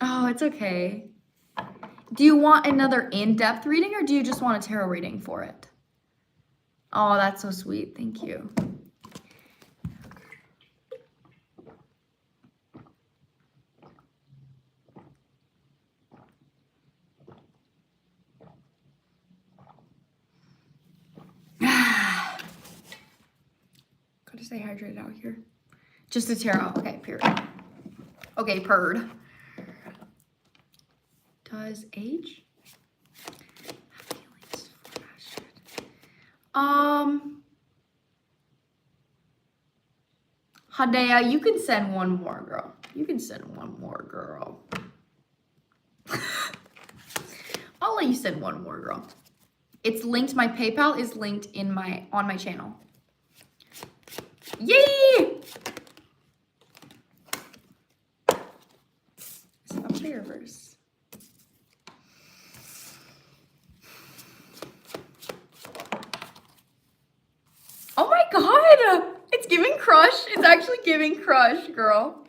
Oh, it's okay. Do you want another in-depth reading or do you just want a tarot reading for it? Oh, that's so sweet. Thank you. Gotta stay hydrated out here. Just a tarot. Okay, period. Okay, purred. Does H have feelings for Astrid? Hadea, you can send one more, girl. You can send one more, girl. I'll let you send one more, girl. It's linked. My PayPal is linked on my channel. Yay! Is it up there reverse? Oh my god! It's giving crush. It's actually giving crush, girl.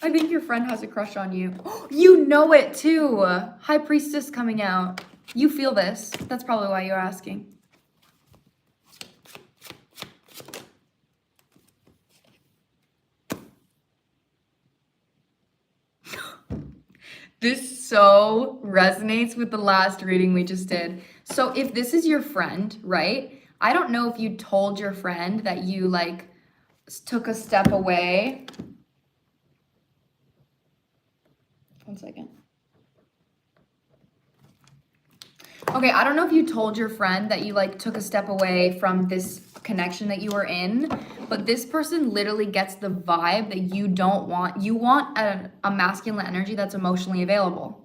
I think your friend has a crush on you. You know it too. High Priestess coming out. You feel this. That's probably why you're asking. This so resonates with the last reading we just did. So if this is your friend, right? I don't know if you told your friend that you like took a step away. One second. Okay, I don't know if you told your friend that you like took a step away from this connection that you were in, but this person literally gets the vibe that you want a masculine energy that's emotionally available.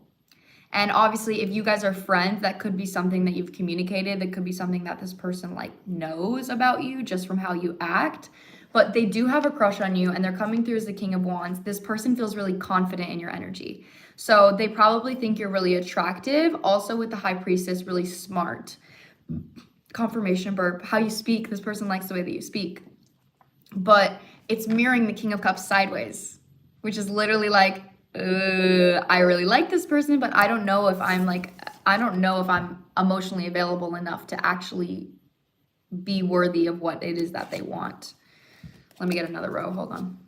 And obviously, if you guys are friends, that could be something that you've communicated. That could be something that this person like knows about you just from how you act. But they do have a crush on you and they're coming through as the King of Wands. This person feels really confident in your energy. So they probably think you're really attractive. Also with the High Priestess, really smart. confirmation burp, how you speak, this person likes the way that you speak. But it's mirroring the King of Cups sideways, which is literally like, I really like this person, but I don't know if I'm emotionally available enough to actually be worthy of what it is that they want. Let me get another row, hold on.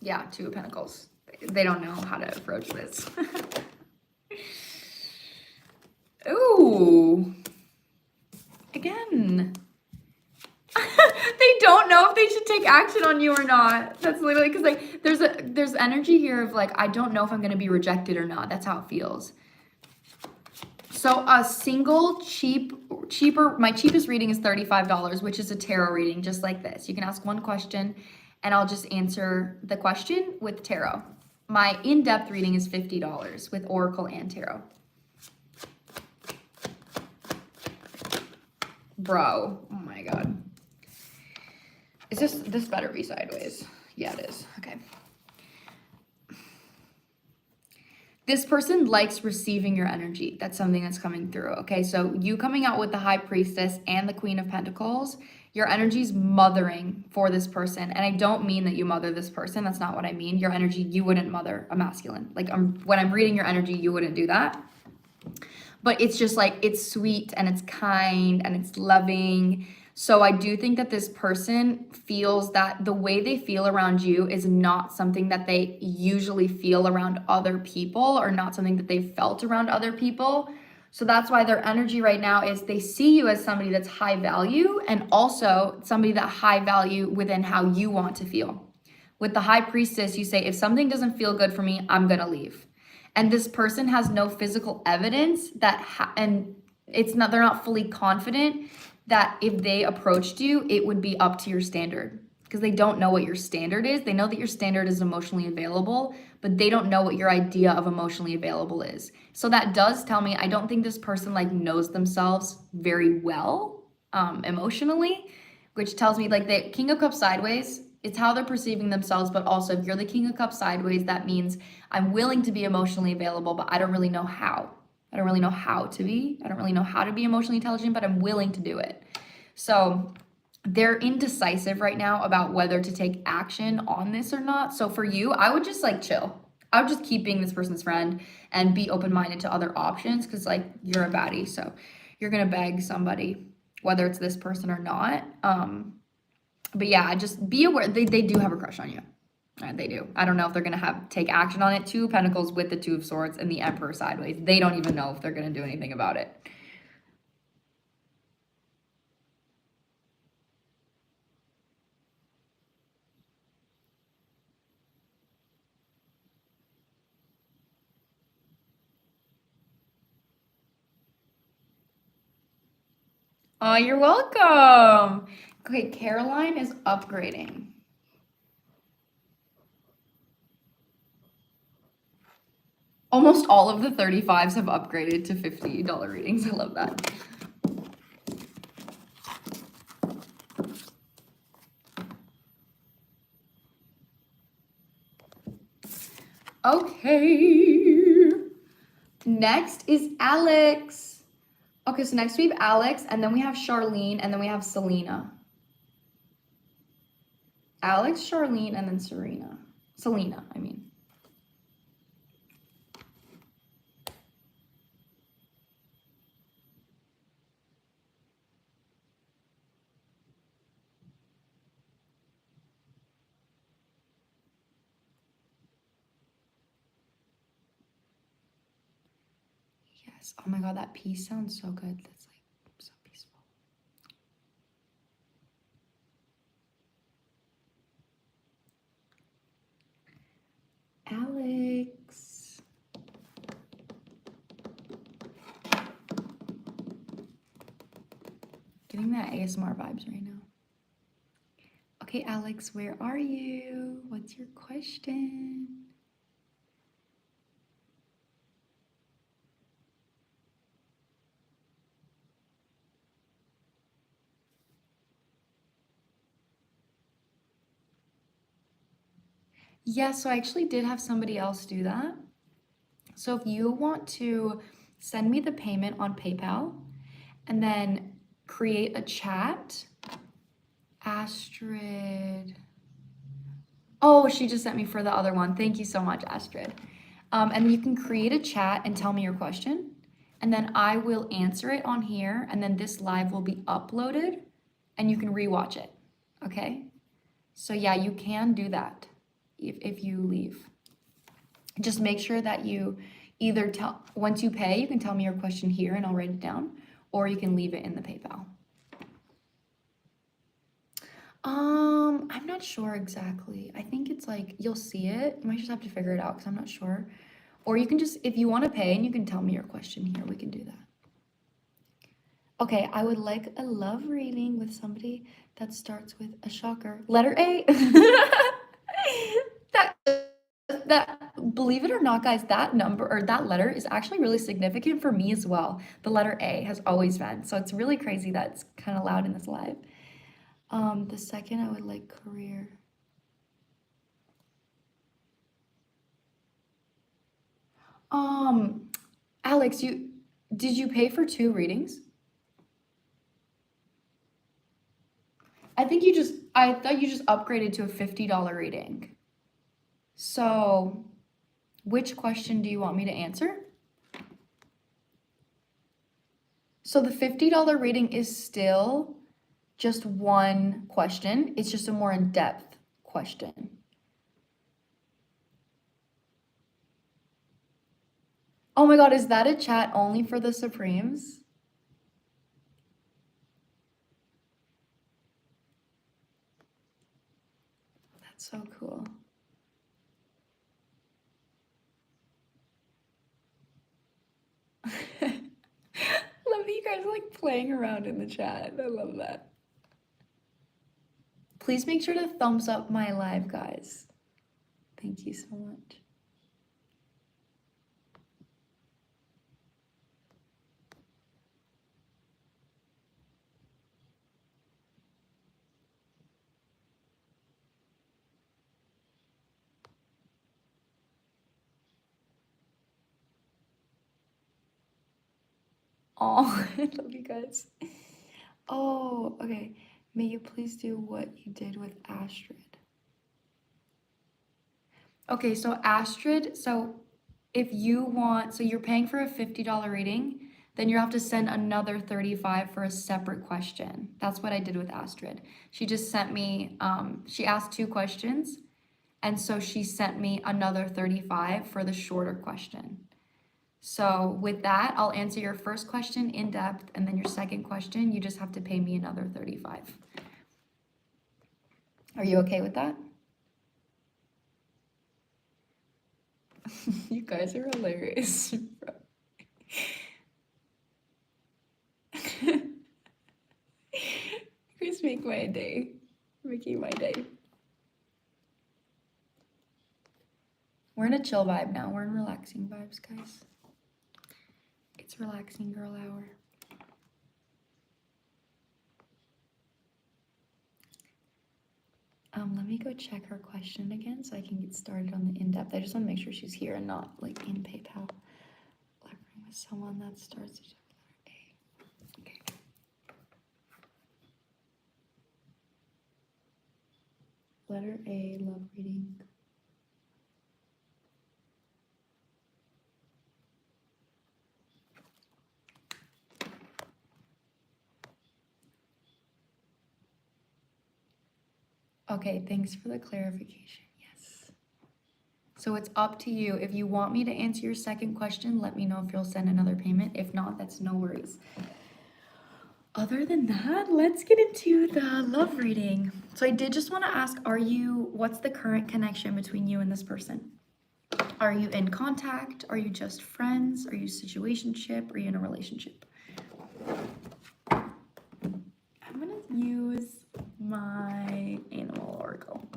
Yeah, Two of Pentacles. They don't know how to approach this. Ooh. Again. They don't know if they should take action on you or not. That's literally because like there's energy here of like, I don't know if I'm gonna be rejected or not. That's how it feels. So a single cheaper, my cheapest reading is $35, which is a tarot reading just like this. You can ask one question and I'll just answer the question with tarot. My in-depth reading is $50 with oracle and tarot. Bro, oh my God. Is this better be sideways? Yeah, it is. Okay. This person likes receiving your energy. That's something that's coming through. Okay, so you coming out with the High Priestess and the Queen of Pentacles, your energy's mothering for this person. And I don't mean that you mother this person. That's not what I mean. Your energy, you wouldn't mother a masculine. Like when I'm reading your energy, you wouldn't do that. But it's just like, it's sweet and it's kind and it's loving. So I do think that this person feels that the way they feel around you is not something that they usually feel around other people, or not something that they've felt around other people. So that's why their energy right now is they see you as somebody that's high value, and also somebody that high value within how you want to feel. With the High Priestess, you say, if something doesn't feel good for me, I'm gonna leave. And this person has no physical evidence that, they're not fully confident that if they approached you, it would be up to your standard, because they don't know what your standard is. They know that your standard is emotionally available, but they don't know what your idea of emotionally available is. So that does tell me, I don't think this person like knows themselves very well emotionally, which tells me like the King of Cups sideways, it's how they're perceiving themselves. But also if you're the King of Cups sideways, that means I'm willing to be emotionally available, but I don't really know how. I don't really know how to be. I don't really know how to be emotionally intelligent, but I'm willing to do it. So they're indecisive right now about whether to take action on this or not. So for you, I would just like chill. I would just keep being this person's friend and be open-minded to other options, because like you're a baddie. So you're going to beg somebody, whether it's this person or not. But yeah, just be aware. They do have a crush on you. They do. I don't know if they're going to take action on it. Two of Pentacles with the Two of Swords and the Emperor sideways. They don't even know if they're going to do anything about it. Oh, you're welcome. Okay, Caroline is upgrading. Almost all of the 35s have upgraded to $50 readings. I love that. Okay. Next is Alex. Okay, so next we have Alex, and then we have Charlene, and then we have Selena. Alex, Charlene, and then Selena, I mean. Yes. Oh my God, that peace sounds so good. That's like so peaceful. Alex. Getting that ASMR vibes right now. Okay, Alex, where are you? What's your question? Yeah, so I actually did have somebody else do that. So if you want to send me the payment on PayPal and then create a chat, Astrid. Oh, she just sent me for the other one. Thank you so much, Astrid. And you can create a chat and tell me your question. And then I will answer it on here. And then this live will be uploaded and you can rewatch it. Okay? So yeah, you can do that if you leave. Just make sure that you either once you pay, you can tell me your question here and I'll write it down, or you can leave it in the PayPal. I'm not sure exactly. I think it's like, you'll see it. You might just have to figure it out because I'm not sure. Or you can just, if you want to pay and you can tell me your question here, we can do that. Okay, I would like a love reading with somebody that starts with a shocker. Letter A. that believe it or not, guys, that number or that letter is actually really significant for me as well. The letter A has always been. So it's really crazy that it's kind of loud in this live. The second, I would like career. Alex, did you pay for 2 readings? I thought you just upgraded to a $50 reading. So, which question do you want me to answer? So the $50 reading is still just one question. It's just a more in-depth question. Oh my God, is that a chat only for the Supremes? That's so cool. Love that you guys are like playing around in the chat. I love that. Please make sure to thumbs up my live, guys. Thank you so much. Oh, I love you guys. Oh, okay. May you please do what you did with Astrid. Okay, so Astrid, so if you want, so you're paying for a $50 reading, then you have to send another $35 for a separate question. That's what I did with Astrid. She just sent me, she asked 2 questions, and so she sent me another $35 for the shorter question. So with that, I'll answer your first question in depth, and then your second question, you just have to pay me another $35. Are you okay with that? You guys are hilarious. You guys make my day. Making my day. We're in a chill vibe now. We're in relaxing vibes, guys. It's relaxing girl hour. Let me go check her question again so I can get started on the in-depth. I just want to make sure she's here and not like in PayPal. Lettering with someone that starts with letter A. Okay. Letter A, love reading. Okay, thanks for the clarification. Yes. So it's up to you. If you want me to answer your second question, let me know if you'll send another payment. If not, that's no worries. Other than that, let's get into the love reading. So I did just want to ask, what's the current connection between you and this person? Are you in contact? Are you just friends? Are you situationship? Are you in a relationship? I'm gonna use my animal oracle.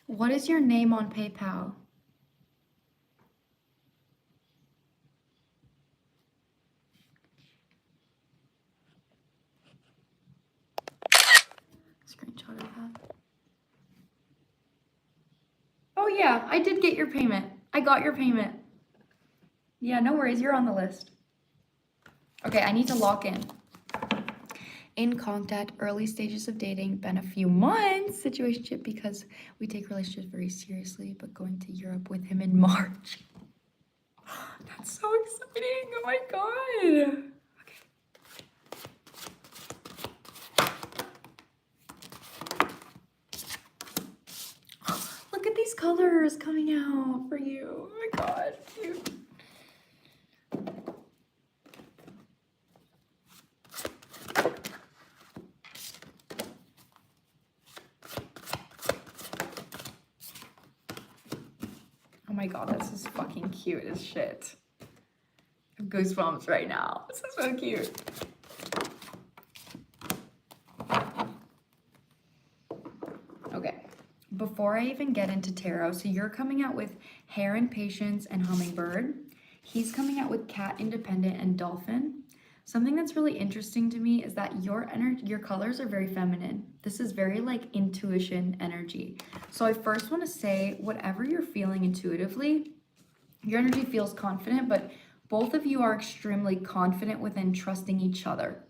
What is your name on PayPal? Screenshot of that. Oh yeah, I did get your payment. I got your payment. Yeah, no worries, you're on the list. Okay, I need to lock in. In contact, early stages of dating, been a few months, situationship because we take relationships very seriously, but going to Europe with him in March. That's so exciting, oh my god. Look at these colors coming out for you. Oh my god, cute. Oh my god, this is fucking cute as shit. I have goosebumps right now. This is so cute. Okay, before I even get into tarot, so you're coming out with Hare and Patience and Hummingbird. He's coming out with Cat, Independent, and Dolphin. Something that's really interesting to me is that your colors are very feminine. This is very like intuition energy. So I first want to say, whatever you're feeling intuitively, your energy feels confident, but both of you are extremely confident within trusting each other.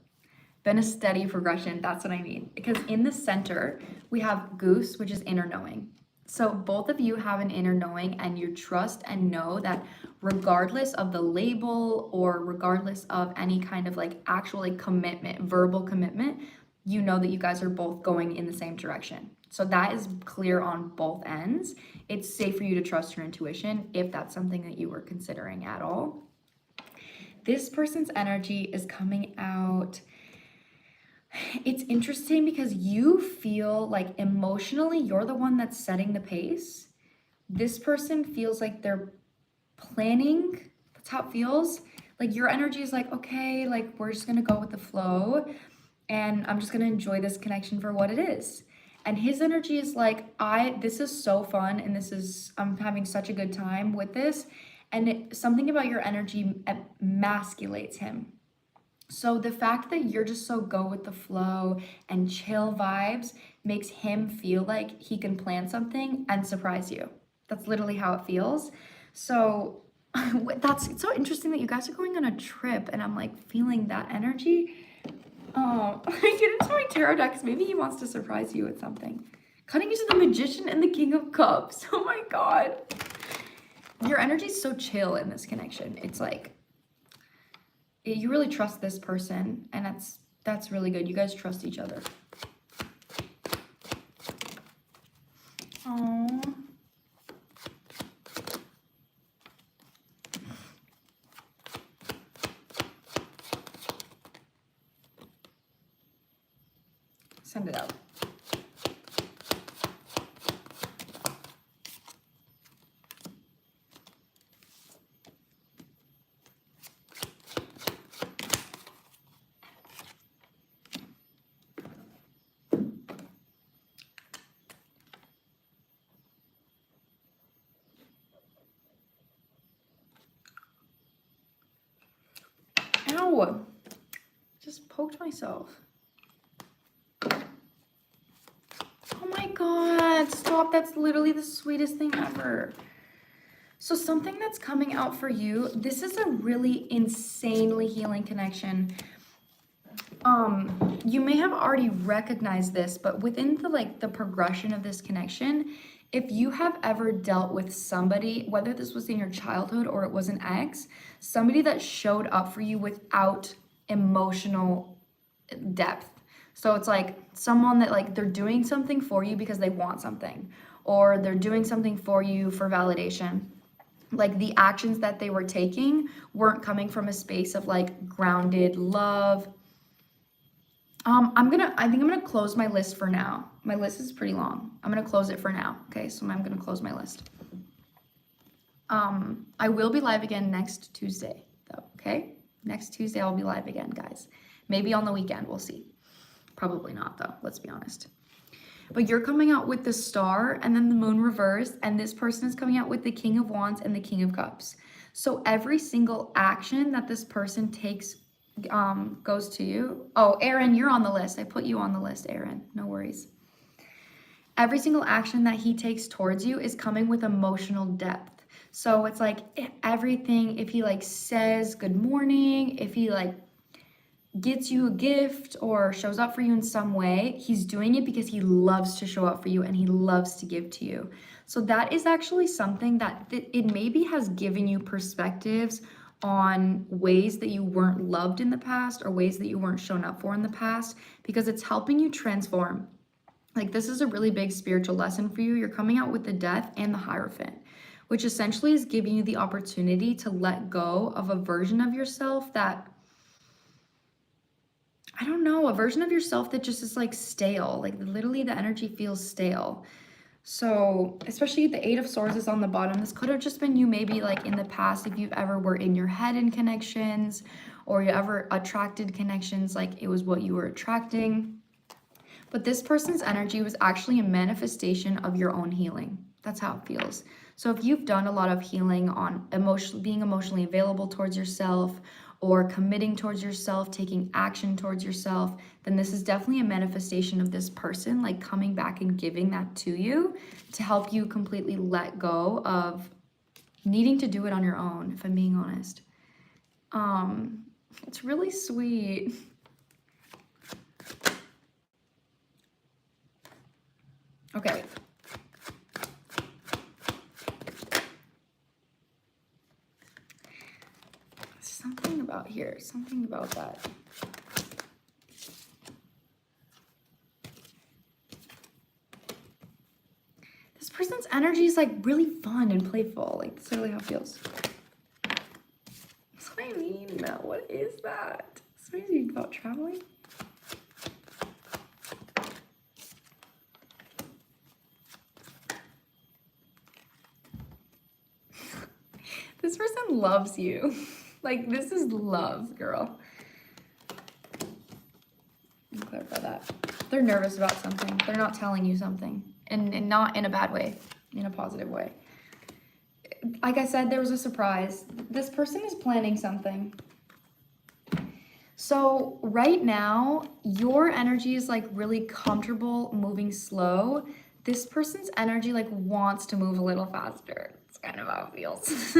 Been a steady progression, that's what I mean. Because in the center, we have Goose, which is inner knowing. So both of you have an inner knowing and you trust and know that regardless of the label or regardless of any kind of like actual like commitment, verbal commitment, you know that you guys are both going in the same direction. So that is clear on both ends. It's safe for you to trust your intuition if that's something that you were considering at all. This person's energy is coming out. It's interesting because you feel like emotionally you're the one that's setting the pace. This person feels like they're planning. That's how it feels. Like your energy is like, okay, like we're just gonna go with the flow and I'm just gonna enjoy this connection for what it is. And his energy is like, this is so fun and I'm having such a good time with this. And something about your energy emasculates him. So the fact that you're just so go with the flow and chill vibes makes him feel like he can plan something and surprise you. That's literally how it feels. So it's so interesting that you guys are going on a trip and I'm like feeling that energy. Oh, I get into my tarot decks. Maybe he wants to surprise you with something. Cutting into the Magician and the King of Cups. Oh my god. Your energy is so chill in this connection. It's like, you really trust this person and that's really good. You guys trust each other. Oh. Send it out. Ow! Just poked myself. Oh my god, stop. That's literally the sweetest thing ever. So something that's coming out for you, this is a really insanely healing connection. You may have already recognized this, but within the progression of this connection, if you have ever dealt with somebody, whether this was in your childhood or it was an ex, somebody that showed up for you without emotional depth. So it's like someone that like they're doing something for you because they want something, or they're doing something for you for validation. Like the actions that they were taking weren't coming from a space of like grounded love. I think I'm gonna close my list for now. My list is pretty long. I'm gonna close it for now. Okay, so I'm gonna close my list. I will be live again next Tuesday though, okay? Next Tuesday I'll be live again, guys. Maybe on the weekend, we'll see. Probably not though, let's be honest. But you're coming out with the Star and then the Moon reversed, and this person is coming out with the King of Wands and the King of Cups. So every single action that this person takes goes to you. Oh, Aaron, you're on the list. I put you on the list, Aaron. No worries. Every single action that he takes towards you is coming with emotional depth. So it's like everything, if he like says good morning, if he like gets you a gift or shows up for you in some way, he's doing it because he loves to show up for you and he loves to give to you. So that is actually something that it maybe has given you perspectives on ways that you weren't loved in the past or ways that you weren't shown up for in the past, because it's helping you transform. Like, this is a really big spiritual lesson for you. You're coming out with the Death and the Hierophant, which essentially is giving you the opportunity to let go of a version of yourself that, I don't know, a version of yourself that just is like stale. Like, literally the energy feels stale. So especially the Eight of Swords is on the bottom. This could have just been you maybe like in the past, if you've ever were in your head in connections or you ever attracted connections, like it was what you were attracting. But this person's energy was actually a manifestation of your own healing. That's how it feels. So if you've done a lot of healing on being emotionally available towards yourself or committing towards yourself, taking action towards yourself, then this is definitely a manifestation of this person, like coming back and giving that to you to help you completely let go of needing to do it on your own, if I'm being honest. It's really sweet. Okay. Something about here, something about that. This person's energy is like really fun and playful. Like, that's really how it feels. That's what I mean. What is that? Something about traveling? This person loves you. Like, this is love, girl. Let me clarify that. They're nervous about something. They're not telling you something. And not in a bad way, in a positive way. Like I said, there was a surprise. This person is planning something. So right now, your energy is like really comfortable moving slow. This person's energy like wants to move a little faster. It's kind of how it feels.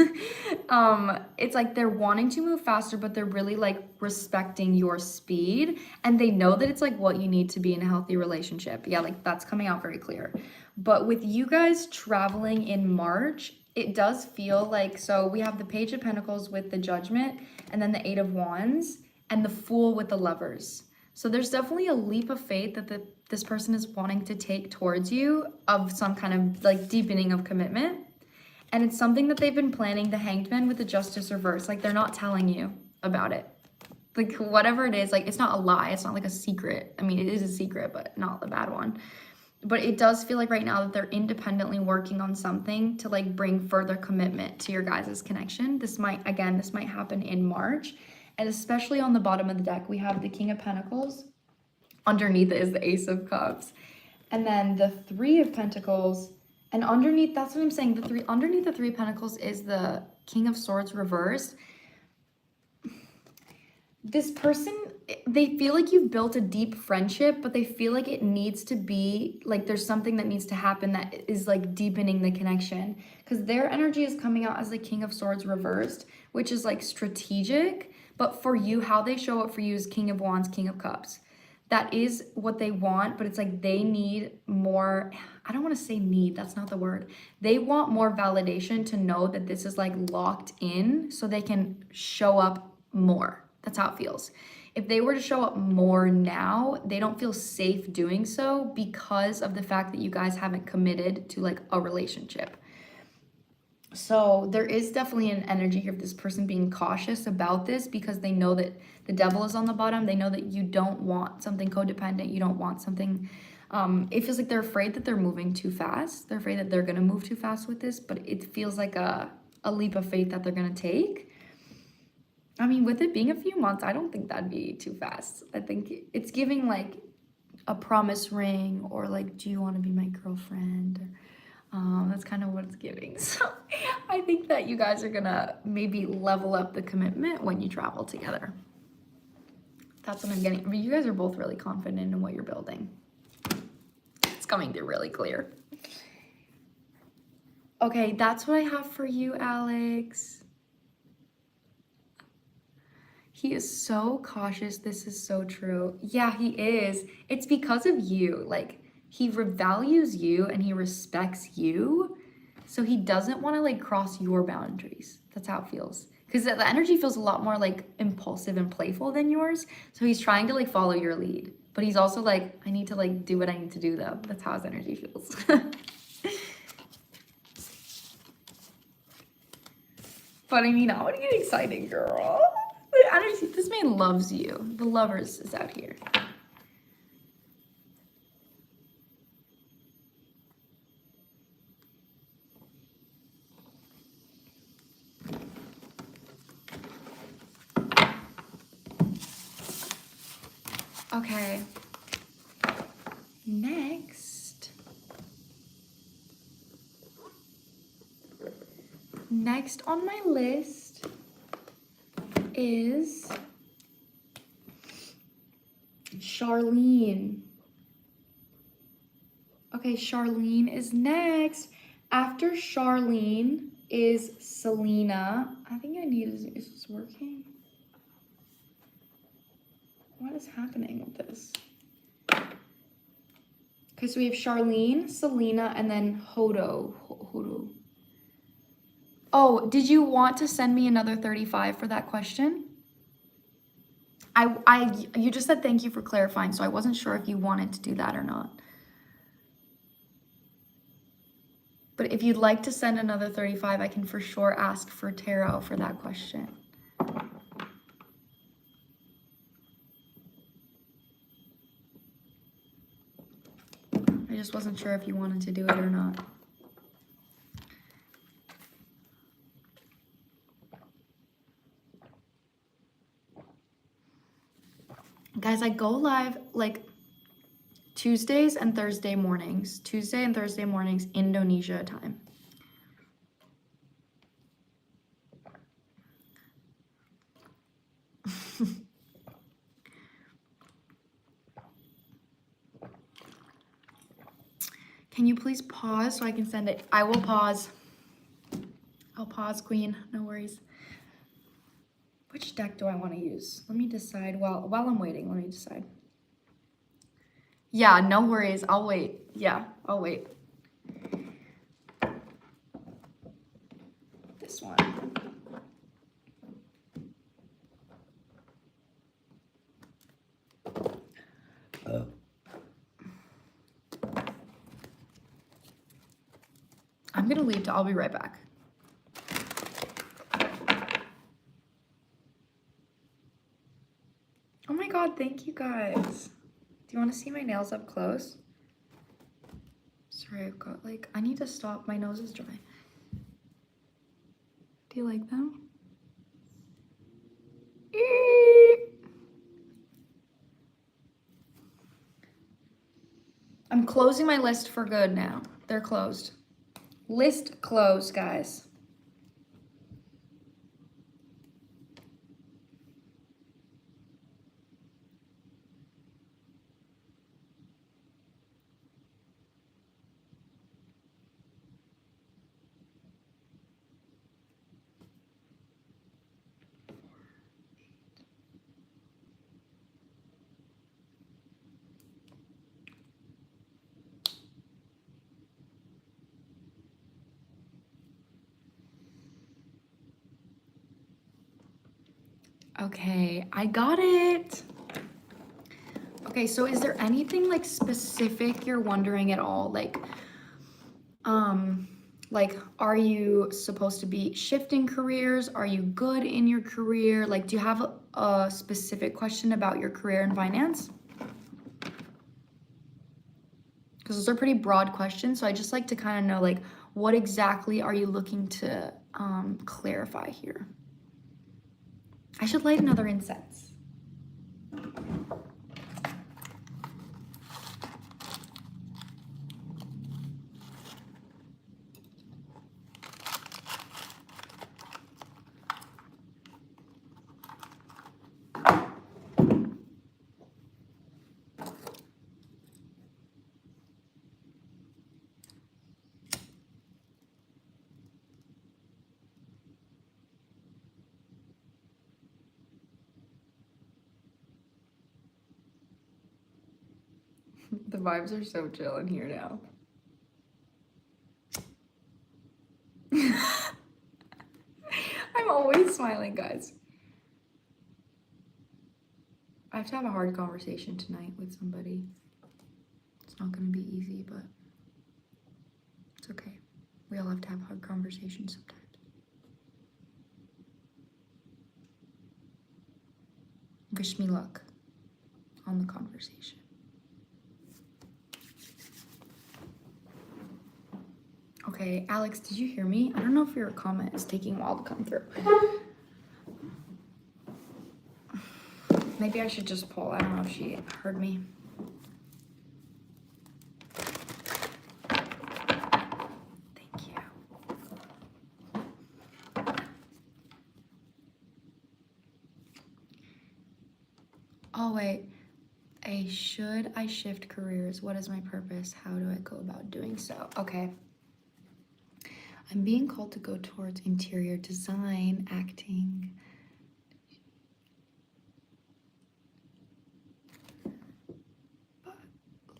It's like they're wanting to move faster, but they're really like respecting your speed. And they know that it's like what you need to be in a healthy relationship. Yeah, like that's coming out very clear. But with you guys traveling in March, it does feel like, so we have the Page of Pentacles with the Judgment and then the Eight of Wands and the Fool with the Lovers. So there's definitely a leap of faith that this person is wanting to take towards you of some kind of like deepening of commitment. And it's something that they've been planning, the Hanged Man with the Justice reverse. Like, they're not telling you about it. Like, whatever it is, like, it's not a lie. It's not like a secret. I mean, it is a secret, but not the bad one. But it does feel like right now that they're independently working on something to like bring further commitment to your guys' connection. This might happen in March. And especially on the bottom of the deck, we have the King of Pentacles. Underneath it is the Ace of Cups. And then the Three of Pentacles. And underneath, that's what I'm saying, underneath the Three of Pentacles is the King of Swords reversed. This person, they feel like you've built a deep friendship, but they feel like it needs to be, like there's something that needs to happen that is like deepening the connection. Because their energy is coming out as the King of Swords reversed, which is like strategic. But for you, how they show up for you is King of Wands, King of Cups. That is what they want, but it's like they need more, I don't want to say need, that's not the word. They want more validation to know that this is like locked in so they can show up more. That's how it feels. If they were to show up more now, they don't feel safe doing so because of the fact that you guys haven't committed to like a relationship. So there is definitely an energy here of this person being cautious about this because they know that the devil is on the bottom. They know that you don't want something codependent. You don't want something, it feels like they're afraid that they're moving too fast. They're afraid that they're going to move too fast with this, but it feels like a leap of faith that they're going to take. I mean, with it being a few months, I don't think that'd be too fast. I think it's giving like a promise ring, or like, do you want to be my girlfriend? That's kind of what it's giving. So I think that you guys are gonna maybe level up the commitment when you travel together. That's what I'm getting. I mean, you guys are both really confident in what you're building. It's coming through really clear. Okay, that's what I have for you, Alex. He is so cautious. This is so true. Yeah, he is. It's because of you. Like, he values you and he respects you. So he doesn't want to like cross your boundaries. That's how it feels. Because the energy feels a lot more like impulsive and playful than yours. So he's trying to like follow your lead. But he's also like, I need to like do what I need to do though. That's how his energy feels. But I mean, I want to get excited, girl. The energy, this man loves you. The lovers is out here. Okay. Next on my list is Charlene. Okay, Charlene is next. After Charlene is Selena. I think is this working? What is happening with this? Okay, so we have Charlene, Selena, and then Hodo. Oh, did you want to send me another 35 for that question? You just said thank you for clarifying, so I wasn't sure if you wanted to do that or not. But if you'd like to send another 35, I can for sure ask for tarot for that question. I just wasn't sure if you wanted to do it or not. Guys, I go live like Tuesdays and Thursday mornings. Tuesday and Thursday mornings, Indonesia time. Can you please pause so I can send it? I will pause. I'll pause, Queen. No worries. Which deck do I want to use? Let me decide. While I'm waiting, let me decide. Yeah, no worries. I'll wait. Yeah, I'll wait. This one. I'm gonna leave. I'll be right back. Oh my god, thank you guys. Do you want to see my nails up close? Sorry, I've got like, I need to stop. My nose is dry. Do you like them? I'm closing my list for good now. They're closed. List closed, guys. Okay, I got it. Okay, so is there anything like specific you're wondering at all? Like, are you supposed to be shifting careers? Are you good in your career? Like, do you have a specific question about your career and finance? Because those are pretty broad questions, so I just like to kind of know, like, what exactly are you looking to clarify here? I should light another incense. The vibes are so chill in here now. I'm always smiling, guys. I have to have a hard conversation tonight with somebody. It's not going to be easy, but it's okay. We all have to have hard conversations sometimes. Wish me luck on the conversation. Okay, Alex, did you hear me? I don't know if your comment is taking a while to come through. Maybe I should just pull. I don't know if she heard me. Thank you. Oh, wait. Should I shift careers? What is my purpose? How do I go about doing so? Okay. I'm being called to go towards interior design, acting. But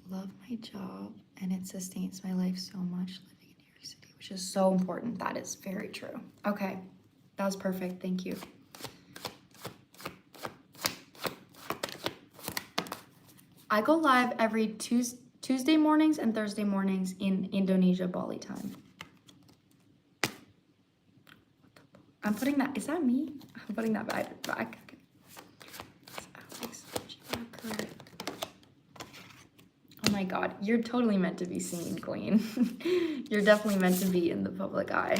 love my job and it sustains my life so much living in New York City, which is so important. That is very true. Okay. That was perfect. Thank you. I go live every Tuesday mornings and Thursday mornings in Indonesia, Bali time. I'm putting that, is that me? I'm putting that back. Okay. Alex, you are correct. Oh my God, you're totally meant to be seen, Queen. You're definitely meant to be in the public eye.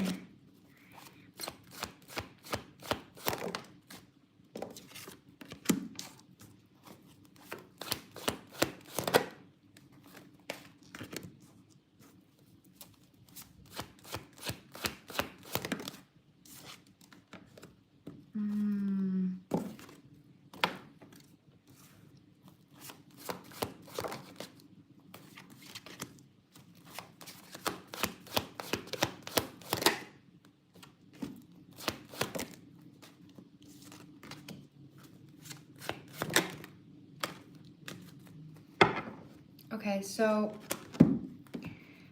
Okay, so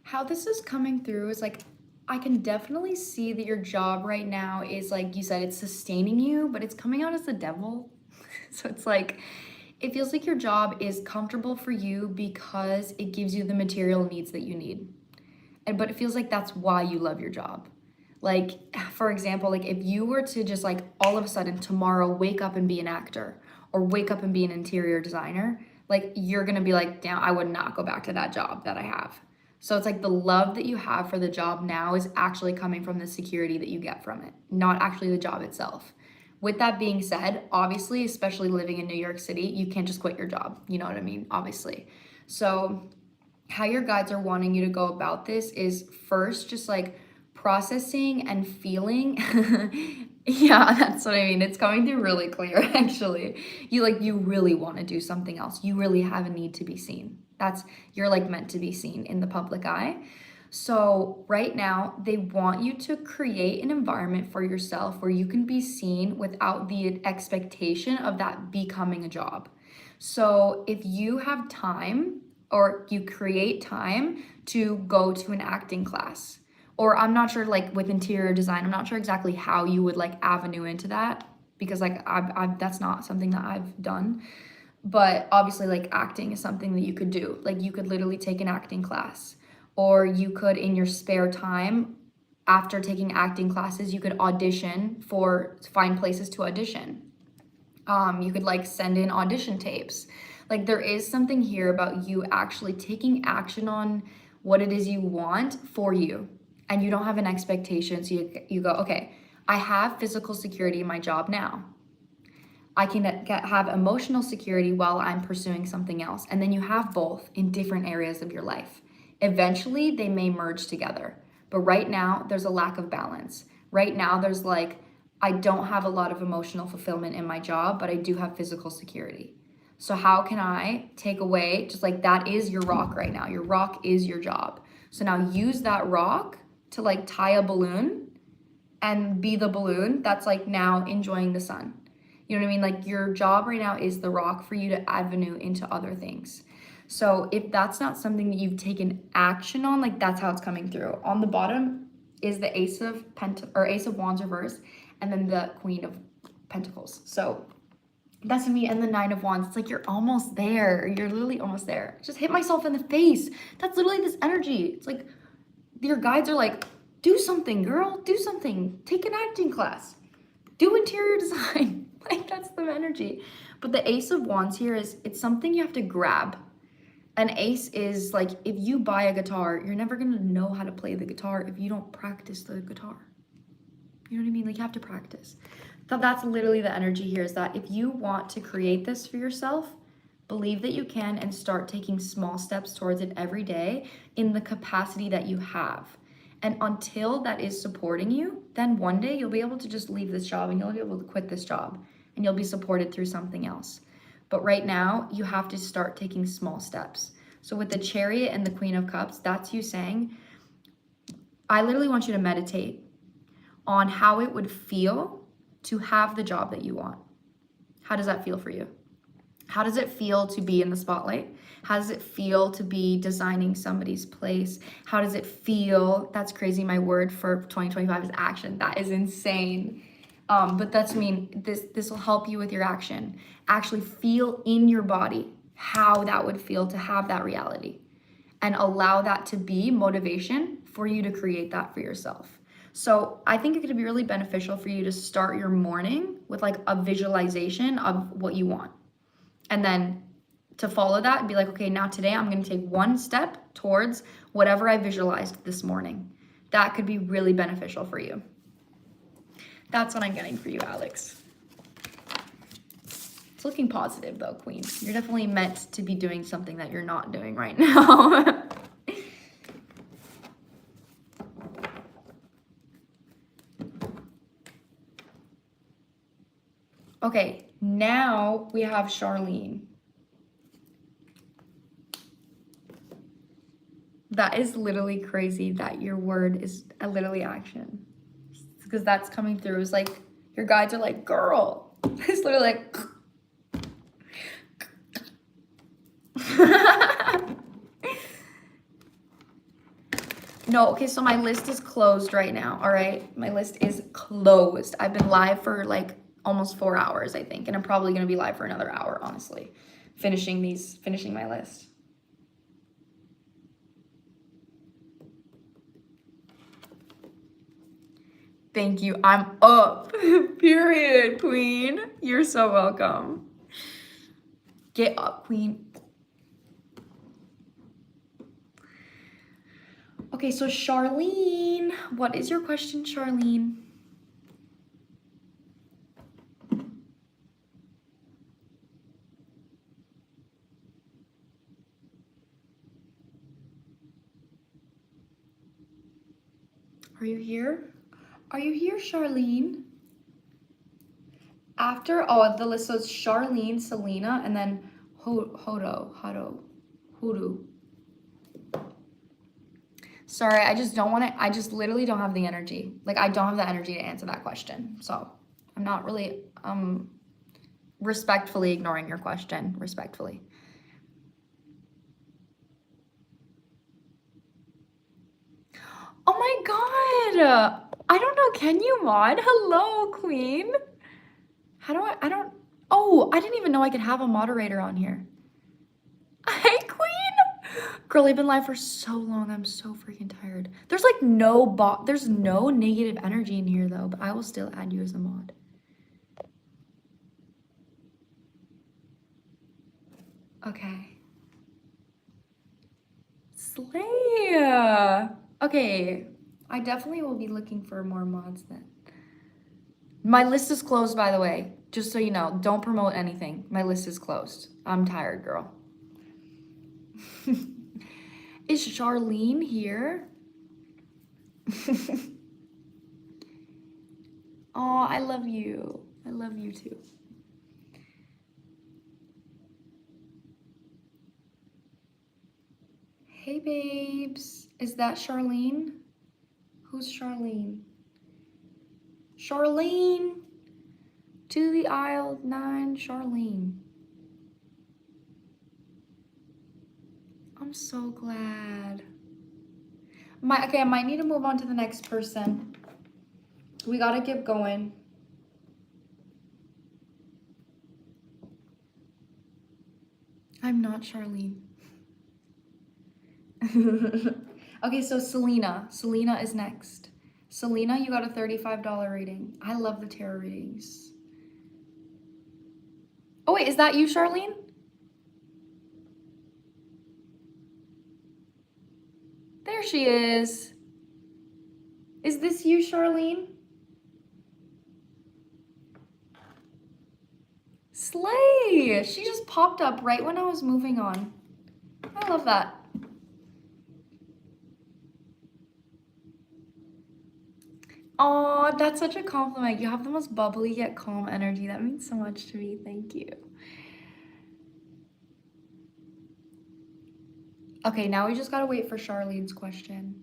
how this is coming through is like, I can definitely see that your job right now is like you said, it's sustaining you, but it's coming out as the devil. So it's like, it feels like your job is comfortable for you because it gives you the material needs that you need. But it feels like that's why you love your job. Like, for example, like if you were to just like all of a sudden tomorrow wake up and be an actor or wake up and be an interior designer, like you're gonna be like, damn, I would not go back to that job that I have. So it's like the love that you have for the job now is actually coming from the security that you get from it, not actually the job itself. With that being said, obviously, especially living in New York City, you can't just quit your job. You know what I mean? Obviously. So how your guides are wanting you to go about this is first just like processing and feeling. Yeah, that's what I mean. It's coming through really clear, actually. You really want to do something else. You really have a need to be seen. You're like meant to be seen in the public eye. So right now, they want you to create an environment for yourself where you can be seen without the expectation of that becoming a job. So if you have time or you create time to go to an acting class, or I'm not sure, like with interior design, I'm not sure exactly how you would like avenue into that because like that's not something that I've done. But obviously like acting is something that you could do. Like you could literally take an acting class, or you could in your spare time after taking acting classes, you could find places to audition. You could like send in audition tapes. Like there is something here about you actually taking action on what it is you want for you. And you don't have an expectation. So you go, okay, I have physical security in my job now. I can have emotional security while I'm pursuing something else. And then you have both in different areas of your life. Eventually, they may merge together. But right now, there's a lack of balance. Right now, there's like, I don't have a lot of emotional fulfillment in my job, but I do have physical security. So how can I take away, just like that is your rock right now. Your rock is your job. So now use that rock to like tie a balloon and be the balloon that's like now enjoying the sun. You know what I mean? Like your job right now is the rock for you to avenue into other things. So if that's not something that you've taken action on, like that's how it's coming through. On the bottom is the Ace of Wands reverse, and then the Queen of Pentacles. So that's me, and the Nine of Wands. It's like you're almost there. You're literally almost there. Just hit myself in the face. That's literally this energy. It's like your guides are like, do something, girl. Do something. Take an acting class. Do interior design. Like that's the energy. But the Ace of Wands here it's something you have to grab. An ace is like, if you buy a guitar, you're never gonna know how to play the guitar if you don't practice the guitar. You know what I mean? Like you have to practice. That's literally the energy here, is that if you want to create this for yourself, believe that you can and start taking small steps towards it every day in the capacity that you have. And until that is supporting you, then one day you'll be able to just leave this job and you'll be able to quit this job and you'll be supported through something else. But right now, you have to start taking small steps. So with the Chariot and the Queen of Cups, that's you saying, I literally want you to meditate on how it would feel to have the job that you want. How does that feel for you? How does it feel to be in the spotlight? How does it feel to be designing somebody's place? How does it feel? That's crazy. My word for 2025 is action. That is insane. But that's this will help you with your action. Actually feel in your body how that would feel to have that reality, and allow that to be motivation for you to create that for yourself. So I think it could be really beneficial for you to start your morning with like a visualization of what you want. And then to follow that and be like, okay, now today I'm going to take one step towards whatever I visualized this morning. That could be really beneficial for you. That's what I'm getting for you, Alex. It's looking positive though, Queen. You're definitely meant to be doing something that you're not doing right now. Okay, now we have Charlene. That is literally crazy that your word is literally action. Because that's coming through. It's like your guides are like, girl. It's literally like. No, okay, so my list is closed right now, all right? My list is closed. I've been live for like almost 4 hours, I think, and I'm probably gonna be live for another hour, honestly, finishing my list. Thank you. I'm up. Period, Queen. You're so welcome. Get up, Queen. Okay, so Charlene, what is your question, Charlene? Are you here? Are you here, Charlene? After, the list says Charlene, Selena, and then Hodo. Sorry, I just don't want to, I just literally don't have the energy. Like, I don't have the energy to answer that question. So, I'm not really, respectfully ignoring your question. Respectfully. Oh my god! I don't know, can you mod? Hello, Queen. How do I don't, oh, I didn't even know I could have a moderator on here. Hey, Queen! Girl, I've been live for so long, I'm so freaking tired. There's like there's no negative energy in here though, but I will still add you as a mod. Okay. Slay! Okay, I definitely will be looking for more mods then. My list is closed, by the way. Just so you know, don't promote anything. My list is closed. I'm tired, girl. Is Charlene here? Oh, I love you. I love you too. Hey, babes. Is that Charlene? Who's Charlene? Charlene! To the aisle 9, Charlene. I'm so glad. Okay, I might need to move on to the next person. We gotta keep going. I'm not Charlene. Okay, so Selena. Selena is next. Selena, you got a $35 reading. I love the tarot readings. Oh wait, is that you, Charlene? There she is. Is this you, Charlene? Slay! She just popped up right when I was moving on. I love that. Aw, that's such a compliment. You have the most bubbly yet calm energy. That means so much to me. Thank you. Okay, now we just gotta wait for Charlene's question.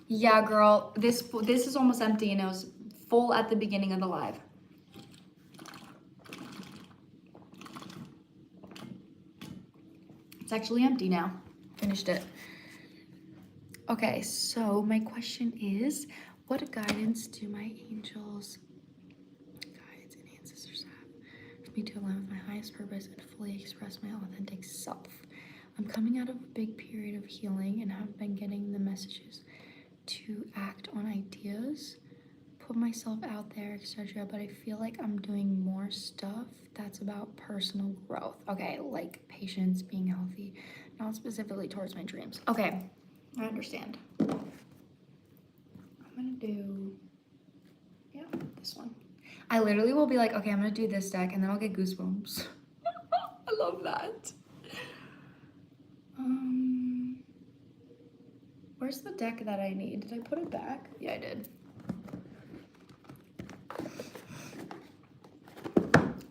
Yeah, girl, this is almost empty and it was full at the beginning of the live. It's actually empty now. Finished it. Okay, so my question is, what guidance do my angels, guides, and ancestors have for me to align with my highest purpose and fully express my authentic self? I'm coming out of a big period of healing and have been getting the messages to act on ideas, put myself out there, etc. But I feel like I'm doing more stuff that's about personal growth. Okay, like patience, being healthy, not specifically towards my dreams. Okay, I understand. I'm gonna do, yeah, this one. I literally will be like, okay, I'm gonna do this deck and then I'll get goosebumps. I love that. Where's the deck that I need? Did I put it back? Yeah, I did.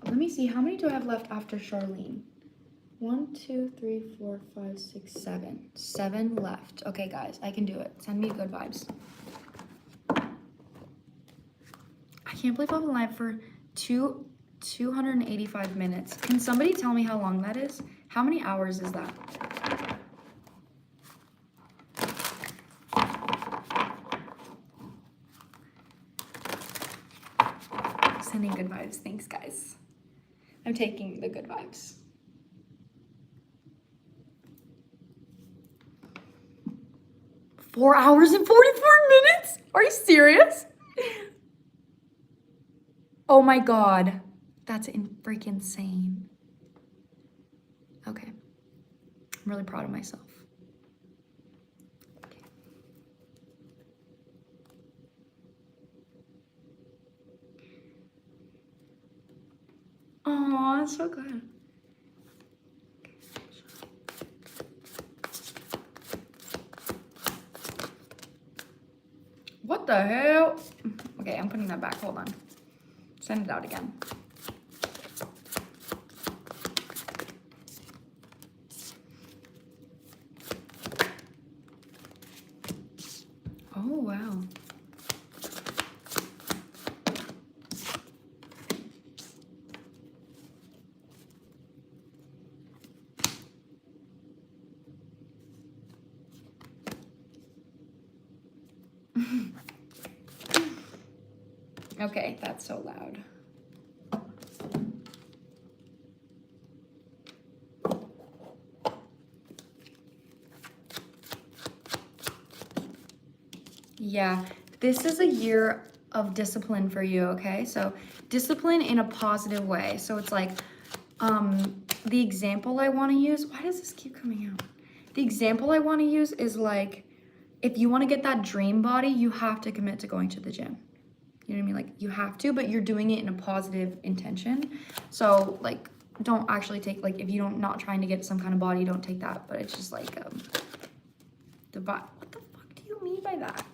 Let me see, how many do I have left after Charlene? 1, 2, 3, 4, 5, 6, 7. 7 left. Okay, guys, I can do it. Send me good vibes. I can't believe I've been live for 285 minutes. Can somebody tell me how long that is? How many hours is that? Sending good vibes. Thanks, guys. I'm taking the good vibes. Four hours and 44 minutes? Are you serious? Oh my God. That's freaking insane. Okay. I'm really proud of myself. Okay. Aw, that's so good. What the hell? Okay, I'm putting that back. Hold on. Send it out again. Oh, wow. Okay, that's so loud. Yeah, this is a year of discipline for you, okay? So discipline in a positive way. So it's like, the example I want to use, why does this keep coming out? The example I want to use is like, if you want to get that dream body, you have to commit to going to the gym. You know what I mean? Like, you have to, but you're doing it in a positive intention. So like, don't actually take, like, if you don't, not trying to get some kind of body, don't take that. But it's just like, the body. What the fuck do you mean by that?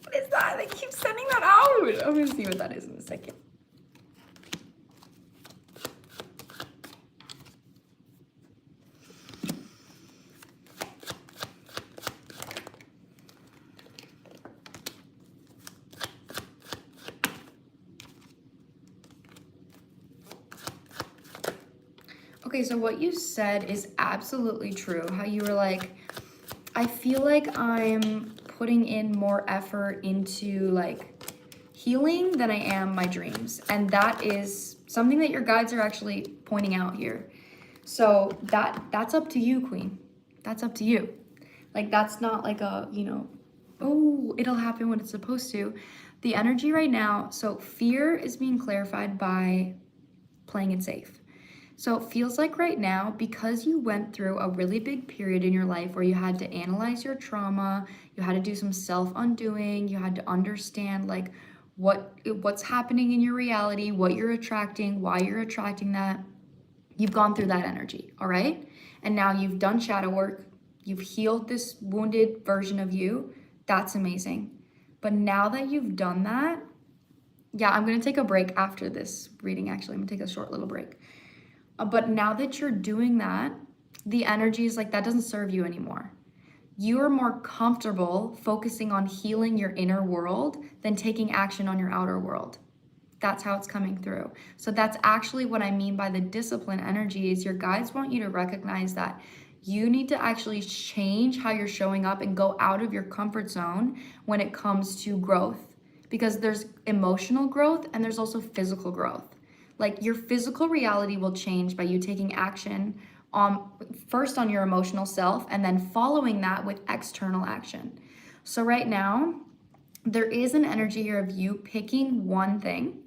What is that? They keep sending that out. I'm gonna see what that is in a second. Okay, so what you said is absolutely true. How you were like, I feel like I'm putting in more effort into like healing than I am my dreams. And that is something that your guides are actually pointing out here. So that's up to you, Queen. That's up to you. Like that's not like a, oh, it'll happen when it's supposed to. The energy right now, so fear is being clarified by playing it safe. So it feels like right now, because you went through a really big period in your life where you had to analyze your trauma, you had to do some self-undoing, you had to understand like what's happening in your reality, what you're attracting, why you're attracting that. You've gone through that energy, all right? And now you've done shadow work, you've healed this wounded version of you. That's amazing. But now that you've done that, yeah, I'm gonna take a break after this reading, actually. I'm gonna take a short little break. But now that you're doing that, the energy is like that doesn't serve you anymore. You are more comfortable focusing on healing your inner world than taking action on your outer world. That's how it's coming through. So that's actually what I mean by the discipline energy is your guides want you to recognize that you need to actually change how you're showing up and go out of your comfort zone when it comes to growth. Because there's emotional growth and there's also physical growth. Like your physical reality will change by you taking action on first on your emotional self and then following that with external action. So right now, there is an energy here of you picking one thing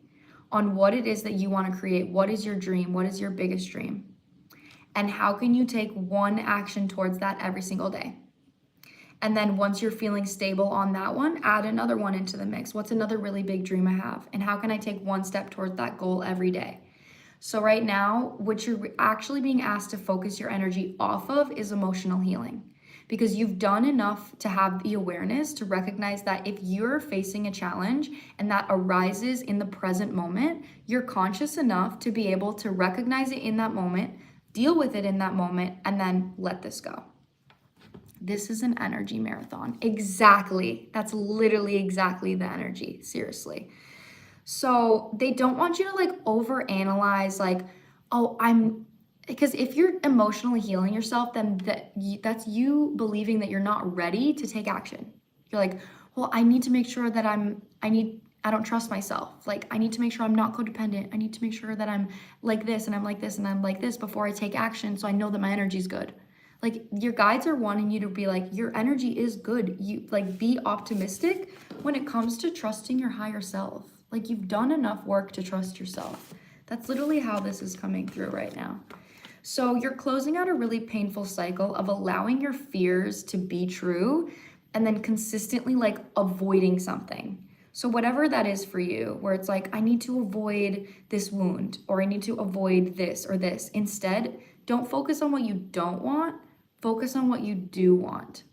on what it is that you want to create. What is your dream? What is your biggest dream? And how can you take one action towards that every single day? And then once you're feeling stable on that one, add another one into the mix. What's another really big dream I have? And how can I take one step towards that goal every day? So right now, what you're actually being asked to focus your energy off of is emotional healing. Because you've done enough to have the awareness to recognize that if you're facing a challenge and that arises in the present moment, you're conscious enough to be able to recognize it in that moment, deal with it in that moment, and then let this go. This is an energy marathon. Exactly. That's literally exactly the energy. Seriously. So they don't want you to like overanalyze like, oh, because if you're emotionally healing yourself, then that's you believing that you're not ready to take action. You're like, well, I need to make sure that I don't trust myself. Like, I need to make sure I'm not codependent. I need to make sure that I'm like this and I'm like this and I'm like this before I take action so I know that my energy's good. Like your guides are wanting you to be like, your energy is good. You like be optimistic when it comes to trusting your higher self. Like you've done enough work to trust yourself. That's literally how this is coming through right now. So you're closing out a really painful cycle of allowing your fears to be true and then consistently like avoiding something. So whatever that is for you, where it's like, I need to avoid this wound or I need to avoid this or this. Instead, don't focus on what you don't want. Focus on what you do want.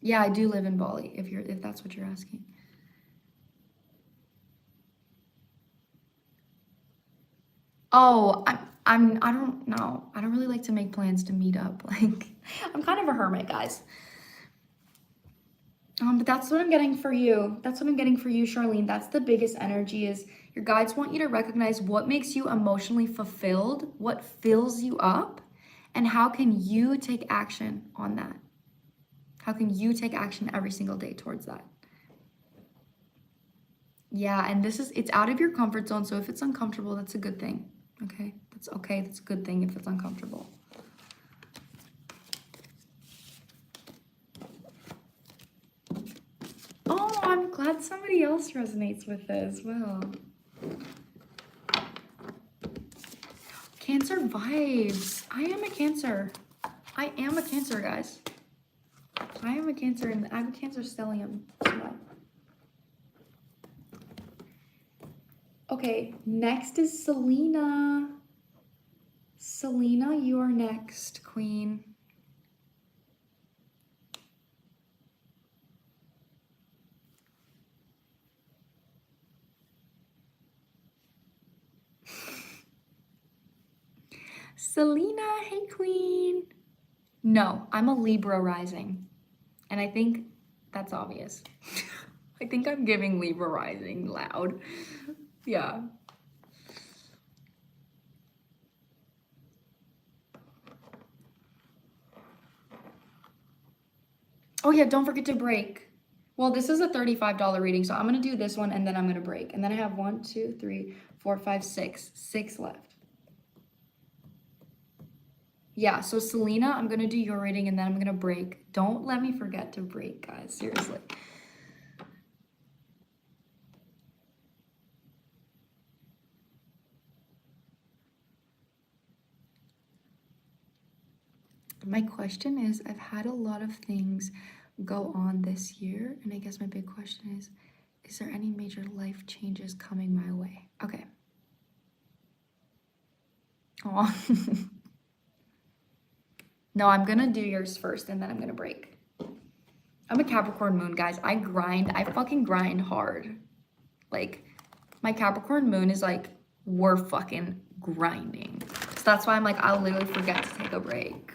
Yeah, I do live in Bali, if that's what you're asking. Oh, I don't know. I don't really like to make plans to meet up. Like, I'm kind of a hermit, guys. But that's what I'm getting for you. That's what I'm getting for you, Charlene. That's the biggest energy is your guides want you to recognize what makes you emotionally fulfilled, what fills you up, and how can you take action on that? How can you take action every single day towards that? Yeah, and it's out of your comfort zone. So if it's uncomfortable, that's a good thing. Okay? That's okay. That's a good thing if it's uncomfortable. Oh, I'm glad somebody else resonates with this. Well. Cancer vibes. I am a Cancer. I am a Cancer, guys. I am a Cancer and I have a Cancer stellium. Okay, next is Selena. Selena, you are next, Queen. Selena, hey, Queen. No, I'm a Libra rising. And I think that's obvious. I think I'm giving Libra rising loud. Yeah. Oh yeah, don't forget to break. Well, this is a $35 reading, so I'm gonna do this one and then I'm gonna break. And then I have 1, 2, 3, 4, 5, 6. 6 left. Yeah, so Selena, I'm gonna do your reading and then I'm gonna break. Don't let me forget to break, guys, seriously. My question is, I've had a lot of things go on this year, and I guess my big question is there any major life changes coming my way? Okay. Aw. No, I'm gonna do yours first and then I'm gonna break. I'm a Capricorn moon, guys. I fucking grind hard. Like, my Capricorn moon is like, we're fucking grinding. So that's why I'm like, I'll literally forget to take a break.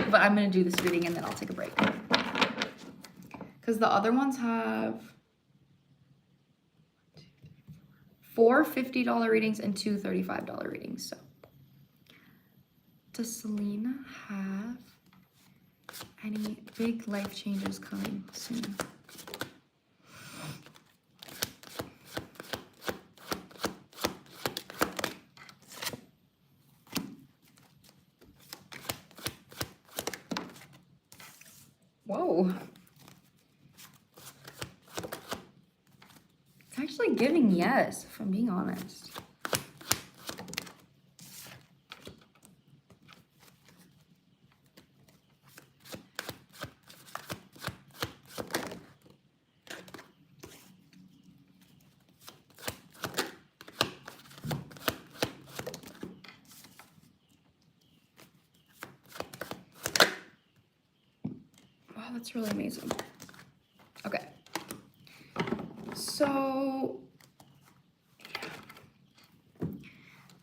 But I'm gonna do this reading and then I'll take a break. Because the other ones have 4 $50 readings and 2 $35 readings. So, does Selena have any big life changes coming soon? Whoa. It's actually giving yes, if I'm being honest. Wow, that's really amazing. Okay. So, yeah.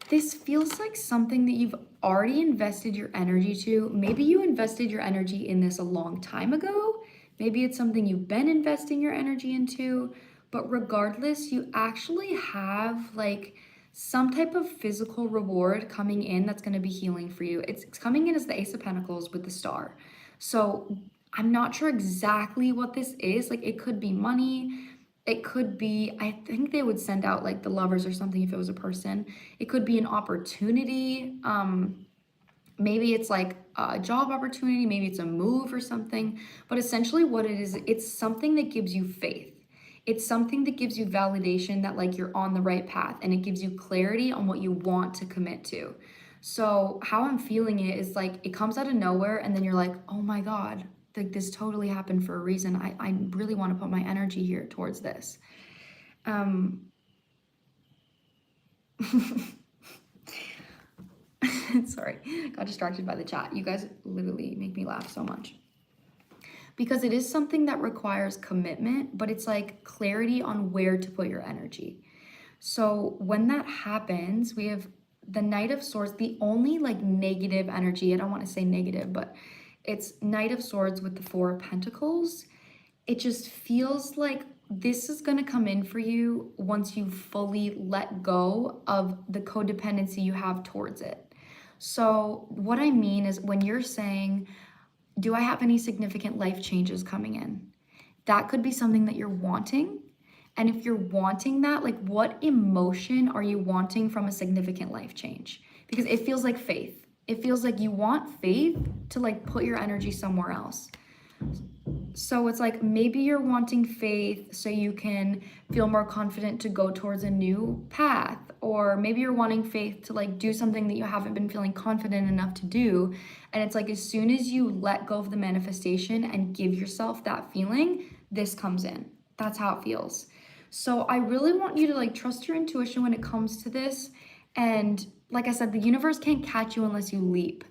This feels like something that you've already invested your energy to. Maybe you invested your energy in this a long time ago. Maybe it's something you've been investing your energy into. But regardless, you actually have like some type of physical reward coming in that's going to be healing for you. It's coming in as the Ace of Pentacles with the star. So I'm not sure exactly what this is. Like, it could be money. It could be, I think they would send out like the Lovers or something if it was a person. It could be an opportunity. Maybe it's like a job opportunity. Maybe it's a move or something. But essentially what it is, it's something that gives you faith. It's something that gives you validation that like you're on the right path, and it gives you clarity on what you want to commit to. So how I'm feeling it is like it comes out of nowhere and then you're like, oh my God, like this totally happened for a reason. I really want to put my energy here towards this. Sorry, got distracted by the chat. You guys literally make me laugh so much. Because it is something that requires commitment, but it's like clarity on where to put your energy. So when that happens, we have the Knight of Swords, the only like negative energy, I don't want to say negative, but it's Knight of Swords with the 4 of Pentacles. It just feels like this is going to come in for you once you fully let go of the codependency you have towards it. So what I mean is when you're saying, do I have any significant life changes coming in? That could be something that you're wanting. And if you're wanting that, like what emotion are you wanting from a significant life change? Because it feels like faith. It feels like you want faith to like put your energy somewhere else. So it's like maybe you're wanting faith so you can feel more confident to go towards a new path, or maybe you're wanting faith to like do something that you haven't been feeling confident enough to do. And it's like as soon as you let go of the manifestation and give yourself that feeling, this comes in. That's how it feels. So I really want you to like trust your intuition when it comes to this. And like I said, the universe can't catch you unless you leap.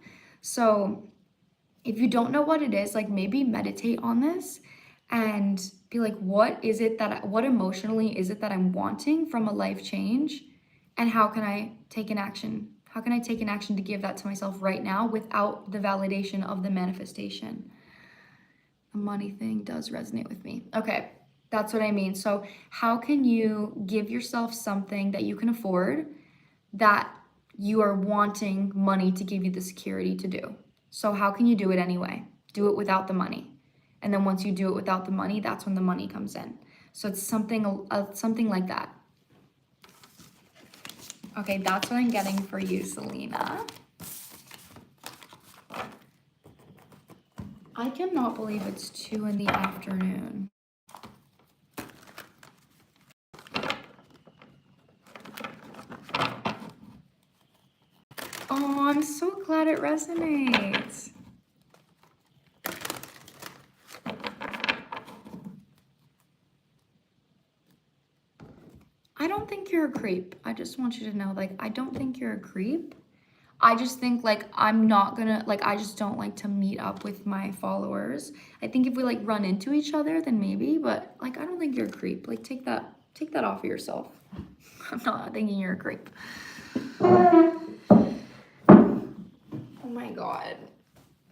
So if you don't know what it is, like maybe meditate on this and be like, what emotionally is it that I'm wanting from a life change? And how can I take an action? How can I take an action to give that to myself right now without the validation of the manifestation? The money thing does resonate with me. Okay, that's what I mean. So how can you give yourself something that you can afford that you are wanting money to give you the security to do? So how can you do it anyway? Do it without the money. And then once you do it without the money, that's when the money comes in. So it's something like that. Okay, that's what I'm getting for you, Selena. I cannot believe it's 2 in the afternoon. Oh, I'm so glad it resonates. I don't think you're a creep. I just want you to know, like, I don't think you're a creep. I just think, like, I'm not gonna, like, I just don't like to meet up with my followers. I think if we, like, run into each other, then maybe, but, like, I don't think you're a creep. Like, take that off of yourself. I'm not thinking you're a creep. Oh my God.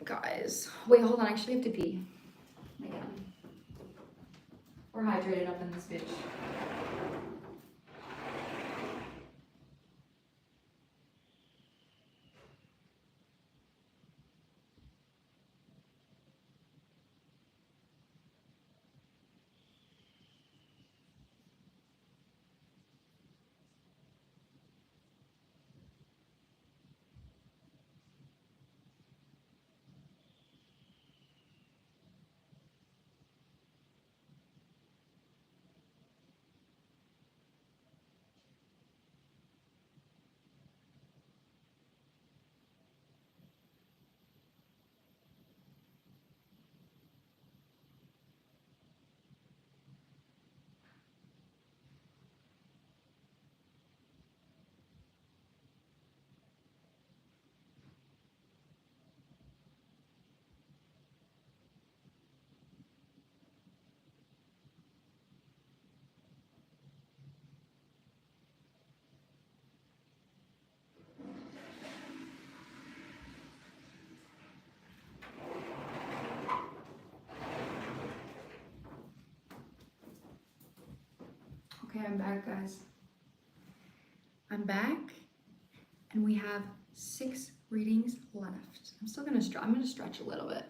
Guys. Wait, hold on. I actually have to pee. Again. We're hydrated up in this bitch. Okay, I'm back, guys. I'm back, and we have 6 readings left. I'm still gonna I'm gonna stretch a little bit.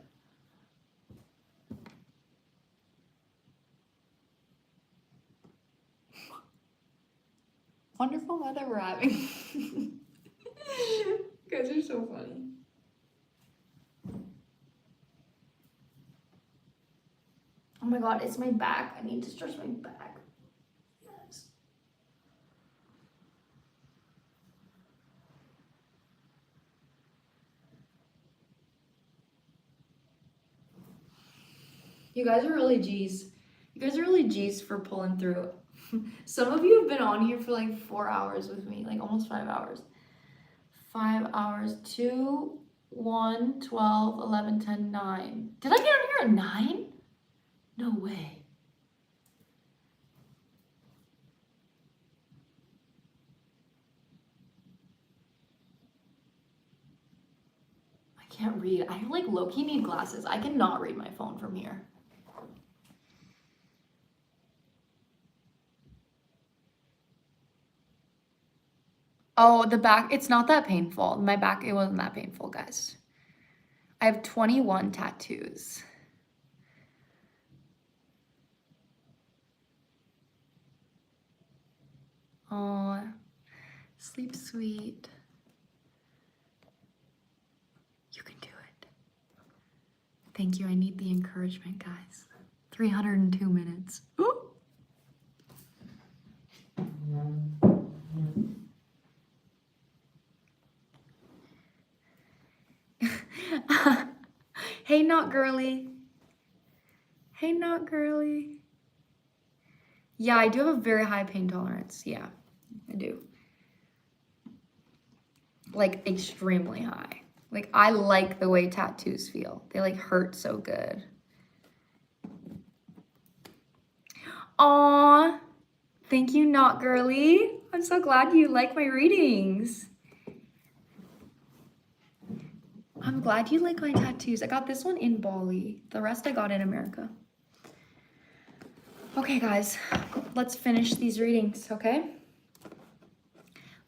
Wonderful weather we're having. You guys are so funny. Oh my God, it's my back. I need to stretch my back. Yes. You guys are really G's. You guys are really G's for pulling through. Some of you have been on here for like 4 hours with me, like almost 5 hours. 5 hours, 2, 1, 12, 11, 10, 9. Did I get on here at 9? No way. I can't read. I like low-key need glasses. I cannot read my phone from here. Oh, the back, it's not that painful. My back, it wasn't that painful, guys. I have 21 tattoos. Oh, sleep sweet. You can do it. Thank you. I need the encouragement, guys. 302 minutes. Ooh. Hey, not girly. Hey, not girly. Yeah, I do have a very high pain tolerance. Yeah, I do. Like, extremely high. Like, I like the way tattoos feel. They, like, hurt so good. Aw, thank you, not girly. I'm so glad you like my readings. I'm glad you like my tattoos. I got this one in Bali. The rest I got in America. Okay, guys, let's finish these readings, okay?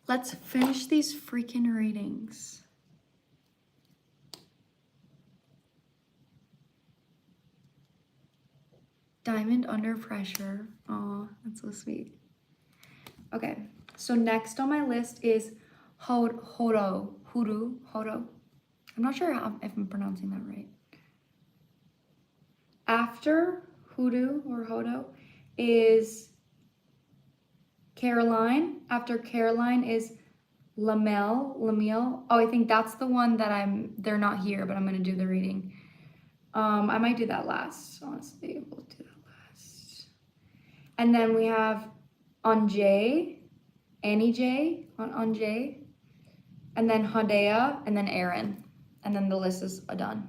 Let's finish these freaking readings. Diamond under pressure. Aw, that's so sweet. Okay, so next on my list is Horo. I'm not sure if I'm pronouncing that right. After Hoodoo or Hodo is Caroline. After Caroline is Lamille. Oh, I think that's the one that they're not here, but I'm gonna do the reading. I might do that last, honestly. We'll do that last. And then we have Anjay, Annie J, Anjay, and then Hadea, and then Aaron. And then the list is done.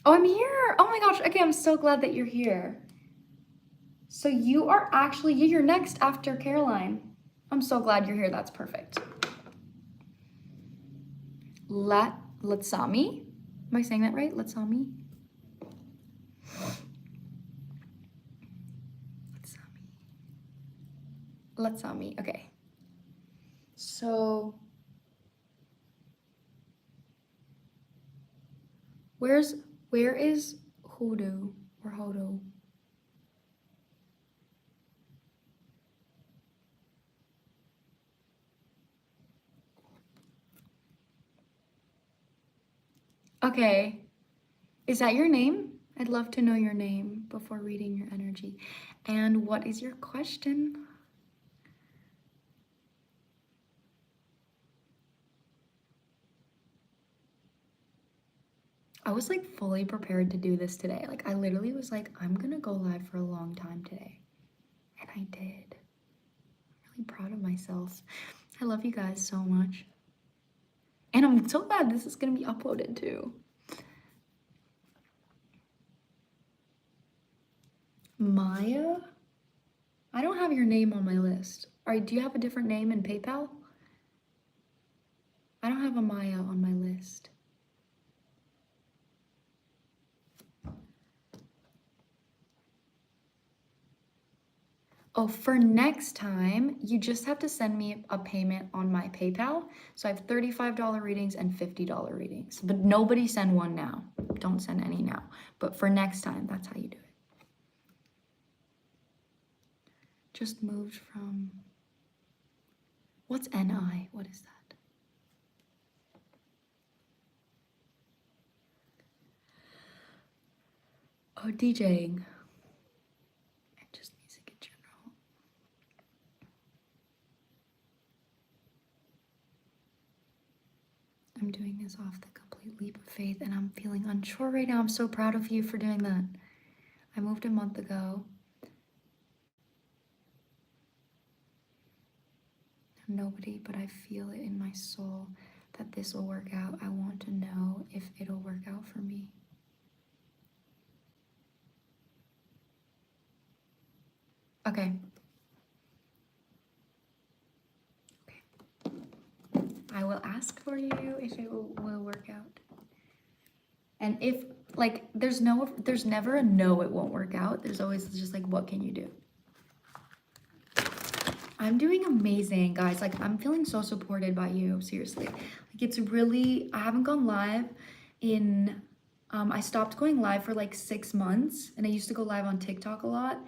Oh, I'm here. Oh my gosh. Okay, I'm so glad that you're here. So you are actually, you're next after Caroline. I'm so glad you're here. That's perfect. Latsami. Am I saying that right? Latsami? Latsami. Okay. So where is Hoodoo or Hodo? Okay. Is that your name? I'd love to know your name before reading your energy. And what is your question? I was like fully prepared to do this today. Like I literally was like, I'm gonna go live for a long time today. And I did. I'm really proud of myself. I love you guys so much. And I'm so glad this is gonna be uploaded too. Maya? I don't have your name on my list. Do you have a different name in PayPal? I don't have a Maya on my list. Oh, for next time, you just have to send me a payment on my PayPal. So I have $35 readings and $50 readings, but nobody send one now. Don't send any now. But for next time, that's how you do it. Just moved from, what's NI? What is that? Oh, DJing. And just music in general. I'm doing this off the complete leap of faith and I'm feeling unsure right now. I'm so proud of you for doing that. I moved a month ago. Nobody, but I feel it in my soul that this will work out. I want to know if it'll work out for me. Okay. I will ask for you if it will work out. And if, like, there's never a no, it won't work out. There's always just like, what can you do? I'm doing amazing, guys. Like, I'm feeling so supported by you, seriously. Like, it's really, I haven't gone live in, I stopped going live for like 6 months, and I used to go live on TikTok a lot,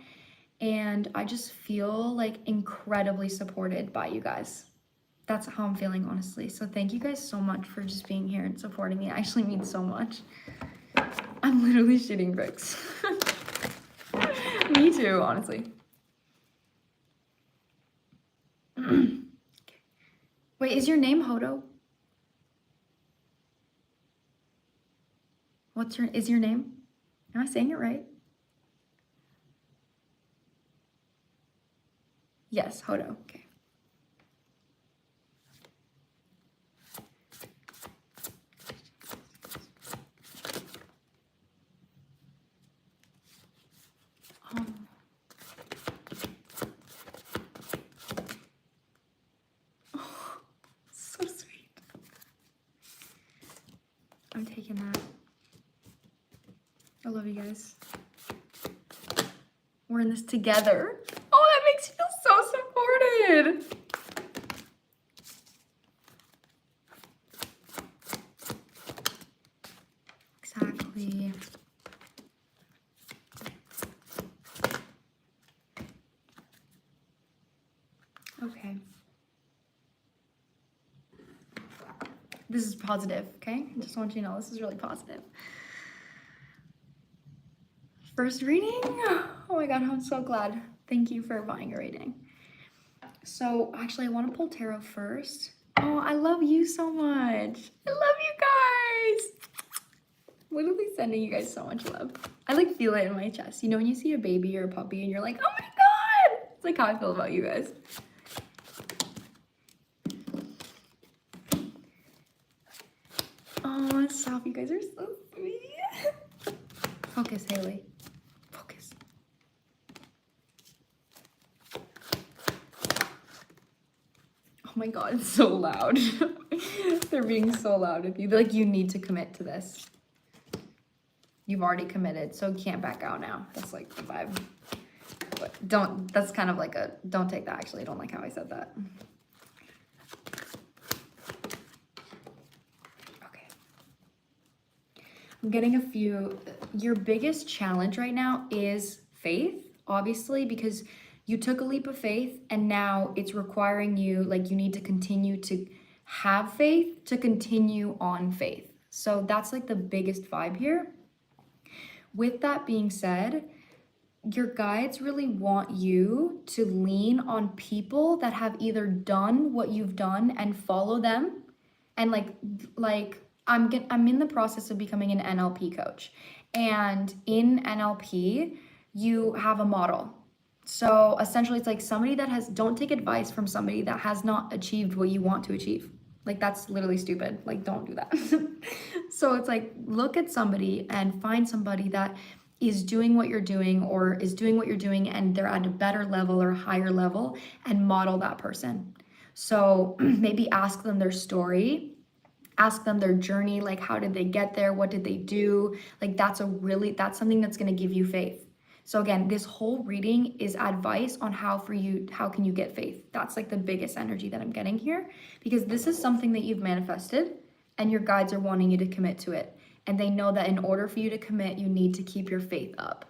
and I just feel like incredibly supported by you guys. That's how I'm feeling, honestly. So thank you guys so much for just being here and supporting me. It actually means so much. I'm literally shitting bricks. Me too, honestly. Okay. Wait, is your name Hodo? Is your name? Am I saying it right? Yes, Hodo. Okay. Oh, so sweet. love you guys. We're in this together. Oh, that makes me feel so supported. Exactly. Okay. This is positive, okay? I just want you to know this is really positive. First reading? Oh my god, I'm so glad. Thank you for buying a reading. So actually I want to pull tarot first. Oh, I love you so much. I love you guys. Literally sending you guys so much love. I like feel it in my chest. You know when you see a baby or a puppy and you're like, oh my god. It's like how I feel about you guys. Oh, stop. You guys are so sweet. Focus, Haley. Focus. Oh my god, it's so loud. They're being so loud with you. They're like, you need to commit to this. You've already committed, so you can't back out now. That's like the vibe. But don't, that's kind of like a, don't take that actually. I don't like how I said that. Okay. I'm getting a few, your biggest challenge right now is faith, obviously, because you took a leap of faith and now it's requiring you, like you need to continue to have faith to continue on faith. So that's like the biggest vibe here. With that being said, your guides really want you to lean on people that have either done what you've done and follow them. And like I'm in the process of becoming an NLP coach. And in NLP, you have a model. So essentially it's like somebody that has, don't take advice from somebody that has not achieved what you want to achieve. Like that's literally stupid. Like don't do that. So it's like, look at somebody and find somebody that is doing what you're doing or is doing what you're doing and they're at a better level or higher level and model that person. So maybe ask them their story, ask them their journey, like how did they get there? What did they do? Like that's something that's going to give you faith. So again, this whole reading is advice on how can you get faith? That's like the biggest energy that I'm getting here because this is something that you've manifested and your guides are wanting you to commit to it. And they know that in order for you to commit, you need to keep your faith up.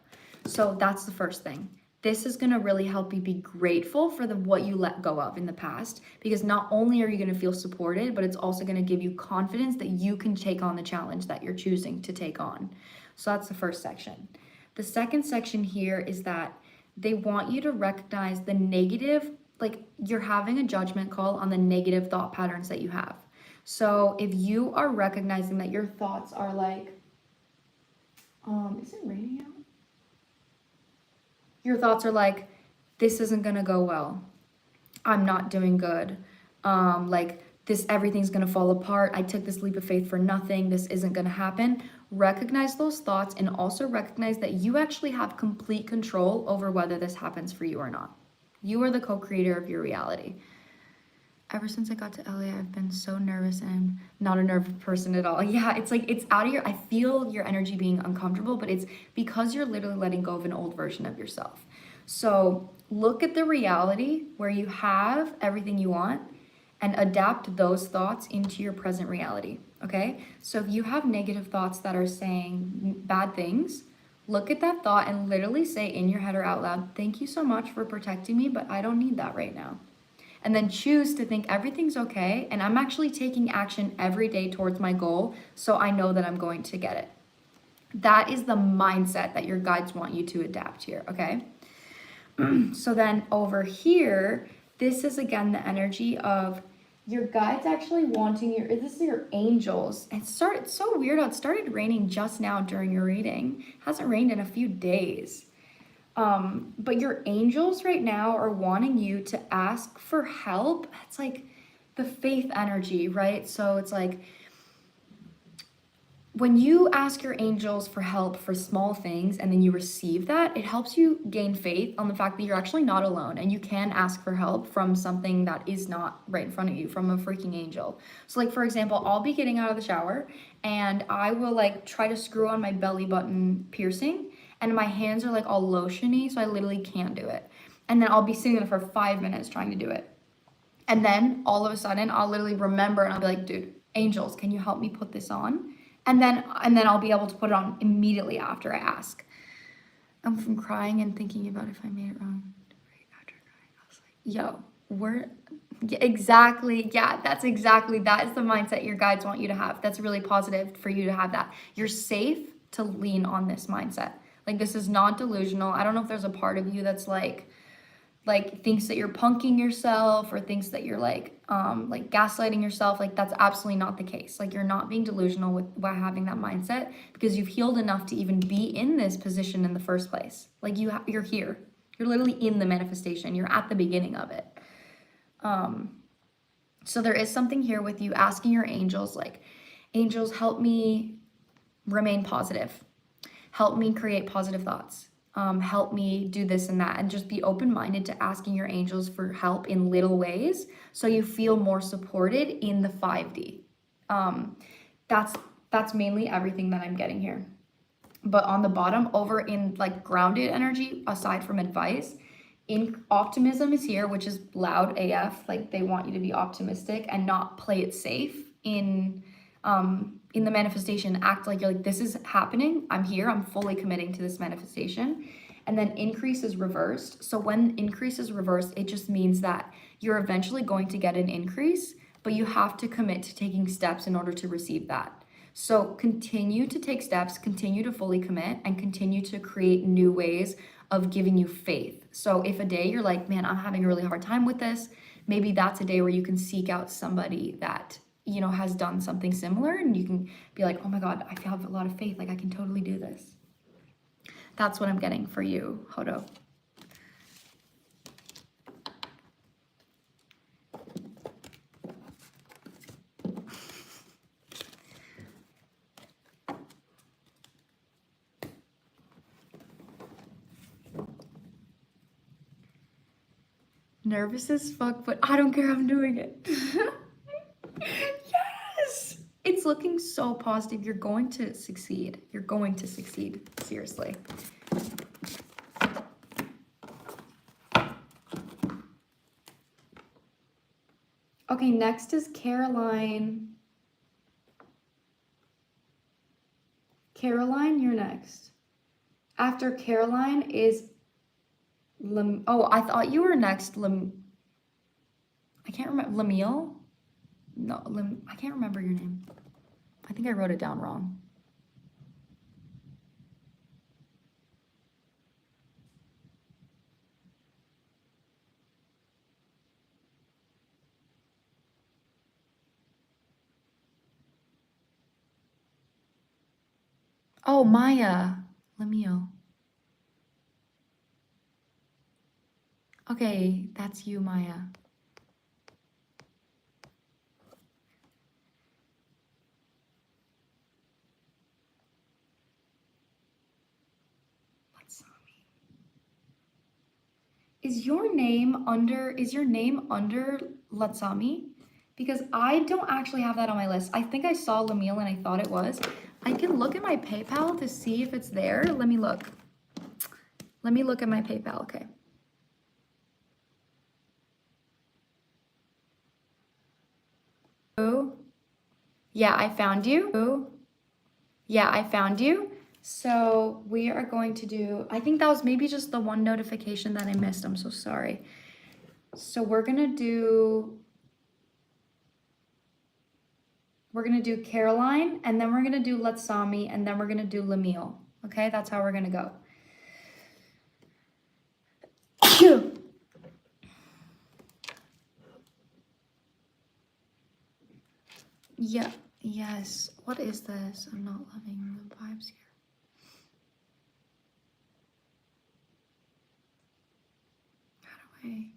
So that's the first thing. This is gonna really help you be grateful for what you let go of in the past, because not only are you gonna feel supported, but it's also gonna give you confidence that you can take on the challenge that you're choosing to take on. So that's the first section. The second section here is that they want you to recognize the negative, like you're having a judgment call on the negative thought patterns that you have. So if you are recognizing that your thoughts are like, is it raining out? Your thoughts are like, this isn't gonna go well. I'm not doing good. Like this, everything's gonna fall apart. I took this leap of faith for nothing. This isn't gonna happen. Recognize those thoughts and also recognize that you actually have complete control over whether this happens for you or not. You are the co-creator of your reality. Ever since I got to LA, I've been so nervous and not a nervous person at all. Yeah, it's like, it's out of I feel your energy being uncomfortable, but it's because you're literally letting go of an old version of yourself. So look at the reality where you have everything you want and adapt those thoughts into your present reality, okay? So if you have negative thoughts that are saying bad things, look at that thought and literally say in your head or out loud, thank you so much for protecting me, but I don't need that right now. And then choose to think everything's okay and I'm actually taking action every day towards my goal, so I know that I'm going to get it. That is the mindset that your guides want you to adapt here, okay? So then over here, this is again the energy of your guides actually wanting this is your angels. It's so weird how it started raining just now during your reading. It hasn't rained in a few days. But your angels right now are wanting you to ask for help. It's like the faith energy, right? So it's like when you ask your angels for help for small things and then you receive that, it helps you gain faith on the fact that you're actually not alone and you can ask for help from something that is not right in front of you, from a freaking angel. So like, for example, I'll be getting out of the shower and I will like try to screw on my belly button piercing and my hands are like all lotiony, so I literally can't do it. And then I'll be sitting there for 5 minutes trying to do it. And then all of a sudden I'll literally remember and I'll be like, dude, angels, can you help me put this on? And then I'll be able to put it on immediately after I ask. I'm from crying and thinking about if I made it wrong. Right after crying, I was like, yo, exactly. Yeah, that is the mindset your guides want you to have. That's really positive for you to have that. You're safe to lean on this mindset. Like, this is not delusional. I don't know if there's a part of you that's like thinks that you're punking yourself or thinks that you're like gaslighting yourself. Like, that's absolutely not the case. Like, you're not being delusional by having that mindset, because you've healed enough to even be in this position in the first place. Like, you're here. You're literally in the manifestation. You're at the beginning of it. So there is something here with you asking your angels, like, angels, help me remain positive. Help me create positive thoughts. Help me do this and that, and just be open-minded to asking your angels for help in little ways so you feel more supported in the 5D. That's mainly everything that I'm getting here. But on the bottom, over in like grounded energy, aside from advice, in optimism is here, which is loud AF. Like, they want you to be optimistic and not play it safe in the manifestation. Act like you're like, this is happening, I'm here, I'm fully committing to this manifestation. And then increase is reversed. So when increase is reversed, it just means that you're eventually going to get an increase, but you have to commit to taking steps in order to receive that. So continue to take steps, continue to fully commit, and continue to create new ways of giving you faith. So if a day you're like, man, I'm having a really hard time with this, maybe that's a day where you can seek out somebody that, you know, has done something similar, and you can be like, oh my God, I have a lot of faith. Like, I can totally do this. That's what I'm getting for you, Hodo. Nervous as fuck, but I don't care, I'm doing it. Yes! It's looking so positive. You're going to succeed. You're going to succeed. Seriously. Okay, next is Caroline. Caroline, you're next. After Caroline is oh, I thought you were next. I can't remember. Lemuel? No, I can't remember your name. I think I wrote it down wrong. Oh, Maya. Lemuel. Okay, that's you, Maya. Is your name under Latsami? Because I don't actually have that on my list. I think I saw Lemuel and I thought it was. I can look at my PayPal to see if it's there. Let me look. Let me look at my PayPal, okay. Oh, yeah, I found you. Oh, yeah, I found you. So we are going to do, I think that was maybe just the one notification that I missed. I'm so sorry. So we're gonna do Caroline, and then we're gonna do Latsami, and then we're gonna do Lemuel. Okay, that's how we're gonna go. Yeah, yes. What is this? I'm not loving the vibes here. How do I?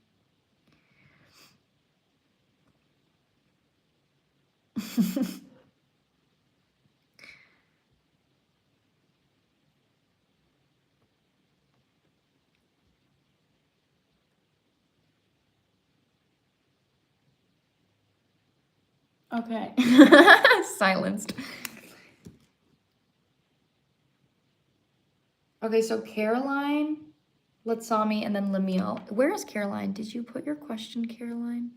Okay. Silenced. Okay, so Caroline, Latsami, and then Lemiel. Where is Caroline? Did you put your question, Caroline?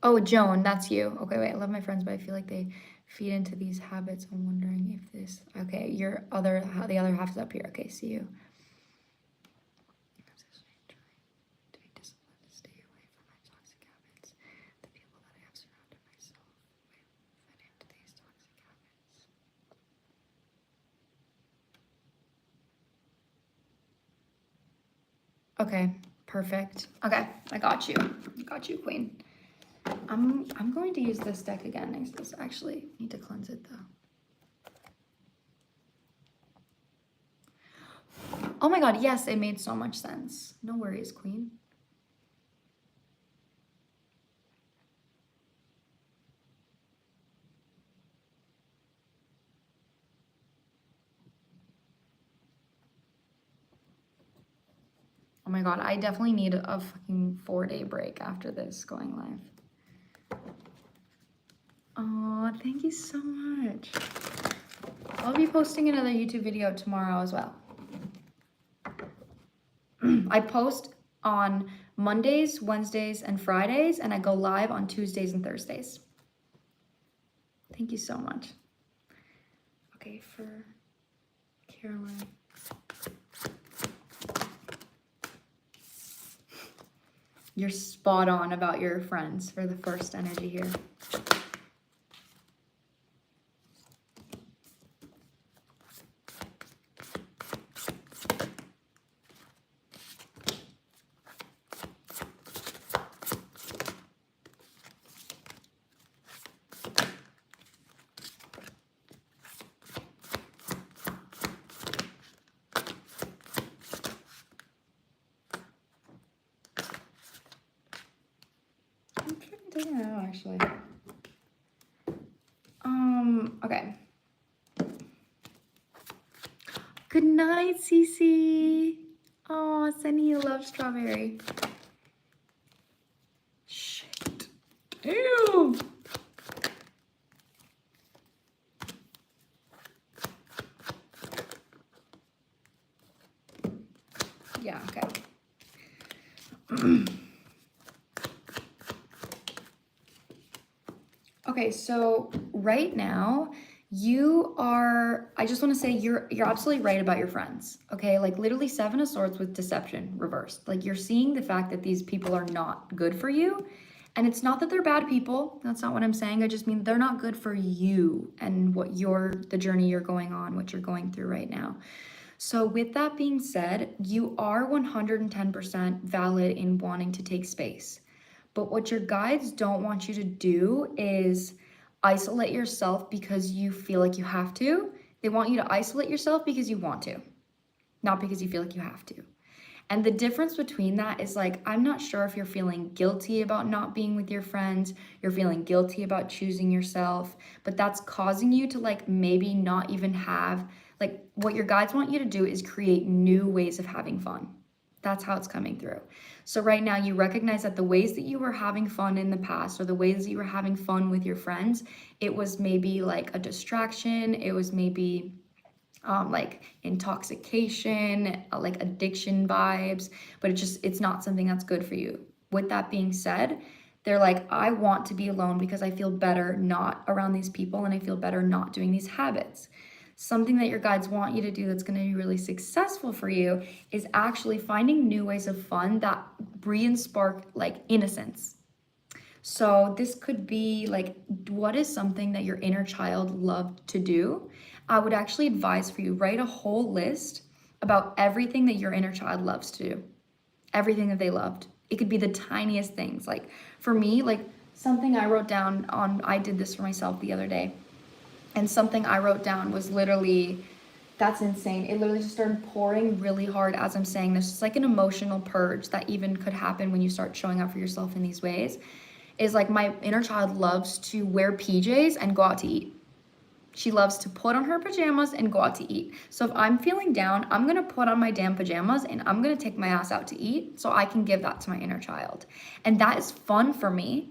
Oh, Joan, that's you. Okay, wait, I love my friends, but I feel like they feed into these habits. I'm wondering if this, okay, the other half is up here. Okay, see you. To be disciplined, to stay away from my toxic habits. The people that I have surrounded myself with fed into these toxic habits. Okay, perfect. Okay, I got you. I got you, Queen. I'm going to use this deck again. I just actually need to cleanse it though. Oh my god, yes, it made so much sense. No worries, Queen. Oh my god, I definitely need a fucking 4-day break after this going live. Oh, thank you so much. I'll be posting another YouTube video tomorrow as well. I post on Mondays, Wednesdays, and Fridays, and I go live on Tuesdays and Thursdays. Thank you so much. Okay, for Caroline. You're spot on about your friends for the first energy here. No, actually. Okay. Good night, Cece. Oh, sending you love, strawberry. Shit. Ew. Yeah, okay. Okay, so right now I just want to say you're absolutely right about your friends. Okay, like literally 7 of Swords with deception reversed. Like you're seeing the fact that these people are not good for you. And it's not that they're bad people. That's not what I'm saying. I just mean they're not good for you and the journey you're going on, what you're going through right now. So with that being said, you are 110% valid in wanting to take space. But what your guides don't want you to do is isolate yourself because you feel like you have to. They want you to isolate yourself because you want to, not because you feel like you have to. And the difference between that is like, I'm not sure if you're feeling guilty about not being with your friends, you're feeling guilty about choosing yourself, but that's causing you to like maybe not even have, like what your guides want you to do is create new ways of having fun. That's how it's coming through. So right now you recognize that the ways that you were having fun in the past or the ways that you were having fun with your friends, it was maybe like a distraction. It was maybe like intoxication, like addiction vibes, but it's not something that's good for you. With that being said, they're like, I want to be alone because I feel better not around these people and I feel better not doing these habits. Something that your guides want you to do that's going to be really successful for you is actually finding new ways of fun that re-spark like innocence. So this could be like, what is something that your inner child loved to do? I would actually advise for you, write a whole list about everything that your inner child loves to do, everything that they loved. It could be the tiniest things. Like for me, like something I wrote down I did this for myself the other day. And something I wrote down was literally, that's insane. It literally just started pouring really hard as I'm saying this. It's like an emotional purge that even could happen when you start showing up for yourself in these ways. Is like my inner child loves to wear PJs and go out to eat. She loves to put on her pajamas and go out to eat. So if I'm feeling down, I'm gonna put on my damn pajamas and I'm gonna take my ass out to eat so I can give that to my inner child. And that is fun for me,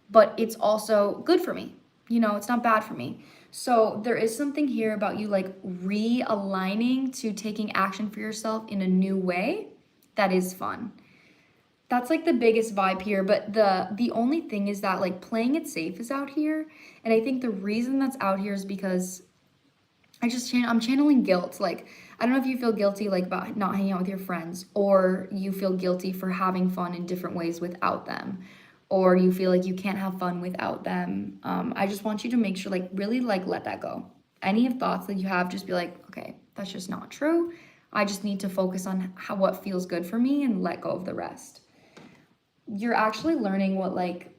but it's also good for me. You know, it's not bad for me. So there is something here about you like realigning to taking action for yourself in a new way that is fun. That's like the biggest vibe here, but the only thing is that like playing it safe is out here. And I think the reason that's out here is because I'm channeling guilt. Like, I don't know if you feel guilty like about not hanging out with your friends, or you feel guilty for having fun in different ways without them, or you feel like you can't have fun without them. I just want you to make sure like really like let that go. Any thoughts that you have, just be like, okay, that's just not true. I just need to focus on what feels good for me and let go of the rest. You're actually learning what like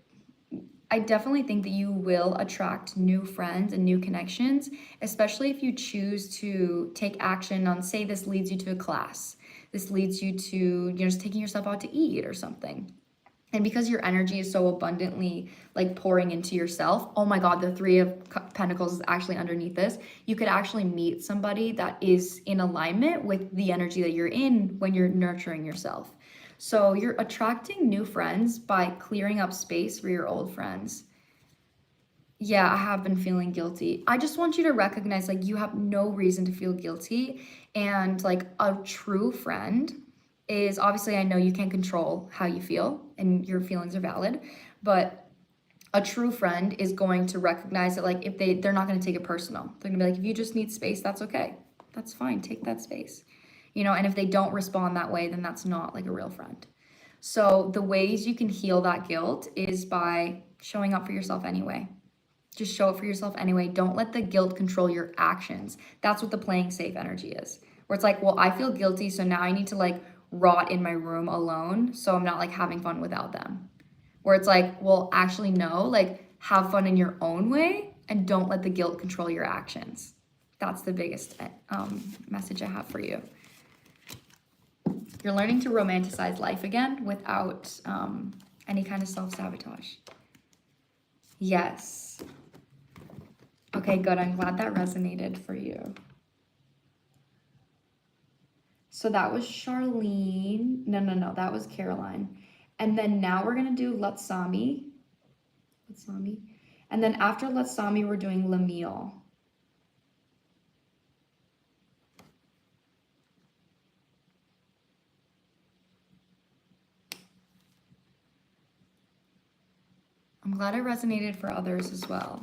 I definitely think that you will attract new friends and new connections, especially if you choose to take action on, say, this leads you to a class. This leads you to, you know, just taking yourself out to eat or something. And because your energy is so abundantly like pouring into yourself, oh my God, the Three of Pentacles is actually underneath this. You could actually meet somebody that is in alignment with the energy that you're in when you're nurturing yourself. So you're attracting new friends by clearing up space for your old friends. Yeah, I have been feeling guilty. I just want you to recognize like you have no reason to feel guilty. And like a true friend is, obviously I know you can't control how you feel and your feelings are valid, but a true friend is going to recognize that like if they're not going to take it personal. They're gonna be like, if you just need space, that's okay. That's fine. Take that space. You know, and if they don't respond that way, then that's not like a real friend. So the ways you can heal that guilt is by showing up for yourself anyway. Just show up for yourself anyway. Don't let the guilt control your actions. That's what the playing safe energy is. Where it's like, well, I feel guilty, so now I need to like rot in my room alone, so I'm not like having fun without them. Where it's like, well, actually no, like have fun in your own way and don't let the guilt control your actions. That's the biggest message I have for you. You're learning to romanticize life again without any kind of self-sabotage. Yes. Okay, good. I'm glad that resonated for you. So that was Charlene. No, that was Caroline. And then now we're going to do Latsami. And then after Latsami, we're doing Lamille. I'm glad it resonated for others as well.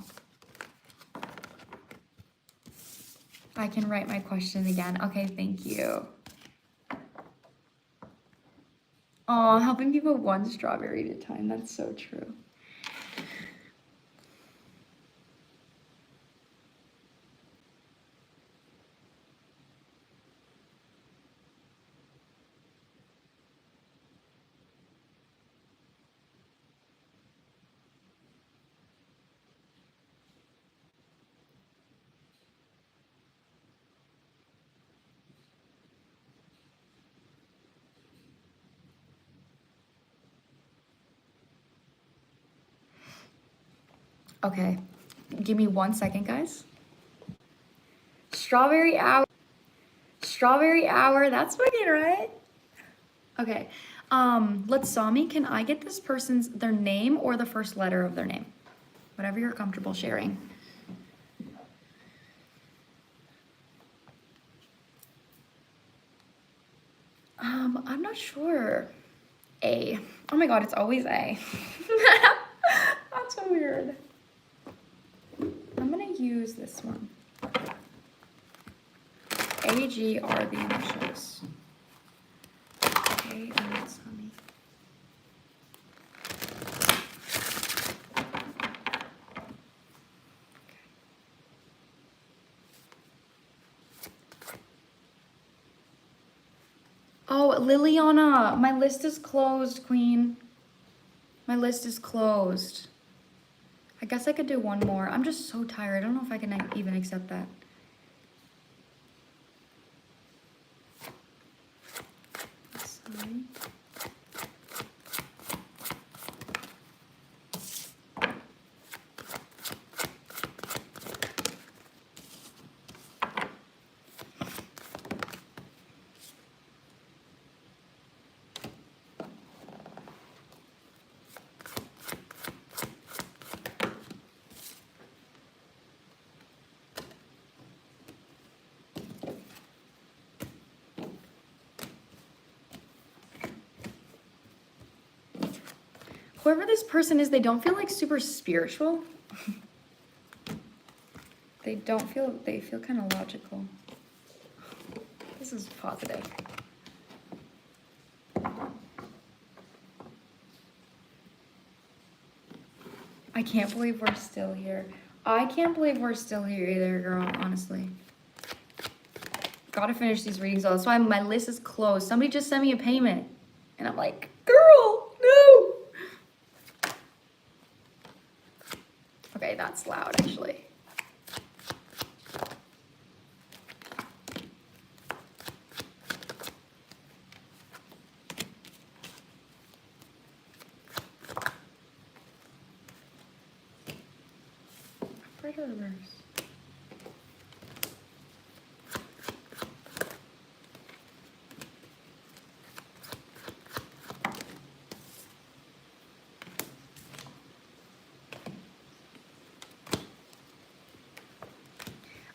I can write my question again. Okay, thank you. Oh, helping people one strawberry at a time. That's so true. Okay, give me 1 second, guys. Strawberry hour, that's fucking right. Okay, Latsami, can I get this person's, their name or the first letter of their name? Whatever you're comfortable sharing. I'm not sure. A. Oh my God, it's always A. That's so weird. I'm gonna use this one. AG are the initials. Okay, and that's honey. Oh, Liliana, my list is closed, Queen. My list is closed. I guess I could do one more. I'm just so tired. I don't know if I can even accept that. Sorry. whoever this person is, they don't feel like super spiritual. They feel kind of logical. This is positive. I can't believe we're still here. I can't believe we're still here either, girl, honestly. Gotta finish these readings though. That's why my list is closed. Somebody just sent me a payment. And I'm like, girl, no. Okay, that's loud actually. Reverse.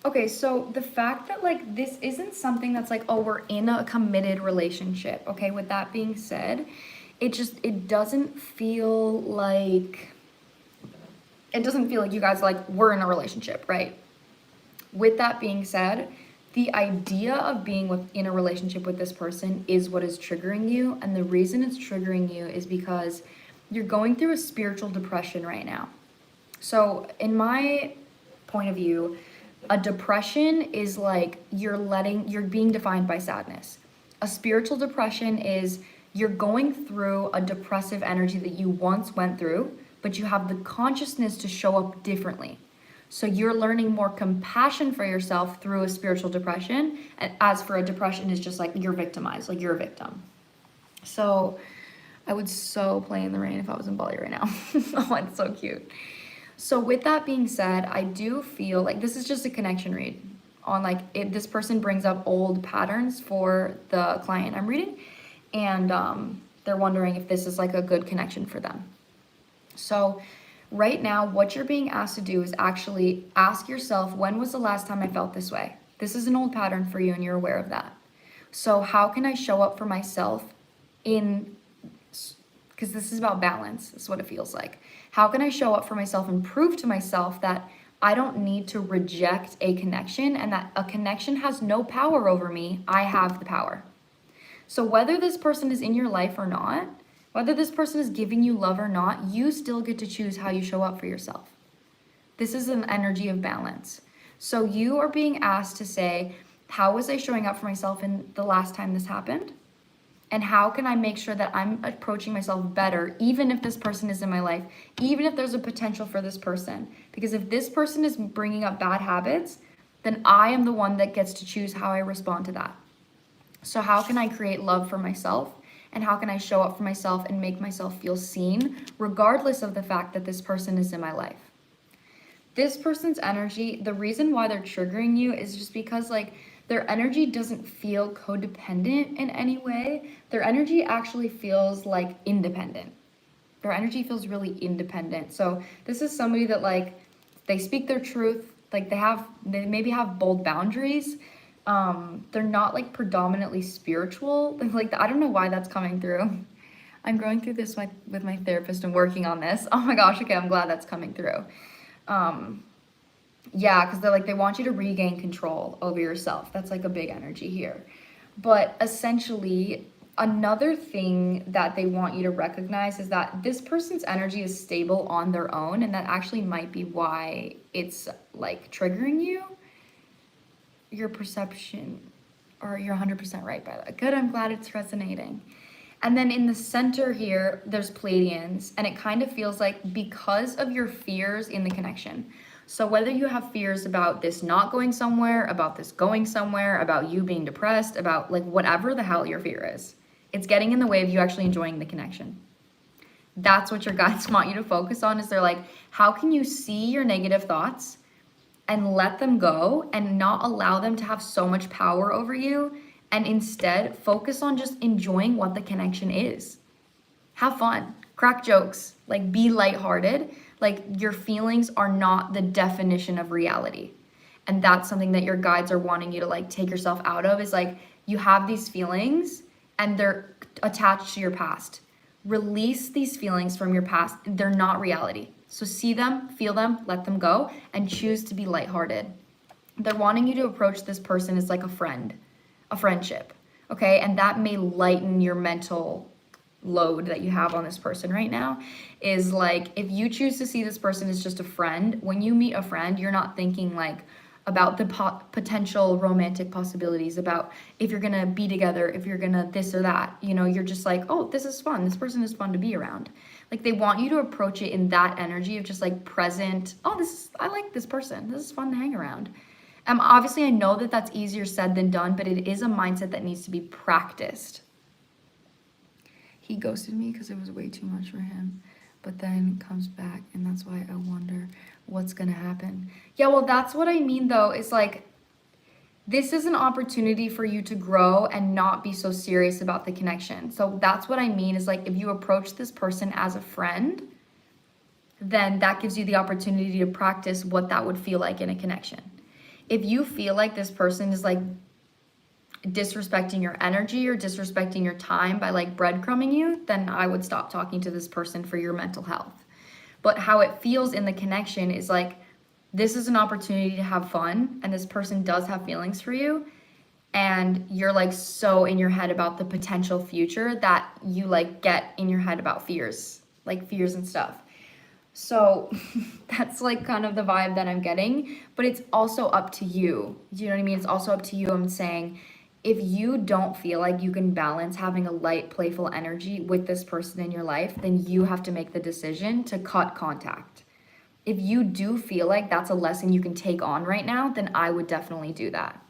Okay, so the fact that like this isn't something that's like, oh, we're in a committed relationship. Okay, with that being said, it doesn't feel like you guys like we're in a relationship, right? With that being said, the idea of being in a relationship with this person is what is triggering you. And the reason it's triggering you is because you're going through a spiritual depression right now. So in my point of view, a depression is like you're being defined by sadness. A spiritual depression is you're going through a depressive energy that you once went through, but you have the consciousness to show up differently. So you're learning more compassion for yourself through a spiritual depression. And as for a depression, it's just like you're victimized, like you're a victim. So I would so play in the rain if I was in Bali right now. Oh, it's so cute. So with that being said, I do feel like this is just a connection read on like this person brings up old patterns for the client I'm reading. And they're wondering if this is like a good connection for them. So right now, what you're being asked to do is actually ask yourself, when was the last time I felt this way? This is an old pattern for you and you're aware of that. So how can I show up for myself because this is about balance, is what it feels like. How can I show up for myself and prove to myself that I don't need to reject a connection and that a connection has no power over me, I have the power. So whether this person is in your life or not, whether this person is giving you love or not, you still get to choose how you show up for yourself. This is an energy of balance. So you are being asked to say, how was I showing up for myself in the last time this happened? And how can I make sure that I'm approaching myself better, even if this person is in my life, even if there's a potential for this person? Because if this person is bringing up bad habits, then I am the one that gets to choose how I respond to that. So how can I create love for myself? And how can I show up for myself and make myself feel seen, regardless of the fact that this person is in my life? This person's energy, the reason why they're triggering you is just because like their energy doesn't feel codependent in any way. Their energy actually feels like independent. Their energy feels really independent. So this is somebody that like, they speak their truth, like they maybe have bold boundaries. They're not like predominantly spiritual. Like, I don't know why that's coming through. I'm going through this with my therapist and working on this. Oh my gosh, okay, I'm glad that's coming through. Yeah, because they want you to regain control over yourself. That's like a big energy here. But essentially, another thing that they want you to recognize is that this person's energy is stable on their own, and that actually might be why it's like triggering you. Your perception, or you're 100% right by that. Good, I'm glad it's resonating. And then in the center here, there's Pleiadians, and it kind of feels like because of your fears in the connection. So whether you have fears about this not going somewhere, about this going somewhere, about you being depressed, about like whatever the hell your fear is, it's getting in the way of you actually enjoying the connection. That's what your guides want you to focus on, is they're like, how can you see your negative thoughts and let them go and not allow them to have so much power over you, and instead focus on just enjoying what the connection is. Have fun, crack jokes, like be lighthearted. Like your feelings are not the definition of reality. And that's something that your guides are wanting you to like take yourself out of, is like you have these feelings and they're attached to your past. Release these feelings from your past. They're not reality. So see them, feel them, let them go, and choose to be lighthearted. They're wanting you to approach this person as like a friend, a friendship, okay? And that may lighten your mental load that you have on this person right now. Is like, if you choose to see this person as just a friend, when you meet a friend, you're not thinking like about the potential romantic possibilities, about if you're gonna be together, if you're gonna this or that, you know, you're just like, oh, this is fun, this person is fun to be around. Like, they want you to approach it in that energy of just like present, oh, I like this person, this is fun to hang around. Obviously I know that that's easier said than done, but it is a mindset that needs to be practiced. He ghosted me because it was way too much for him, but then comes back, and that's why I wonder what's gonna happen. Yeah, well, that's what I mean though, is like, this is an opportunity for you to grow and not be so serious about the connection. So that's what I mean, is like, if you approach this person as a friend, then that gives you the opportunity to practice what that would feel like in a connection. If you feel like this person is like disrespecting your energy or disrespecting your time by like breadcrumbing you, then I would stop talking to this person for your mental health. But how it feels in the connection is like, this is an opportunity to have fun, and this person does have feelings for you, and you're like so in your head about the potential future that you like get in your head about fears, like fears and stuff. So that's like kind of the vibe that I'm getting, but it's also up to you. Do you know what I mean? It's also up to you. I'm saying, if you don't feel like you can balance having a light, playful energy with this person in your life, then you have to make the decision to cut contact. If you do feel like that's a lesson you can take on right now, then I would definitely do that.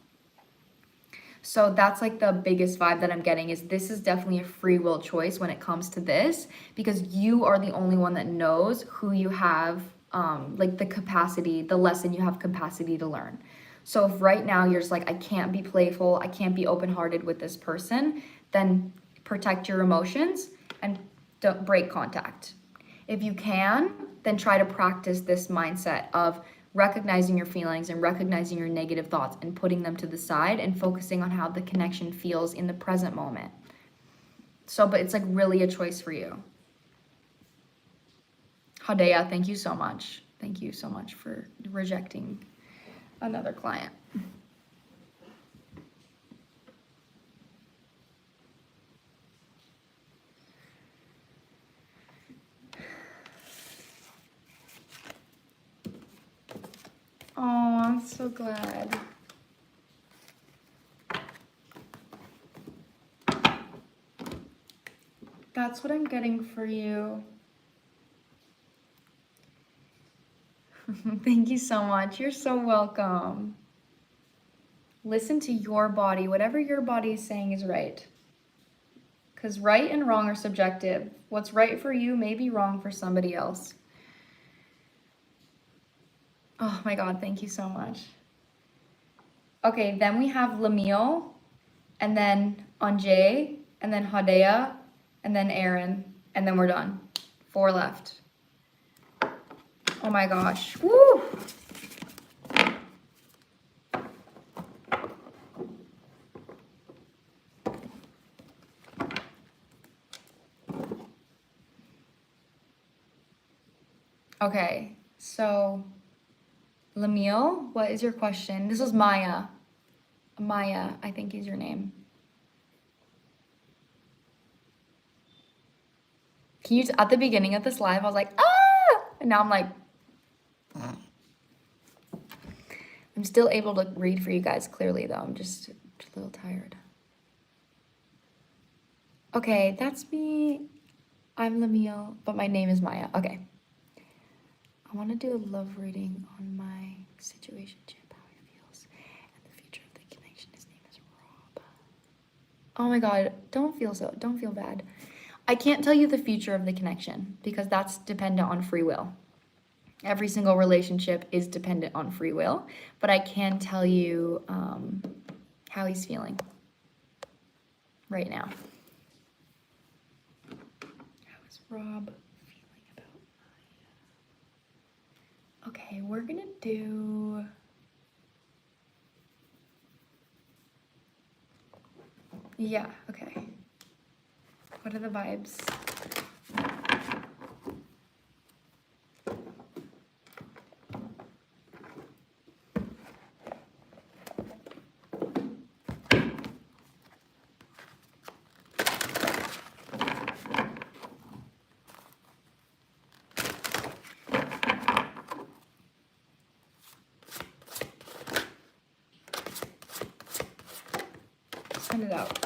So that's like the biggest vibe that I'm getting, is this is definitely a free will choice when it comes to this, because you are the only one that knows who you have, like the capacity, the lesson you have capacity to learn. So if right now you're just like, I can't be playful, I can't be open-hearted with this person, then protect your emotions and don't break contact. If you can, then try to practice this mindset of recognizing your feelings and recognizing your negative thoughts and putting them to the side and focusing on how the connection feels in the present moment. So, but it's like really a choice for you. Hadea, thank you so much. Thank you so much for rejecting another client. Oh, I'm so glad. That's what I'm getting for you. Thank you so much. You're so welcome. Listen to your body. Whatever your body is saying is right. Because right and wrong are subjective. What's right for you may be wrong for somebody else. Oh my God, thank you so much. Okay, then we have Lamille, and then Anjay, and then Hadea, and then Aaron, and then we're done. 4 left. Oh my gosh. Woo! Okay, so Lamille, what is your question? This is Maya. Maya, I think is your name. Can you, at the beginning of this live, I was like, ah! And now I'm like, I'm still able to read for you guys clearly though. I'm just a little tired. Okay, that's me. I'm Lamille, but my name is Maya. Okay. I want to do a love reading on my situationship, how it feels, and the future of the connection. His name is Rob. Oh my God, don't feel bad. I can't tell you the future of the connection because that's dependent on free will. Every single relationship is dependent on free will, but I can tell you how he's feeling right now. How is Rob? Okay, we're gonna do... Yeah, okay. What are the vibes? send it out.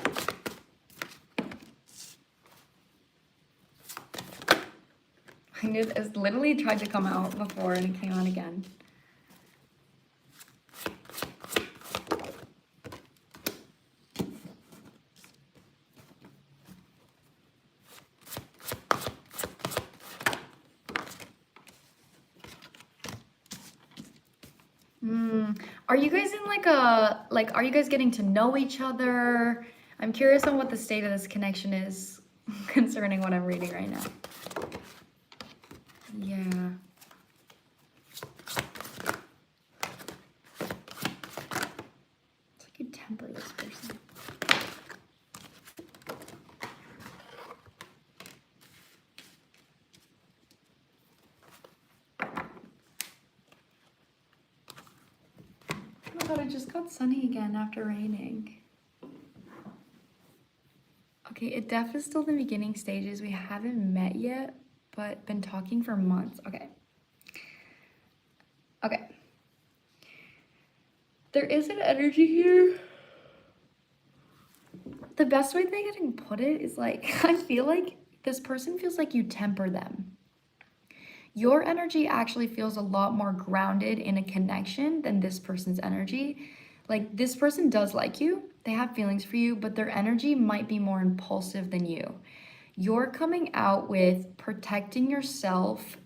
I knew it literally tried to come out before and it came out again. Are you guys in are you guys getting to know each other? I'm curious on what the state of this connection is concerning what I'm reading right now. Yeah. It's like you temper this person. Oh my god, it just got sunny again after raining. Okay, it definitely still in the beginning stages. We haven't met yet, but been talking for months. Okay. Okay. There is an energy here. The best way that I can put it is like, I feel like this person feels like you temper them. Your energy actually feels a lot more grounded in a connection than this person's energy. Like, this person does like you, they have feelings for you, but their energy might be more impulsive than you. You're coming out with protecting yourself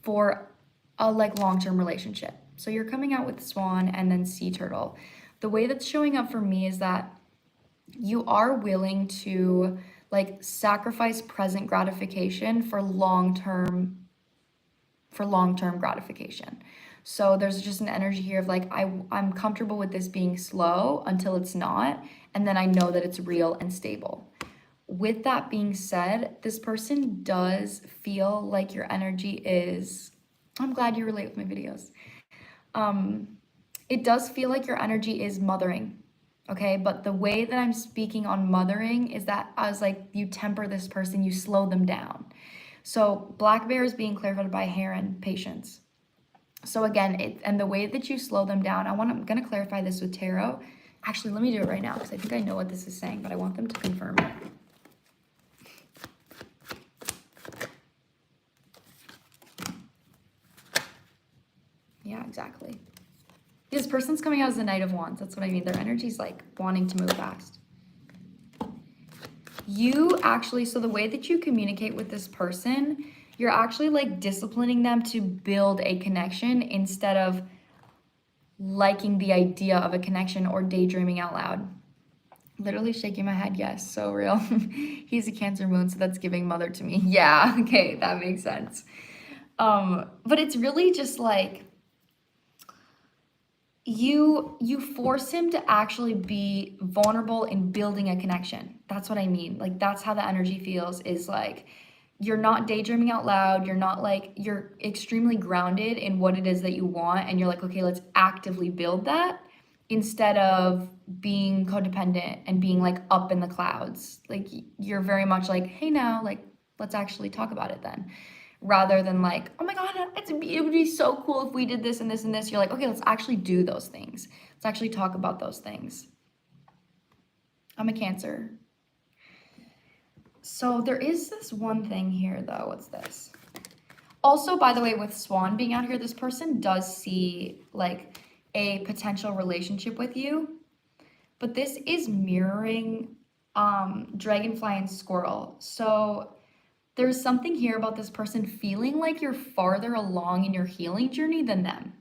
for a long-term relationship. So you're coming out with Swan and then Sea Turtle. The way that's showing up for me is that you are willing to sacrifice present gratification for long-term gratification. So there's just an energy here of I'm comfortable with this being slow until it's not, and then I know that it's real and stable. With that being said, this person does feel like your energy is, I'm glad you relate with my videos. It does feel like your energy is mothering, okay? But the way that I'm speaking on mothering is that I was you temper this person, you slow them down. So black bear is being clarified by heron, patience. So again, and the way that you slow them down, I'm gonna clarify this with tarot. Actually, let me do it right now because I think I know what this is saying, but I want them to confirm it. Yeah, exactly. This person's coming out as the Knight of Wands. That's what I mean. Their energy's wanting to move fast. You actually, so the way that you communicate with this person, you're actually disciplining them to build a connection instead of liking the idea of a connection or daydreaming out loud. Literally shaking my head, yes, so real. He's a Cancer moon, so that's giving mother to me. Yeah, okay, that makes sense. But it's really just you force him to actually be vulnerable in building a connection. That's what I mean. That's how the energy feels, is you're not daydreaming out loud. You're not you're extremely grounded in what it is that you want. And you're okay, let's actively build that instead of being codependent and being up in the clouds. You're very much hey now, let's actually talk about it then. Rather than oh my god, it would be so cool if we did this and this and this. You're okay, let's actually do those things. Let's actually talk about those things. I'm a Cancer. So there is this one thing here though. What's this? Also, by the way, with Swan being out here, this person does see a potential relationship with you, but this is mirroring Dragonfly and Squirrel. So there's something here about this person feeling you're farther along in your healing journey than them.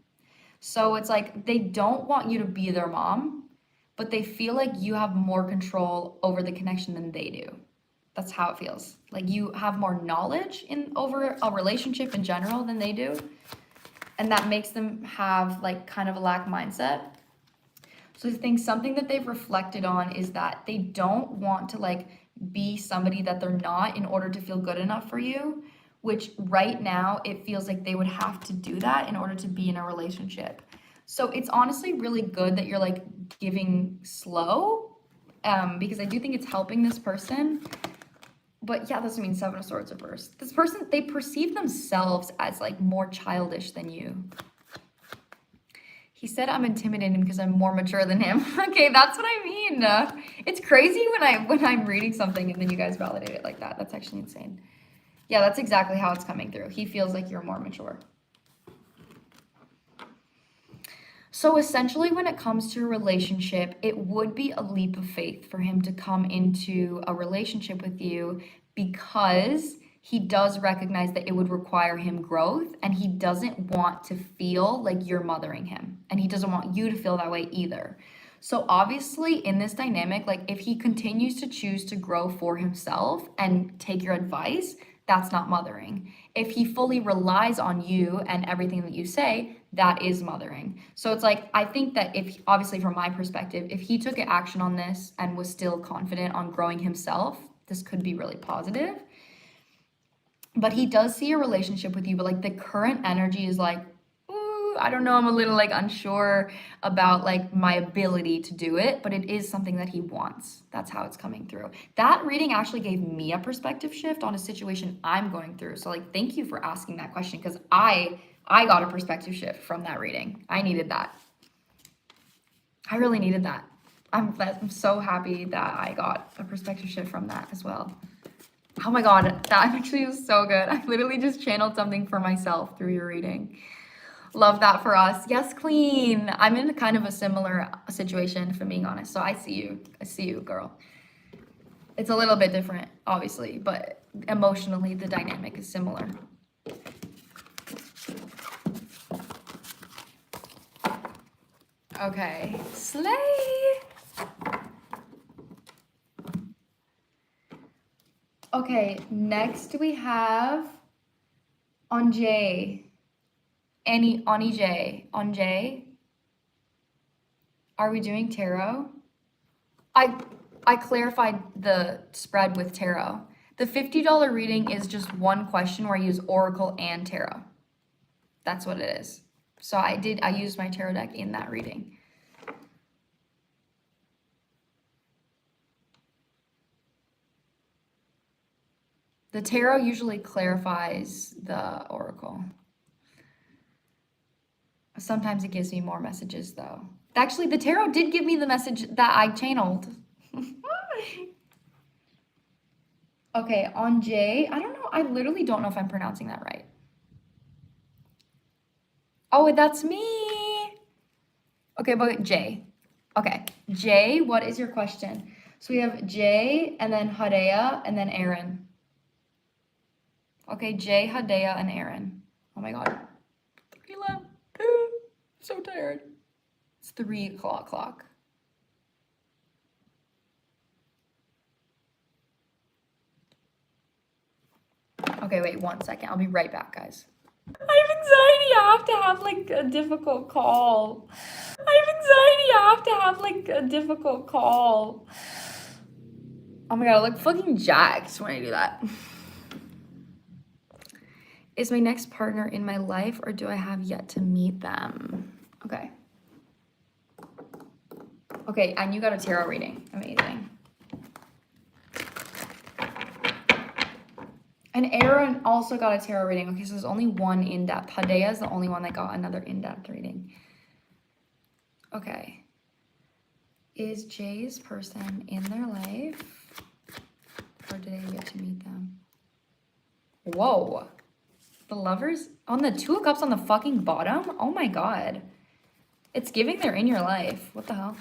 So it's they don't want you to be their mom, but they feel you have more control over the connection than they do. That's how it feels. You have more knowledge over a relationship in general than they do. And that makes them have kind of a lack mindset. So I think something that they've reflected on is that they don't want to be somebody that they're not in order to feel good enough for you, which right now it feels like they would have to do that in order to be in a relationship. So it's honestly really good that you're giving slow, because I do think it's helping this person. But yeah, this means Seven of Swords reversed. This person, they perceive themselves as more childish than you. He said I'm intimidating because I'm more mature than him. Okay, that's what I mean. It's crazy when I'm reading something and then you guys validate it like that. That's actually insane. Yeah, that's exactly how it's coming through. He feels like you're more mature. So essentially, when it comes to a relationship, it would be a leap of faith for him to come into a relationship with you because he does recognize that it would require him growth and he doesn't want to feel like you're mothering him and he doesn't want you to feel that way either. So obviously in this dynamic, like if he continues to choose to grow for himself and take your advice, that's not mothering. If he fully relies on you and everything that you say, that is mothering. So it's like, I think that if, obviously from my perspective, if he took action on this and was still confident on growing himself, this could be really positive. But he does see a relationship with you, but like the current energy is like, ooh, I don't know, I'm a little like unsure about like my ability to do it, but it is something that he wants. That's how it's coming through. That reading actually gave me a perspective shift on a situation I'm going through. So like, thank you for asking that question because I got a perspective shift from that reading. I needed that. I really needed that. I'm so happy that I got a perspective shift from that as well. Oh my God, that actually was so good. I literally just channeled something for myself through your reading. Love that for us. Yes, Queen. I'm in kind of a similar situation, if I'm being honest. So I see you. I see you, girl. It's a little bit different, obviously, but emotionally, the dynamic is similar. Okay, slay. Okay, next we have Anjay. Anjay. Are we doing tarot? I clarified the spread with tarot. The $50 reading is just one question where I use Oracle and tarot. That's what it is. So I used my tarot deck in that reading. The tarot usually clarifies the Oracle. Sometimes it gives me more messages though. Actually, the tarot did give me the message that I channeled. Okay, on J, I don't know. I literally don't know if I'm pronouncing that right. Oh, that's me. Okay, but J. Okay, J, what is your question? So we have J and then Hadea and then Aaron. Okay, J, Hadea, and Aaron. Oh my God. 3 left. So tired. It's 3 o'clock. Okay, wait 1 second. I'll be right back, guys. I have anxiety. I have to have like a difficult call. Oh my God, I look fucking jacked when I do that. Is my next partner in my life or do I have yet to meet them? Okay. Okay, and you got a tarot reading. Amazing. And Aaron also got a tarot reading. Okay, so there's only one in-depth. Hadea is the only one that got another in-depth reading. Okay. Is Jay's person in their life or did I get to meet them? Whoa. The Lovers on the 2 of Cups on the fucking bottom? Oh my God. It's giving they're in your life. What the hell?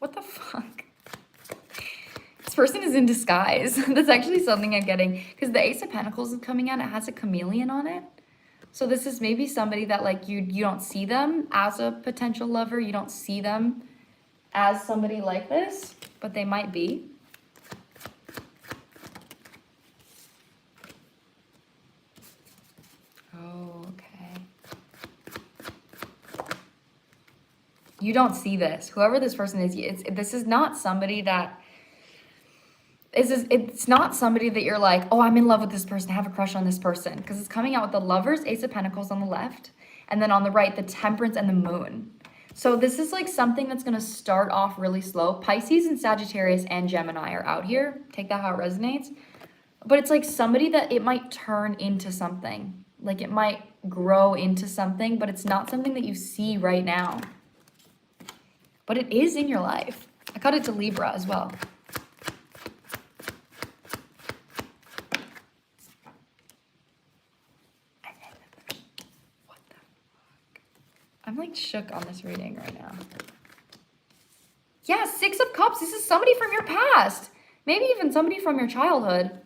What the fuck? This person is in disguise. That's actually something I'm getting because the Ace of Pentacles is coming out. It has a chameleon on it. So this is maybe somebody that like you don't see them as a potential lover. You don't see them as somebody like this, but they might be. Oh, okay. You don't see this. Whoever this person is, this is not somebody that it's not somebody that you're like, oh, I'm in love with this person, I have a crush on this person. Because it's coming out with the Lovers, Ace of Pentacles on the left, and then on the right, the Temperance and the Moon. So this is like something that's going to start off really slow. Pisces and Sagittarius and Gemini are out here. Take that how it resonates. But it's like somebody that it might turn into something. Like it might grow into something, but it's not something that you see right now. But it is in your life. I cut it to Libra as well. What the fuck? I'm like shook on this reading right now. Yeah, Six of Cups. This is somebody from your past. Maybe even somebody from your childhood.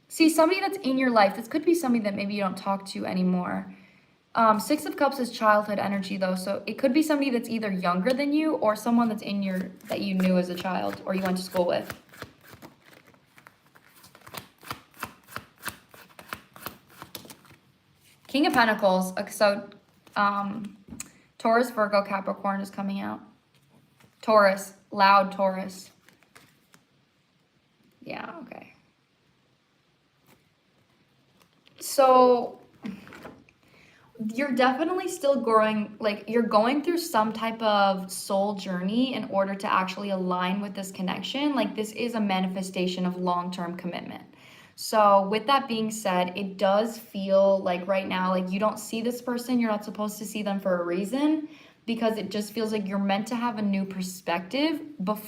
See, somebody that's in your life. This could be somebody that maybe you don't talk to anymore. Six of Cups is childhood energy though, so it could be somebody that's either younger than you or someone that's that you knew as a child or you went to school with. King of Pentacles. So Taurus, Virgo, Capricorn is coming out. Taurus, loud Taurus. Yeah, okay. So you're definitely still growing, like you're going through some type of soul journey in order to actually align with this connection. Like this is a manifestation of long-term commitment. So with that being said, it does feel like right now, like you don't see this person, you're not supposed to see them for a reason, because it just feels like you're meant to have a new perspective.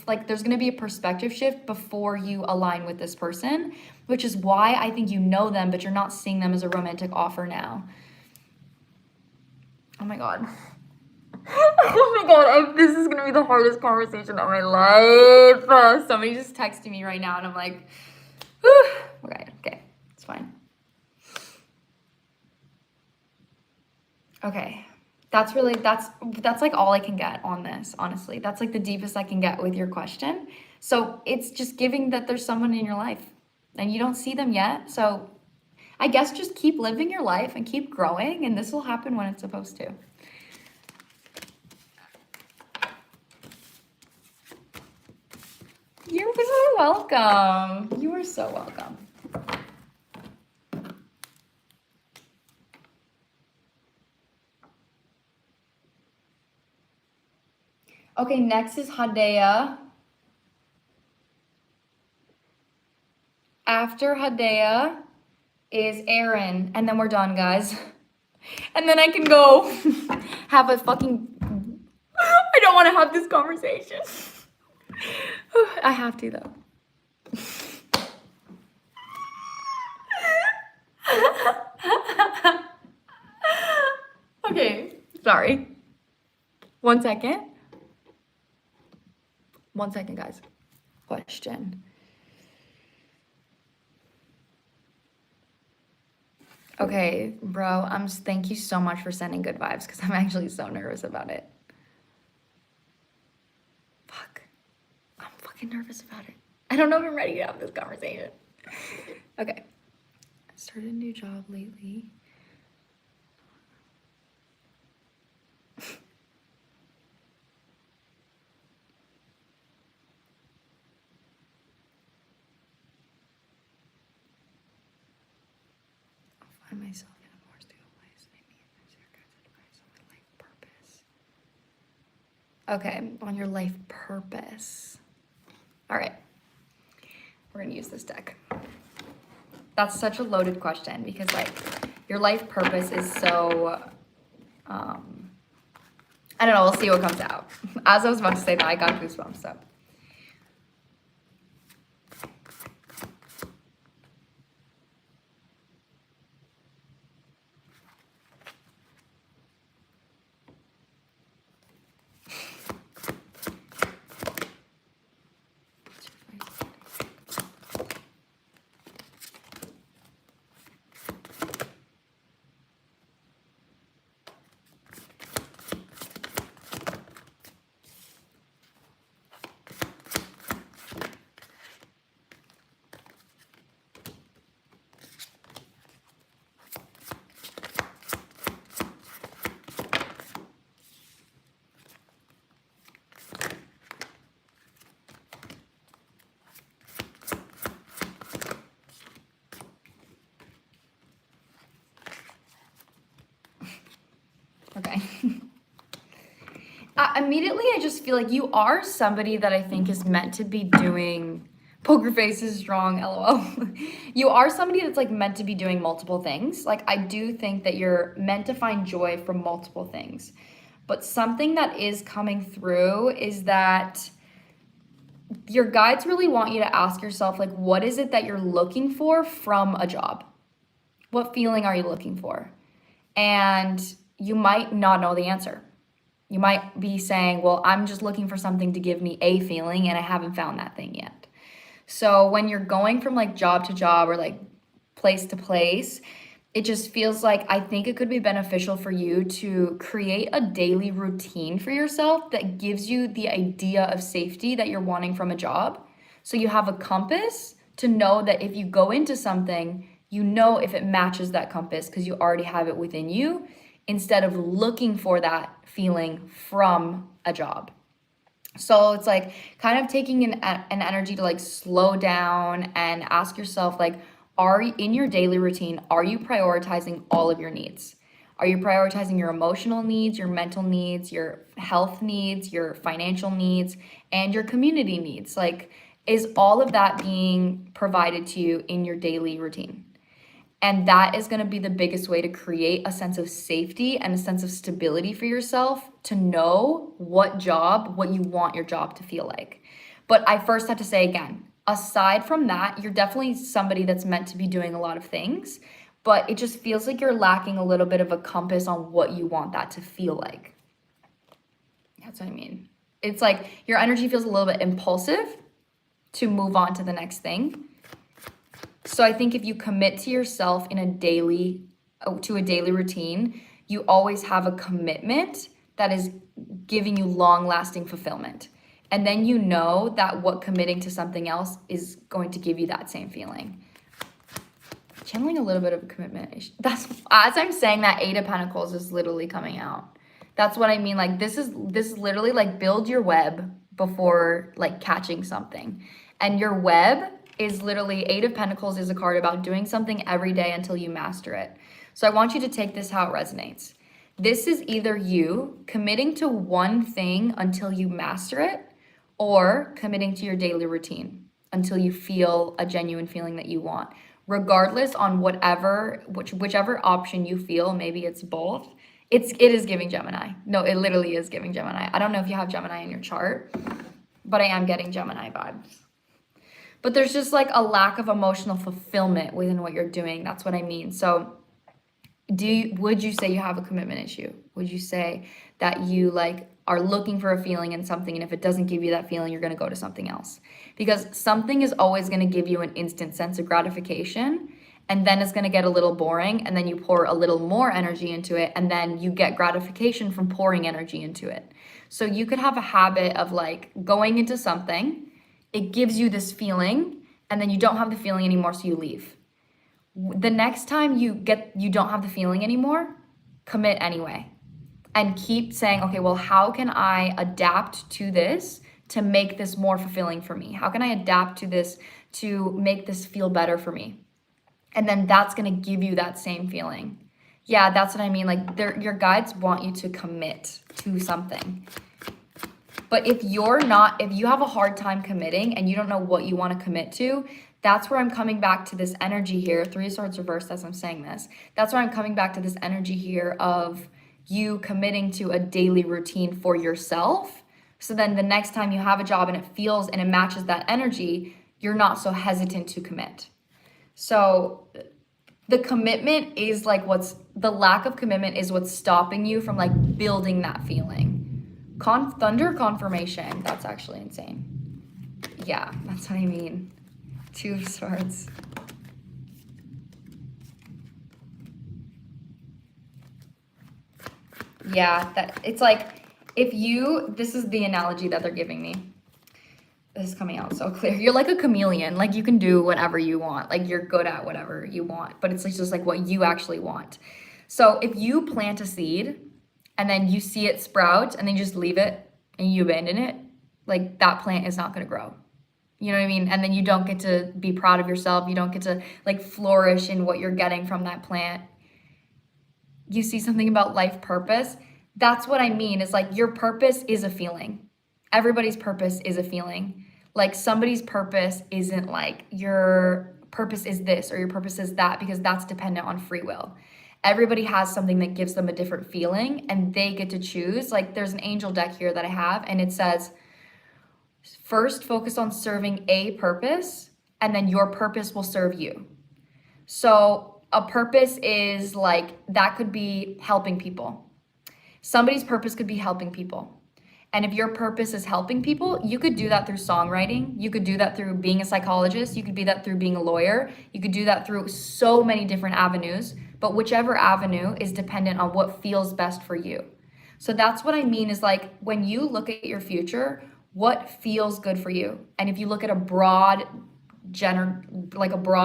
Like there's going to be a perspective shift before you align with this person, which is why I think you know them, but you're not seeing them as a romantic offer now. Oh my God. Oh my God, this is going to be the hardest conversation of my life. Somebody just texted me right now and I'm like, whew. Okay, it's fine. Okay. That's like all I can get on this, honestly. That's like the deepest I can get with your question. So it's just giving that there's someone in your life and you don't see them yet. So I guess just keep living your life and keep growing, and this will happen when it's supposed to. You're so welcome. You are so welcome. Okay, next is Hadea. After Hadea is Aaron, and then we're done, guys. And then I can go have a fucking... I don't want to have this conversation. I have to, though. Okay, sorry. 1 second. 1 second, guys. Question. Okay, bro, thank you so much for sending good vibes because I'm actually so nervous about it. Fuck. I'm fucking nervous about it. I don't know if I'm ready to have this conversation. Okay. I started a new job lately. I'll find myself in a more stable place. I need advice on my life purpose. Okay, on your life purpose. All right. We're gonna use this deck. That's such a loaded question because like your life purpose is so, I don't know, we'll see what comes out. As I was about to say that, I got goosebumps, so. Okay. Immediately, I just feel like you are somebody that I think is meant to be doing Poker face is strong, lol. You are somebody that's like meant to be doing multiple things. Like I do think that you're meant to find joy from multiple things. But something that is coming through is that your guides really want you to ask yourself, like, what is it that you're looking for from a job? What feeling are you looking for? And you might not know the answer. You might be saying, well, I'm just looking for something to give me a feeling and I haven't found that thing yet. So when you're going from like job to job or like place to place, it just feels like I think it could be beneficial for you to create a daily routine for yourself that gives you the idea of safety that you're wanting from a job. So you have a compass to know that if you go into something, you know if it matches that compass because you already have it within you instead of looking for that feeling from a job. So it's like kind of taking an energy to like slow down and ask yourself, like, are you in your daily routine, are you prioritizing all of your needs? Are you prioritizing your emotional needs, your mental needs, your health needs, your financial needs, and your community needs? Like, is all of that being provided to you in your daily routine? And that is going to be the biggest way to create a sense of safety and a sense of stability for yourself to know what you want your job to feel like. But I first have to say again, aside from that, you're definitely somebody that's meant to be doing a lot of things, but it just feels like you're lacking a little bit of a compass on what you want that to feel like. That's what I mean. It's like your energy feels a little bit impulsive to move on to the next thing. So I think if you commit to yourself to a daily routine, you always have a commitment that is giving you long-lasting fulfillment. And then you know that what committing to something else is going to give you that same feeling. Channeling a little bit of a commitment. That's, as I'm saying that, Eight of Pentacles is literally coming out. That's what I mean. Like this is literally like build your web before like catching something. And your web is literally Eight of Pentacles is a card about doing something every day until you master it. So I want you to take this how it resonates. This is either you committing to one thing until you master it or committing to your daily routine until you feel a genuine feeling that you want. Regardless on whichever option you feel, maybe it's both. It is giving Gemini. No, it literally is giving Gemini. I don't know if you have Gemini in your chart, but I am getting Gemini vibes. But there's just like a lack of emotional fulfillment within what you're doing. That's what I mean. So would you say you have a commitment issue? Would you say that you like are looking for a feeling in something, and if it doesn't give you that feeling, you're going to go to something else? Because something is always going to give you an instant sense of gratification, and then it's going to get a little boring, and then you pour a little more energy into it, and then you get gratification from pouring energy into it. So you could have a habit of like going into something, it gives you this feeling, and then you don't have the feeling anymore, so you leave. The next time you don't have the feeling anymore, commit anyway. And keep saying, okay, well, how can I adapt to this to make this more fulfilling for me? How can I adapt to this to make this feel better for me? And then that's gonna give you that same feeling. Yeah, that's what I mean. Like your guides want you to commit to something. But if you have a hard time committing and you don't know what you want to commit to, that's where I'm coming back to this energy here. Three of Swords reversed as I'm saying this. That's where I'm coming back to this energy here of you committing to a daily routine for yourself. So then the next time you have a job and it feels and it matches that energy, you're not so hesitant to commit. So the commitment is like the lack of commitment is what's stopping you from like building that feeling. Thunder confirmation. That's actually insane. Yeah, that's what I mean. Two of Swords. Yeah, it's like this is the analogy that they're giving me. This is coming out so clear. You're like a chameleon. Like you can do whatever you want. Like you're good at whatever you want, but it's just like what you actually want. So if you plant a seed and then you see it sprout and then you just leave it and you abandon it, like that plant is not going to grow. You know what I mean? And then you don't get to be proud of yourself. You don't get to like flourish in what you're getting from that plant. You see something about life purpose. That's what I mean. Is like your purpose is a feeling. Everybody's purpose is a feeling. Like somebody's purpose isn't like your purpose is this or your purpose is that, because that's dependent on free will. Everybody has something that gives them a different feeling and they get to choose. Like there's an angel deck here that I have and it says, first focus on serving a purpose and then your purpose will serve you. So a purpose is like, that could be helping people. Somebody's purpose could be helping people. And if your purpose is helping people, you could do that through songwriting. You could do that through being a psychologist. You could do that through being a lawyer. You could do that through so many different avenues, but whichever avenue is dependent on what feels best for you. So that's what I mean is like, when you look at your future, what feels good for you? And if you look at a broad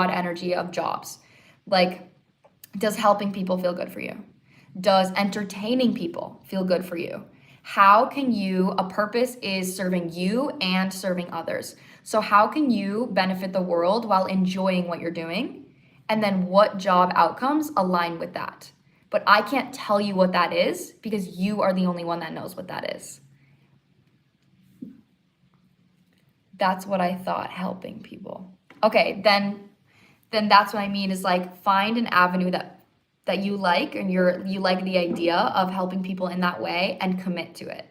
energy of jobs, like, does helping people feel good for you? Does entertaining people feel good for you? How can you, a purpose is serving you and serving others. So how can you benefit the world while enjoying what you're doing? And then what job outcomes align with that? But I can't tell you what that is because you are the only one that knows what that is. That's what I thought, helping people. Okay, then that's what I mean is like, find an avenue that you like and you like the idea of helping people in that way and commit to it.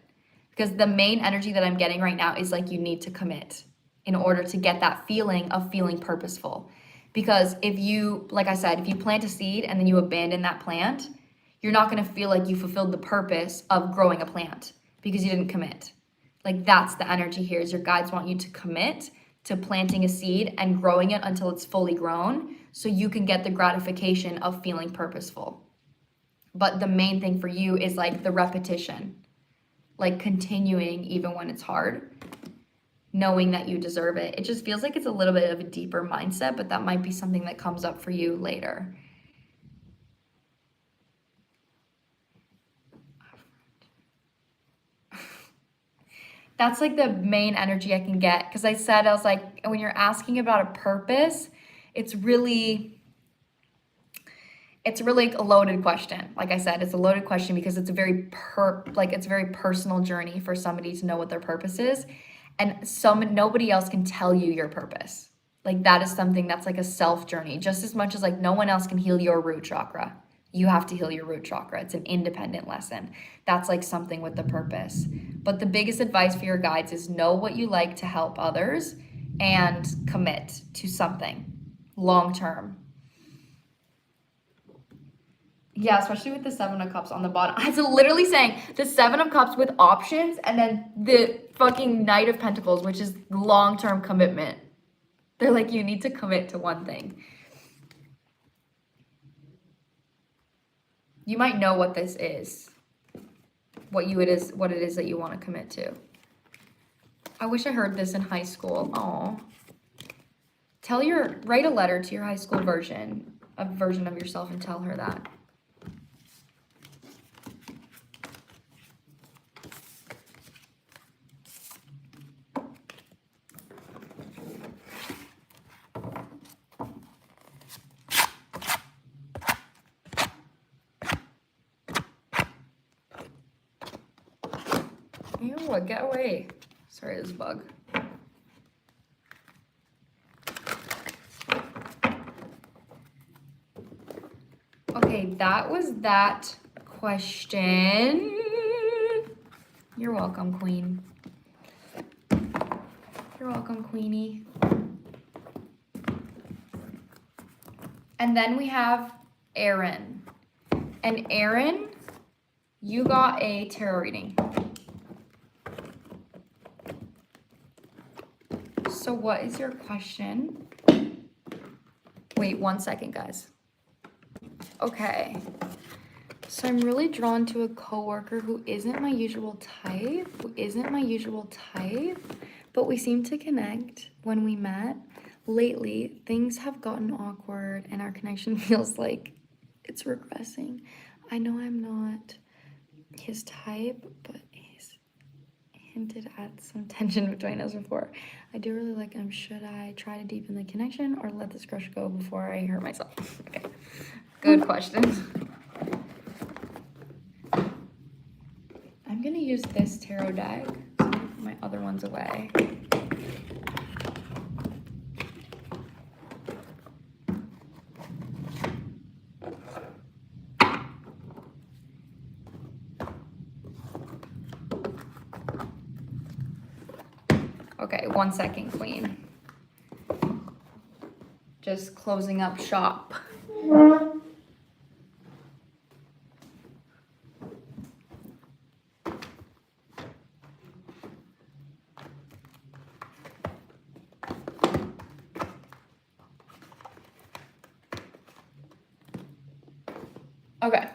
Because the main energy that I'm getting right now is like, you need to commit in order to get that feeling of feeling purposeful. Because if you, like I said, if you plant a seed and then you abandon that plant, you're not going to feel like you fulfilled the purpose of growing a plant because you didn't commit. Like that's the energy here, is your guides want you to commit to planting a seed and growing it until it's fully grown so you can get the gratification of feeling purposeful. But the main thing for you is like the repetition, like continuing even when it's hard, knowing that you deserve it. It just feels like it's a little bit of a deeper mindset, but that might be something that comes up for you later. That's like the main energy I can get, because I was like, when you're asking about a purpose, it's really a loaded question. Like I said, it's a loaded question because it's a very personal journey for somebody to know what their purpose is, and nobody else can tell you your purpose. Like that is something that's like a self journey, just as much as like no one else can heal your root chakra. You have to heal your root chakra. It's an independent lesson. That's like something with the purpose. But the biggest advice for your guides is know what you like to help others and commit to something long term. Yeah, especially with the 7 of Cups on the bottom. It's literally saying the 7 of Cups with options and then the fucking Knight of Pentacles, which is long-term commitment. They're like, you need to commit to one thing. You might know what this is, what it is that you want to commit to. I wish I heard this in high school. Aw. Write a letter to your high school version of yourself and tell her that. Ew, get away. Sorry, this bug. Okay, that was that question. You're welcome, Queen. You're welcome, Queenie. And then we have Aaron. And Aaron, you got a tarot reading. So what is your question? Wait 1 second, guys. Okay. So I'm really drawn to a coworker who isn't my usual type, but we seem to connect when we met. Lately, things have gotten awkward and our connection feels like it's regressing. I know I'm not his type, but he's hinted at some tension between us before. I do really like him. Should I try to deepen the connection or let this crush go before I hurt myself? Okay, good question. I'm gonna use this tarot deck to put my other ones away. Okay, 1 second, Queen. Just closing up shop. Okay.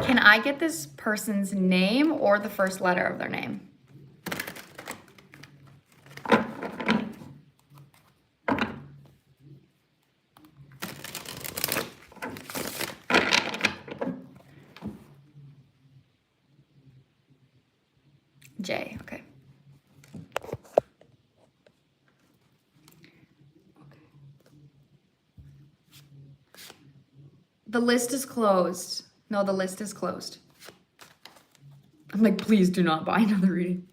Can I get this person's name or the first letter of their name? J, okay. The list is closed. No, the list is closed. I'm like, please do not buy another reading.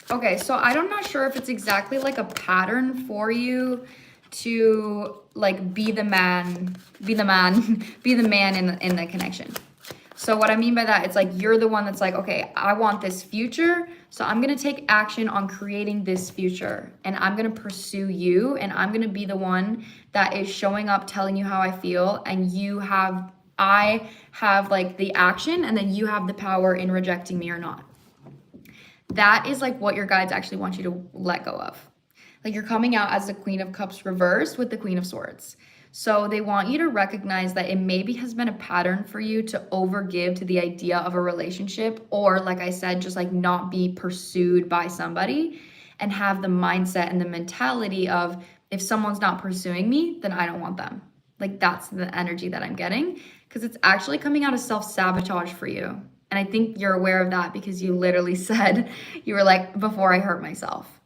Okay, so I'm not sure if it's exactly like a pattern for you to like be the man be the man in the connection. So what I mean by that, it's like you're the one that's like, okay, I want this future, so I'm gonna take action on creating this future, and I'm gonna pursue you, and I'm gonna be the one that is showing up, telling you how I feel, and I have like the action, and then you have the power in rejecting me or not. That is like what your guides actually want you to let go of. Like you're coming out as the Queen of Cups reversed with the Queen of Swords. So they want you to recognize that it maybe has been a pattern for you to overgive to the idea of a relationship, or like I said, just like not be pursued by somebody, and have the mindset and the mentality of, if someone's not pursuing me, then I don't want them. Like that's the energy that I'm getting, because it's actually coming out as self-sabotage for you. And I think you're aware of that because you literally said, you were like, before I hurt myself.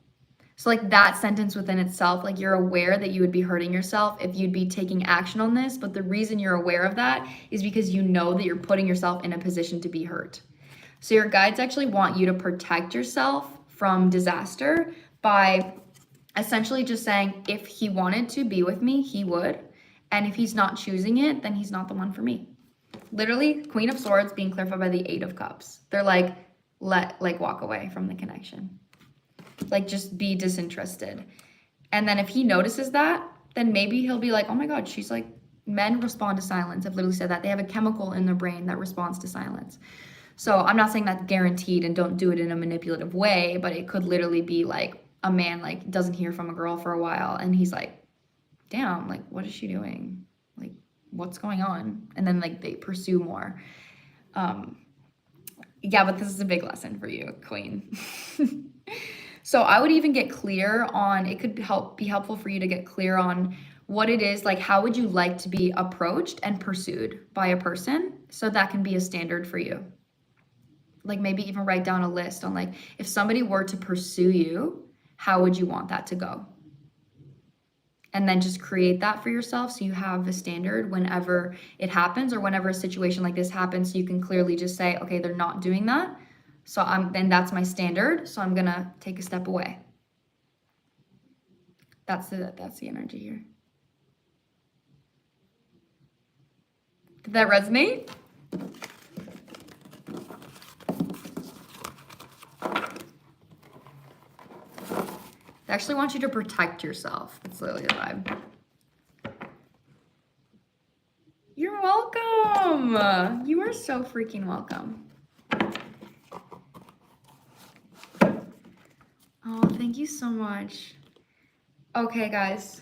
So like that sentence within itself, like you're aware that you would be hurting yourself if you'd be taking action on this. But the reason you're aware of that is because you know that you're putting yourself in a position to be hurt. So your guides actually want you to protect yourself from disaster by essentially just saying, if he wanted to be with me, he would. And if he's not choosing it, then he's not the one for me. Literally, Queen of Swords being clarified by the Eight of Cups. They're like, walk away from the connection. Like, just be disinterested. And then if he notices that, then maybe he'll be like, oh my God, she's like, men respond to silence. I've literally said that. They have a chemical in their brain that responds to silence. So I'm not saying that's guaranteed, and don't do it in a manipulative way, but it could literally be like a man like doesn't hear from a girl for a while, and he's like, damn, like, what is she doing? Like, what's going on? And then like they pursue more. Yeah, but this is a big lesson for you, Queen. So I would even get clear on, it could be helpful for you to get clear on what it is, like how would you like to be approached and pursued by a person, so that can be a standard for you. Like maybe even write down a list on like, if somebody were to pursue you, how would you want that to go? And then just create that for yourself, so you have a standard whenever it happens, or whenever a situation like this happens, so you can clearly just say, okay, they're not doing that. So then that's my standard. So I'm gonna take a step away. That's the energy here. Did that resonate? They actually want you to protect yourself. That's literally the vibe. You're welcome. You are so freaking welcome. Oh, thank you so much. Okay, guys.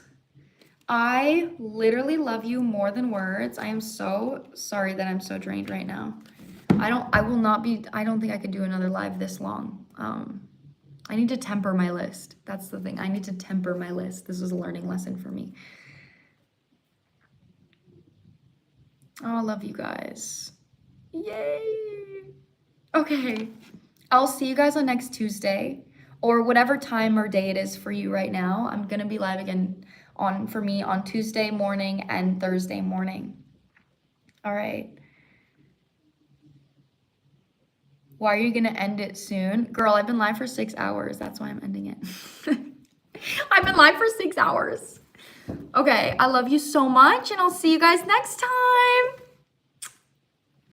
I literally love you more than words. I am so sorry that I'm so drained right now. I don't think I could do another live this long. I need to temper my list. That's the thing. I need to temper my list. This was a learning lesson for me. Oh, I love you guys. Yay. Okay. I'll see you guys on next Tuesday or whatever time or day it is for you right now. I'm going to be live again for me on Tuesday morning and Thursday morning. All right. Why are you going to end it soon? Girl, I've been live for 6 hours. That's why I'm ending it. I've been live for 6 hours. Okay, I love you so much, and I'll see you guys next time.